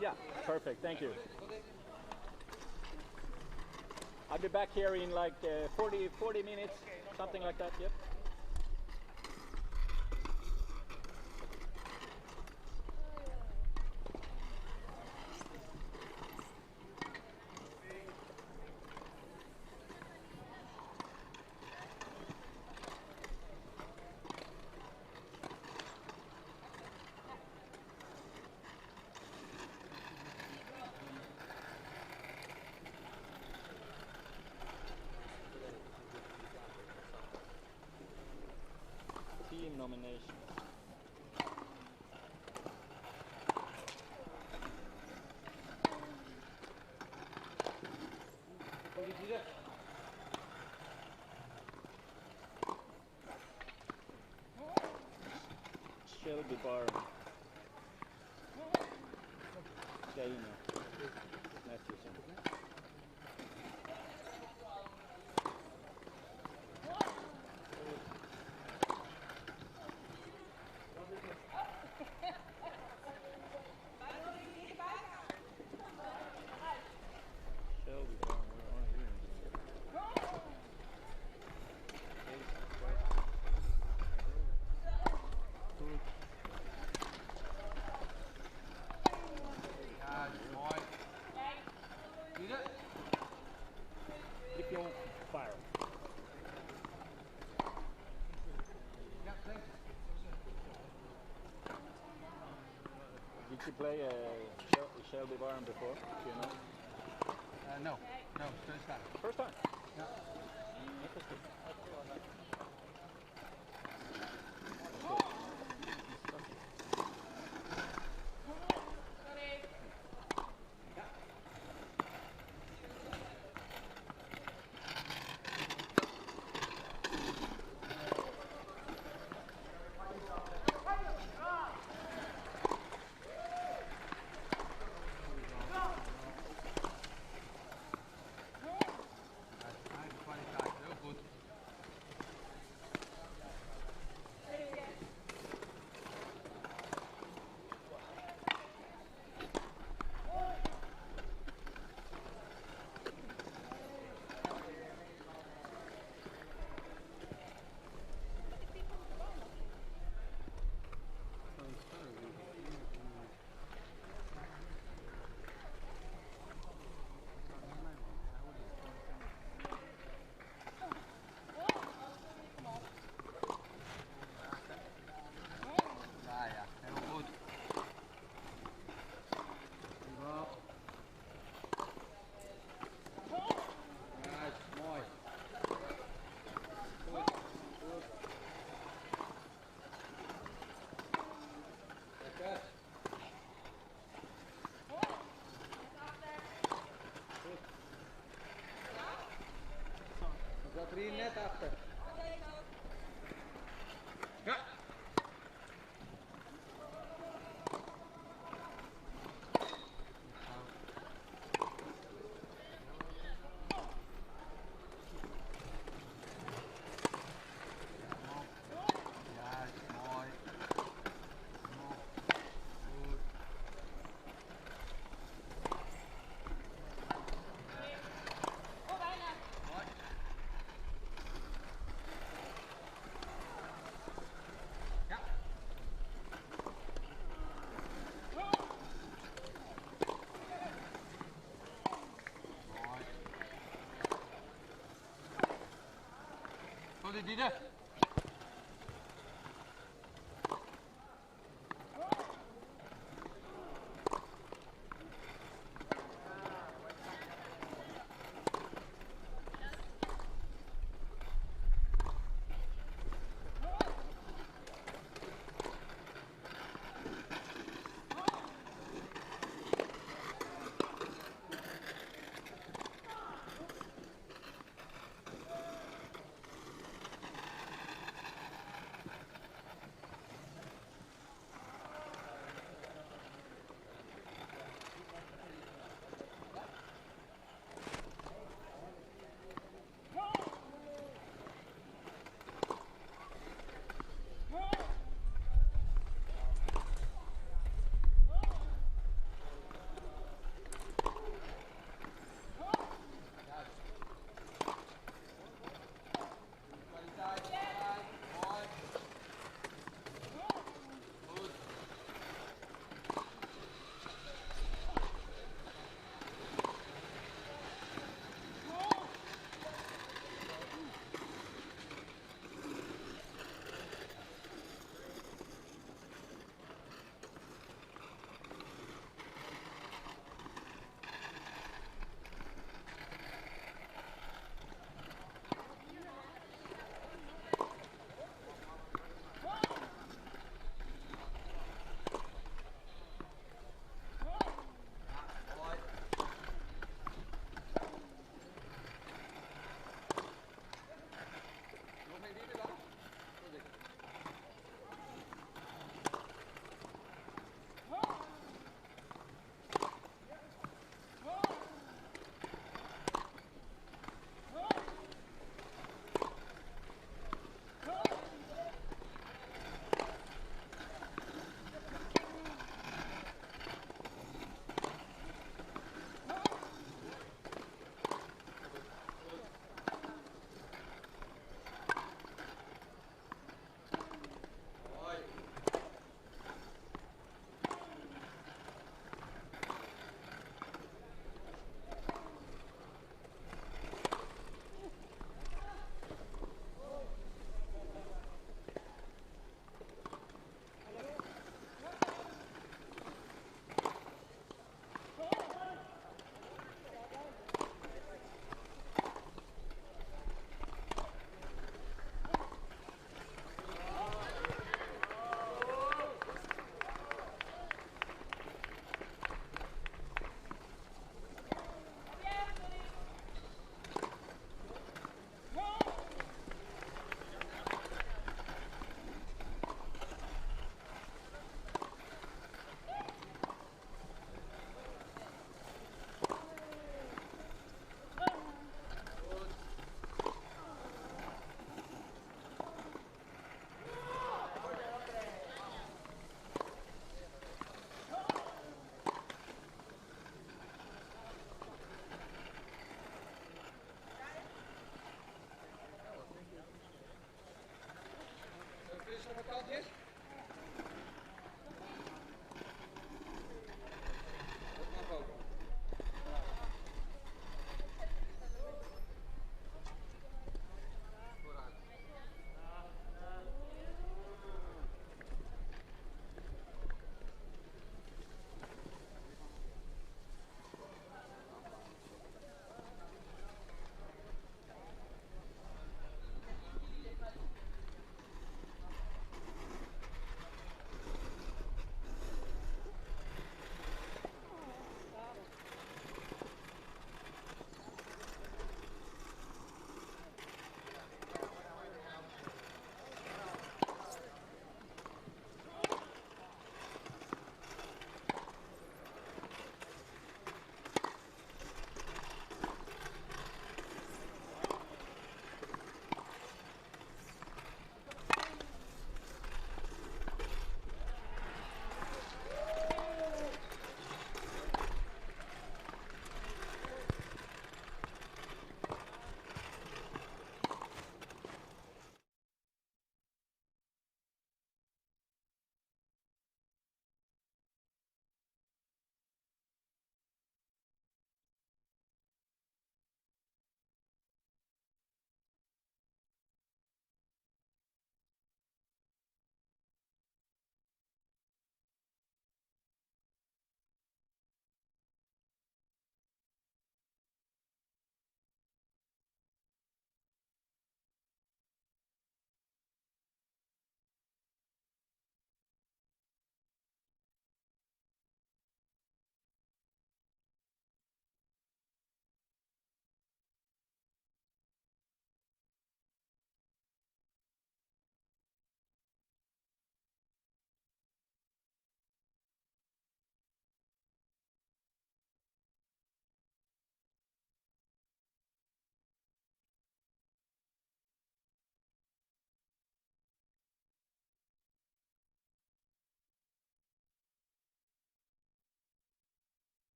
M: Yeah, perfect. Thank you. I'll be back here in like 40 minutes, something like that. Yep. Team nomination. Shelby Bar. Dana. Masterson. Shelby Bar, where are you? Keep your fire. Did you play Shelby Barn before? Do you know?
O: No, first time.
M: First time?
O: Yeah.
M: Interesting.
K: 3 net after. Yeah. Vad är det?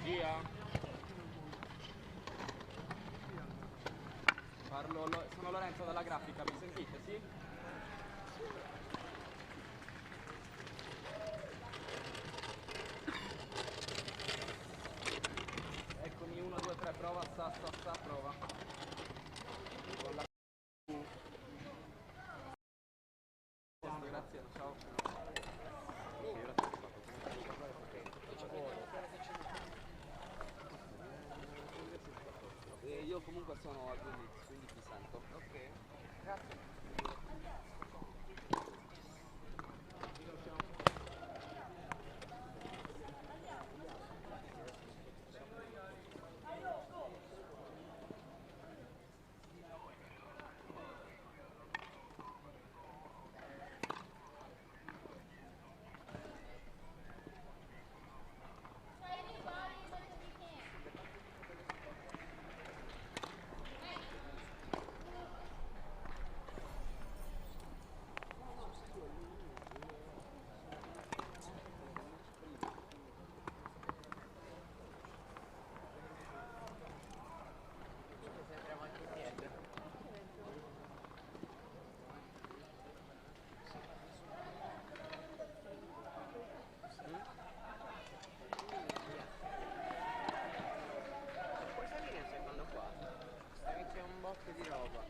P: Regia. Sono Lorenzo dalla grafica, mi sentite, sì? Eccomi, 1, 2, 3, prova, sta, prova. Con la... Grazie, ciao. Io comunque sono al Blitz, quindi ti sento. Ok, grazie. Di roba.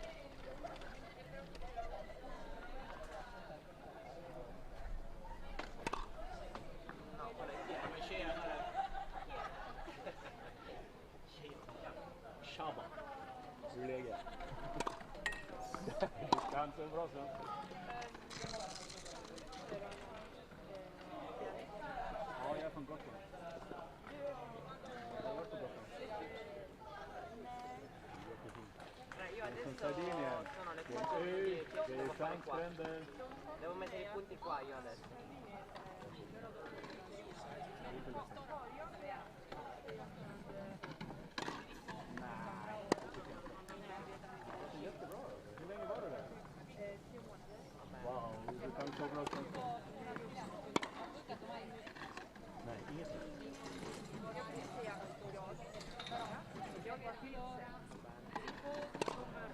P: No, quella è piena, ma c'era.
M: Shabba. Läge. Distansen bra så. Ja, jag är från Gotland. Jag har varit på Gotland.
P: Io adesso
M: Sardinia.
P: sono le 4:10, devo fare qua.
M: Prende.
P: Devo mettere i punti qua io adesso.
M: Hur länge var du där? Wow, du kan så bra svenska. Nej, inget.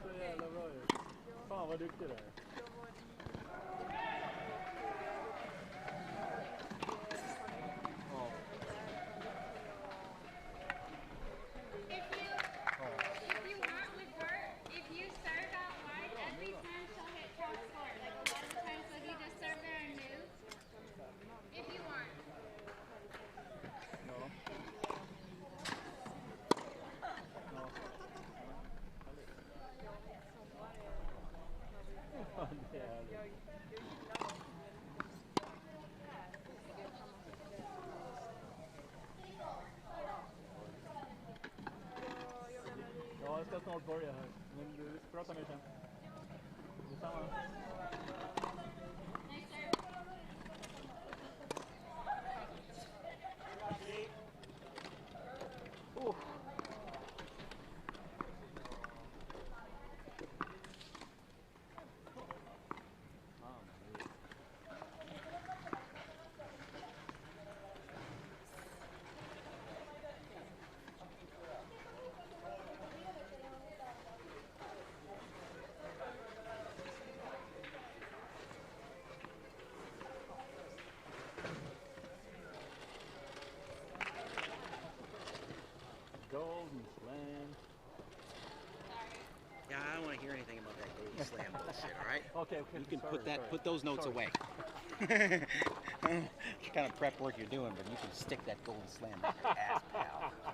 M: Så jävla bra ju. Fan vad duktig du är. Ja, jag ska snart börja här. Men vi pratar mer sen. Detsamma. Golden Slam.
Q: Yeah, I don't want to hear anything about that Golden Slam bullshit, all right?
M: Okay,
Q: You can
M: sorry.
Q: put those notes away. What kind of prep work you're doing, but you can stick that Golden Slam in your ass, pal.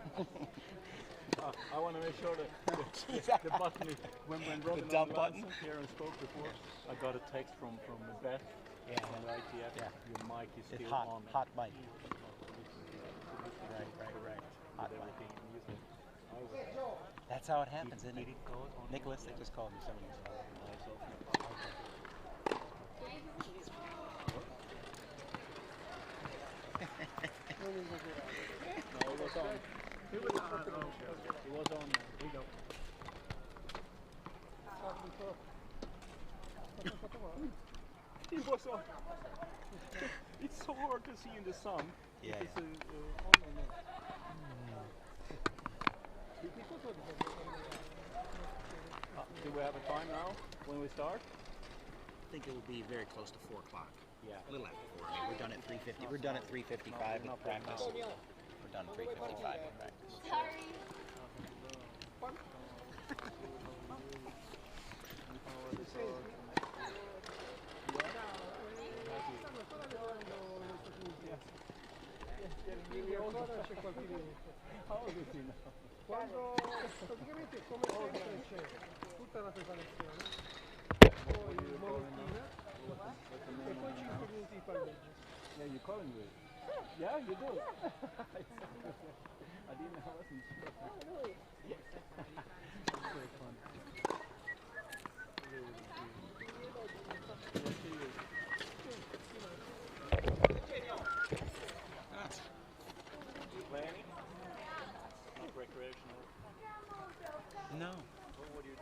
M: I want to make sure that the button is, when Robin
Q: dump button?
M: here and spoke before, I got a text from Beth from the ITF.
Q: Yeah.
M: Your mic is
Q: It's
M: still
Q: hot,
M: on.
Q: hot mic. Right. Hot mic. That's how it happens, isn't it? Nicholas, they just called me. Somebody just called
M: No, it was on. It was on. It was on. Here you go. It was on. It's so hard to see in the sun.
Q: Yeah.
M: It's on and off. Do we have a time now when we start?
Q: I think it will be very close to 4 o'clock.
M: Yeah.
Q: A little after 4. I mean, we're done at 3:50. We're done at 3:55 in practice. We're done at 3:55 in practice.
F: Sorry.
G: C'è qualche quando praticamente come sempre c'è tutta la preparazione, poi monettina e poi 5 minuti di palleggio.
M: Yeah, you're calling me. Yeah, you do. I didn't know, I wasn't sure. Very fun. Planning? Not recreational?
Q: No.
M: What do you do?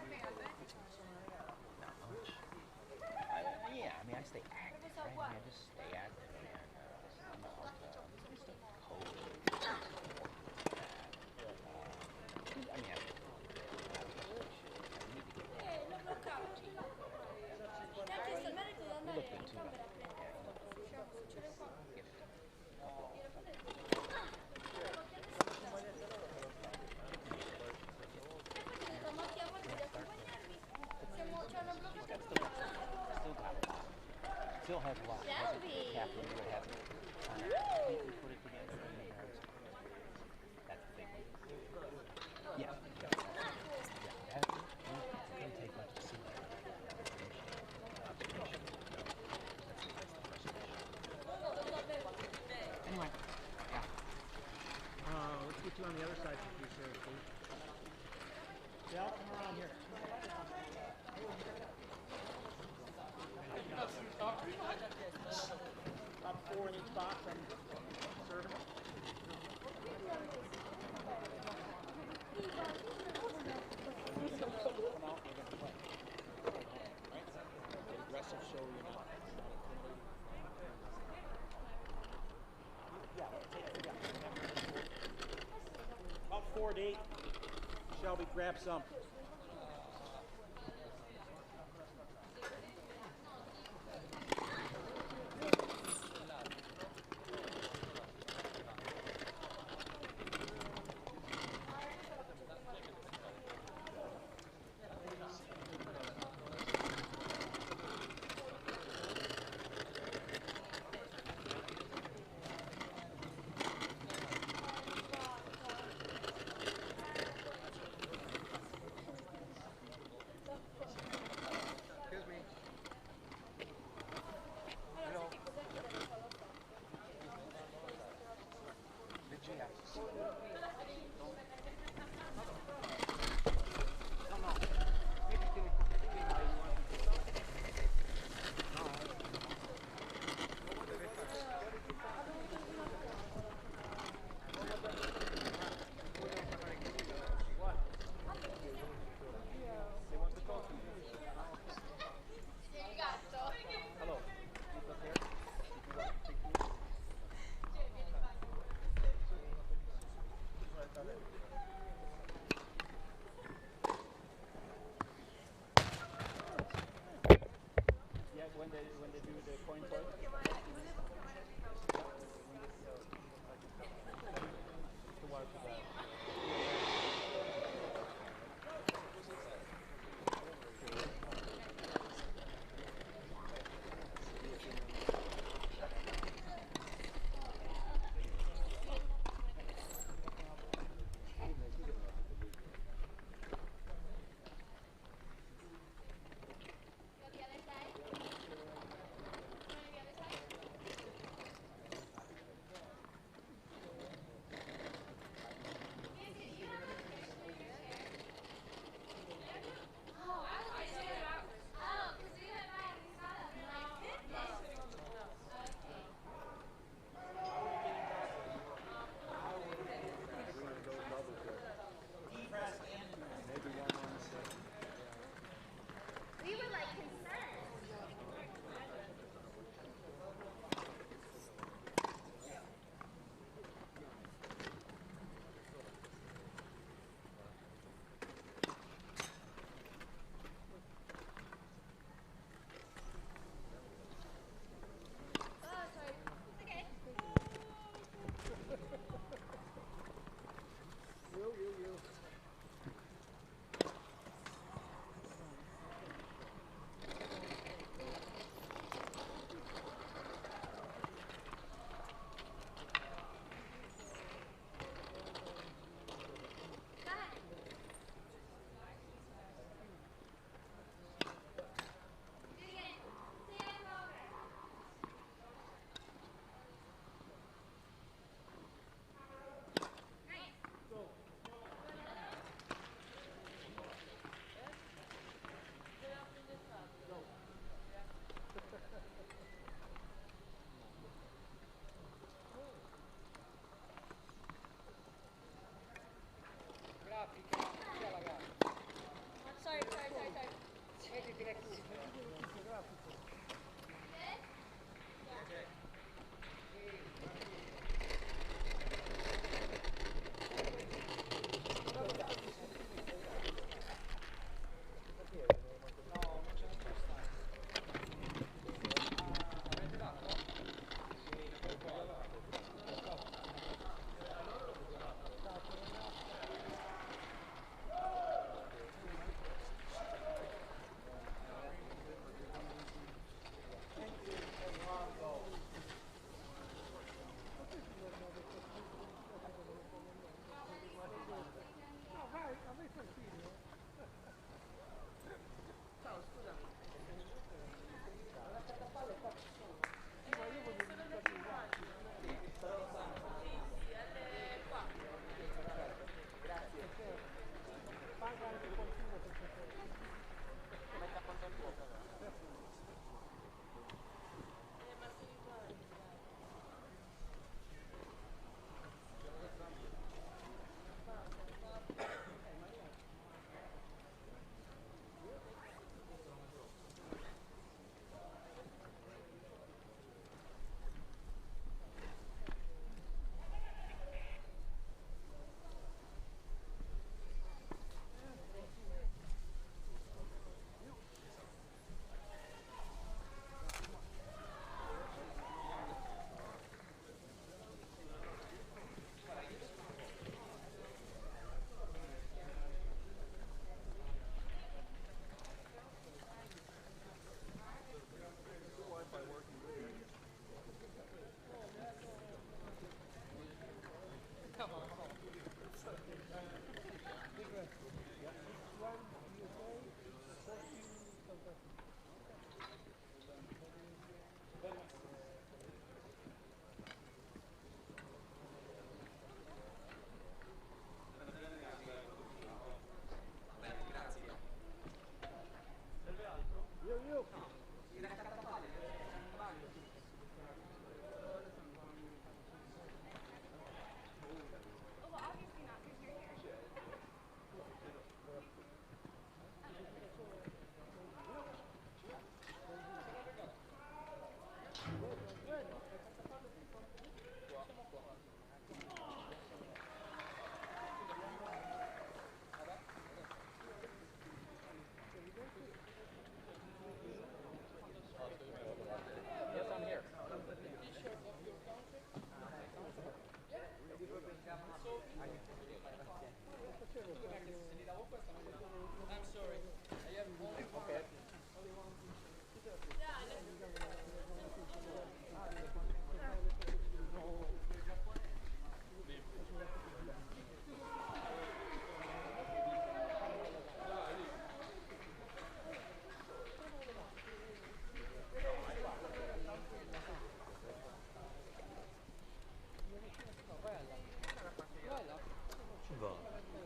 Q: Not much. Yeah, I mean, I stay active, right? I mean, I just stay active, and I'm not like just a coach. I mean, I need to get looked into that. Still has a lot. Catherine would have completely put it together. That's the thing. Yeah. That doesn't take much to see that. Anyway, yeah.
G: Let's get you on the other side for 3 seconds, please. Yeah, I'll come around here. Top 4 in each box and serving.
Q: Aggressive, so you're not.
G: About 4 to 8. Shelby, grab some.
M: When they do the coin toss.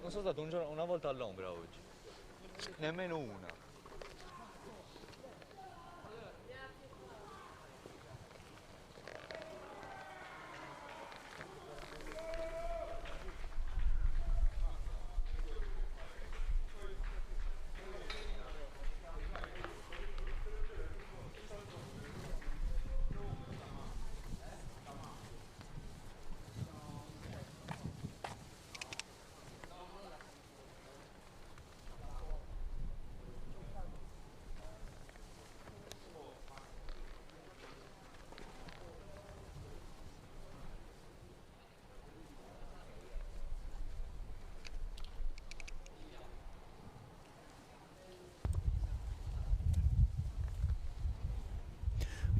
R: Non sono stato una volta all'ombra oggi. Nemmeno una.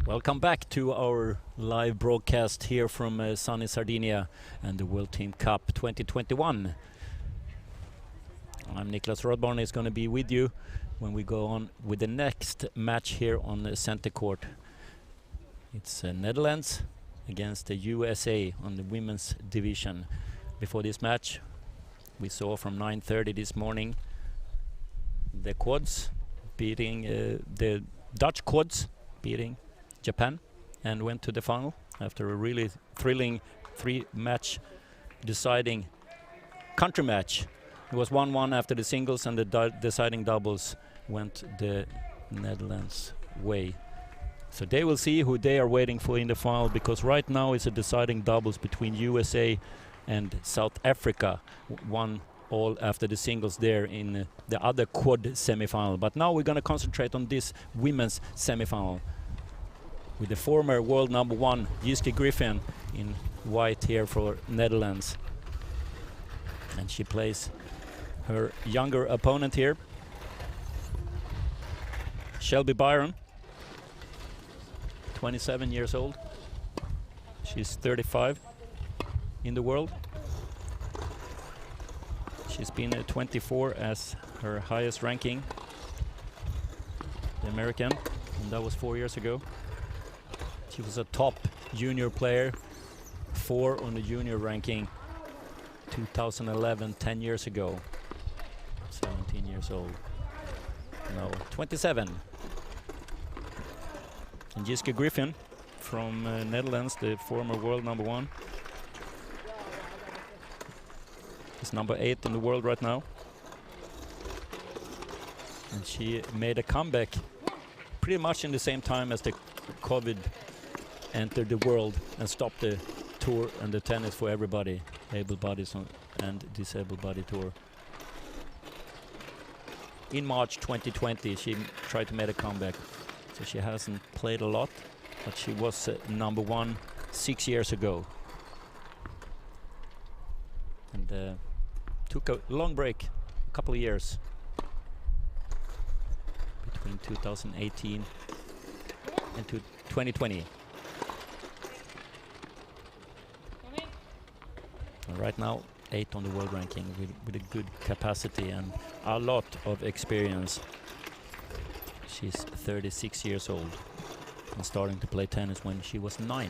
E: Welcome back to our live broadcast here from sunny Sardinia and the World Team Cup 2021. I'm Niklas Rodborn, is going to be with you when we go on with the next match here on the center court. It's Netherlands against the USA on the women's division. Before this match, we saw from 9:30 this morning the quads beating the Dutch quads beating Japan and went to the final after a really thrilling 3-match deciding country match It was 1-1 after the singles, and the deciding doubles went the Netherlands' way. So they will see who they are waiting for in the final, because right now it's a deciding doubles between USA and South Africa. 1-1 after the singles there in the other quad semi-final. But now we're going to concentrate on this women's semi-final with the former world number 1 Jiske Griffin in white here for Netherlands. And she plays her younger opponent here, Shelby Byron, 27 years old. She's 35 in the world. She's been 24 as her highest ranking, the American, and that was 4 years ago. She was a top junior player, 4 on the junior ranking, 2011, 10 years ago. 17 years old. No, 27. And Jiske Griffin from Netherlands, the former world number 1. Is number 8 in the world right now. And she made a comeback pretty much in the same time as the COVID entered the world and stopped the tour and the tennis for everybody, able bodies and disabled body tour. In March 2020 she tried to make a comeback, so she hasn't played a lot, but she was number 1 6 years ago, and took a long break, a couple of years between 2018 and 2020. And right now 8 on the world ranking with a good capacity and a lot of experience. She's 36 years old and starting to play tennis when she was 9.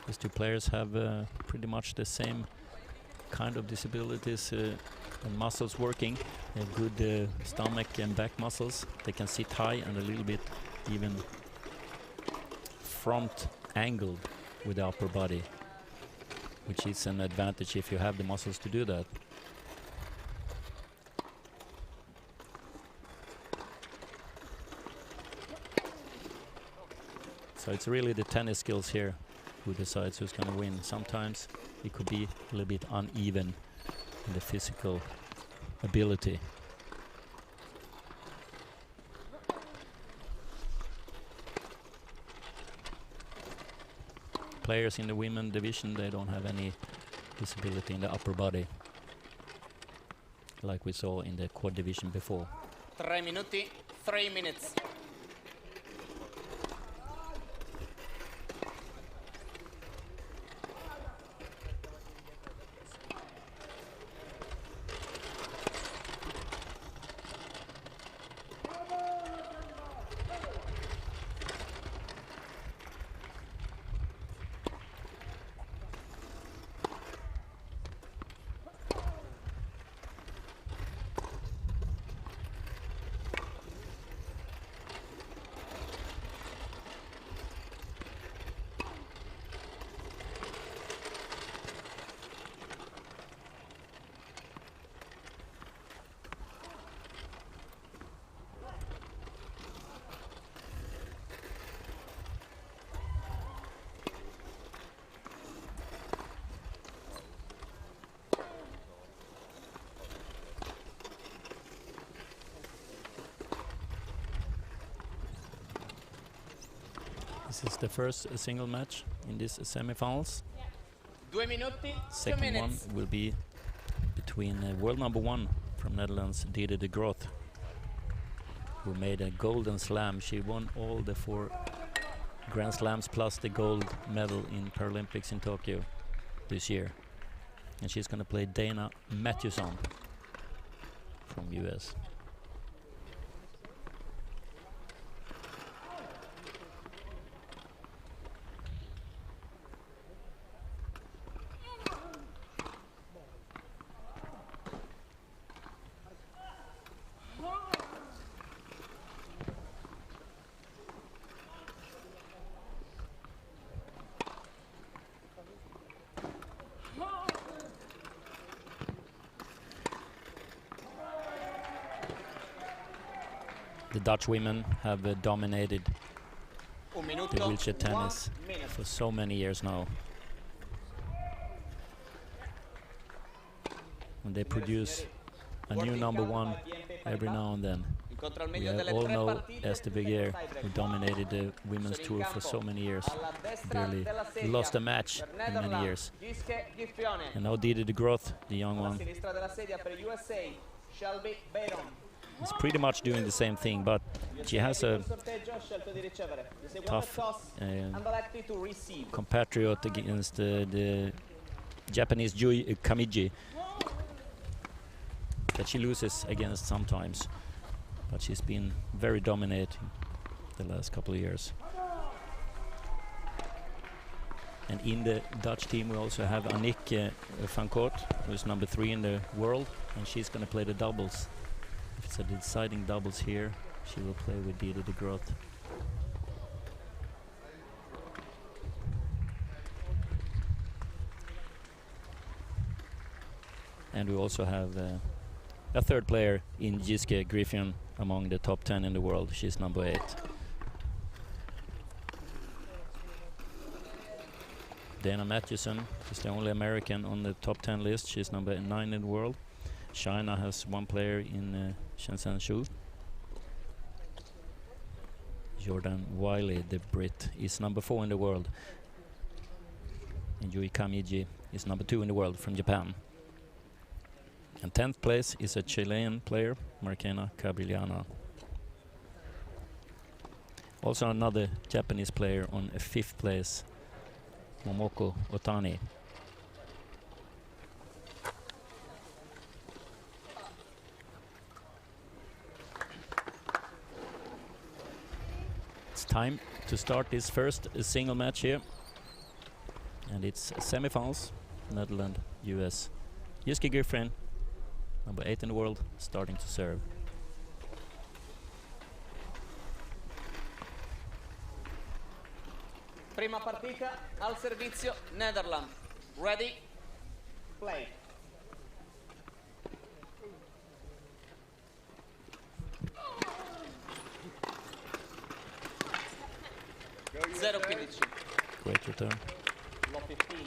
E: These two players have pretty much the same kind of disabilities and muscles working. They have good stomach and back muscles. They can sit high and a little bit even front angled with the upper body, which is an advantage if you have the muscles to do that. So it's really the tennis skills here who decides who's going to win. Sometimes it could be a little bit uneven in the physical ability. Players in the women division, they don't have any disability in the upper body, like we saw in the quad division before.
P: 3 minuti, 3 minutes.
E: This is the first single match in this semi-finals.
P: 2 minuti, 2
E: Second one
P: minutes.
E: will be between world number 1 from Netherlands, Diede de Groot, who made a golden slam. She won all the 4 Grand Slams plus the gold medal in Paralympics in Tokyo this year. And she's going to play Dana Matthewson from US. The Dutch women have dominated
P: Un
E: the
P: minuto,
E: wheelchair tennis
P: 1 minute.
E: for so many years now. And they produce a new number one every now and then.
P: Incontra il
E: We
P: meglio delle
E: all
P: tre
E: know
P: partite.
E: Esther Beguer, who dominated the women's tour for so many years, barely lost a match in many years.
P: Giske Giffione.
E: And now Didi de Groot, the young
P: Alla
E: one,
P: sinistra della sedia per USA, Shelby Bayron.
E: is pretty much doing the same thing, but she has a
P: Il sorteggio ha scelto di ricevere. The seguente
E: tough
P: toss and elected to receive.
E: compatriot against the Japanese Jui Kamiji that she loses against sometimes, but she's been very dominating the last couple of years. And in the Dutch team we also have Annick van Coort, who's number 3 in the world, and she's going to play the doubles. If it's a deciding doubles here, she will play with Didi de Groot. And we also have a third player in Giske Griffin among the top 10 in the world. She's number 8. Dana Matthewson is the only American on the top 10 list. She's number 9 in the world. China has one player in Shenzhen Shu. Jordan Wiley, the Brit, is number 4 in the world. And Yui Kamiji is number 2 in the world from Japan. And 10th place is a Chilean player, Marquena Cabrillana. Also another Japanese player on a 5th place, Momoko Otani. It's time to start this first single match here. And it's semifinals, Netherlands, US. Giske Griffin, number 8 in the world, starting to serve.
P: Prima partita al servizio Netherlands. Ready? Play. Zero 15.
E: Great return.
P: Low 15.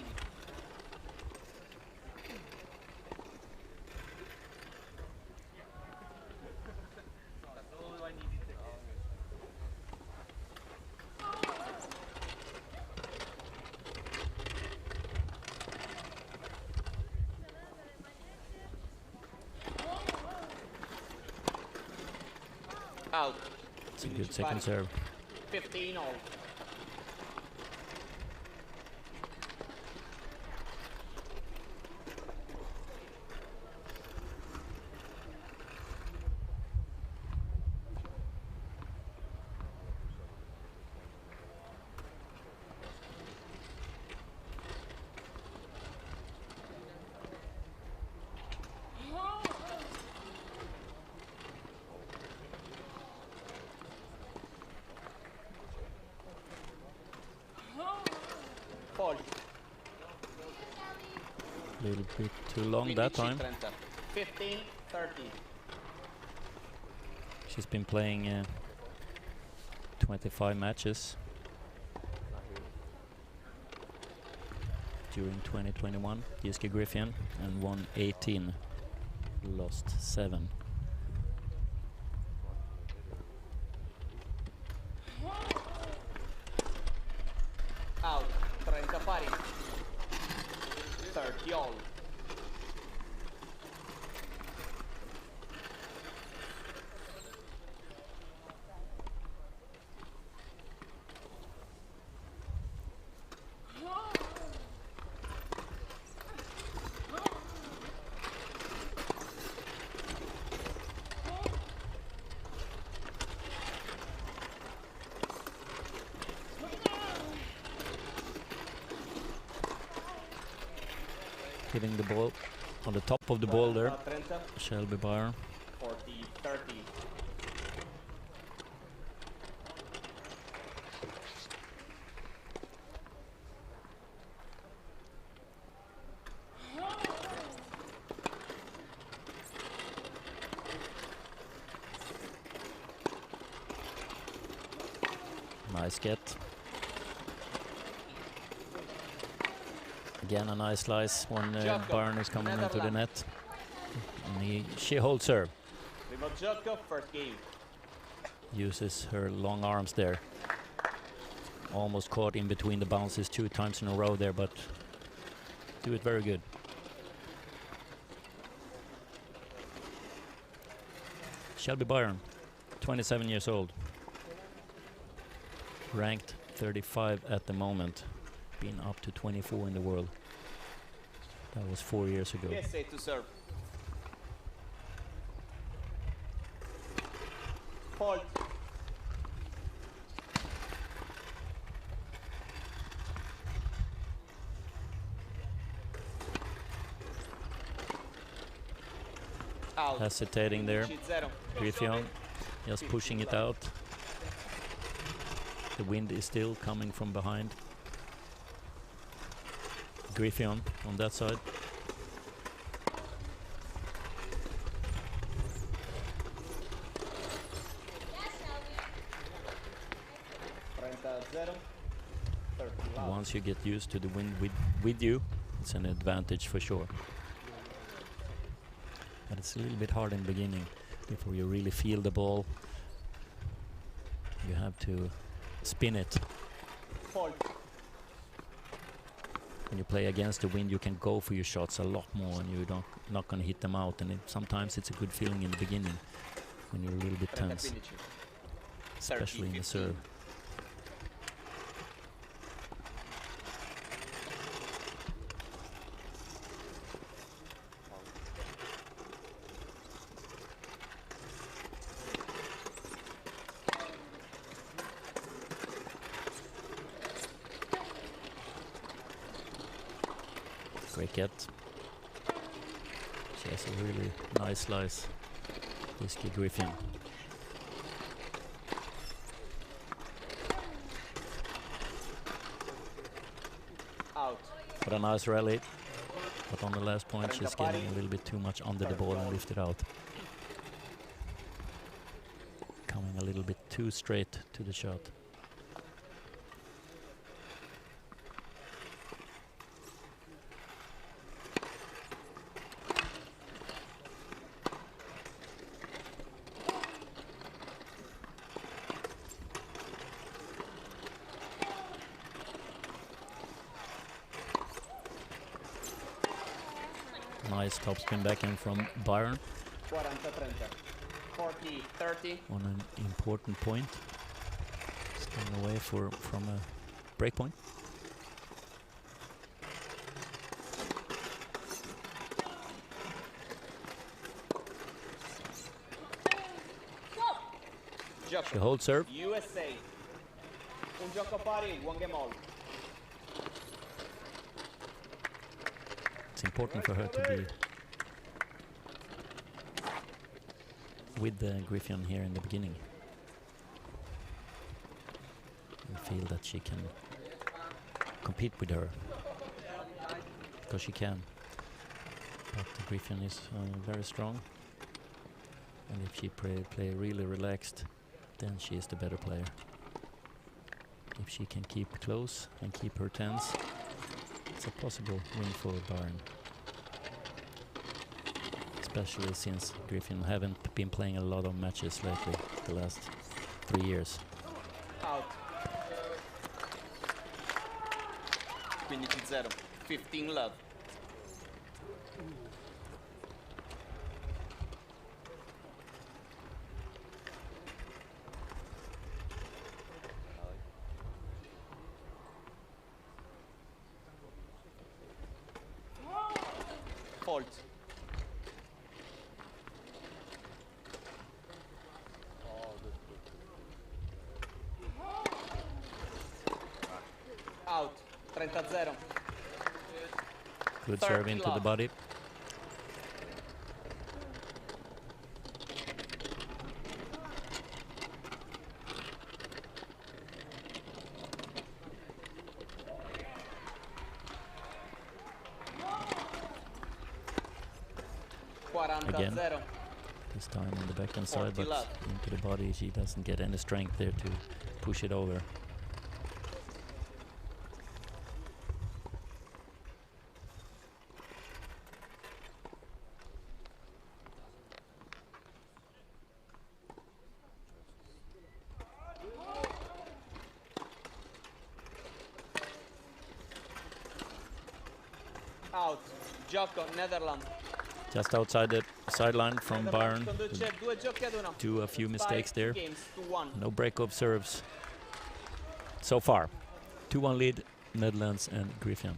P: Out.
E: It's a good second serve.
P: 15 all.
E: A little bit too long that time.
P: 15, 30.
E: She's been playing 25 matches during 2021, Giske Griffin, and won 18, lost 7.
P: Out. 30 pari. 30 all.
E: Hitting the ball on the top of the ball there, Shelby Byron.
P: 40, 30.
E: Nice get. Again a nice slice when Byron is coming into the net. And she holds serve.
P: Primo gioco, first game.
E: Uses her long arms there. Almost caught in between the bounces 2 times in a row there, but do it very good. Shelby Byron, 27 years old. Ranked 35 at the moment. Been up to 24 in the world. That was 4 years ago.
P: PSA to serve. Fault. Out.
E: Hesitating there.
P: 15-0.
E: Griffin just pushing it out. The wind is still coming from behind. Griffin on that side. Once you get used to the wind with you, it's an advantage for sure. But it's a little bit hard in the beginning. Before you really feel the ball, you have to spin it.
P: Fault.
E: When you play against the wind, you can go for your shots a lot more, and you're not going to hit them out. And sometimes it's a good feeling in the beginning when you're a little bit tense, especially in the serve. Great get. She has a really nice slice, Whiskey Griffin.
P: Out.
E: But a nice rally. But on the last point, she's getting a little bit too much under the ball and lifted out. Coming a little bit too straight to the shot. Nice topspin backhand from Byron.
P: 40-30. 40-30.
E: On an important point. Staying away from a break point. She holds serve.
P: USA. Un gioco pari, one game all.
E: It's important for her to be with the Griffin here in the beginning. And feel that she can compete with her. Because she can. But the Griffin is very strong. And if she play really relaxed, then she is the better player. If she can keep close and keep her tense, it's a possible win for Byron. Especially since Griffin haven't been playing a lot of matches lately, the last 3 years.
P: Out. 15-0. 15 love. Fault. Out. 30-0.
E: Good serve into the body. Again, this time on the backhand side, but into the body, she doesn't get any strength there to push it over.
P: Gioco, Netherlands.
E: Just outside the sideline from Bayern.
P: Conduce 2 giochi ad 1.
E: Do a few mistakes there.
P: Games to 1.
E: No break-up serves so far. 2-1 lead, Netherlands and Griffin.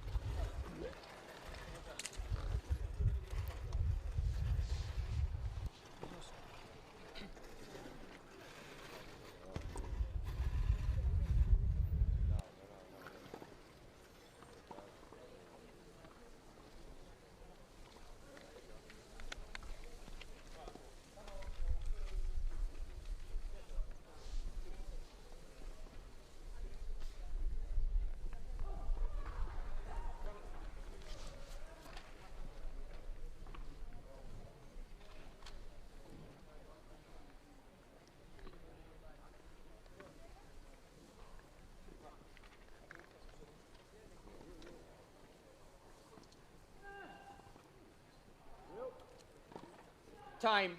P: Time.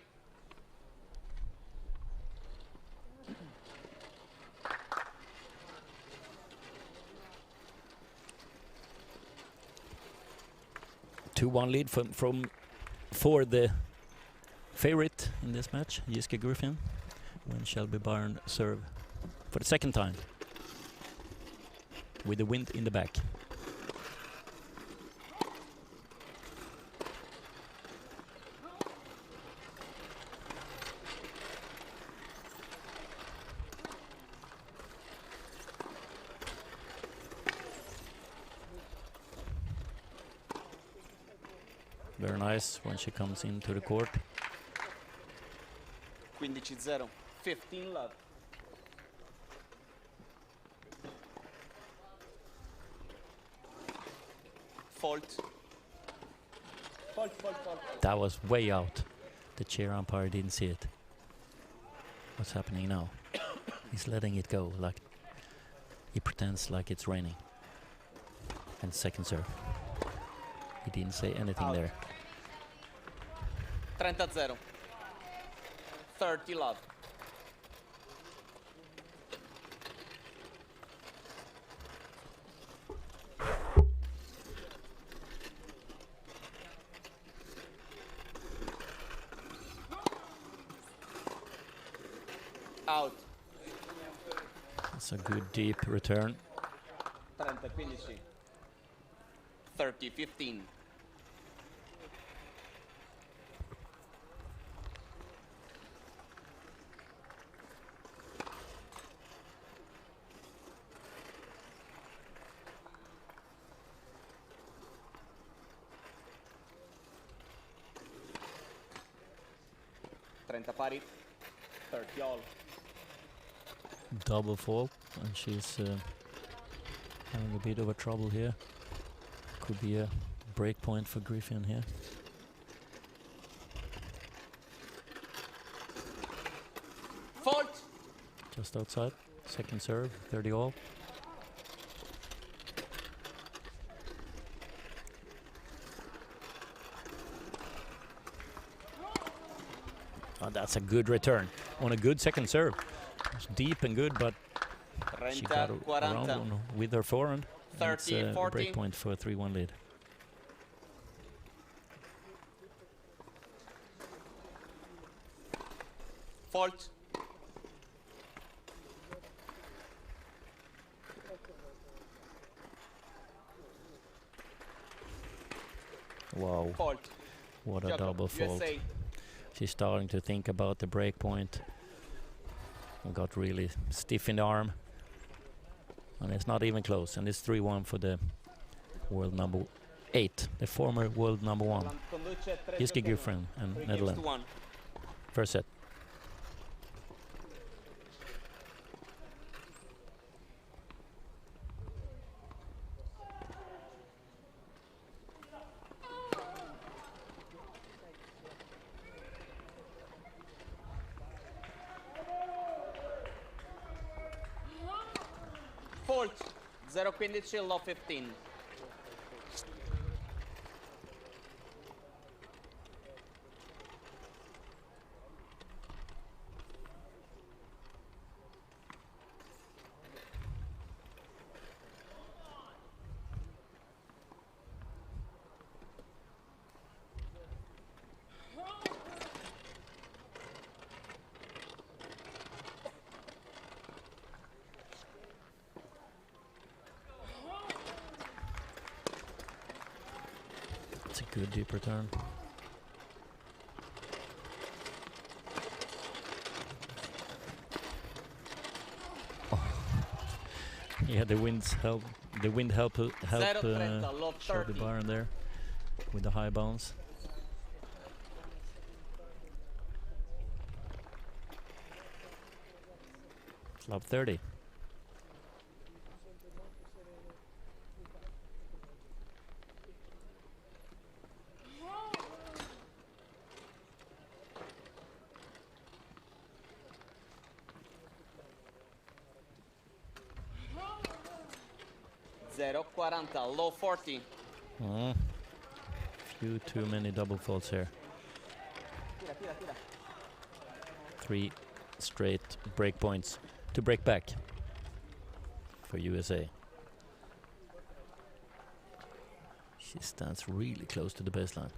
E: Two-one lead for the favorite in this match, Jyske Griffin. When Shelby Bayern serve for the second time with the wind in the back. Very nice when she comes into the court.
P: 15-0. 15 love. Fault. Fault.
E: That was way out. The chair umpire didn't see it. What's happening now? He's letting it go, like he pretends like it's raining. And second serve. He didn't say anything there.
P: 30-0. 30 love. Out.
E: That's a good deep return.
P: 30-15. 30-15. Pari, 30 all.
E: Double fault, and she's having a bit of a trouble here. Could be a break point for Griffin here.
P: Fault!
E: Just outside, second serve, 30 all. Oh, that's a good return on a good second serve. It's deep and good, but she got around on with her forehand.
P: 30, 40.
E: Break point for a 3-1 lead.
P: Fault.
E: Wow.
P: Fault.
E: What a double fault.
P: USA.
E: She's starting to think about the break point. Got really stiff in the arm. And it's not even close. And it's 3-1 for the world number 8. The former world number 1. Jyske Griffin and Netherlands. First set.
P: Fault. 0-15, low 15.
E: Good deep return. Yeah, the wind help Shelby Byron there with the high bounce. Love 30.
P: Zero 40, low 40.
E: Few too many double faults here. 3 straight break points to break back for USA. She stands really close to the baseline.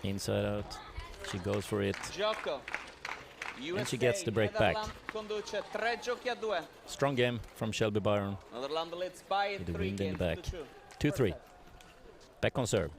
E: Inside out, she goes for it.
P: Gioco.
E: And she gets the break back.
P: Conduce 3 giochi a 2.
E: Strong game from Shelby Byron.
P: Netherlands leads by
E: With the
P: 3
E: wind in the back.
P: games to 2.
E: 2-3. Back on serve.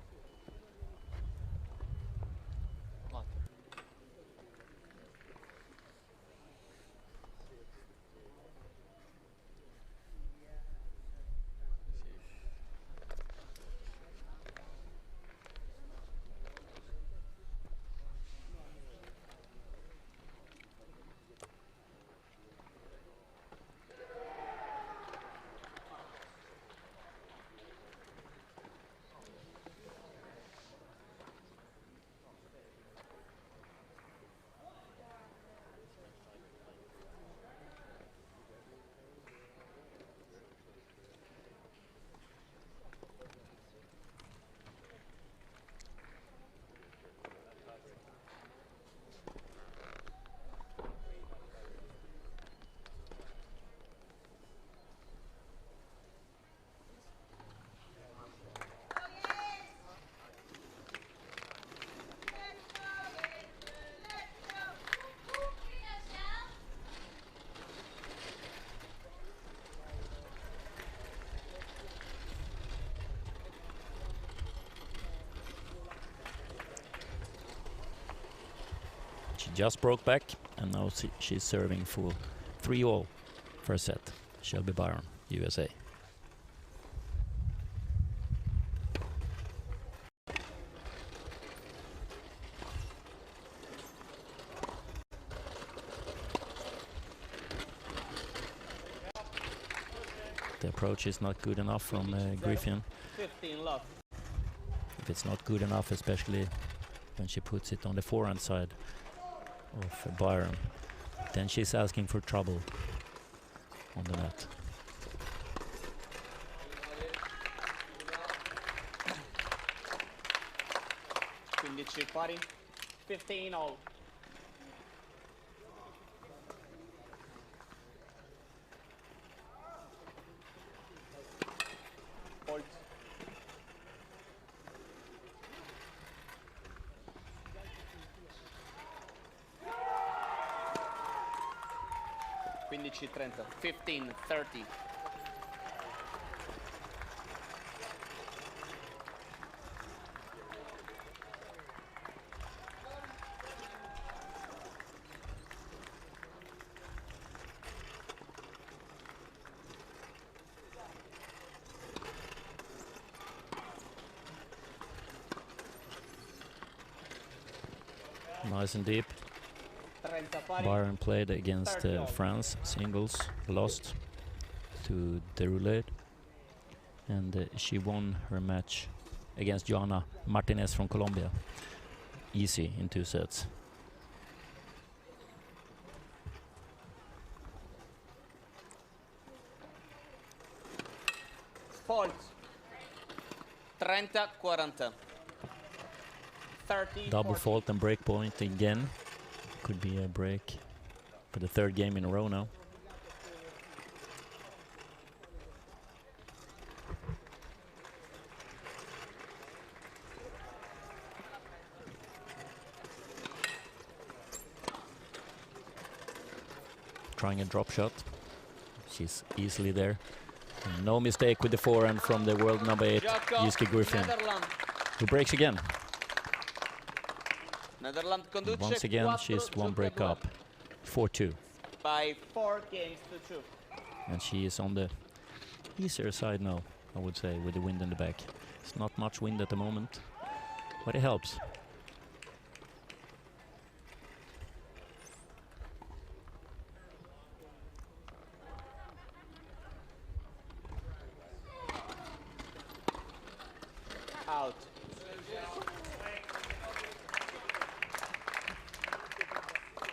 E: She just broke back, and now she's serving full 3-all first set. Shelby Byron, USA. The approach is not good enough from Griffin.
P: 15 love.
E: If it's not good enough, especially when she puts it on the forehand side of Byron, then she's asking for trouble on the net.
P: Pari, 15 all. Hold. Quindici 30, 15, 30.
E: Nice and deep. Byron played against France singles, lost to Deroulet, and she won her match against Joana Martinez from Colombia. Easy in 2 sets.
P: Fault. 30-40. 30.
E: Double fault and break point again. Could be a break for the 3rd game in a row now. trying a drop shot. She's easily there. And no mistake with the forehand from the world number 8, Jiske Griffin, who breaks again. And once again, she's one break up, 4-2.
P: By 4 games to 2.
E: And she is on the easier side now, I would say, with the wind in the back. It's not much wind at the moment, but it helps.
P: Out.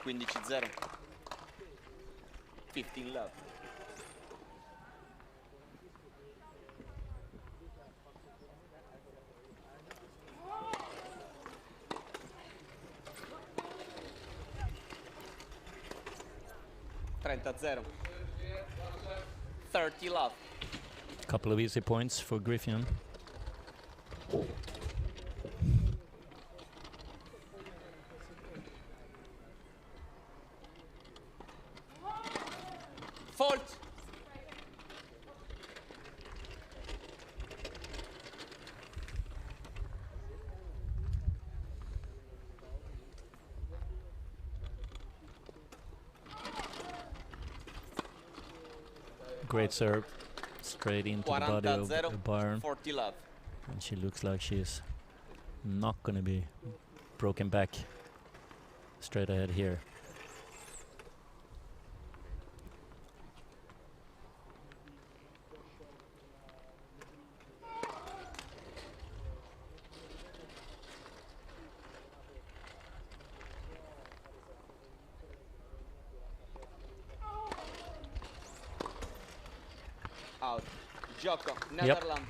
P: Quindici 0. 15 love. Trenta 0. 30 love.
E: Couple of easy points for Griffin.
P: Fault.
E: Great serve, straight into the body of Byron.
P: 40 love.
E: And she looks like she's not going to be broken back straight ahead here.
P: Out. Gioco.
E: Yep.
P: Netherlands.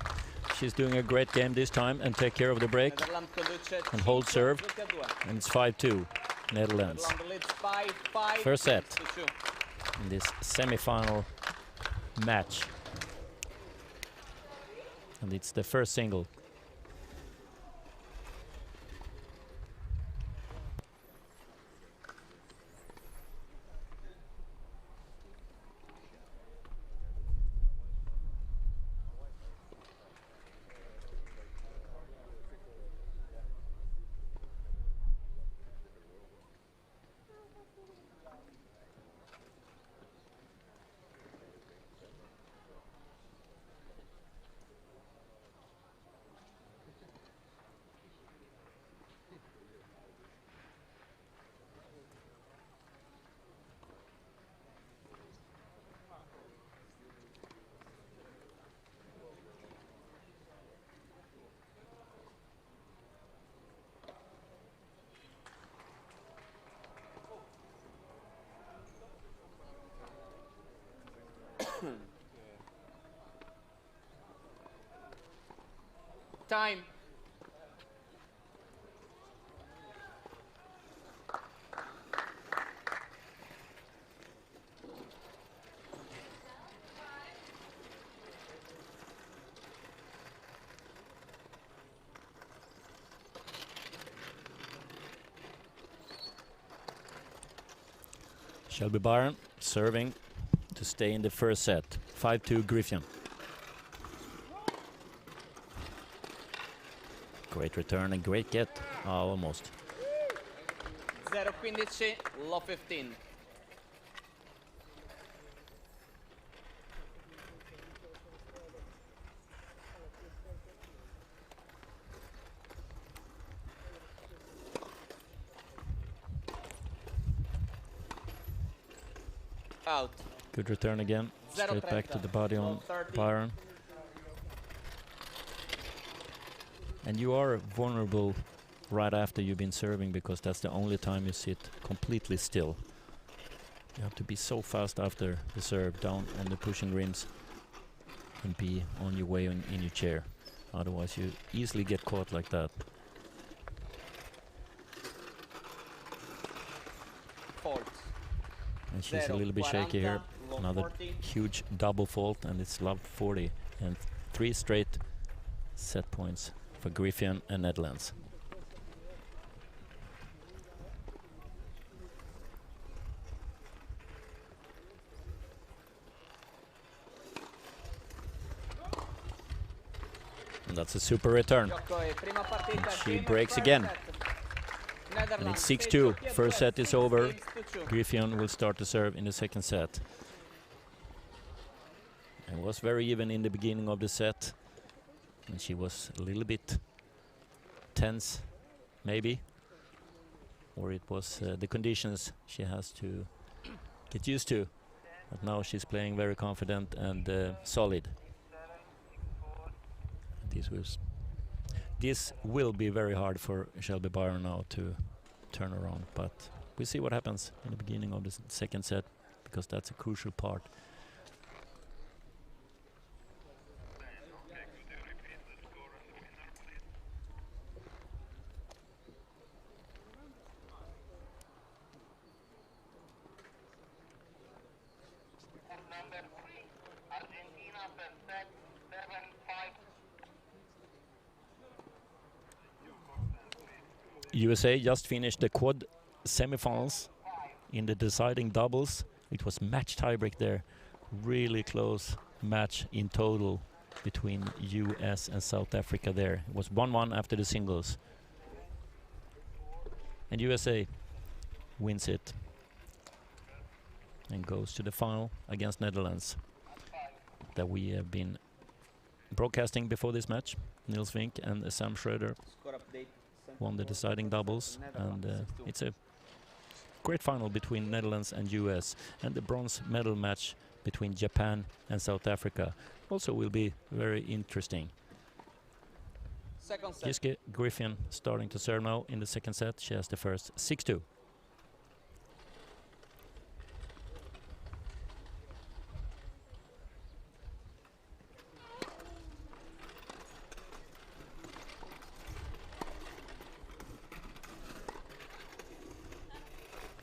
E: She's doing a great game this time and take care of the break and hold serve. And it's 5-2, Netherlands. First set in this semi-final match. And it's the first single.
P: Time.
E: Shelby Byron serving to stay in the first set. 5-2 Griffin. Great return and great get. Almost.
P: 0-15, low 15. Out.
E: Good return again. Straight back to the body on Byron. And you are vulnerable right after you've been serving, because that's the only time you sit completely still. You have to be so fast after the serve, down on the pushing rims, and be on your way in your chair. Otherwise you easily get caught like that.
P: Fault.
E: And she's a little bit shaky here. Another huge double fault, and it's love 40. And 3 straight set points for Griffin and Netherlands. And that's a super return. And she breaks again. And it's 6-2. First set is over. Griffin will start to serve in the second set. It was very even in the beginning of the set. And she was a little bit tense, maybe. Or it was the conditions she has to get used to. But now she's playing very confident and solid. This will be very hard for Shelby Byron now to turn around, but we'll see what happens in the beginning of the second set, because that's a crucial part. USA just finished the quad semifinals in the deciding doubles. It was match tiebreak there. Really close match in total between US and South Africa there. It was 1-1 after the singles. And USA wins it and goes to the final against Netherlands that we have been broadcasting before this match. Niels Vink and Sam Schroeder won the deciding doubles, and it's a great final between Netherlands and US, and the bronze medal match between Japan and South Africa also will be very interesting. Giske Griffin starting to serve now in the second set. She has the first 6-2.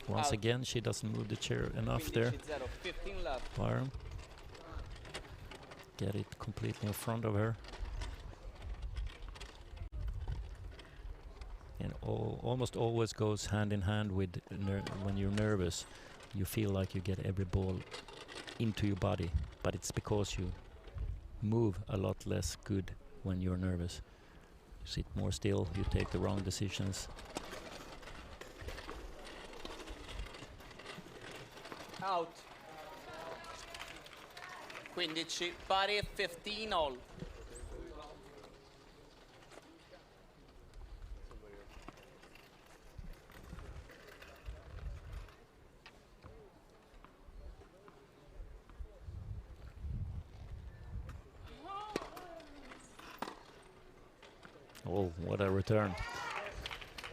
E: Once again, she doesn't move the chair enough there. Byron. Get it completely in front of her. And almost always goes hand in hand with when you're nervous. You feel like you get every ball into your body, but it's because you move a lot less good when you're nervous. You sit more still, you take the wrong decisions.
P: Out. 15 pari, 15 all.
E: Oh, what a return.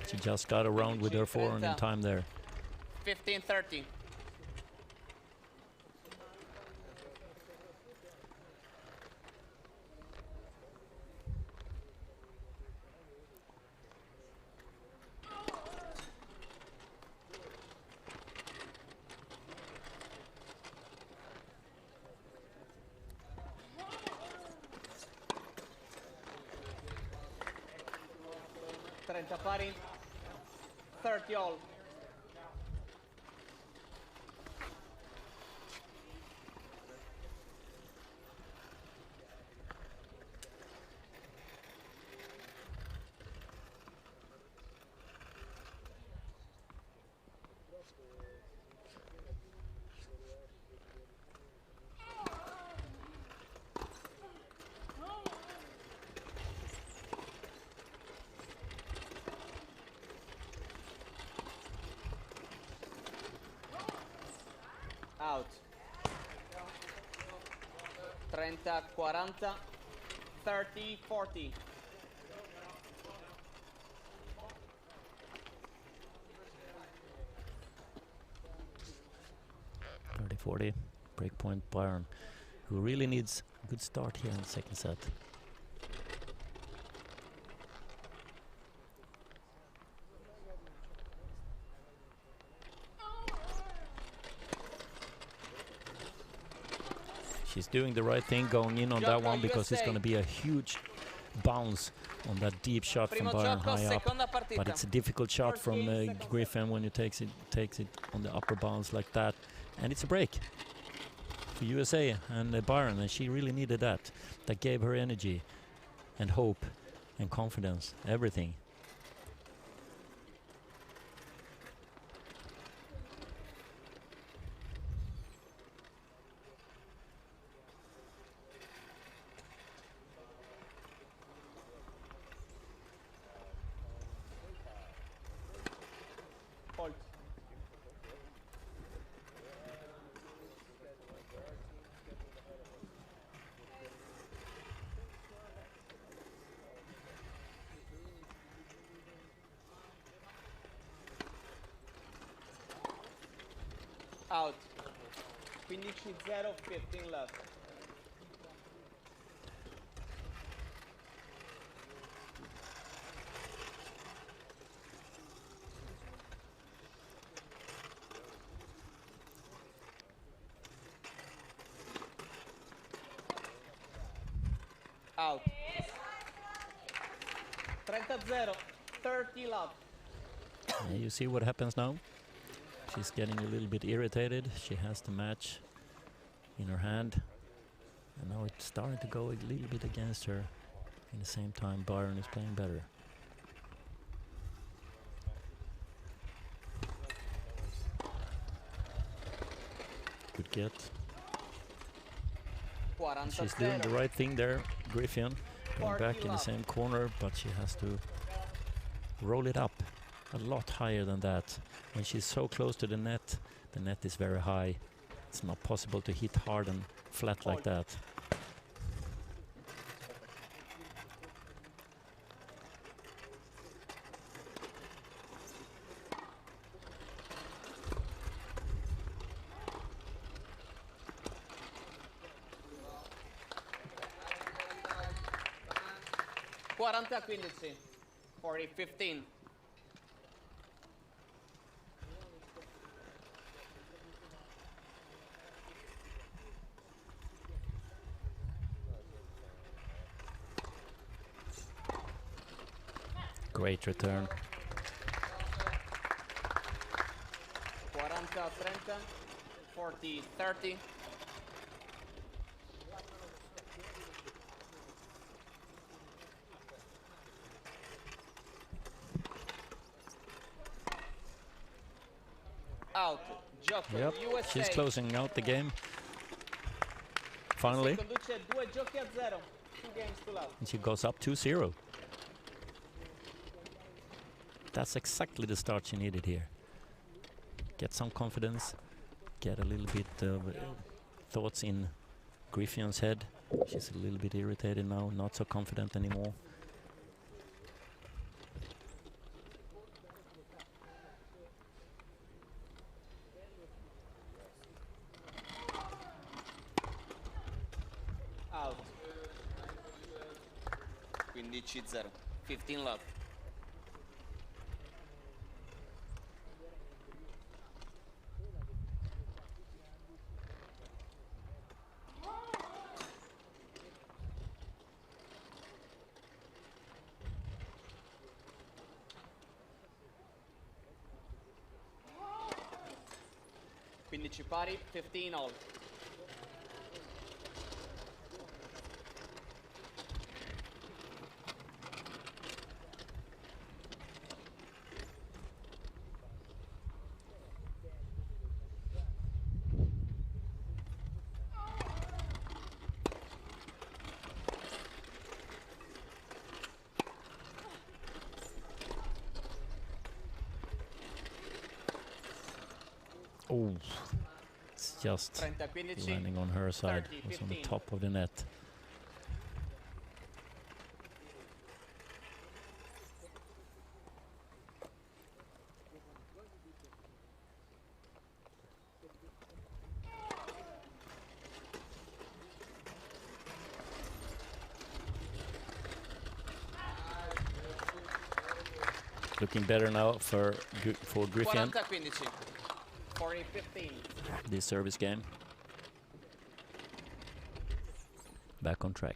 E: She just got around with her forehand in time there.
P: 15-13. Pari, 30 all. Out. 30-40, 30-40.
E: 30-40, breakpoint Byron, who really needs a good start here in the second set. She's doing the right thing going in on that one, because it's going to be a huge bounce on that deep shot from Byron high up. But it's a difficult shot from Griffin when you takes it on the upper bounce like that. And it's a break for USA and Byron, and she really needed that. That gave her energy. and hope and confidence, everything.
P: Fault. Out. 15-0, 15 left. Out. 30-0, 30 left.
E: And you see what happens now? She's getting a little bit irritated. She has the match in her hand. And now it's starting to go a little bit against her. At the same time, Byron is playing better. Good get. She's doing the right thing there, Griffin. Going back in the same corner, but she has to roll it up a lot higher than that. When she's so close to the net is very high. It's not possible to hit hard and flat like that.
P: Quaranta 15. 40-15.
E: Great return.
P: 40-30. 40-30. Out. Gioco,
E: Yep,
P: USA.
E: she's closing out the game. Finally.
P: Conduce 2 giochi a 0. 2 games to love.
E: And she goes up 2-0. That's exactly the start she needed here. Get some confidence, get a little bit of thoughts in Griffin's head. She's a little bit irritated now, not so confident anymore.
P: Out. 15-0. 15 love. Pari, 15 all.
E: Oh, it's just landing on her side. It was on the top of the net. Looking better now for Griffin.
P: 40-15. 40-15.
E: This service game. Back on track.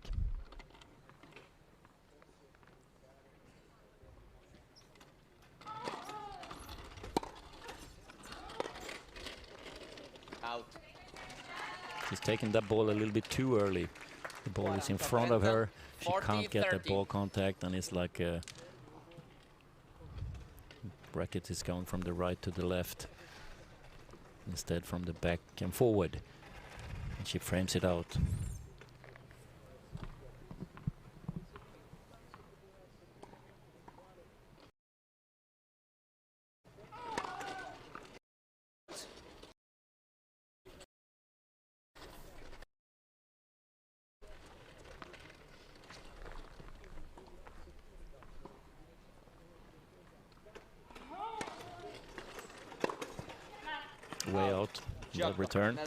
P: Out.
E: She's taking that ball a little bit too early. The ball is in front of her. She can't get the ball contact, and it's like a racket is going from the right to the left instead from the back and forward. And she frames it out. Way out, no return,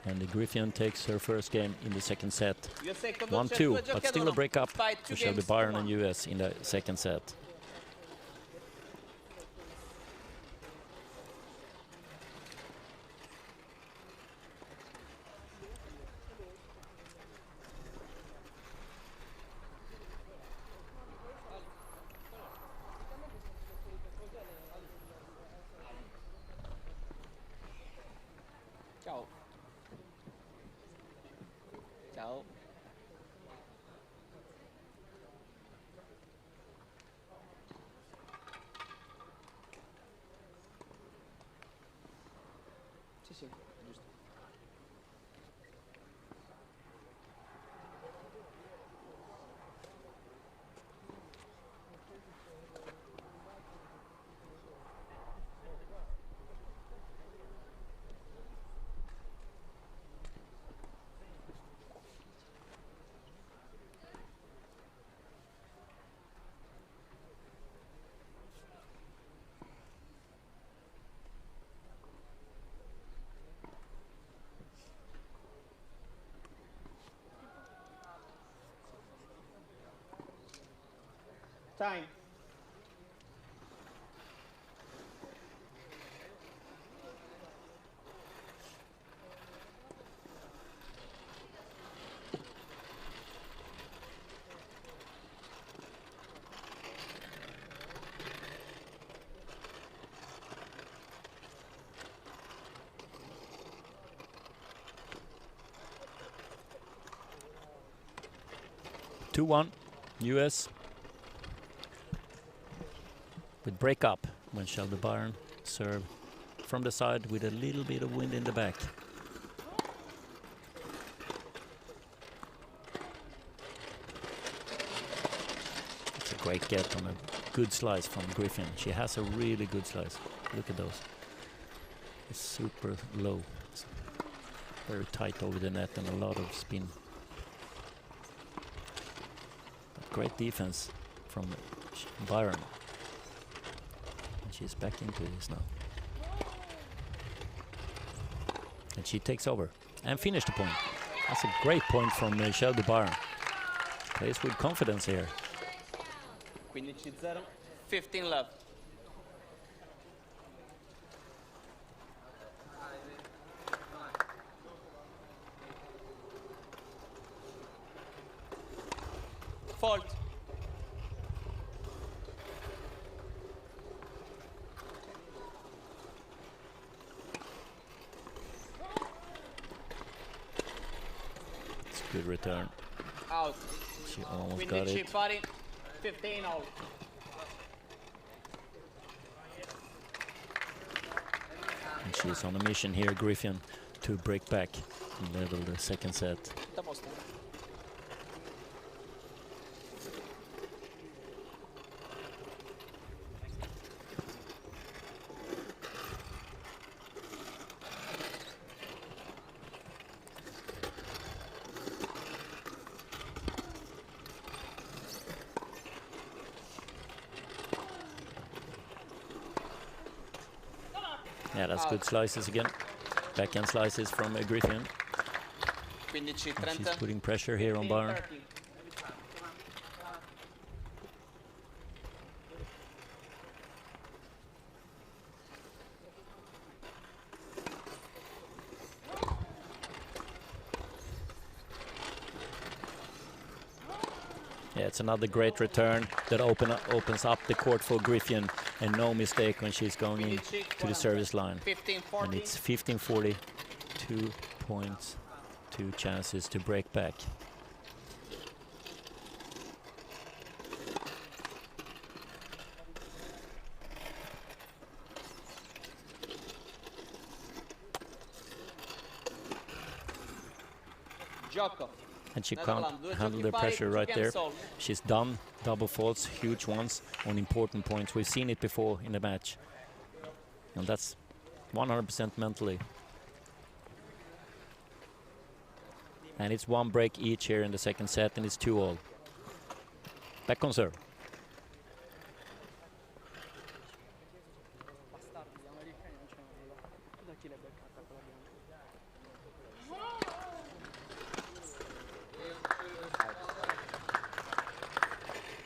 E: and the Griffin takes her first game in the second set. 1-2, but still a break up to Shelby Byron and US in the second set.
P: Ciao. Ciao. Sì, sì, giusto. Time.
E: Two-1, US. With break up when Shelby Byron serve from the side with a little bit of wind in the back. It's a great get on a good slice from Griffin. She has a really good slice. Look at those. It's super low. It's very tight over the net and a lot of spin. But great defense from Byron. She's back into this now. And she takes over and finished the point. That's a great point from Shelby Byron. Plays with confidence here.
P: 15-0. 15 love. Fault.
E: Good return.
P: Out.
E: She almost got it.
P: Pari. 15 all.
E: And she's on a mission here, Griffin, to break back and level the second set. Yeah, that's good slices again. Backhand slices from Griffin.
P: 15-30.
E: She's putting pressure here on Byron. Yeah, it's another great return that opens up the court for Griffin, and no mistake when she's going in to the service line. And it's 15-40, 2 points, 2 chances to break back.
L: Gioco.
E: And she can't handle the pressure right there. She's done double faults, huge ones, on important points. We've seen it before in the match. And that's 100% mentally. And it's one break each here in the second set, and it's 2-all. Back on serve.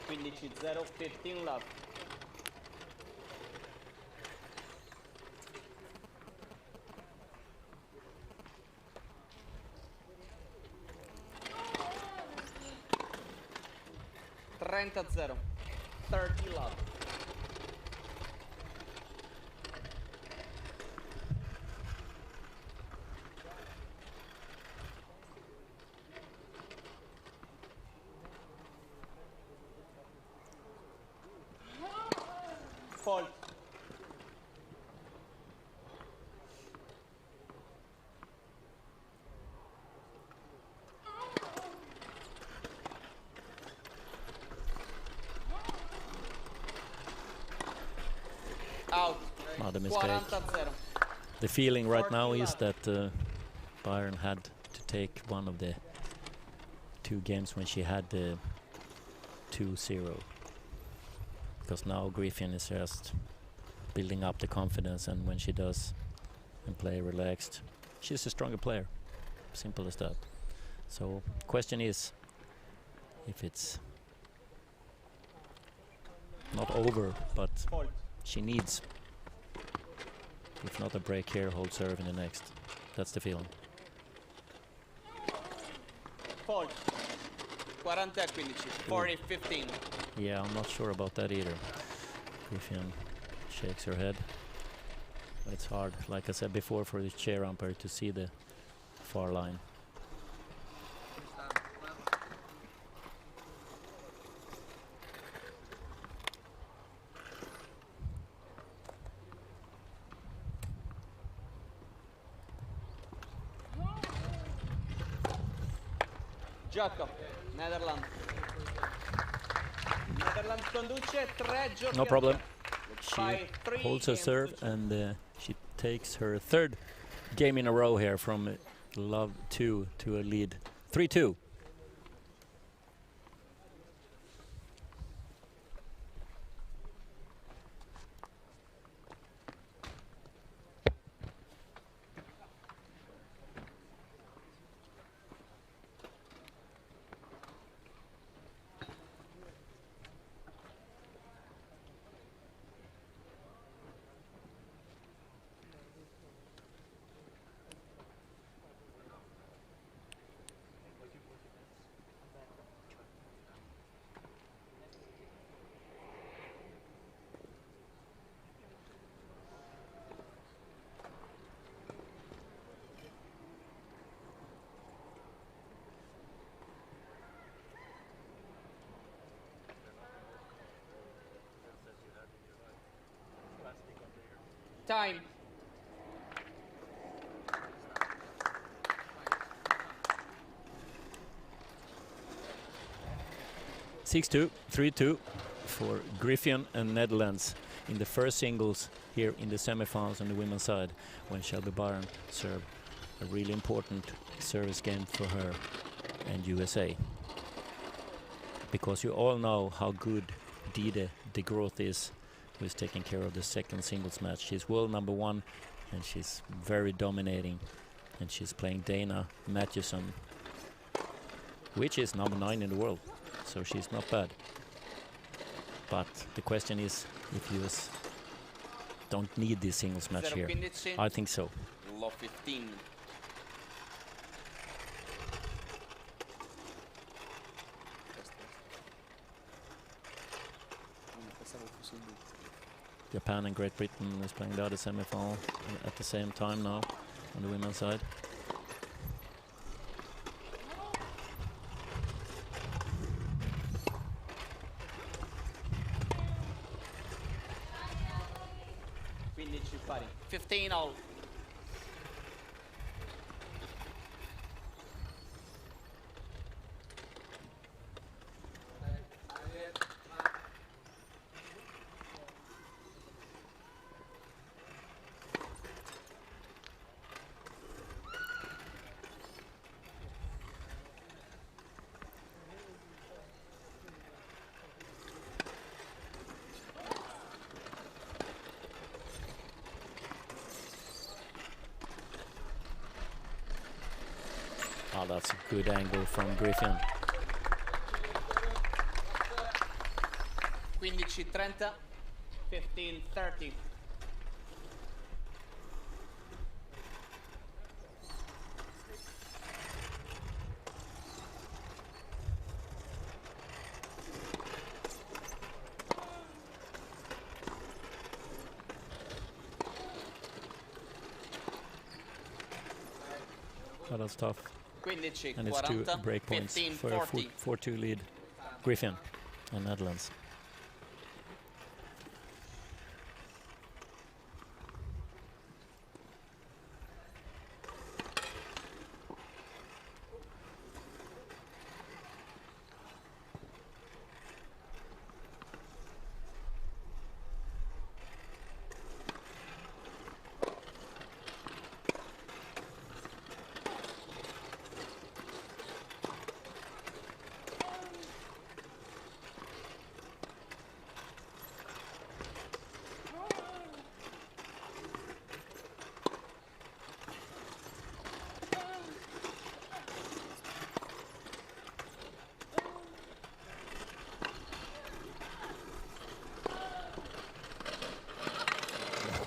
P: Quindici 0, 15 love. Trenta 0, 30 love. Fault. Out.
E: Not a mistake.
P: 40-0.
E: The feeling right now is that Byron had to take one of the 2 games when she had the 2-0. Because now Griffin is just building up the confidence, and when she does and play relaxed, she's a stronger player. Simple as that. So question is if it's not over, but she needs, if not a break here, hold serve in the next. That's the feeling.
P: Fault. 40-15. 40-15.
E: Yeah, I'm not sure about that either. Griffin shakes her head. But it's hard, like I said before, for the chair umpire to see the far line.
P: Gioco. Netherlands. Netherlands conduce 3 giochi.
E: No problem. She
P: By 3
E: holds her
P: games
E: serve,
P: to
E: and she takes her 3rd game in a row here from love 2 to a lead 3-2.
P: time.
E: (6-2, 3-2) for Griffin and Netherlands in the first singles here in the semifinals on the women's side, when Shelby Byron served a really important service game for her and USA. Because you all know how good Dide de Groot is, who is taking care of the second singles match. She's world #1 and she's very dominating, and she's playing Dana Matthewson, which is #9 in the world, so she's not bad. But the question is if US don't need this singles match here. I think so.
P: Low 15.
E: Japan and Great Britain is playing the other semi-final at the same time now on the women's side.
P: Quindici pari. 15 all.
E: Oh, that's a good angle from Griffin.
P: 15-30, 15-30.
E: Oh, that's tough.
P: 15,
E: And it's 2 break points
P: 15,
E: for a 4-2 lead. Griffin and Netherlands.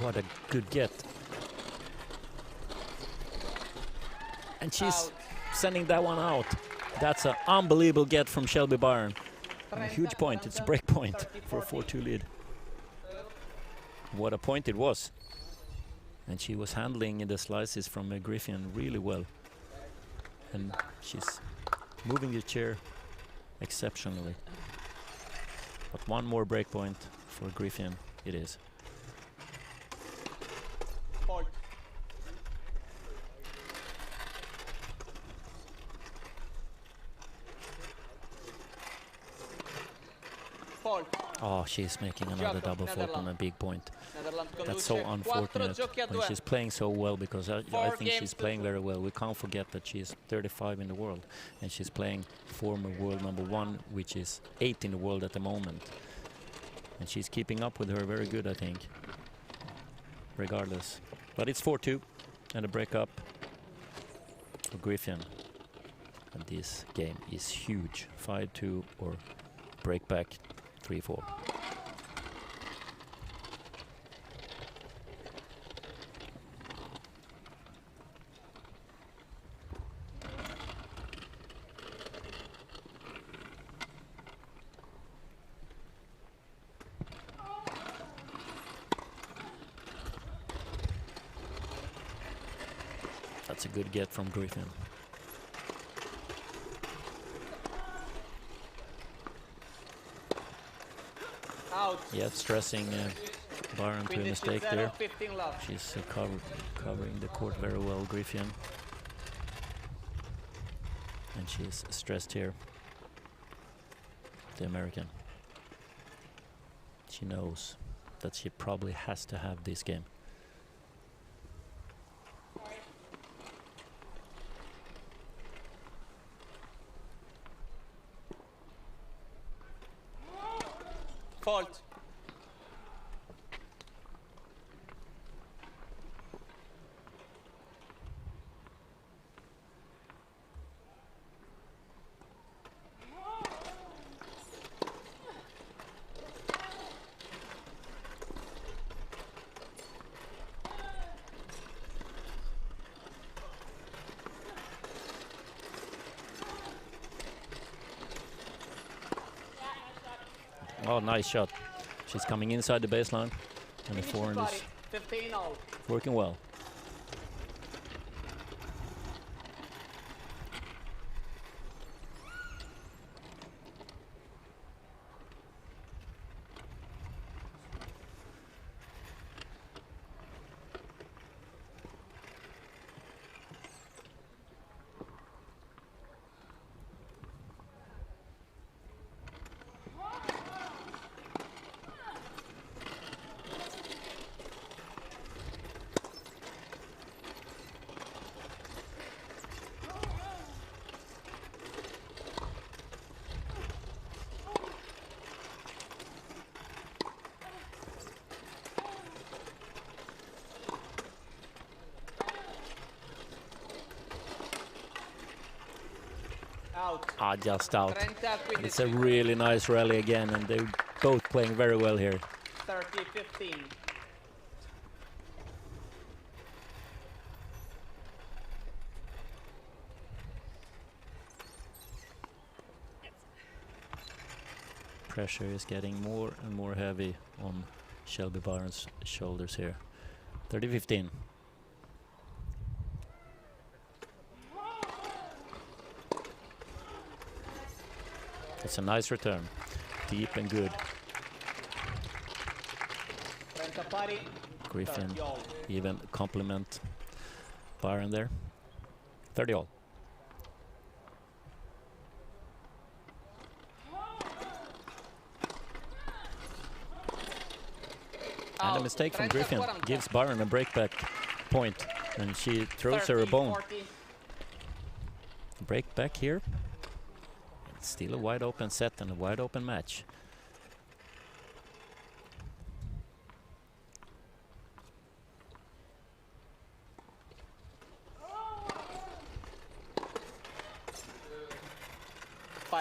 E: What a good get. And she's sending that one out. That's an unbelievable get from Shelby Byron. And a huge point. It's a break point for a 4-2 lead. What a point it was. And she was handling the slices from Griffin really well. And she's moving the chair exceptionally. But one more break point for Griffin it is. Oh, she's making another double fault on a big point. That's so unfortunate when she's playing so well, because I think she's playing very well. We can't forget that she's 35 in the world and she's playing former world #1, which is 8 in the world at the moment. And she's keeping up with her very good, I think, regardless. But it's 4-2 and a break up for Griffin. And this game is huge. 5-2 or break back 3-4. That's a good get from Griffin. Yeah, stressing Byron to a mistake there. She's covering the court very well, Griffin. And she's stressed here, the American. She knows that she probably has to have this game.
P: Fault.
E: Oh, nice shot. She's coming inside the baseline, and the forehand is working well. Just out.
P: 30-15.
E: It's a really nice rally again, and they're both playing very well here.
P: 30-15.
E: Pressure is getting more and more heavy on Shelby Barnes' shoulders here. 30-15. It's a nice return, deep and good.
P: 30 pari.
E: Griffin
P: 30 all.
E: even compliment Byron there. 30 all. And a mistake from Griffin gives Byron a breakback point, and she throws her a bone.
P: 40.
E: Break back here. It's still a wide open set and a wide open match.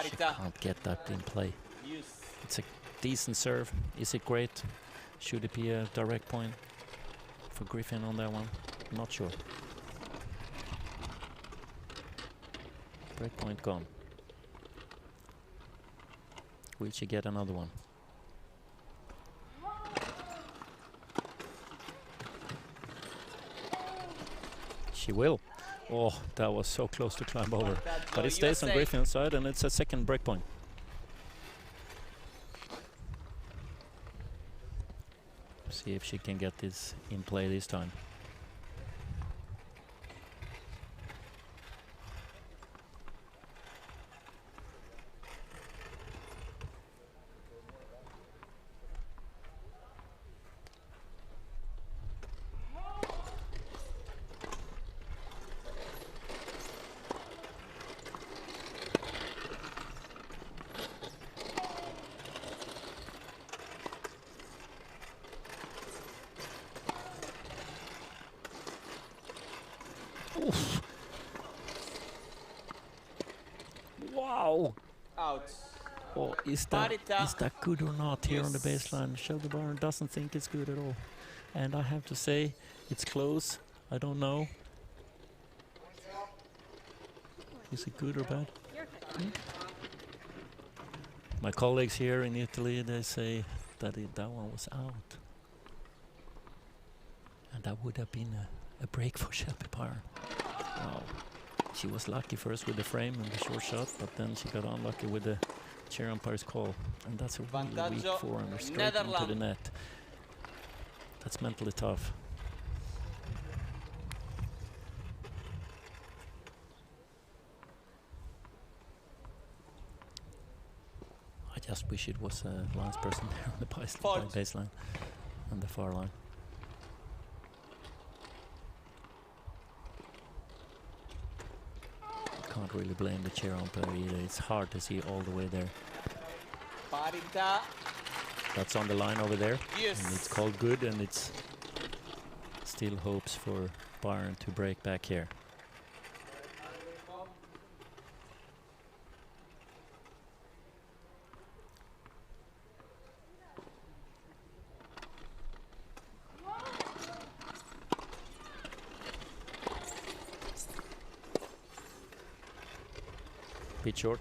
E: She can't get that in play. It's a decent serve. Is it great? Should it be a direct point for Griffin on that one? Not sure. Break point gone. Will she get another one? She will. Oh, that was so close to climb over. But it stays on Griffin's side, and it's a second break point. See if she can get this in play this time. Oof. Wow!
P: Out.
E: Oh, is that good or not here on the baseline? Shelby Byron doesn't think it's good at all. And I have to say, it's close. I don't know. Is it good or bad? My colleagues here in Italy, they say that that one was out. And that would have been a break for Shelby Byron. Wow. She was lucky first with the frame and the short shot, but then she got unlucky with the chair umpire's call. And that's a really weak forehand, straight into the net. That's mentally tough. I just wish it was a linesperson there on the baseline on the far line. Can't really blame the chair umpire either. It's hard to see all the way there. That's on the line over there.
P: Yes.
E: And it's called good, and it's still hopes for Byron to break back here. Bit short.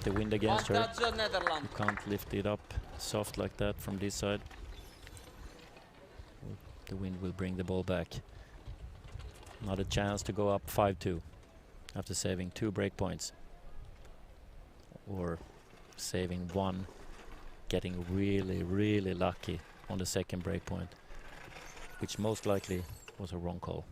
E: The wind against her. You can't lift it up soft like that from this side. The wind will bring the ball back. Not a chance to go up 5-2 after saving 2 break points. Or saving 1, getting really, really lucky on the second break point, which most likely was a wrong call.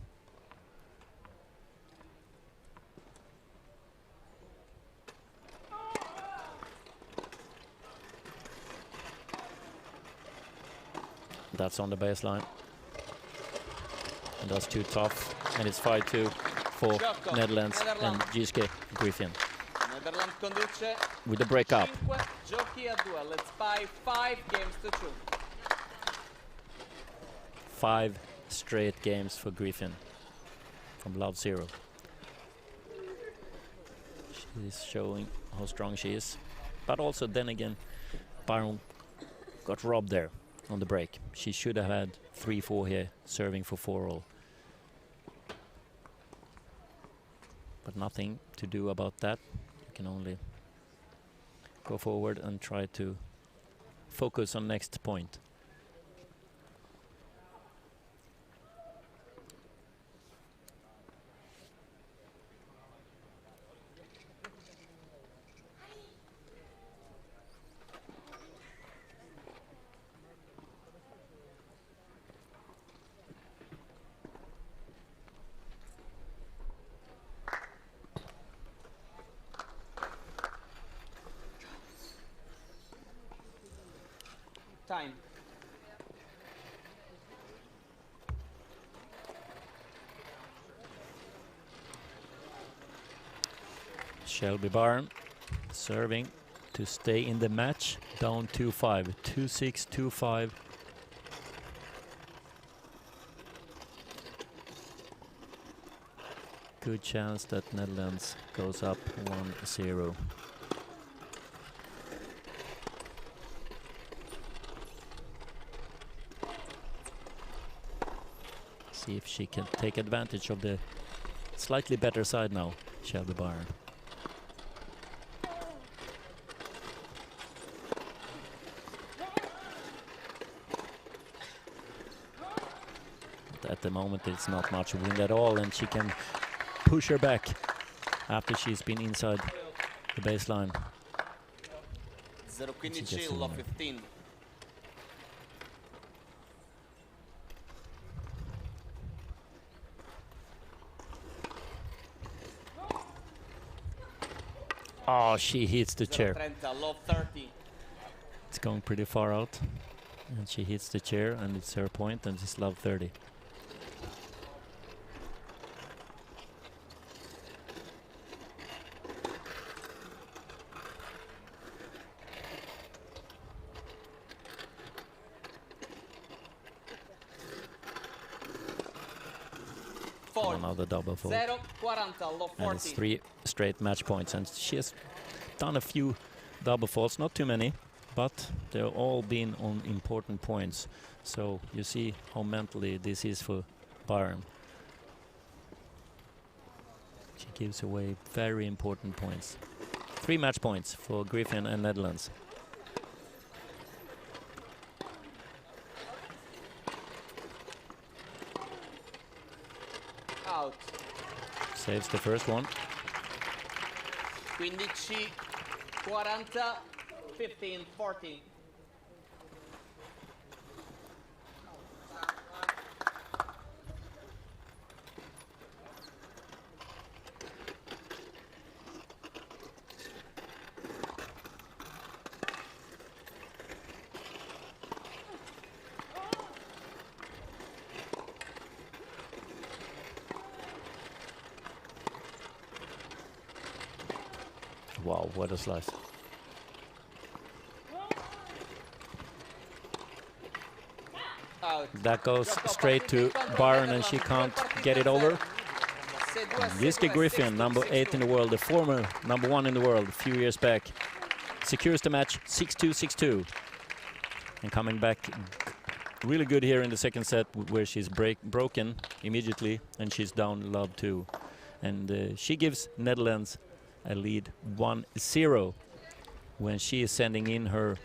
E: That's on the baseline. And that's too tough. And it's 5-2 for Netherlands and Giske Griffin.
P: Netherlands conduce
E: with the break up.
P: 5 giochi a 2. Let's buy 5 games to 2.
E: 5 straight games for Griffin from Love 0. She's showing how strong she is. But also, then again, Byron got robbed there on the break. She should have had 3-4 here, serving for 4-all. But nothing to do about that. You can only go forward and try to focus on next point.
P: Time.
E: Shelby Barn serving to stay in the match, down 2-5, 2-6, 2-5. Good chance that Netherlands goes up 1-0. See if she can take advantage of the slightly better side now, Shelby Byron. But at the moment it's not much wind at all, and she can push her back after she's been inside the baseline.
P: 0-15, low 15.
E: Oh, she hits the chair.
P: 0-30, low 30.
E: It's going pretty far out. And she hits the chair, and it's her point, and it's love 30. Another double fault.
P: 0-40, low 40.
E: And it's 3 straight match points, and she has done a few double faults, not too many, but they've all been on important points. So you see how mentally this is for Byron. She gives away very important points. 3 match points for Griffin and Netherlands.
P: Out.
E: Saves the first one.
P: 15, 40, 15, 40.
E: Wow, what a slice. That goes straight to Byron, and she can't get it over. Giske Griffin, number 8 in the world, the former number 1 in the world a few years back, secures the match 6-2, 6-2. And coming back really good here in the second set, where she's broken immediately, and she's down love 2. And she gives Netherlands a lead 1-0 when she is sending in her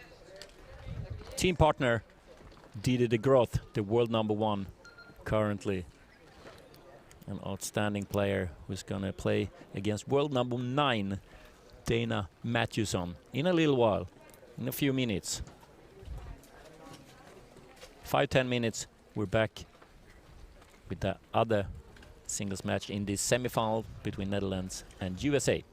E: team partner Diede de Groot, the world number 1 currently. An outstanding player who's gonna play against world number 9 Dana Matthewson in a little while, in a few minutes. 5-10 minutes, we're back with the other singles match in this semi-final between Netherlands and USA.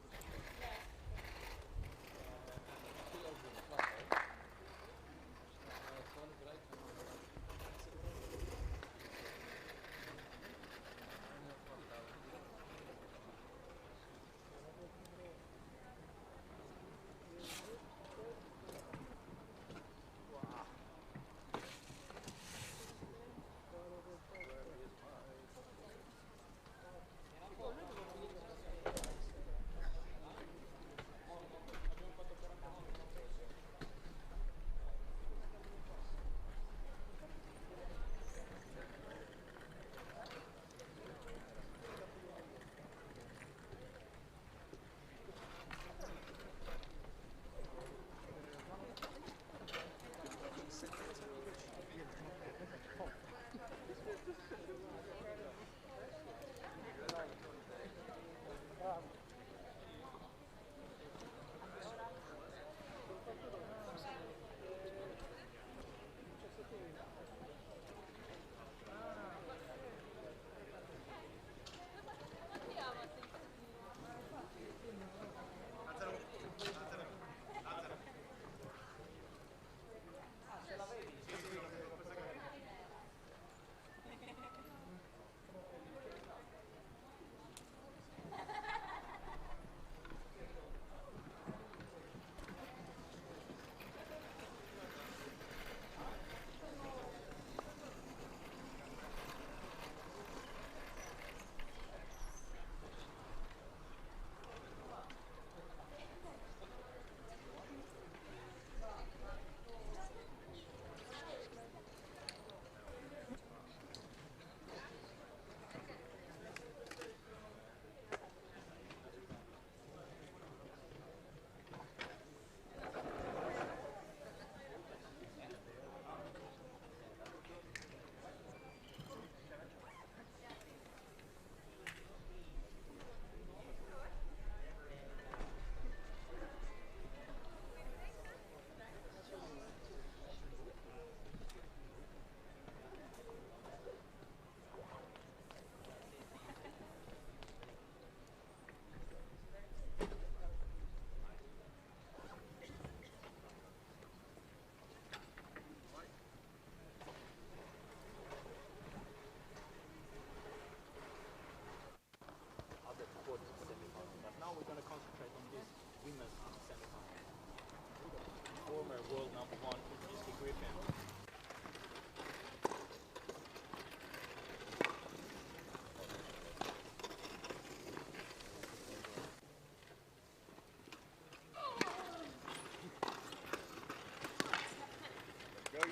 M: world number one, which is the Griffin.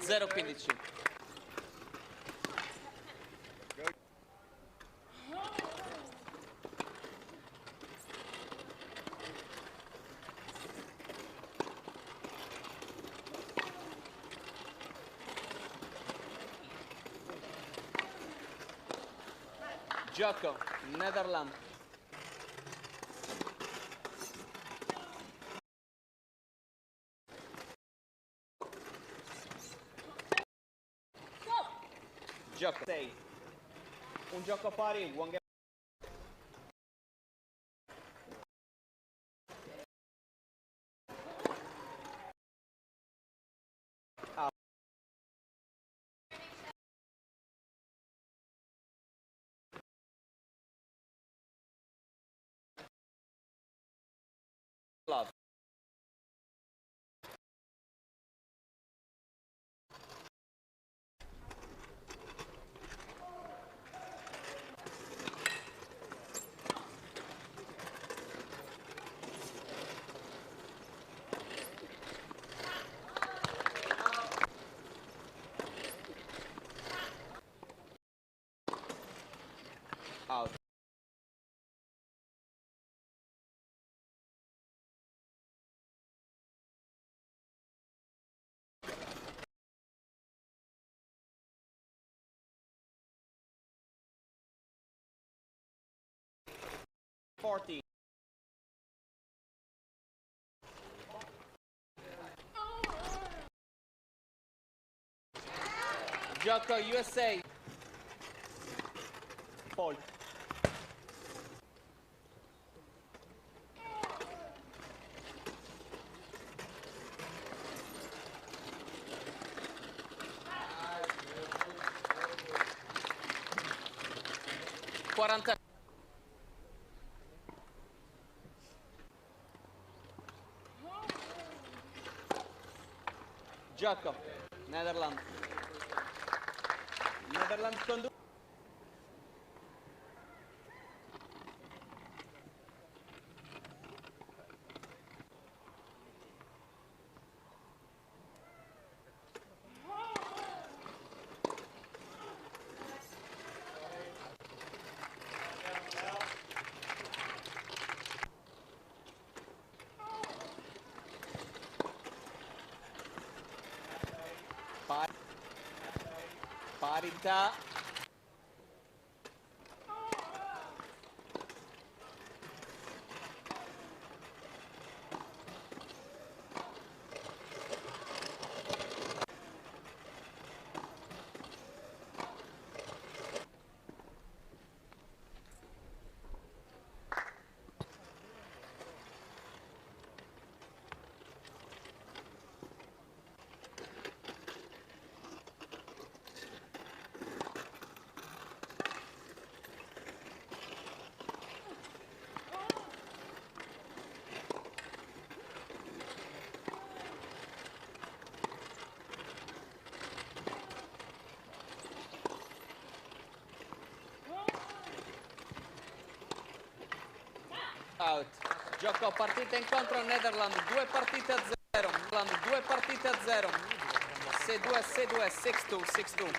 P: Zero 15. Gioco, Netherlands. Gioco 6. Un gioco pari, one game. Out. Love. Out. $40. Gioco USA. Fault. $40. Gioco, Netherlands. Netherlands con 2. Parità. Out. Gioco partita incontro Netherlands, 2 partite a 0. Netherlands 2 partite a 0. 6-2, 6-2, 6-2, 6-2.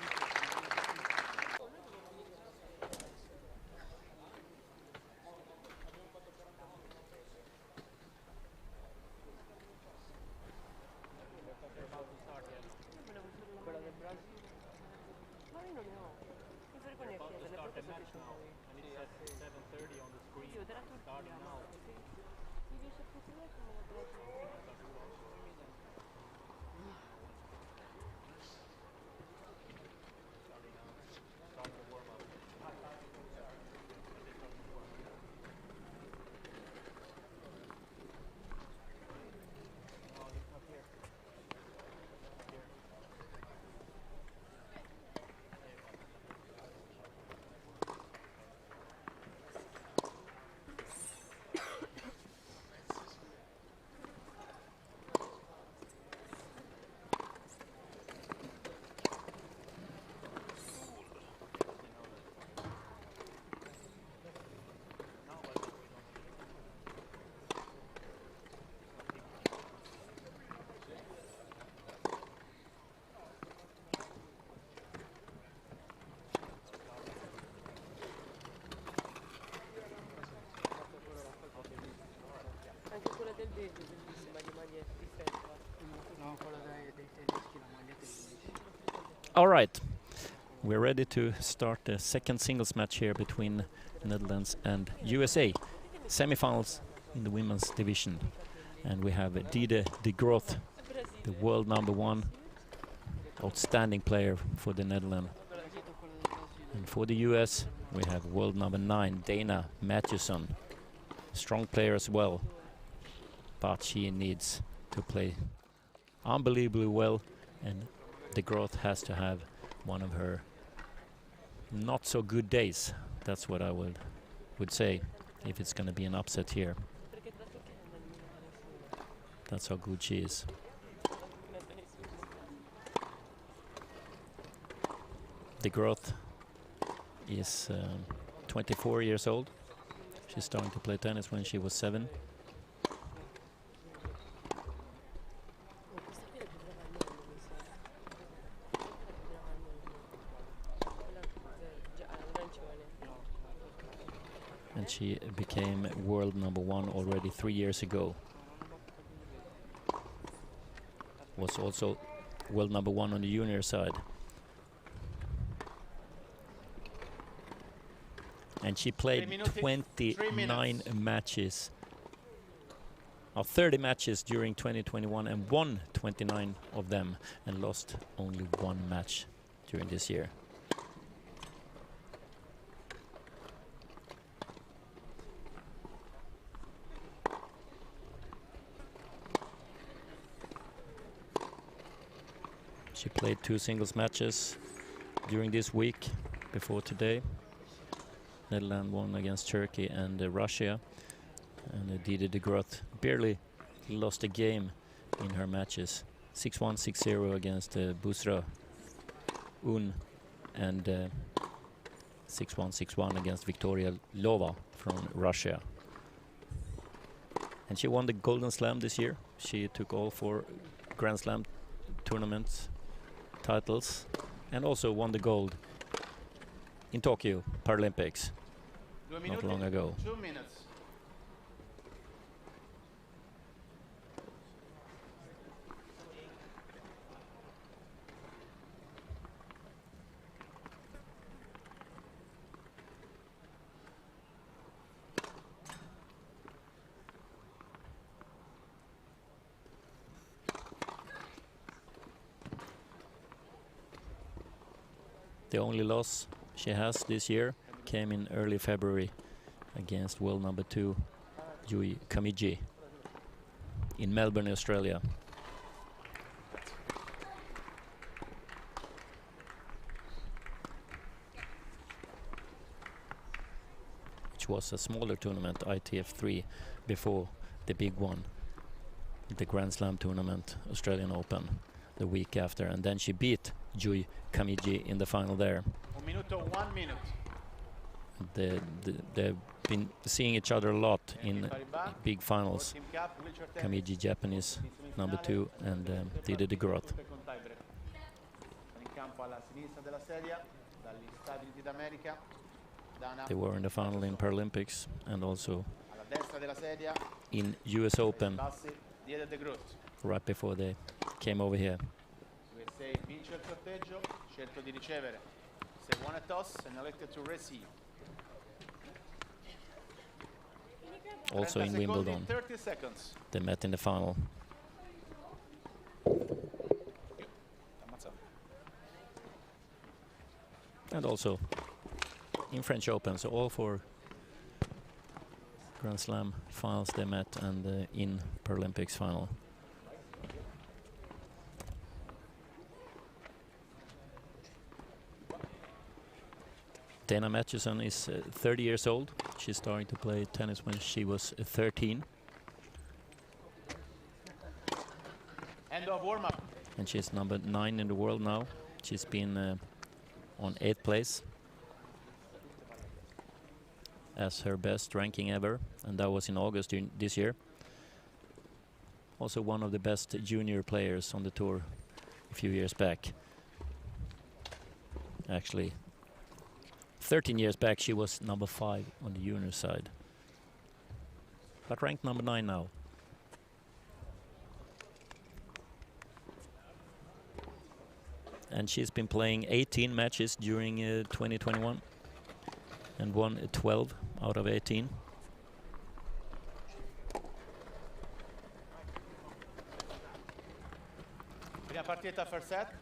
F: Quella del Brasile? Ma io non ne ho. Mi vergogno a chiederle, proprio semplicemente. Io della Turchia, ma così mi riesce a funzionare come la della Turchia. nel verde bellissima di magliette di felpa.
G: No, quella dei tedeschi, la maglietta è bellissima.
E: All right, we're ready to start the second singles match here between Netherlands and USA. Semifinals in the women's division. And we have Diede de Groot, the world #1, outstanding player for the Netherlands. And for the US, we have world #9, Dana Matheson, strong player as well, but she needs to play unbelievably well, and de Groot has to have one of her not so good days. That's what I would say, if it's going to be an upset here. That's how good she is. De Groot is 24 years old. She's starting to play tennis when she was 7. And she became world #1 already 3 years ago. Was also world #1 on the junior side. And she played 29 matches, 30 matches during 2021 and won 29 of them and lost only 1 match during this year. She played 2 singles matches during this week before today. Netherlands won against Turkey and Russia, and Diede de Groot barely lost a game in her matches. 6-1, 6-0 against Busra Un, and 6-1, 6-1 against Victoria Lova from Russia. And she won the Golden Slam this year. She took all 4 Grand Slam tournaments titles and also won the gold in Tokyo Paralympics not long ago.
S: 2 minutes.
E: The only loss she has this year came in early February against world #2 Yui Kamiji in Melbourne, Australia. Which was a smaller tournament, ITF3, before the big one, the Grand Slam tournament, Australian Open, the week after. And then she beat Yui Kamiji in the final there.
S: 1 minuto, 1 minute.
E: They've been seeing each other a lot in big finals. Kamiji, Japanese, #2, and Diede de Groot. They were in the final in Paralympics and also in US Open right before they came over here.
S: USA vince il sorteggio, scelto di ricevere. Se won a toss and elected to receive.
E: Also in Wimbledon,
S: 30 seconds.
E: they met in the final. And also in French Open, so all 4 Grand Slam finals they met, and in Paralympics final. Dana Matheson is 30 years old. She started to play tennis when she was 13.
S: End of warm-up.
E: And she's #9 in the world now. She's been on 8th place as her best ranking ever, and that was in August this year. Also one of the best junior players on the tour a few years back. Actually, 13 years back she was #5 on the junior side, but ranked #9 now. and she's been playing 18 matches during 2021 and won 12 out of 18.
S: Prima partita first set.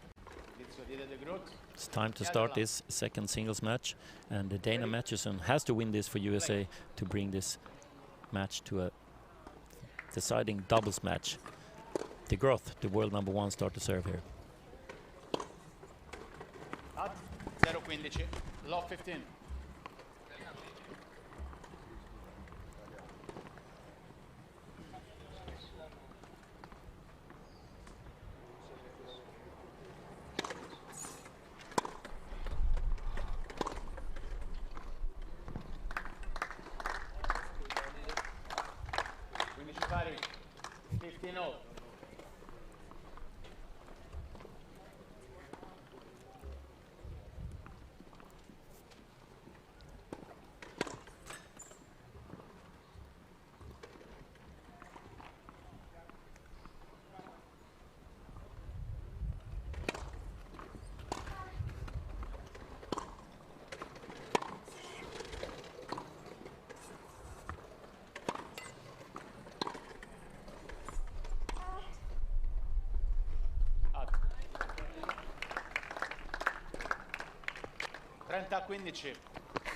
E: It's time to start this second singles match, and Dana Matthewson has to win this for USA to bring this match to a deciding doubles match. De Groot, the world #1, start to serve here.
S: At 0-15, low 15. Pari, 15-0. Trenta 15,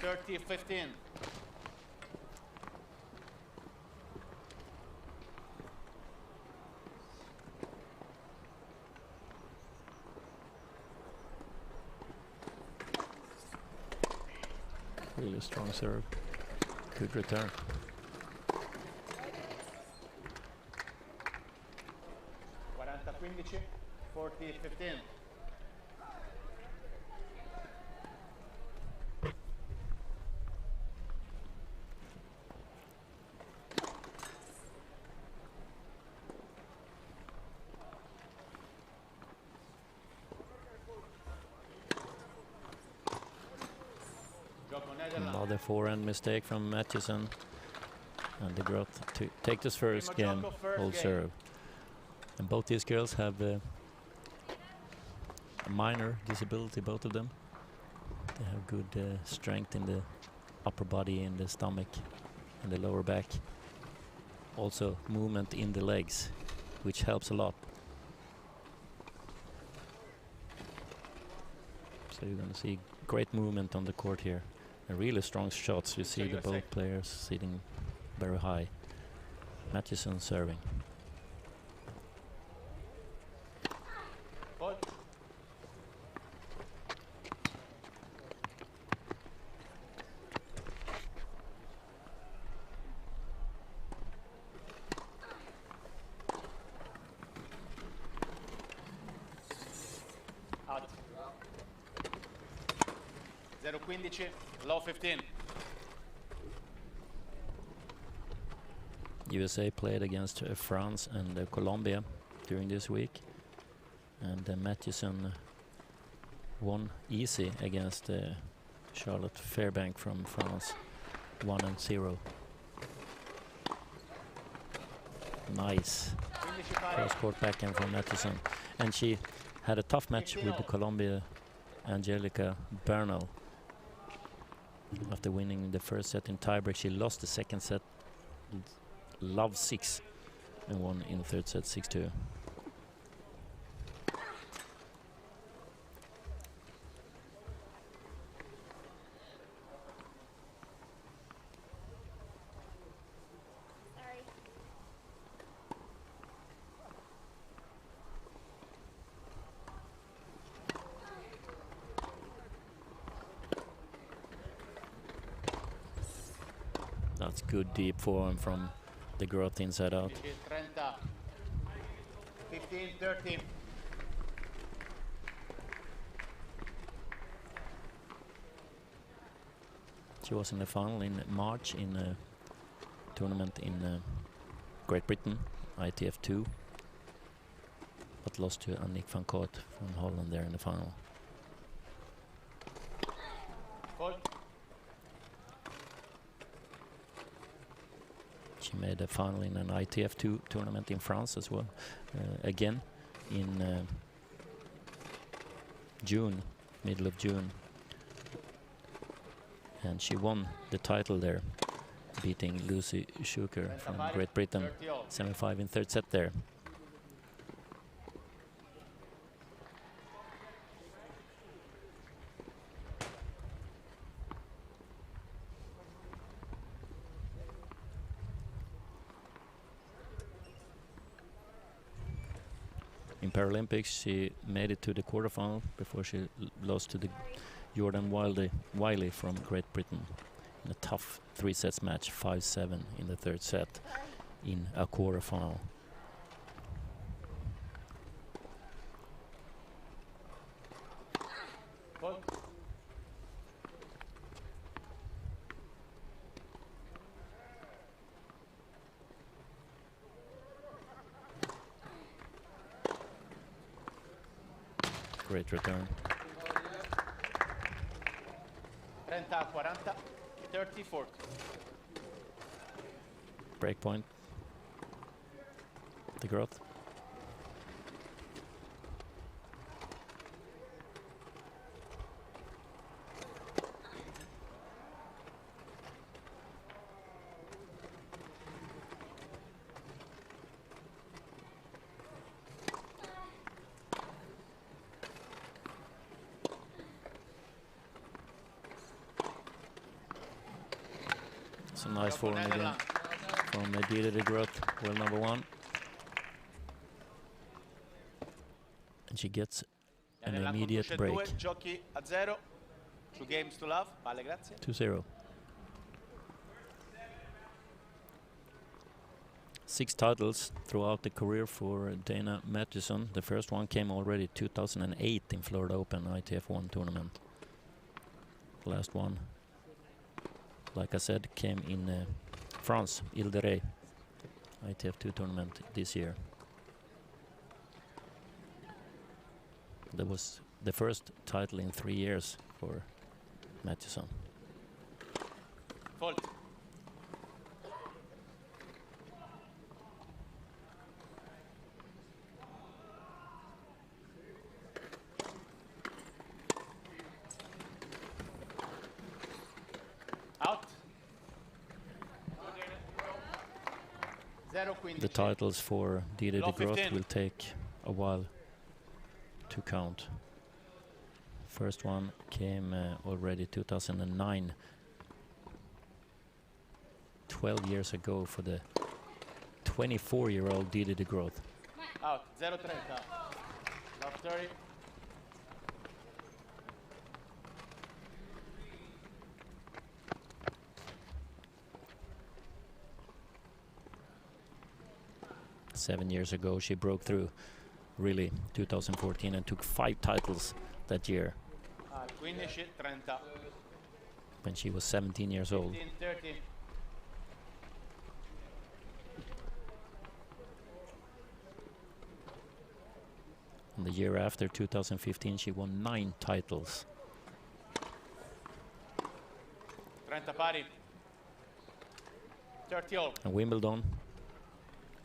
S: 30-15.
E: Really strong serve. Good return.
S: Quaranta 15, 40-15.
E: Another forehand mistake from Matthewson, and De Groot to take this first game, hold serve. And both these girls have a minor disability, both of them. They have good strength in the upper body, in the stomach, and the lower back. Also movement in the legs, which helps a lot. So you're going to see great movement on the court here. And really strong shots. You see the both players sitting very high. Matthewson serving.
S: Out. 0-15, low 15.
E: USA played against France and Colombia during this week, and Matthewson won easy against Charlotte Fairbank from France, 1-0. Nice cross-court backhand from Matthewson, and she had a tough match with the Colombia Angelica Bernal. After winning the first set in tiebreak, she lost the second set, love 6, and won in the third set 6-2. That's good deep forehand from De Groot inside out.
S: 15-30.
E: She was in the final in March in a tournament in Great Britain, ITF 2, but lost to Annick van Coort from Holland there in the final. She made a final in an ITF 2 tournament in France as well, again in June, middle of June. And she won the title there, beating Lucy Schuker from Great Britain, 7-5 in third set there. In Paralympics, she made it to the quarterfinal before she lost to the Jordan Wiley from Great Britain in a tough 3 sets match, 5-7 in the third set in a quarterfinal. Great return.
S: 30-40, 30-40.
E: Break point. The growth. It's a nice form again from Dieter de Groot, world number 1. And she gets an immediate break.
S: Giochi a 0. 2 games to love. Palle, grazie.
E: 2-0. 6 titles throughout the career for Dana Matheson. The first one came already 2008 in Florida Open ITF 1 tournament. The last one, like I said, came in France, Ile de Ré, ITF 2 tournament this year. That was the first title in 3 years for Matheson.
S: Fault. Out.
E: The titles for Dieter de Groot will take a while to count. First one came already 2009, 12 years ago for the 24-year-old Dieter de Groot.
S: Out. 0-30. Love 30.
E: Seven years ago she broke through, really, 2014, and took 5 titles that year
S: 15-30.
E: when she was 17 years old.
S: 15-30.
E: And the year after, 2015, she won 9 titles.
S: 30 pari. 30 all.
E: And Wimbledon,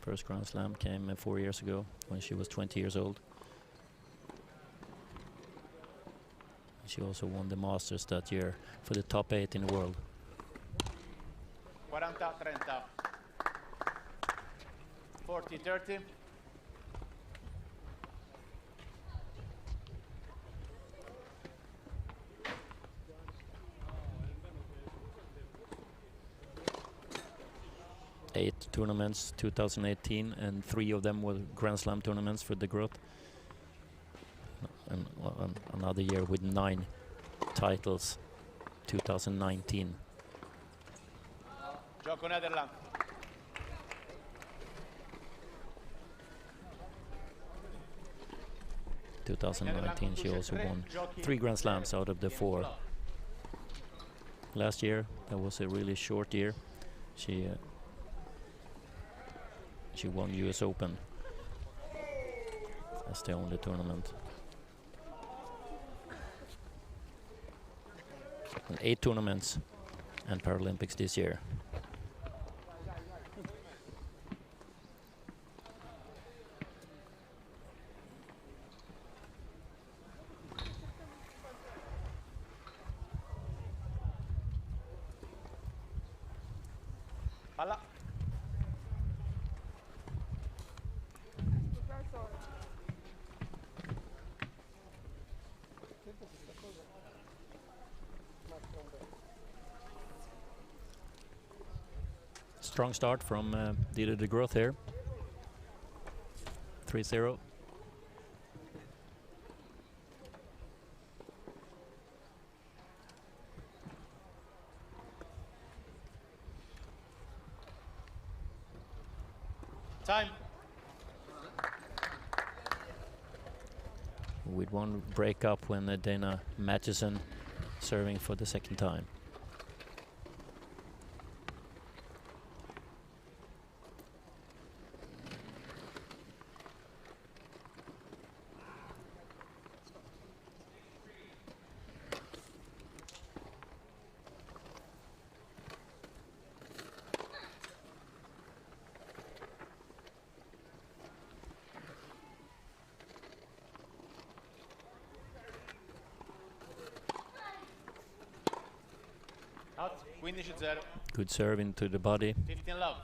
E: first Grand Slam, came 4 years ago when she was 20 years old. She also won the Masters that year for the top 8 in the world.
S: 40-30. 40-30.
E: Eight tournaments 2018, and 3 of them were Grand Slam tournaments for de Groot. And another year with 9 titles, 2019.
S: Gioco Netherlands.
E: In 2019 she also won 3 Grand Slams out of the 4. Last year, that was a really short year. She won US Open. That's the only tournament. And 8 tournaments and Paralympics this year. Strong start from Dieter de Groot here. 3-0.
S: Time.
E: With one break up when Dana Matheson serving for the second time.
S: Out. 15-0.
E: Good serve into the body.
S: 15 love.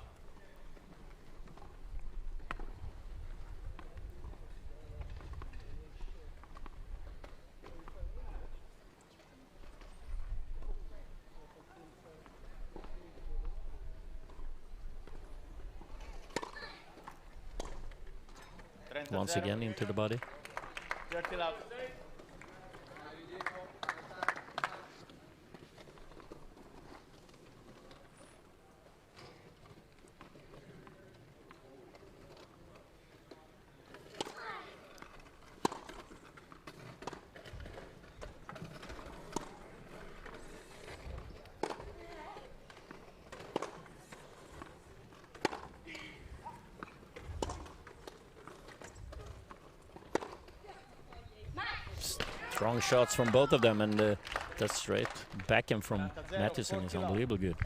E: Once again into the body.
S: 30 love.
E: Strong shots from both of them, and that straight backhand from Matheson is unbelievably good.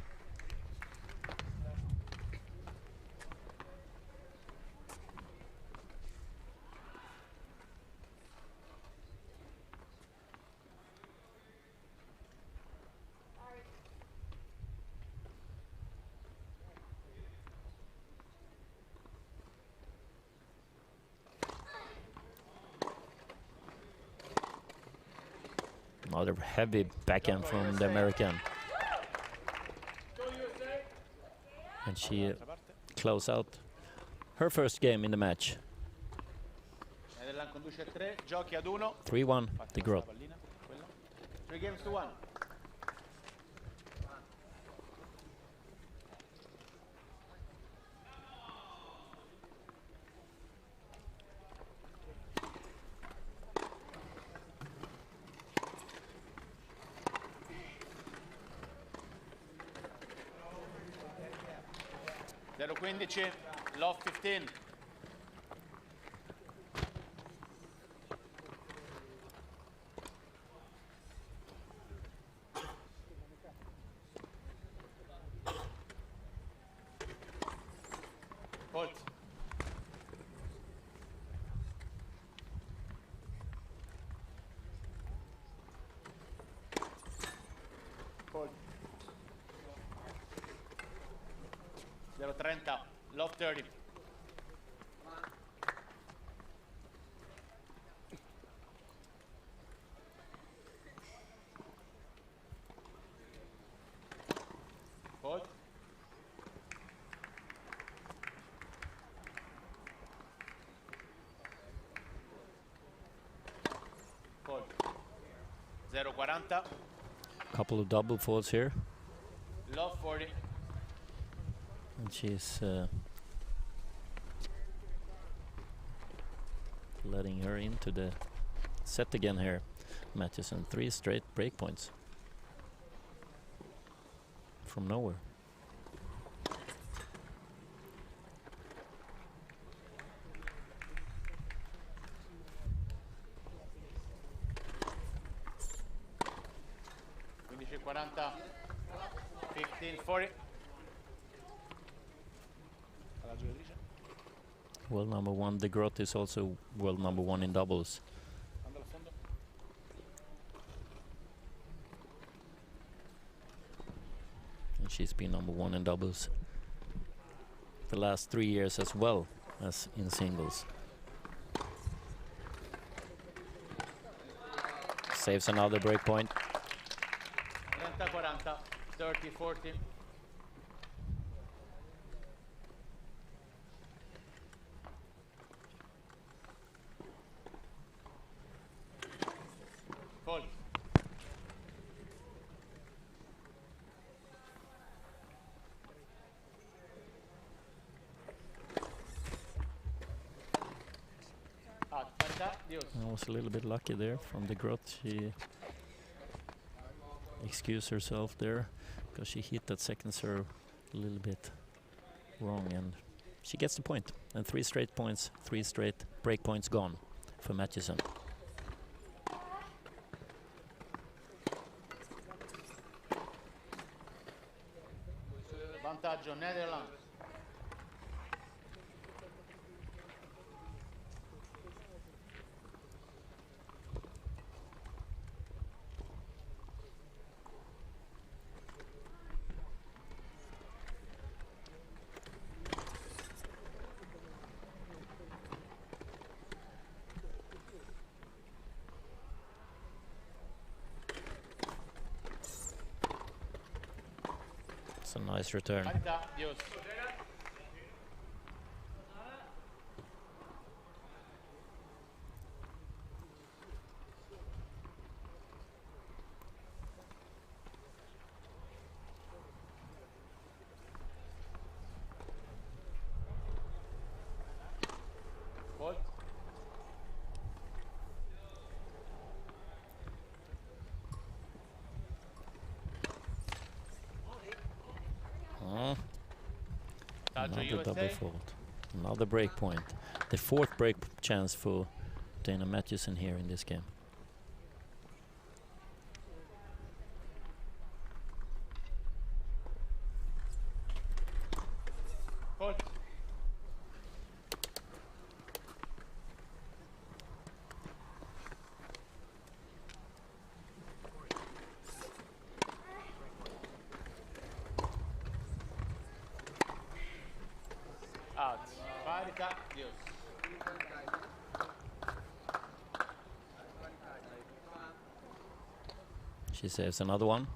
E: Another heavy backhand from the American. And she closed out her first game in the match. 3-1, the Groot.
S: 3 games to 1. Zero 15, love 15. Hold. Hold. 0-30, love 30. Hold. Hold. 0-40.
E: Couple of double faults here.
S: Love 40.
E: And she's letting her into the set again here. Matheson, 3 straight break points from nowhere.
S: Quindi 40, 15-40. Alla giocatrice.
E: World number 1, de Groot is also world number 1 in doubles.
S: Andalo a fondo.
E: And she's been number 1 in doubles the last 3 years as well as in singles. Saves another break point.
S: 30-40, 30-40.
E: I was a little bit lucky there from the grot. She excused herself there because she hit that second serve a little bit wrong, and she gets the point. And 3 straight points, 3 straight break points gone for Matthewson.
S: Vantaggio Netherlands.
E: It's a nice return.
S: Parità, Dios. Fault.
E: Another double fault. Another break point. The 4th break chance for Dana Matthewson here in this game.
S: Fault. Out. Parità, Dios.
E: She saves another one.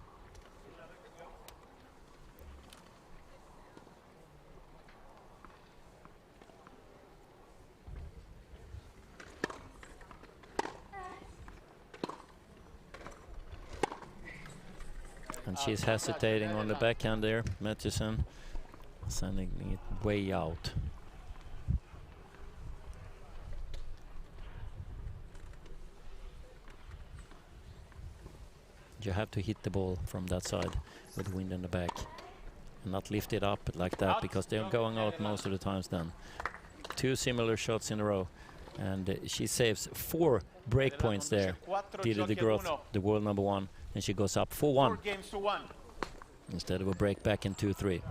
E: And she's hesitating on the backhand there, Matthewson, sending it way out. You have to hit the ball from that side with wind in the back and not lift it up like that, because they're going out most of the times then. 2 similar shots in a row, and she saves 4 break points there. Did the growth, the world number 1, and she goes up 4-1
S: 4 games to 1.
E: instead of a break back in 2-3.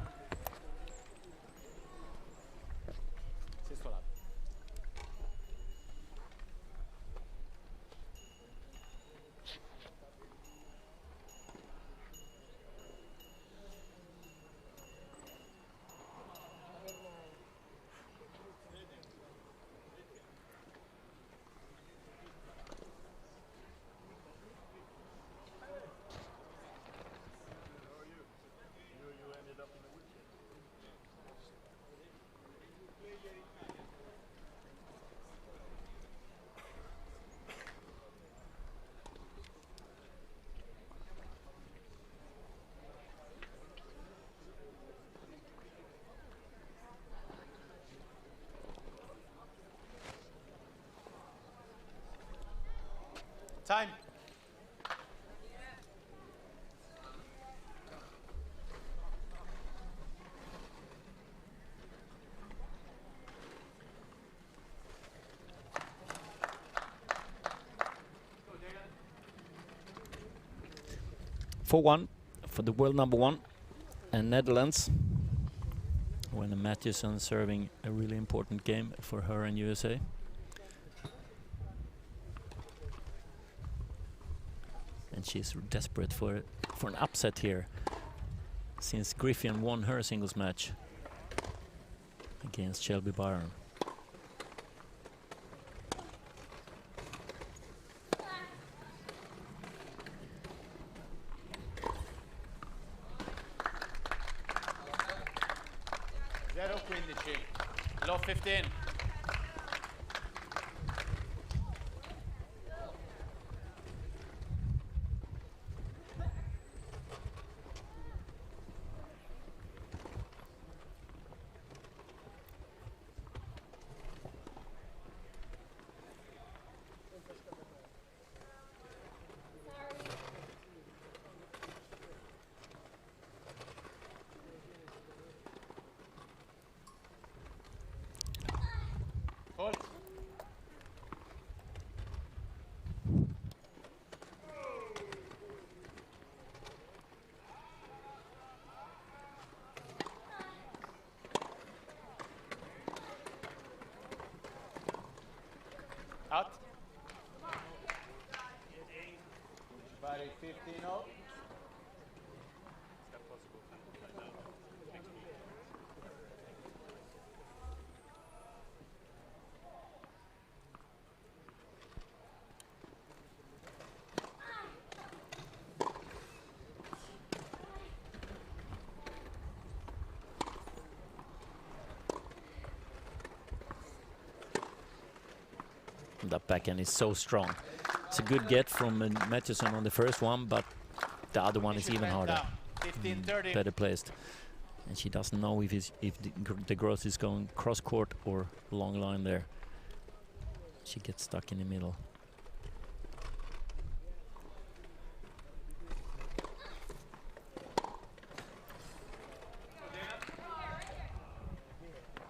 S: Time.
E: For 4-1 for the world number 1 and Netherlands, when Matthewson serving a really important game for her and USA. And she's desperate for an upset here, since Griffin won her singles match against Shelby Byron.
S: Low 15. Out. Pari 15-0.
E: That backhand is so strong. It's a good get from Matheson on the first one, but the other one is even harder.
S: 15-30.
E: Better placed. And she doesn't know if the gross is going cross court or long line there. She gets stuck in the middle.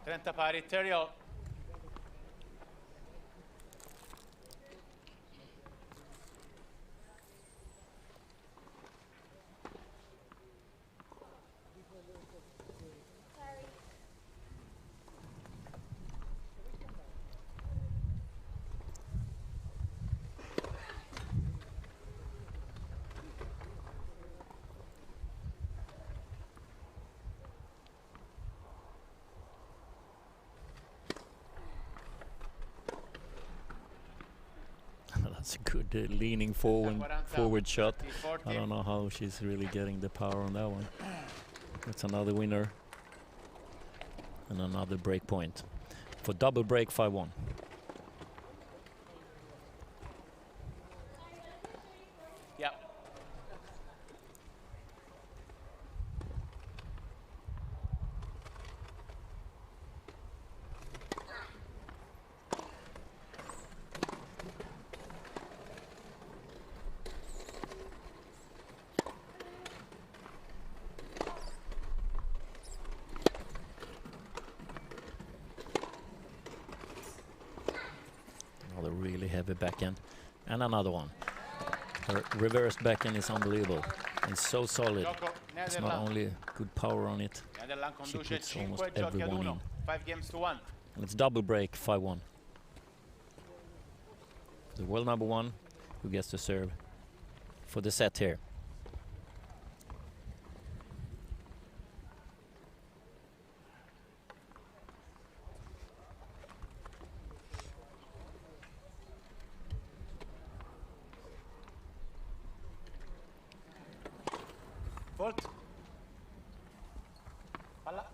S: Trenta pari 30-0.
E: That's a good leaning forward shot. I don't know how she's really getting the power on that one. That's another winner. And another break point. For double break 5-1.
S: Yeah.
E: Another really heavy backhand. And another one. Her reversed backhand is unbelievable. It's so solid. It's not only good power on it, she puts almost everyone in.
S: 5 games to 1.
E: And it's double break 5-1. The world number 1 who gets to serve for the set here.
S: Fault. Palla.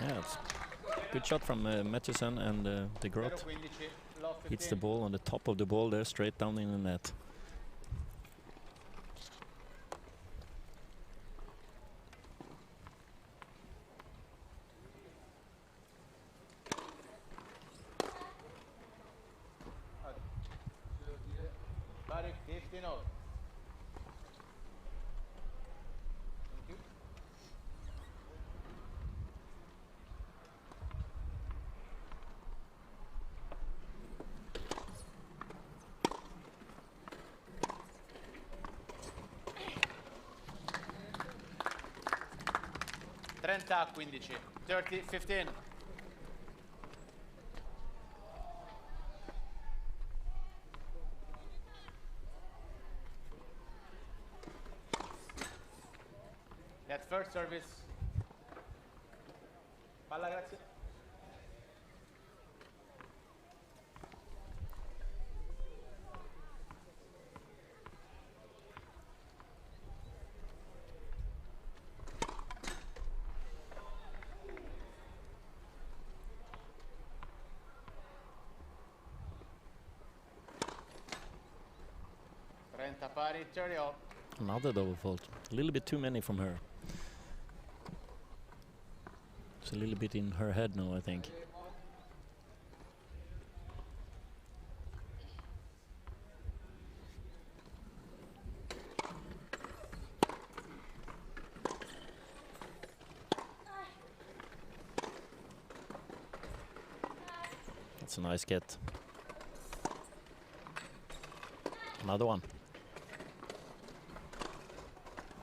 E: Yeah, it's good shot from Matheson, and the Groth hits the ball on the top of the ball there, straight down in the net.
S: Pari 15-0. Trenta a 15. 30-15. That first service. Palla, grazie. Trenta pari 30-0.
E: Another double fault. A little bit too many from her. It's a little bit in her head now, I think. That's a nice get. Another one.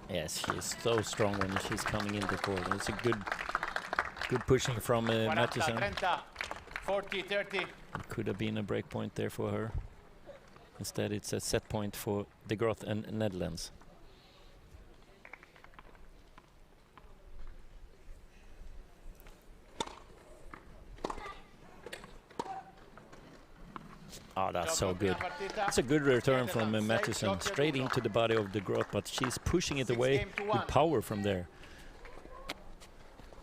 E: Yes, she's so strong when she's coming into court. It's a good pushing from
S: 40,
E: Matheson.
S: 30, 40, 30.
E: It could have been a break point there for her. Instead, it's a set point for De Groot and Netherlands. Oh, that's so good. It's a good return from Matheson, straight into the body of De Groot, but she's pushing it away with power from there.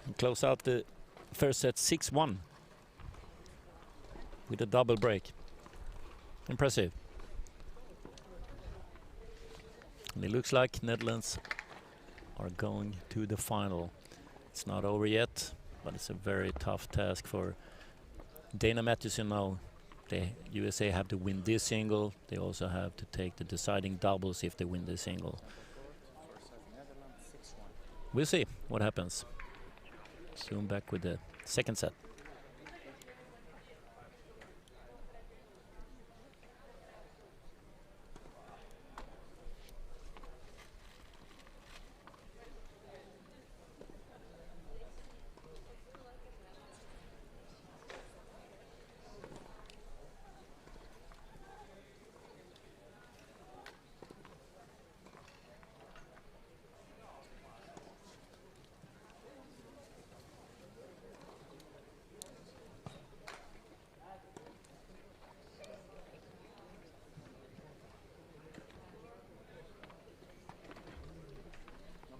E: And close out the first set 6-1 with a double break. Impressive. And it looks like Netherlands are going to the final. It's not over yet, but it's a very tough task for Dana Matheson now. The USA have to win this single. They also have to take the deciding doubles if they win this single. We'll see what happens. Soon back with the second set.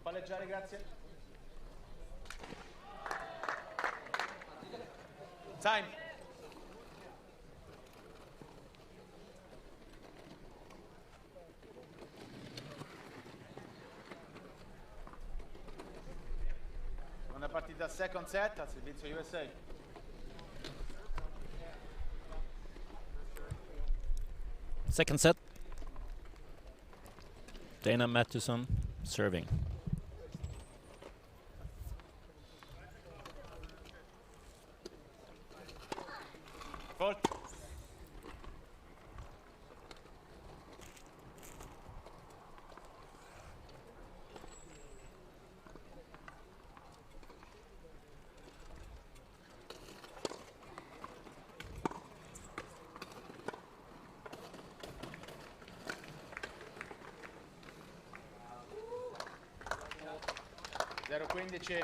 S: Palleggiare, grazie. Time. Una partita second set al servizio USA.
E: Second set. Dana Matheson serving.
S: Fault. Zero 15.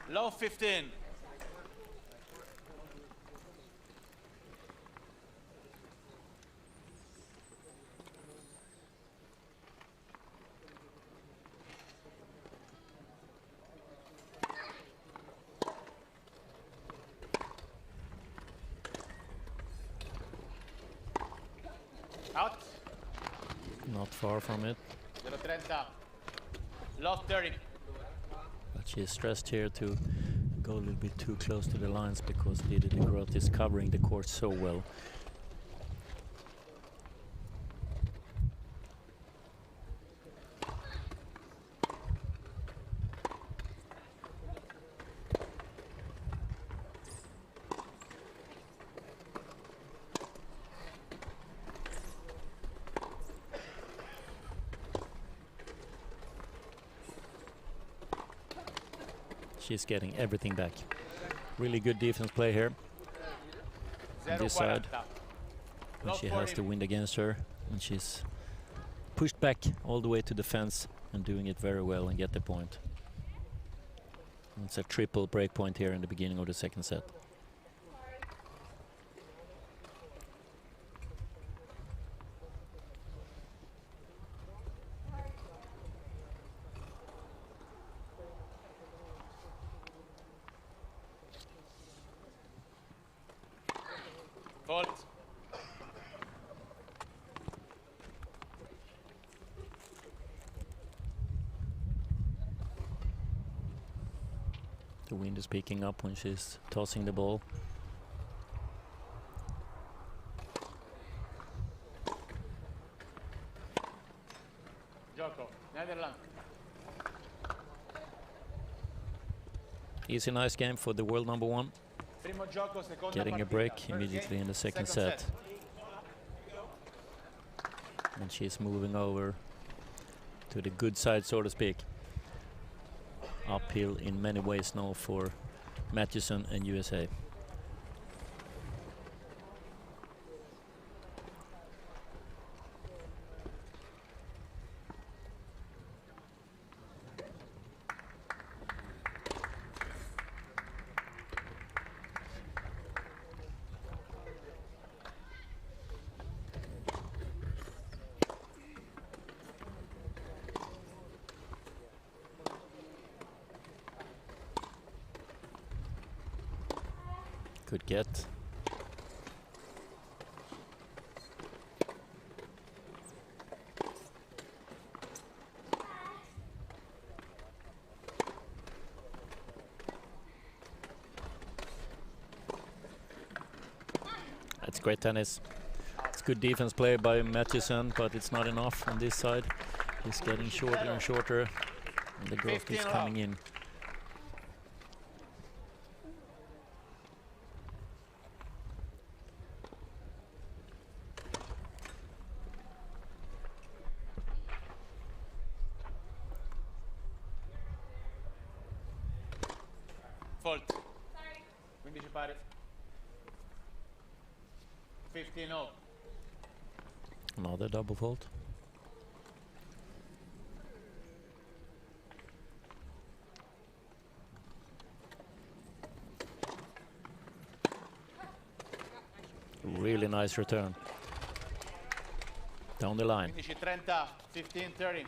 S: Low 15. Out.
E: Not far from it.
S: 0-30. Low 30.
E: But she is stressed here to go a little bit too close to the lines because Lydia De Groot is covering the court so well. She's getting everything back. Really good defense play here on this side. And she has the wind against her, and she's pushed back all the way to the fence and doing it very well and get the point. And it's a triple break point here in the beginning of the second set.
S: Fault.
E: The wind is picking up when she's tossing the ball.
S: Gioco. Netherlands.
E: Easy, nice game for the world number one.
S: Primo gioco, seconda
E: getting a
S: partita.
E: break
S: First
E: immediately
S: game,
E: in the second set. And she's moving over to the good side, so to speak. Uphill in many ways now for Matthewson and USA. Good get. That's great tennis. It's good defense play by Matthewson, but it's not enough on this side. He's getting shorter and shorter, and the growth is coming in.
S: Fault. 15 pari. 15-0.
E: Another double fault. Really nice return. Down the line.
S: 15-30, 15-30.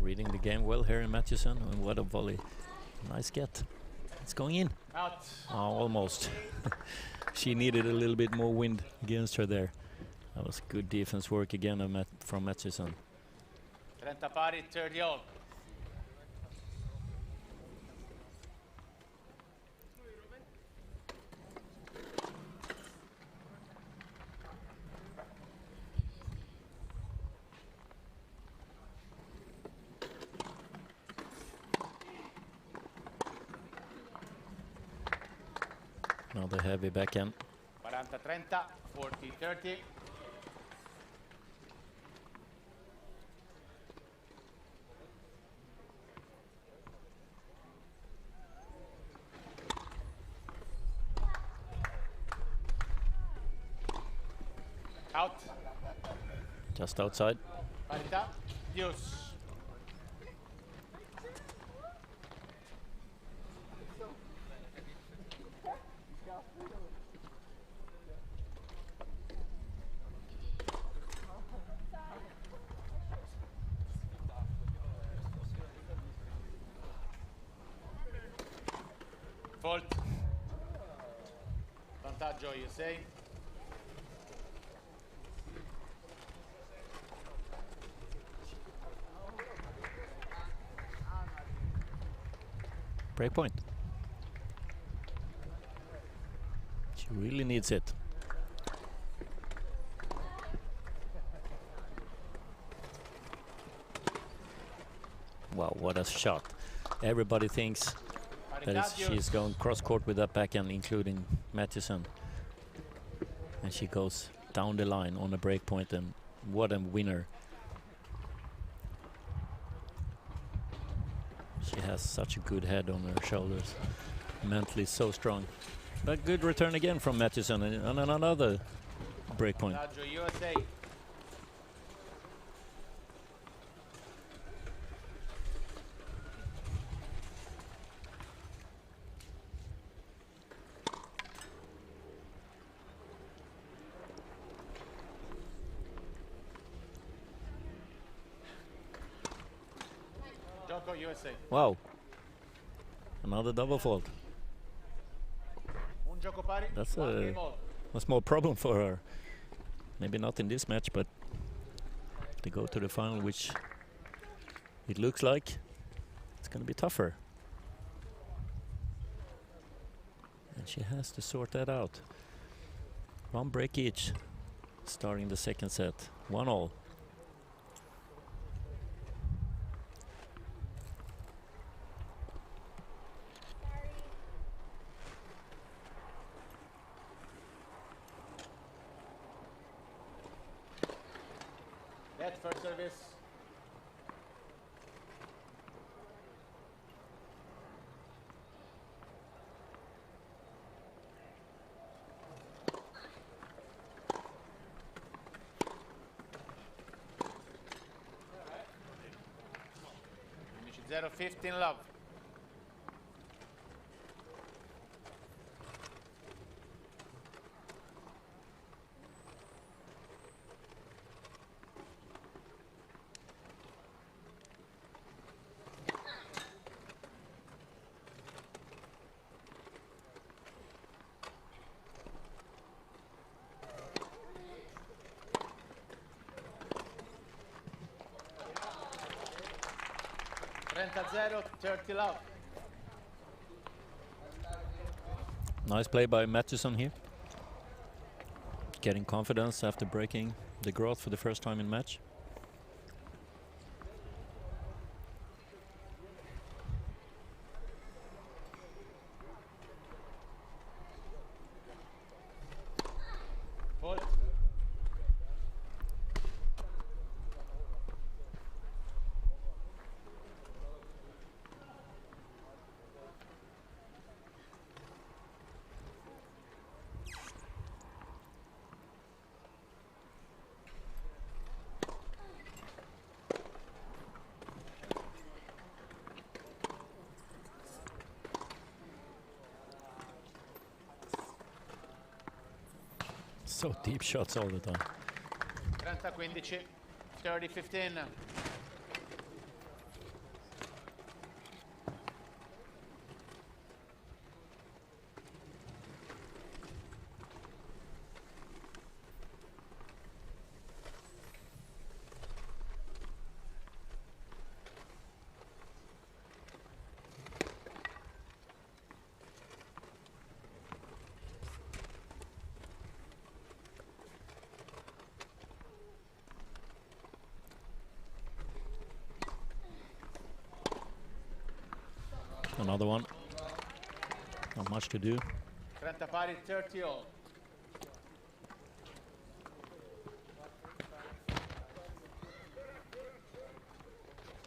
E: Reading the game well here in Matthewson, and what a volley. Nice get. It's going in.
S: Out.
E: Oh, almost. She needed a little bit more wind against her there. That was good defense work again from Matthewson.
S: 30 pari, 30-all.
E: Another heavy backhand.
S: 40-30, 40-30. Out.
E: Just outside.
S: Parità. Deuce. Fault. Vantaggio USA.
E: Break point. She really needs it. Wow, what a shot. Everybody thinks that she's going cross court with that backhand, including Matthewson. And she goes down the line on a break point, and what a winner. She has such a good head on her shoulders. Mentally so strong. But good return again from Matthewson, and another break point.
S: Vantaggio USA. Gioco USA.
E: Wow. Another double fault.
S: Un gioco pari.
E: That's
S: one
E: a
S: game all.
E: small problem for her. Maybe not in this match, but to go to the final, which it looks like it's going to be tougher. She has to sort that out. One break each, starting the second set. 1-all.
S: That first service. Finish 0-15 love. Zero, 30 love.
E: Nice play by Matheson here. Getting confidence after breaking the growth for the first time in match.
S: Hold.
E: So deep shots all the time.
S: 30-15, 30-15.
E: Another one. Not much to do.
S: 30 pari, 30 all.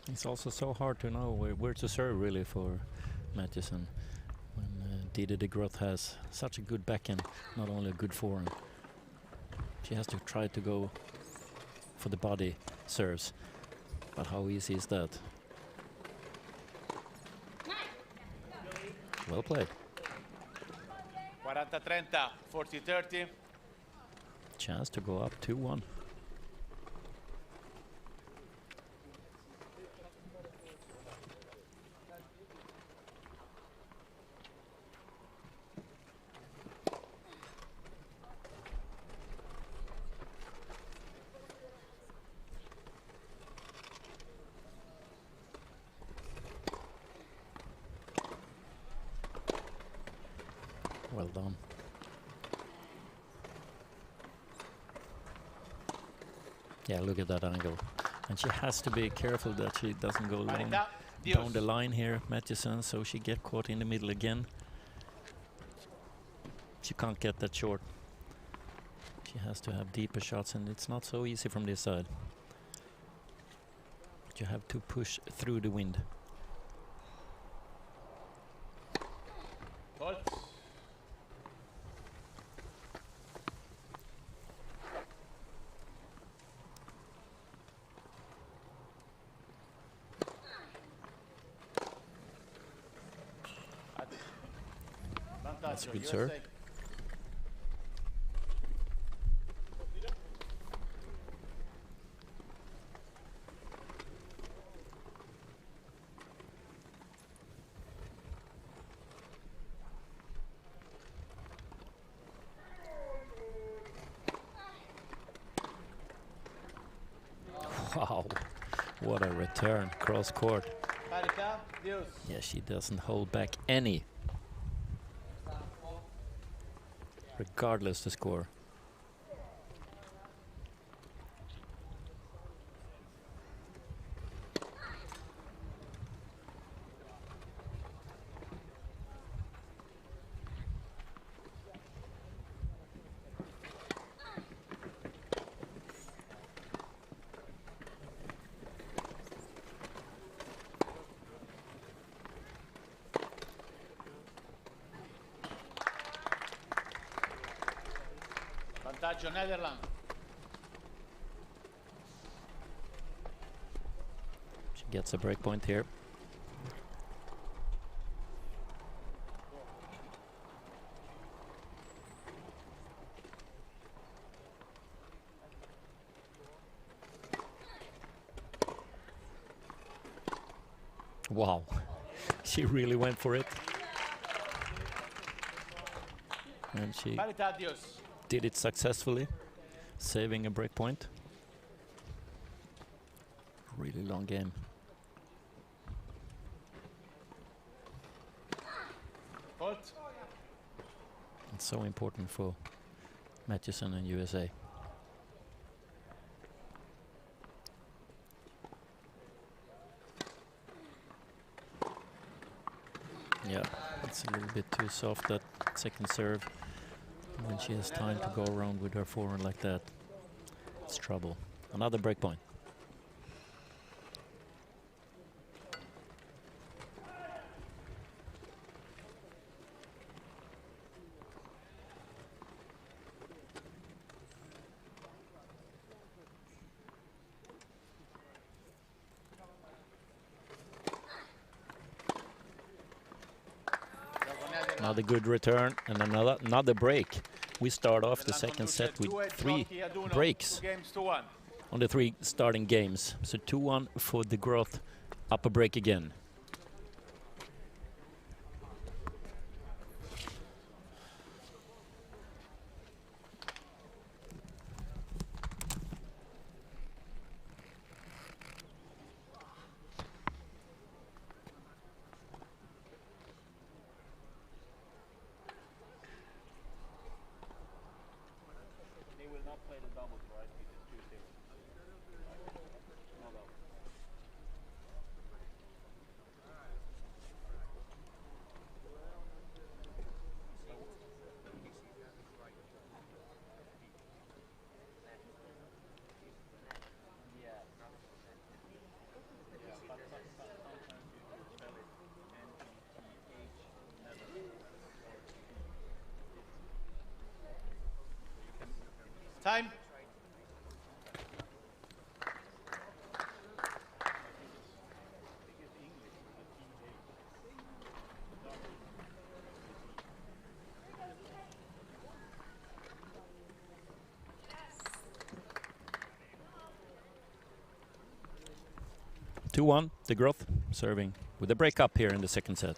E: It's also so hard to know where to serve really for Matheson. When Didi de Groot has such a good backhand, not only a good forehand. She has to try to go for the body serves. But how easy is that? Well played.
S: 40-30, 40-30.
E: Chance to go up 2-1. Well done. Yeah, look at that angle. And she has to be careful that she doesn't go long down the line here, Matheson, so she get caught in the middle again. She can't get that short. She has to have deeper shots, and it's not so easy from this side. But you have to push through the wind. That's a good serve. Wow, what a return, cross court. Yeah, she doesn't hold back any. regardless the score.
S: Vantaggio Netherlands.
E: She gets a break point here. Wow, she really went for it. And she did it successfully, saving a break point. Really long game. It's so important for Matheson and USA. Yeah, it's a little bit too soft, that second serve. When she has time to go around with her forehand like that, it's trouble. Another break point. Another good return and another break. We start off the second set with 3 breaks on the 3 starting games. So 2-1 for the Groth. Up a break again.
S: Time.
E: The Groth serving with a break up here in the second set.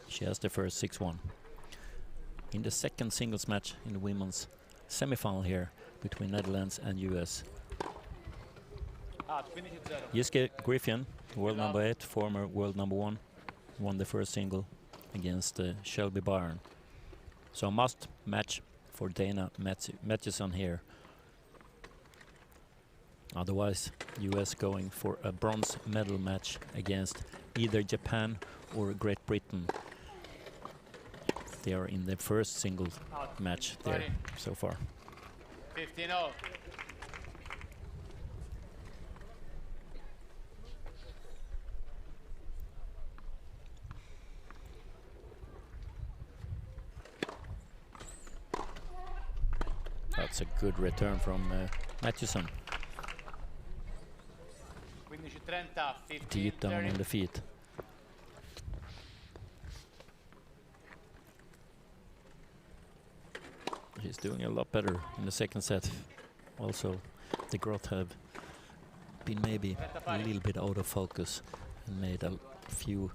E: She has the first 6-1. In the second singles match in the women's semi-final here between Netherlands and US. Jiske Griffin, world number 8, former world number 1, won the first single against Shelby Byron. So must match for Dana Matheson here. Otherwise, US going for a bronze medal match against either Japan or Great Britain. They are in the first singles match there so far.
S: 15-0.
E: That's a good return from Matheson.
S: 15-30,
E: Deep down on the feet. She's doing a lot better in the second set. Also, the Groth have been maybe a little bit out of focus and made a few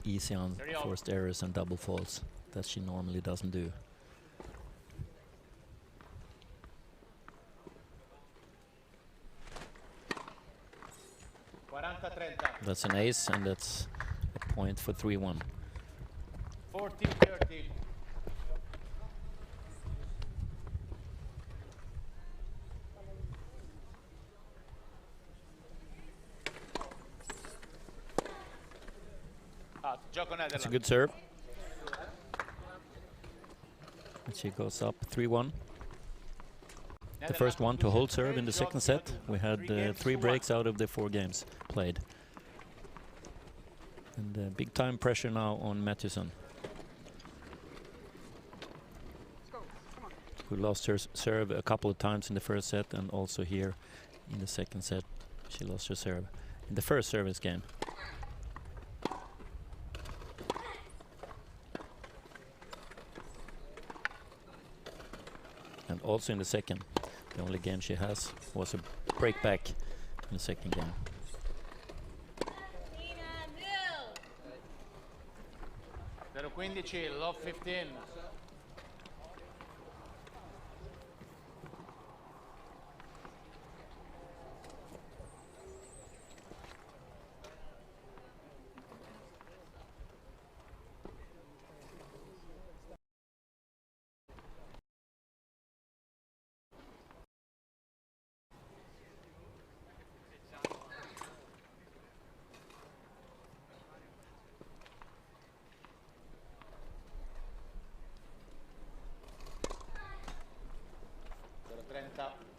E: easy unforced errors and double faults that she normally doesn't do. That's an ace, and that's a point for 3-1.
S: 40-30. Esatto, gioco Netherlands.
E: It's a good serve. And she goes up 3-1. The first one to hold serve in the second set. We had 3 breaks out of the 4 games played. And big time pressure now on Matheson, who lost her serve a couple of times in the first set, and also here in the second set she lost her serve in the first service game. And also in the second. The only game she has was a break back in the second game.
S: Zero 15, love 15.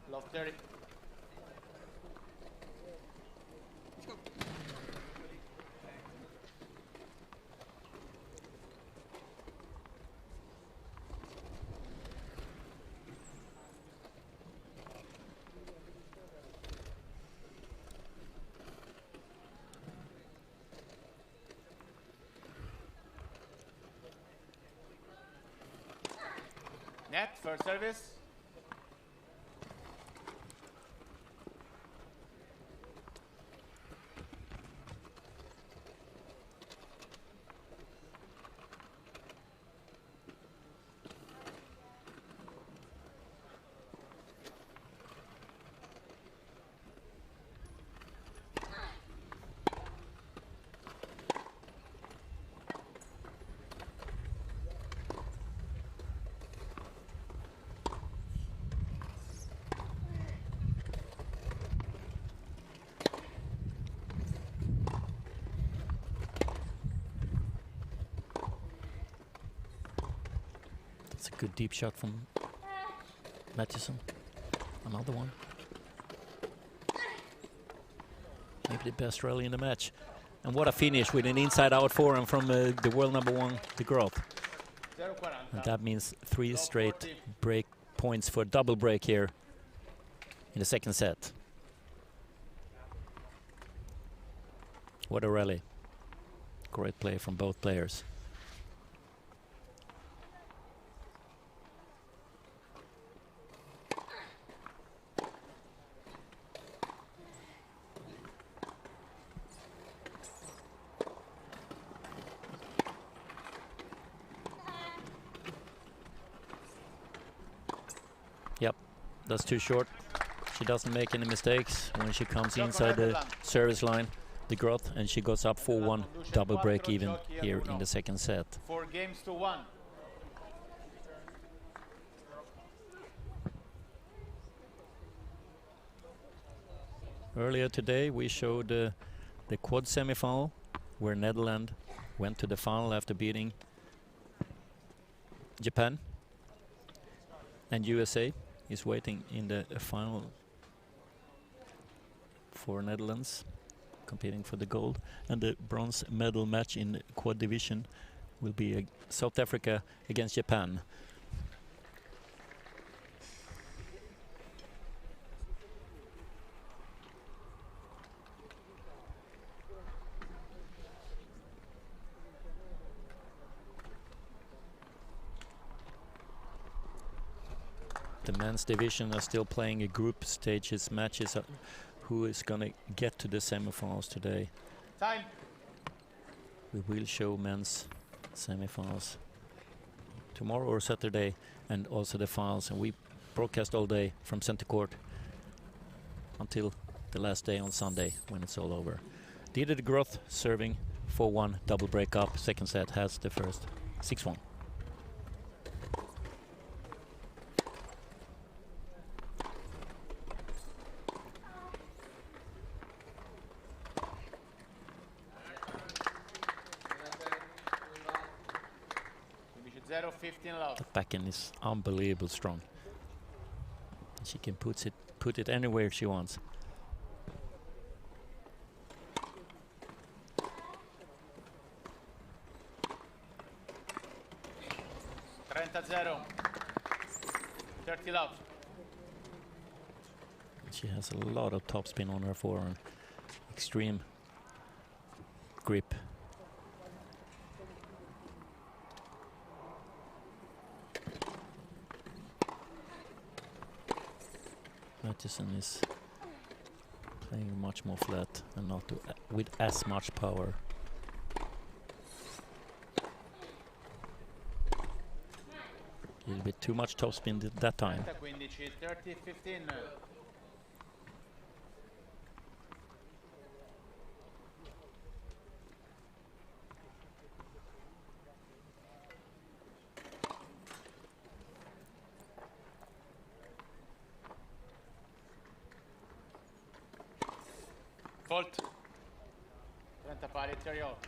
S: Love 30. Net, first service.
E: It's a good deep shot from Matheson. Another one. Maybe the best rally in the match. And what a finish with an inside-out forehand from the world number 1, De Groot. And that means 3 straight break points for double break here in the second set. What a rally. Great play from both players. Yep, that's too short. She doesn't make any mistakes when she comes inside the service line, De Groot, and she goes up 4-1, double break even here in the second set.
S: 4 games to 1.
E: Earlier today we showed the quad semifinal where Netherlands went to the final after beating Japan, and USA is waiting in the final for Netherlands, competing for the gold. And the bronze medal match in the quad division will be South Africa against Japan. The men's division are still playing a group stages matches. Who is gonna get to the semifinals today?
S: Time.
E: We will show men's semifinals tomorrow or Saturday, and also the finals. And we broadcast all day from center court until the last day on Sunday when it's all over. Dieter De Groot serving 4-1, double break up. Second set has the first 6-1.
S: 15 love.
E: That backhand is unbelievable strong. She can put it anywhere she wants.
S: 30. 30 love.
E: She has a lot of topspin on her forehand. Extreme grip. Matheson is playing much more flat and not with as much power. A little bit too much topspin that time.
S: 30, 15. Fault. 30 pari, 30 all.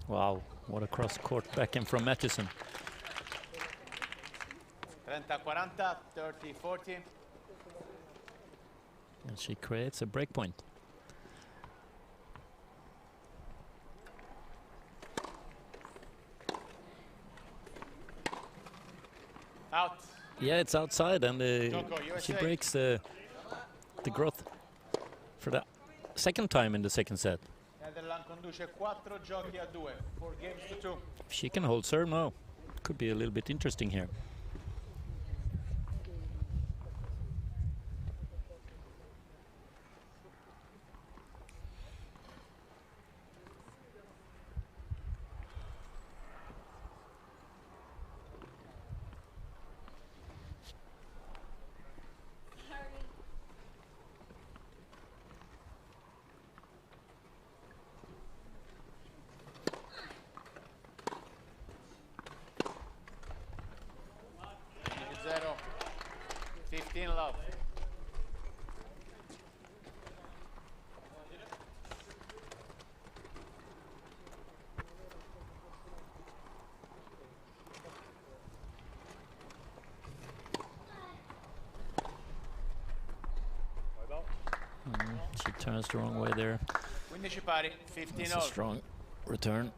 E: Wow, what a cross-court backhand from Matheson.
S: 30-40, 30-40.
E: And she creates a break point.
S: Out.
E: Yeah, it's outside, and
S: Joko,
E: she
S: USA.
E: breaks the growth for the second time in the second set.
S: Netherlands conduce 4 giochi a 2, 4 games to 2.
E: If she can hold serve now, could be a little bit interesting here.
S: Zero. 15 love.
E: She turns the wrong way there.
S: 15 pari, 15
E: It's a
S: all.
E: strong return.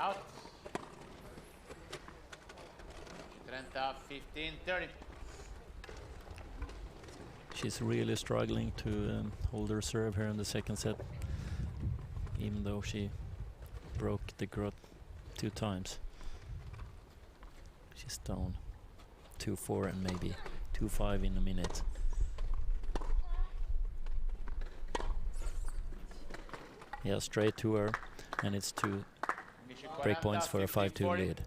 S: Out. 30, 15, 30.
E: She's really struggling to hold her serve here in the second set, even though she broke the grout 2 times. She's down 2-4 and maybe 2-5 in a minute. Yeah, straight to her, and it's 2 break points for a 5-2 lead.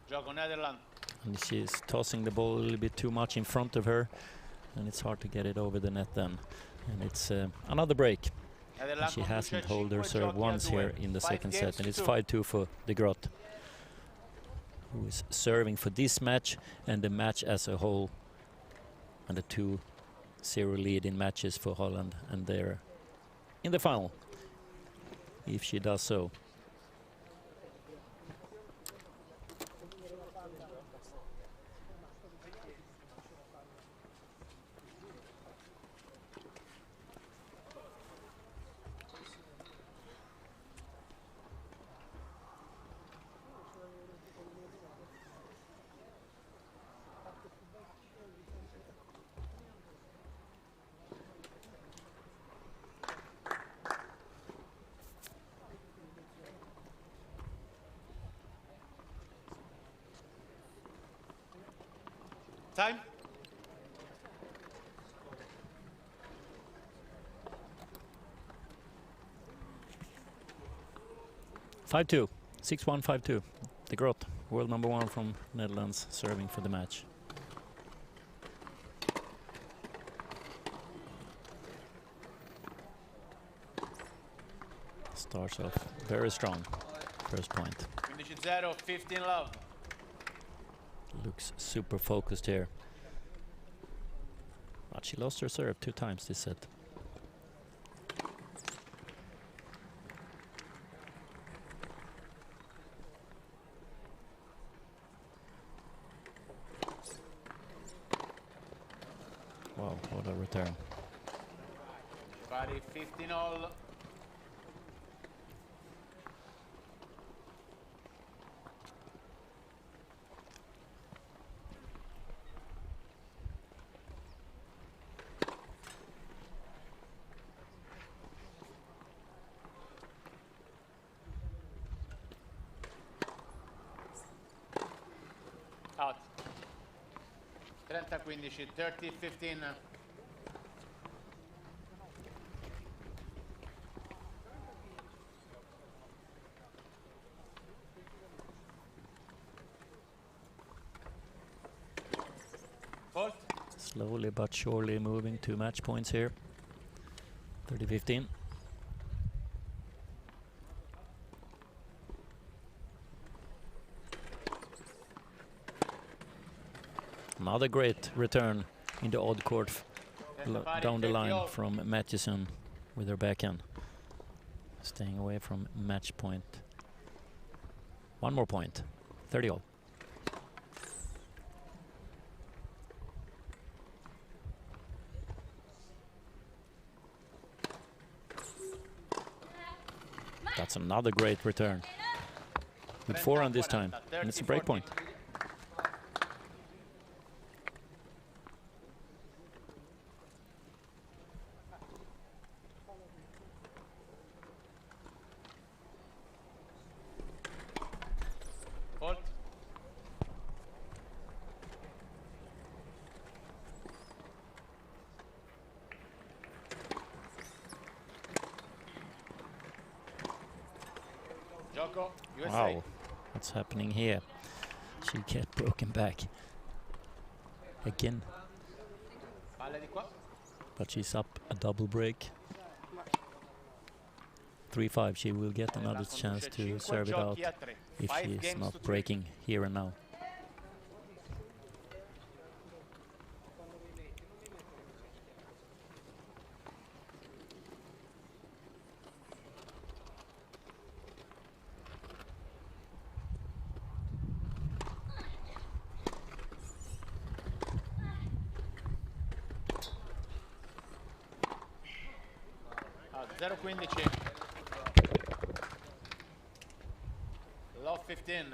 S: Gioco Netherlands.
E: And she's tossing the ball a little bit too much in front of her, and it's hard to get it over the net then. And it's another break. And she hasn't held her serve once here in the second set, and it's 5-2 for de Groot, who is serving for this match and the match as a whole, and a 2-0 lead in matches for Holland, and they're in the final if she does so.
S: Time.
E: Five two. 6-1, 5-2. De Groot, world number 1 from Netherlands, serving for the match. Starts off very strong. First point.
S: 15-0, 15 love.
E: Looks super focused here. But she lost her serve 2 times this set. Wow, what a return.
S: Pari 15 all. Out. 30-15, 30-15. Fault.
E: Slowly but surely moving to match points here. 30-15. Another great return in the odd court down the line from Matheson with her backhand. Staying away from match point. One more point. 30 all. That's another great return. With 4 on this time. And it's a break point.
S: Fault. Gioco, USA.
E: Wow, what's happening here? She get broken back again,
S: Palle di qua.
E: but she's up a double break. 3-5, she will get another chance to serve it out if she is not breaking here and now.
S: Ah, 0-15. Love 15.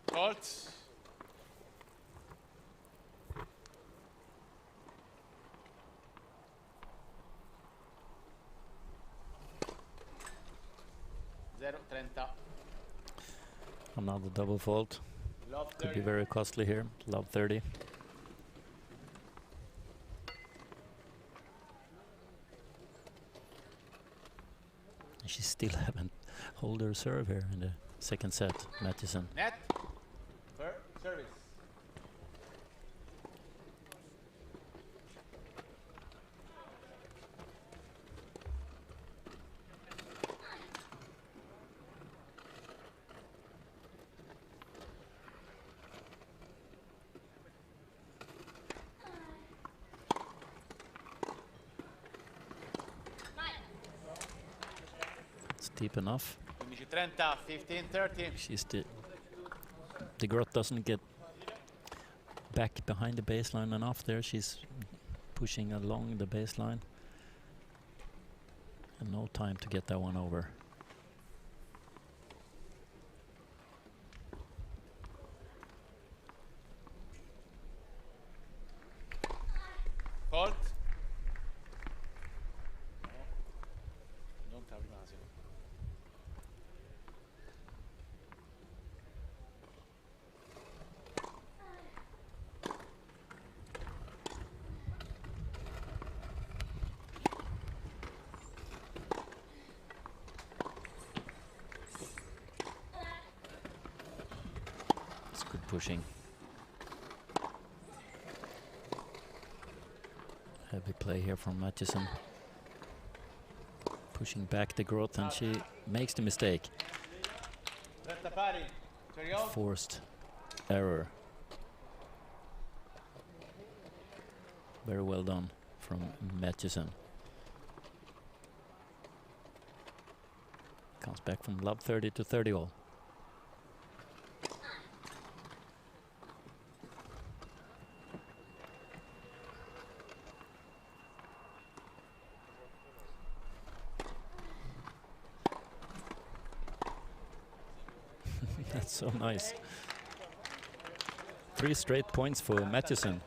S: Colts.
E: Another double fault.
S: Love
E: Could be
S: 30.
E: very costly here. Love 30. She still haven't hold her serve here in the second set, Matheson.
S: Net. Service.
E: It's deep enough.
S: 15-30, 15-30.
E: She's the Groot doesn't get back behind the baseline enough there. She's pushing along the baseline. And no time to get that one over. Good pushing. Heavy play here from Matthiessen. Pushing back the growth, and she makes the mistake. Forced error. Very well done from Matthiessen. Comes back from love 30 to 30 all. That's so nice. 3 straight points for Matthiessen.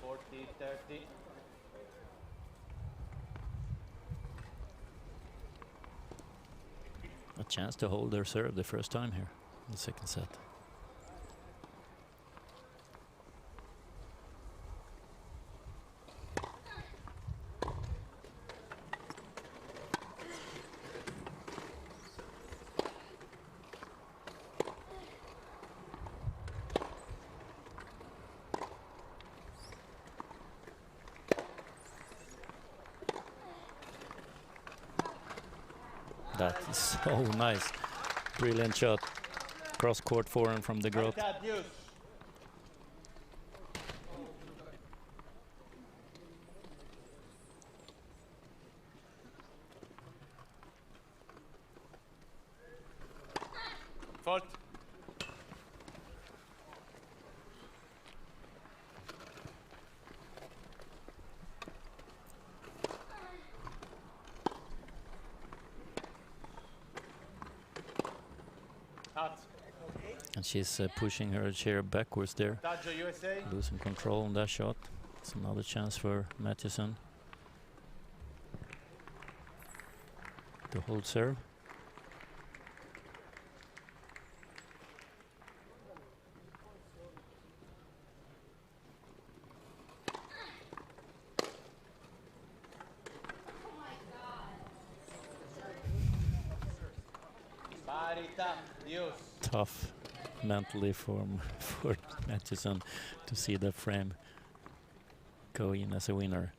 S: 40-30.
E: A chance to hold their serve the first time here in the second set. That is so nice. Brilliant shot. Cross court forehand from the growth.
S: Fault.
E: And she's pushing her chair backwards there, losing control on that shot. It's another chance for Matthiessen to hold serve. Tough mentally for Matthiessen to see the frame go in as a winner.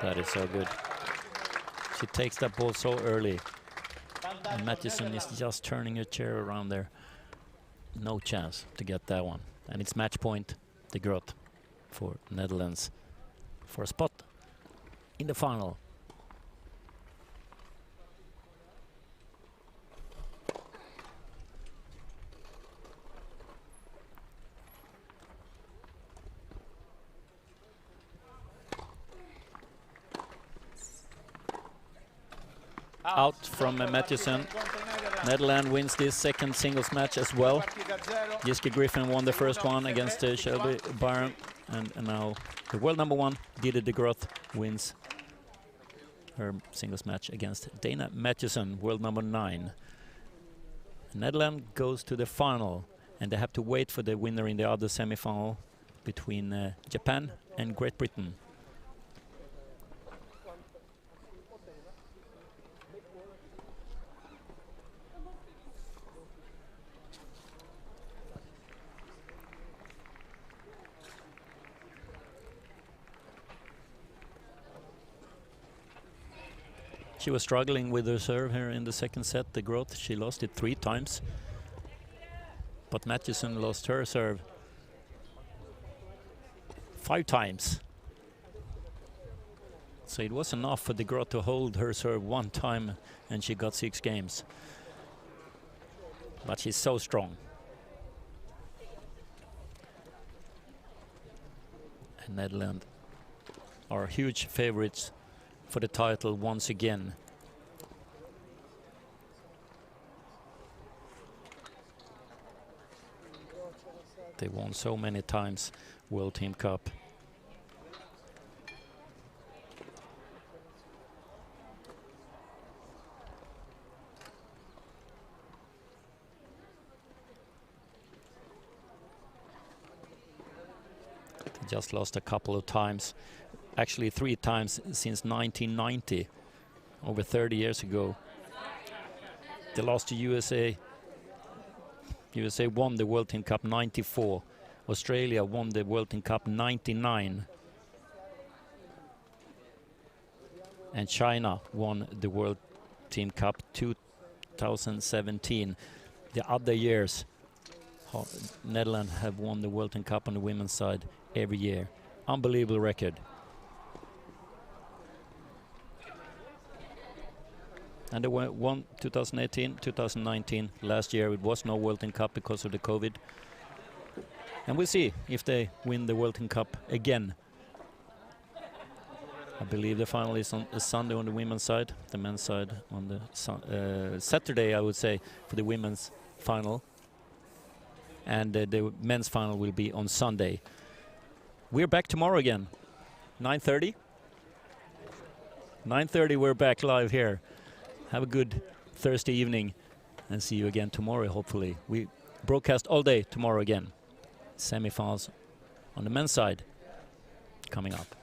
E: That is so good. She takes that ball so early. And Matthiessen is just turning her chair around there. No chance to get that one. And it's match point, the growth for Netherlands for a spot in the final. Out from Matthiessen. Netherlands wins this second singles match as well. Jiske Griffin won the first one against Shelby Byron, and now the world number 1, Didi de Groot, wins her singles match against Dana Matthiessen, world number 9. Netherlands goes to the final, and they have to wait for the winner in the other semi-final between Japan and Great Britain. She was struggling with her serve here in the second set, the growth. She lost it 3 times. But Matthiessen lost her serve 5 times. So it was enough for the growth to hold her serve 1 time, and she got 6 games. But she's so strong. And Netherlands are huge favorites for the title once again. They won so many times World Team Cup. They just lost a couple of times, actually 3 times since 1990, over 30 years ago. They lost to USA. USA won the World Team Cup 94. Australia won the World Team Cup 99. And China won the World Team Cup 2017. The other years, Netherlands have won the World Team Cup on the women's side every year. Unbelievable record. And they won 2018, 2019. Last year it was no World Team Cup because of the COVID. And we'll see if they win the World Team Cup again. I believe the final is on Sunday on the women's side, the men's side on the Saturday, I would say, for the women's final. And the men's final will be on Sunday. We're back tomorrow again, 9:30. 9:30, we're back live here. Have a good Thursday evening and see you again tomorrow, hopefully. We broadcast all day tomorrow again. Semifinals on the men's side coming up.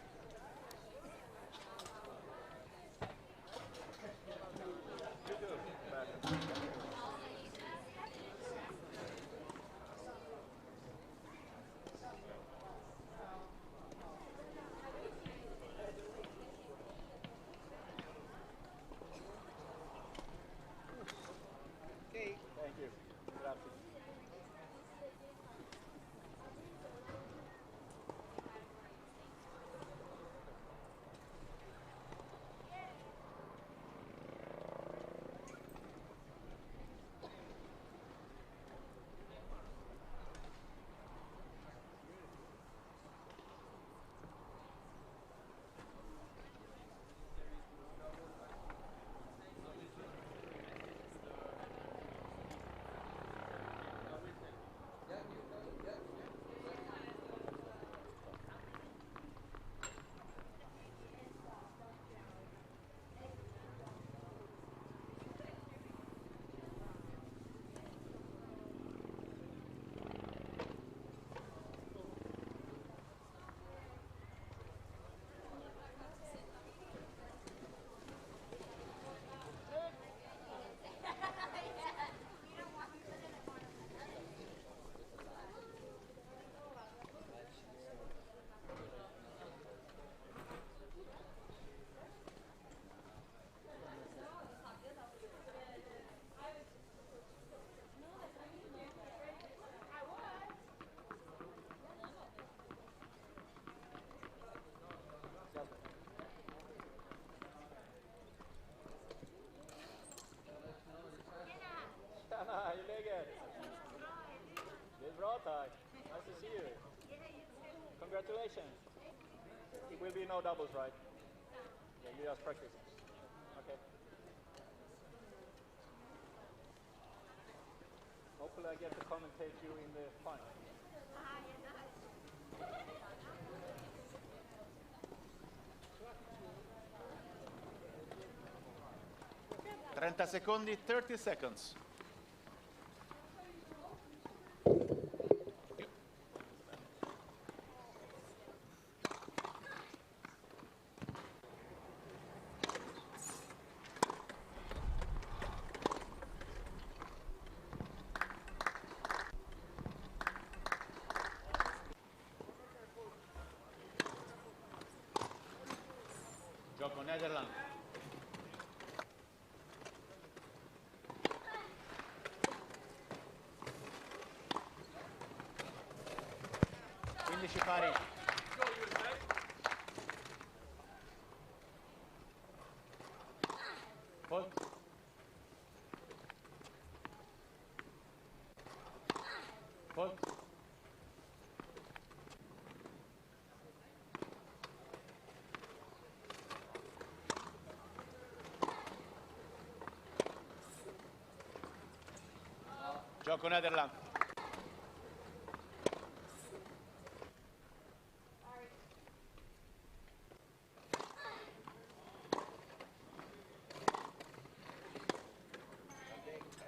M: Nice to see you. Congratulations. It will be no doubles, right? Yeah, you just practice. Okay. Hopefully I get to commentate you in the final.
S: 30 secondi, 30 seconds. Gioco Netherlands. Pari. Hold. Hold. Gioco Netherlands.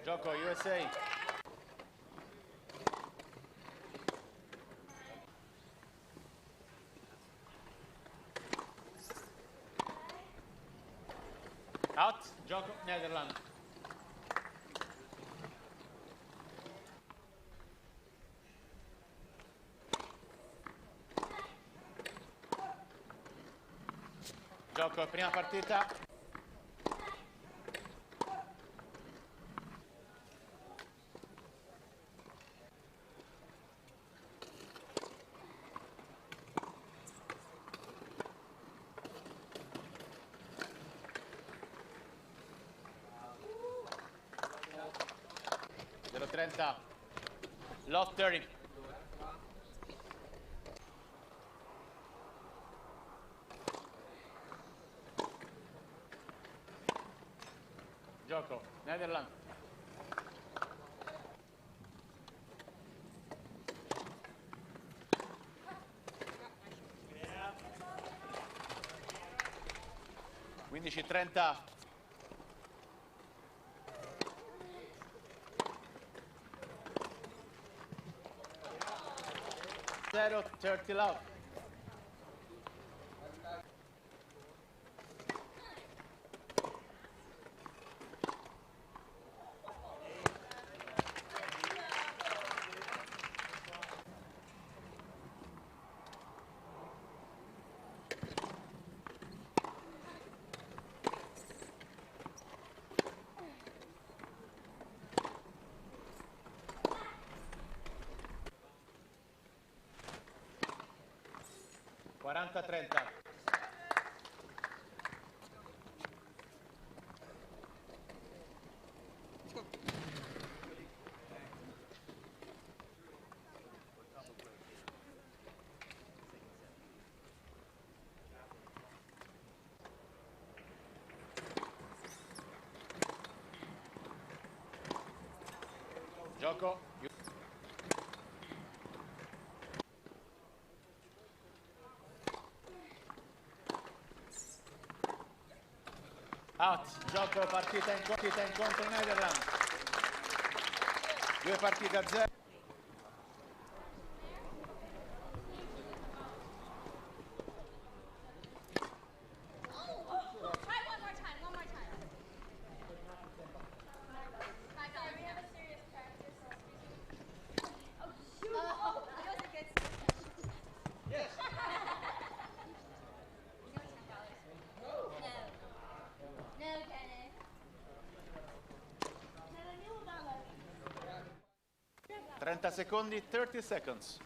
S: Gioco USA. Out, gioco Netherlands. Gioco prima partita. Dello 30. Lost 30. Gioco Netherlands. Yeah. 15-30. Zero, 30 love. Quaranta 30. Gioco. Out, gioco partita in contro Netherlands. 2 partite a 0.
T: No, Kenneth.
S: 30 secondi, 30 seconds.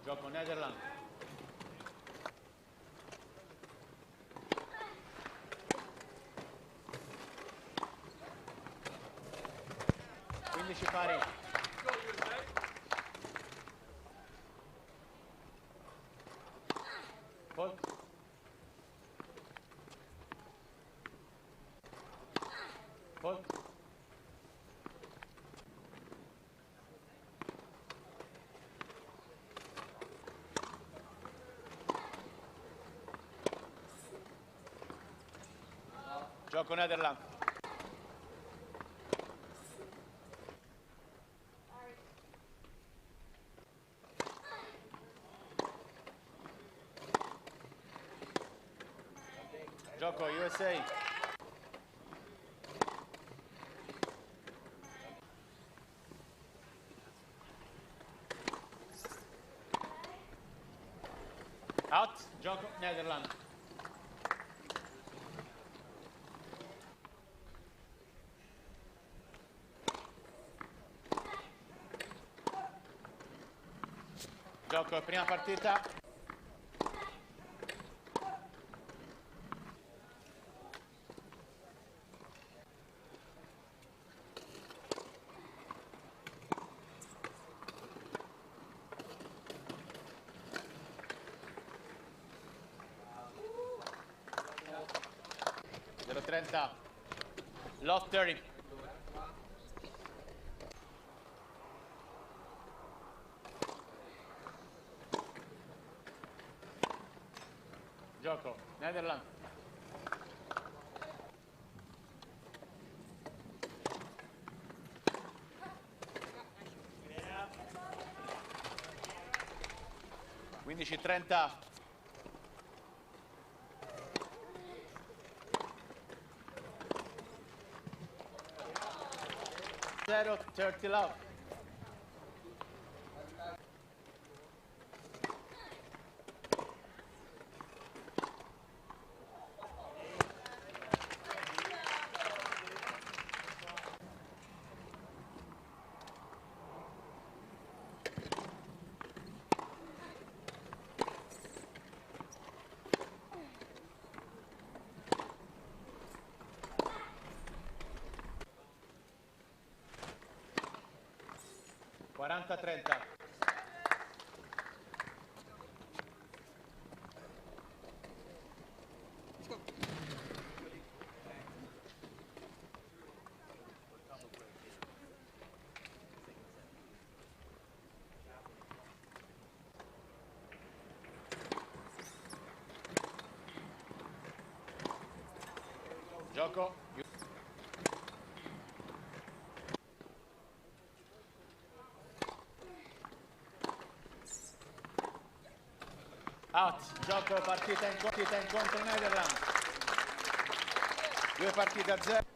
S: Gioco Netherlands. Pari. Folk. Folk. Gioco Netherlands. Gioco USA. Out, gioco Netherlands. Gioco prima partita. Dello 30. Lost 30. Gioco, Netherlands. Quindici 30. Zero, 30 love. Quaranta 30. Gioco. Out. Gioco partita in contro Netherlands. 2 partite a 0.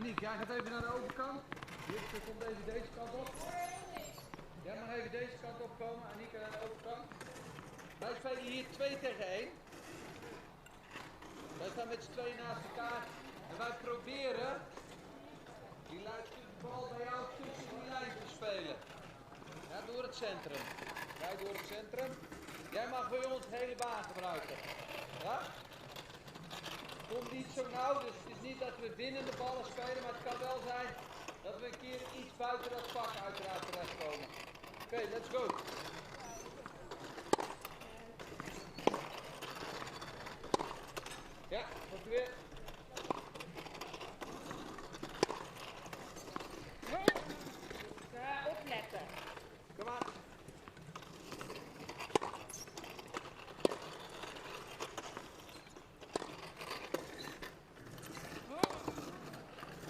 O: Niek, jij gaat even naar de overkant. Niek, komt even deze kant op. Jij mag even deze kant op komen en Niek naar de overkant. Wij spelen hier 2 tegen 1. Wij staan met z'n tweeën naast elkaar. En wij proberen die bal bij jou tussen die lijn te spelen. Ja, door het centrum. Jij door het centrum. Jij mag bij ons de hele baan gebruiken. Ja? Komt niet zo nauw, dus het is niet dat we winnende ballen spelen, maar het kan wel zijn dat we een keer iets buiten dat vak uiteraard terechtkomen. Oké, let's go. Ja, komt u weer.
F: Opletten.
O: Kom maar.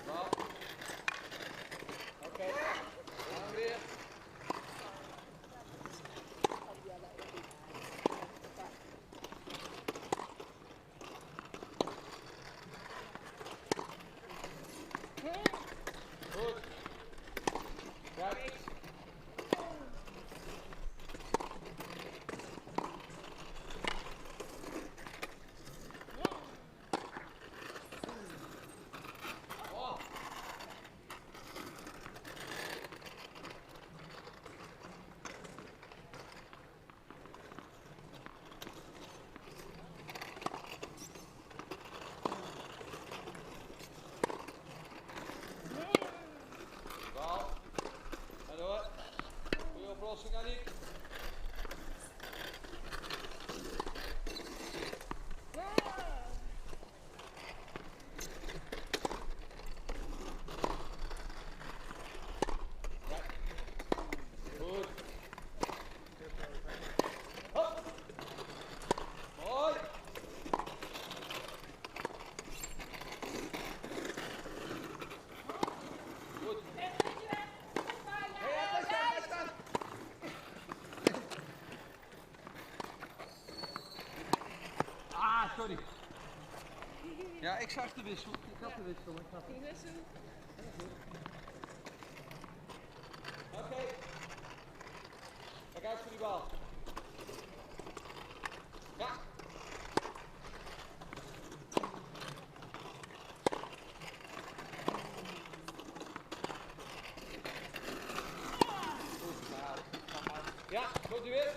O: Bal. Oké, gaan we weer. Goed. Kijk. Oh. Bal. Ga door. Goeie oplossing, Annie. Goed. Hop. Mooi. Goed. Hey, blijf staan. Ah, sorry. Ja, ik zag de wissel. Ik had de wissel. Ik had de wissel. Oké. Kijk uit voor die bal. Ja. Goed, ja, komt u weer.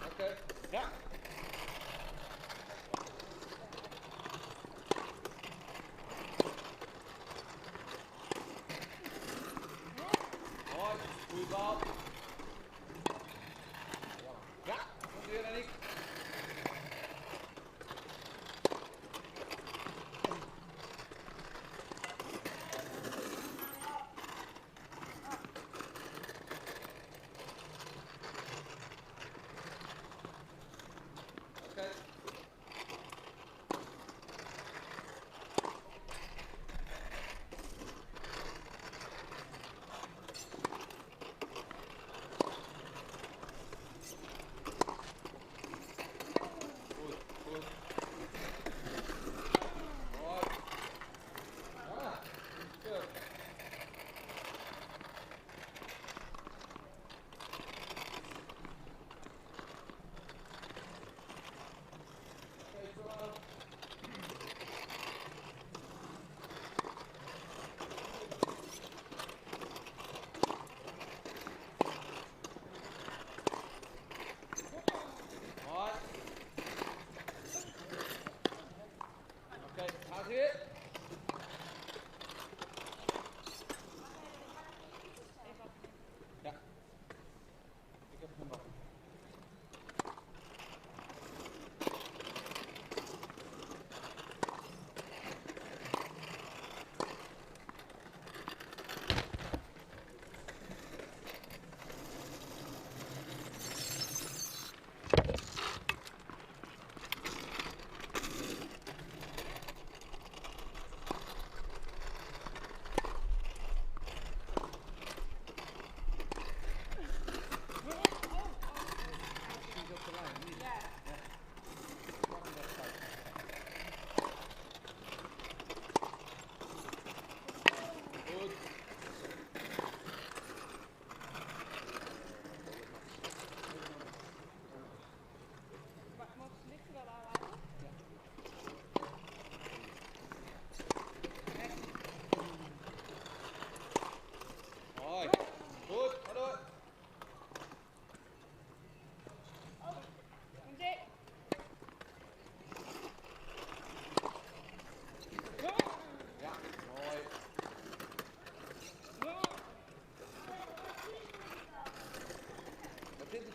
O: Oké, ja.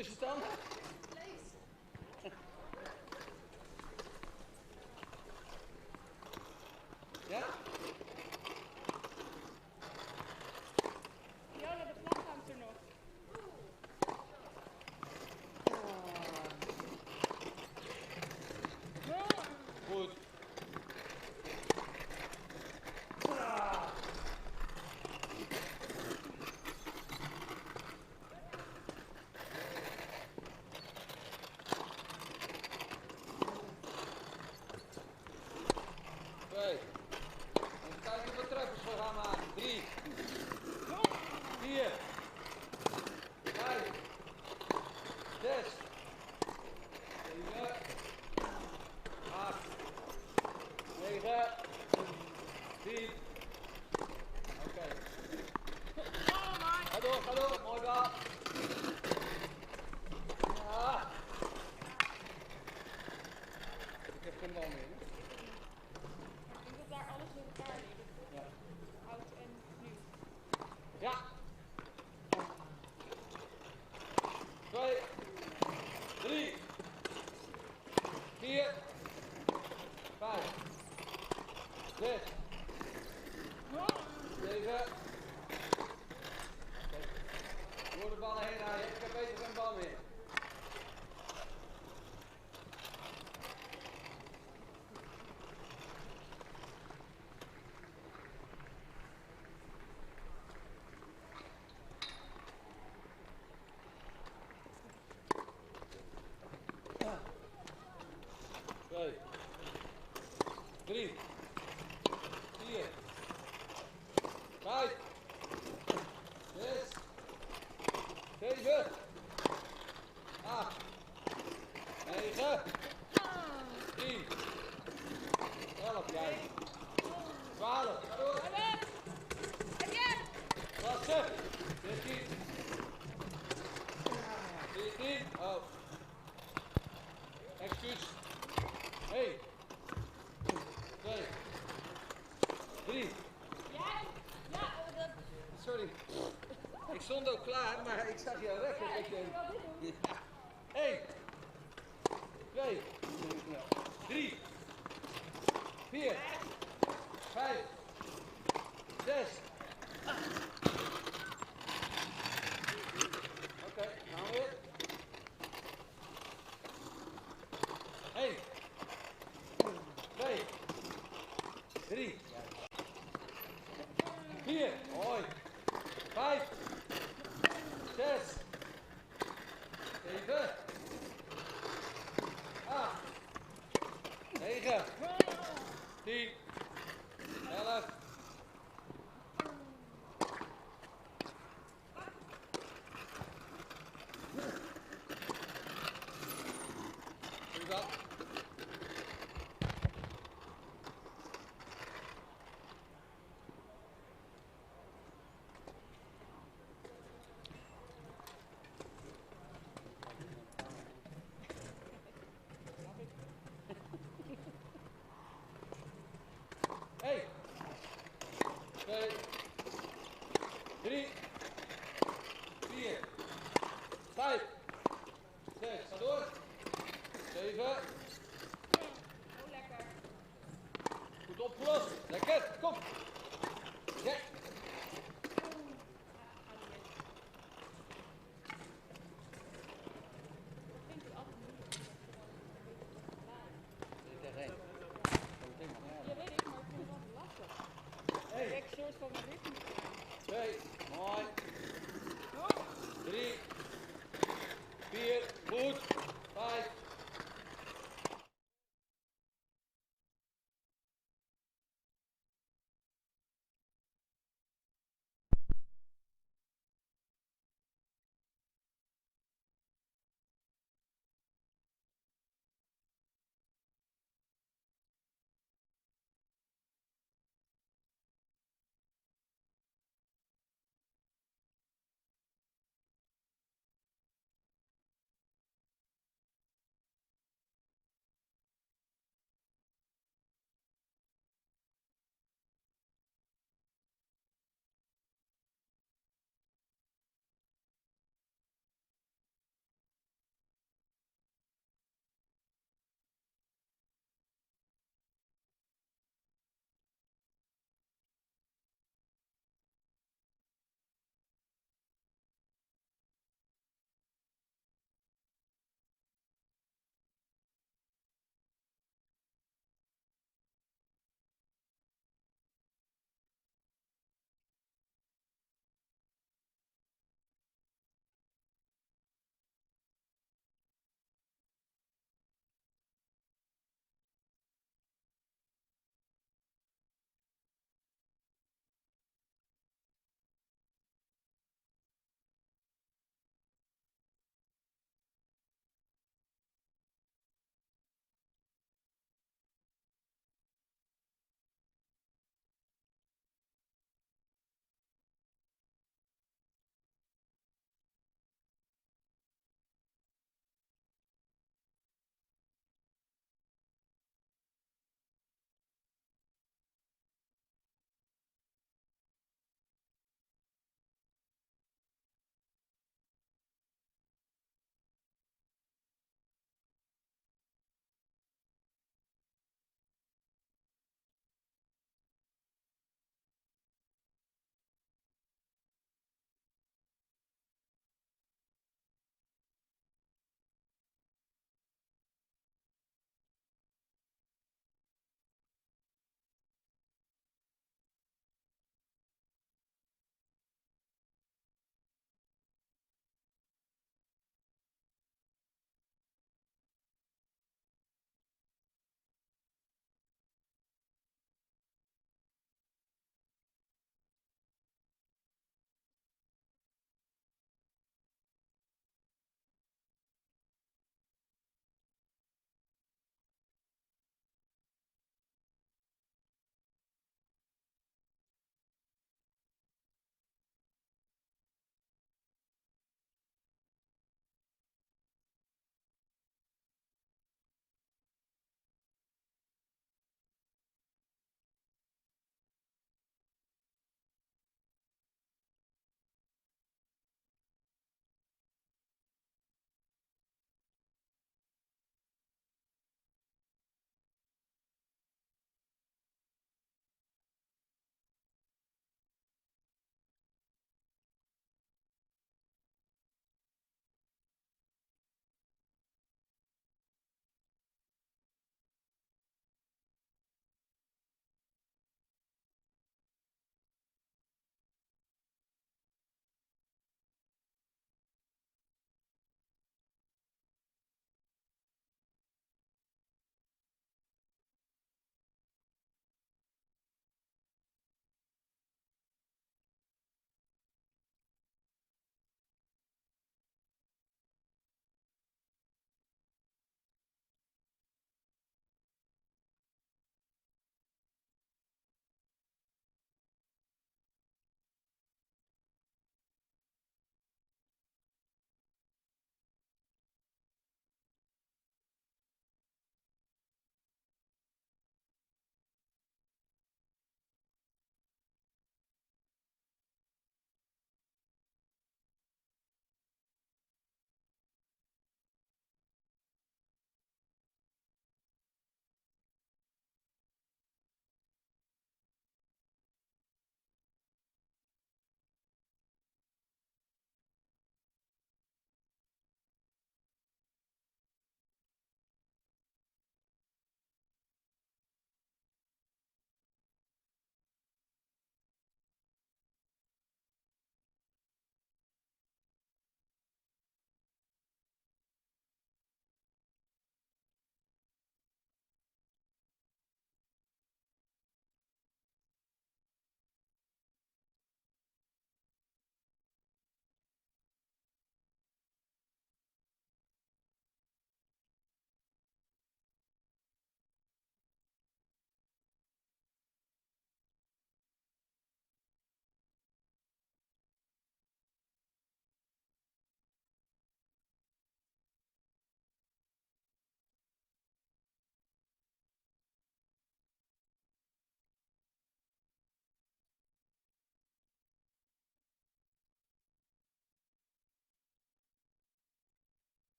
O: tussenstand? Ja?
L: Jona, de vlag hangt er nog.
O: Goed. Twee. Even kijken wat treffers we gaan maken. 3. 4. 5. 6. 7. 8. 9. 10. Oké. Ga door. Mooi bal. Ja. Ik heb geen bal meer. Hè?
L: Ik denk dat daar alles door elkaar ligt.
O: Ja.
L: Oud en nieuw.
O: Ja. 2, 3, 4, 5, 6, 7. Door de ballen heen rijden. Ik heb beter geen bal meer. Twee, 3, 4, 5, 6, 7, 8, 9, 10, 11, jij. 12, ga door. Klasse. 13, 14, oh. Excuus. 1, 2, 3. Sorry. Ik stond ook klaar, maar ik zag jou weg. Ja, ik denk. 1, 2, 3, 4, 5, 6. Oké, gaan we weer. 1, 2, 3, 4, mooi. 5, 6, 7, 8, 9, 10, 11. Doe dat. Hey. 2, 3, 4, 5, 6, ga door. 7. Goed opgelost. Lekker, kom.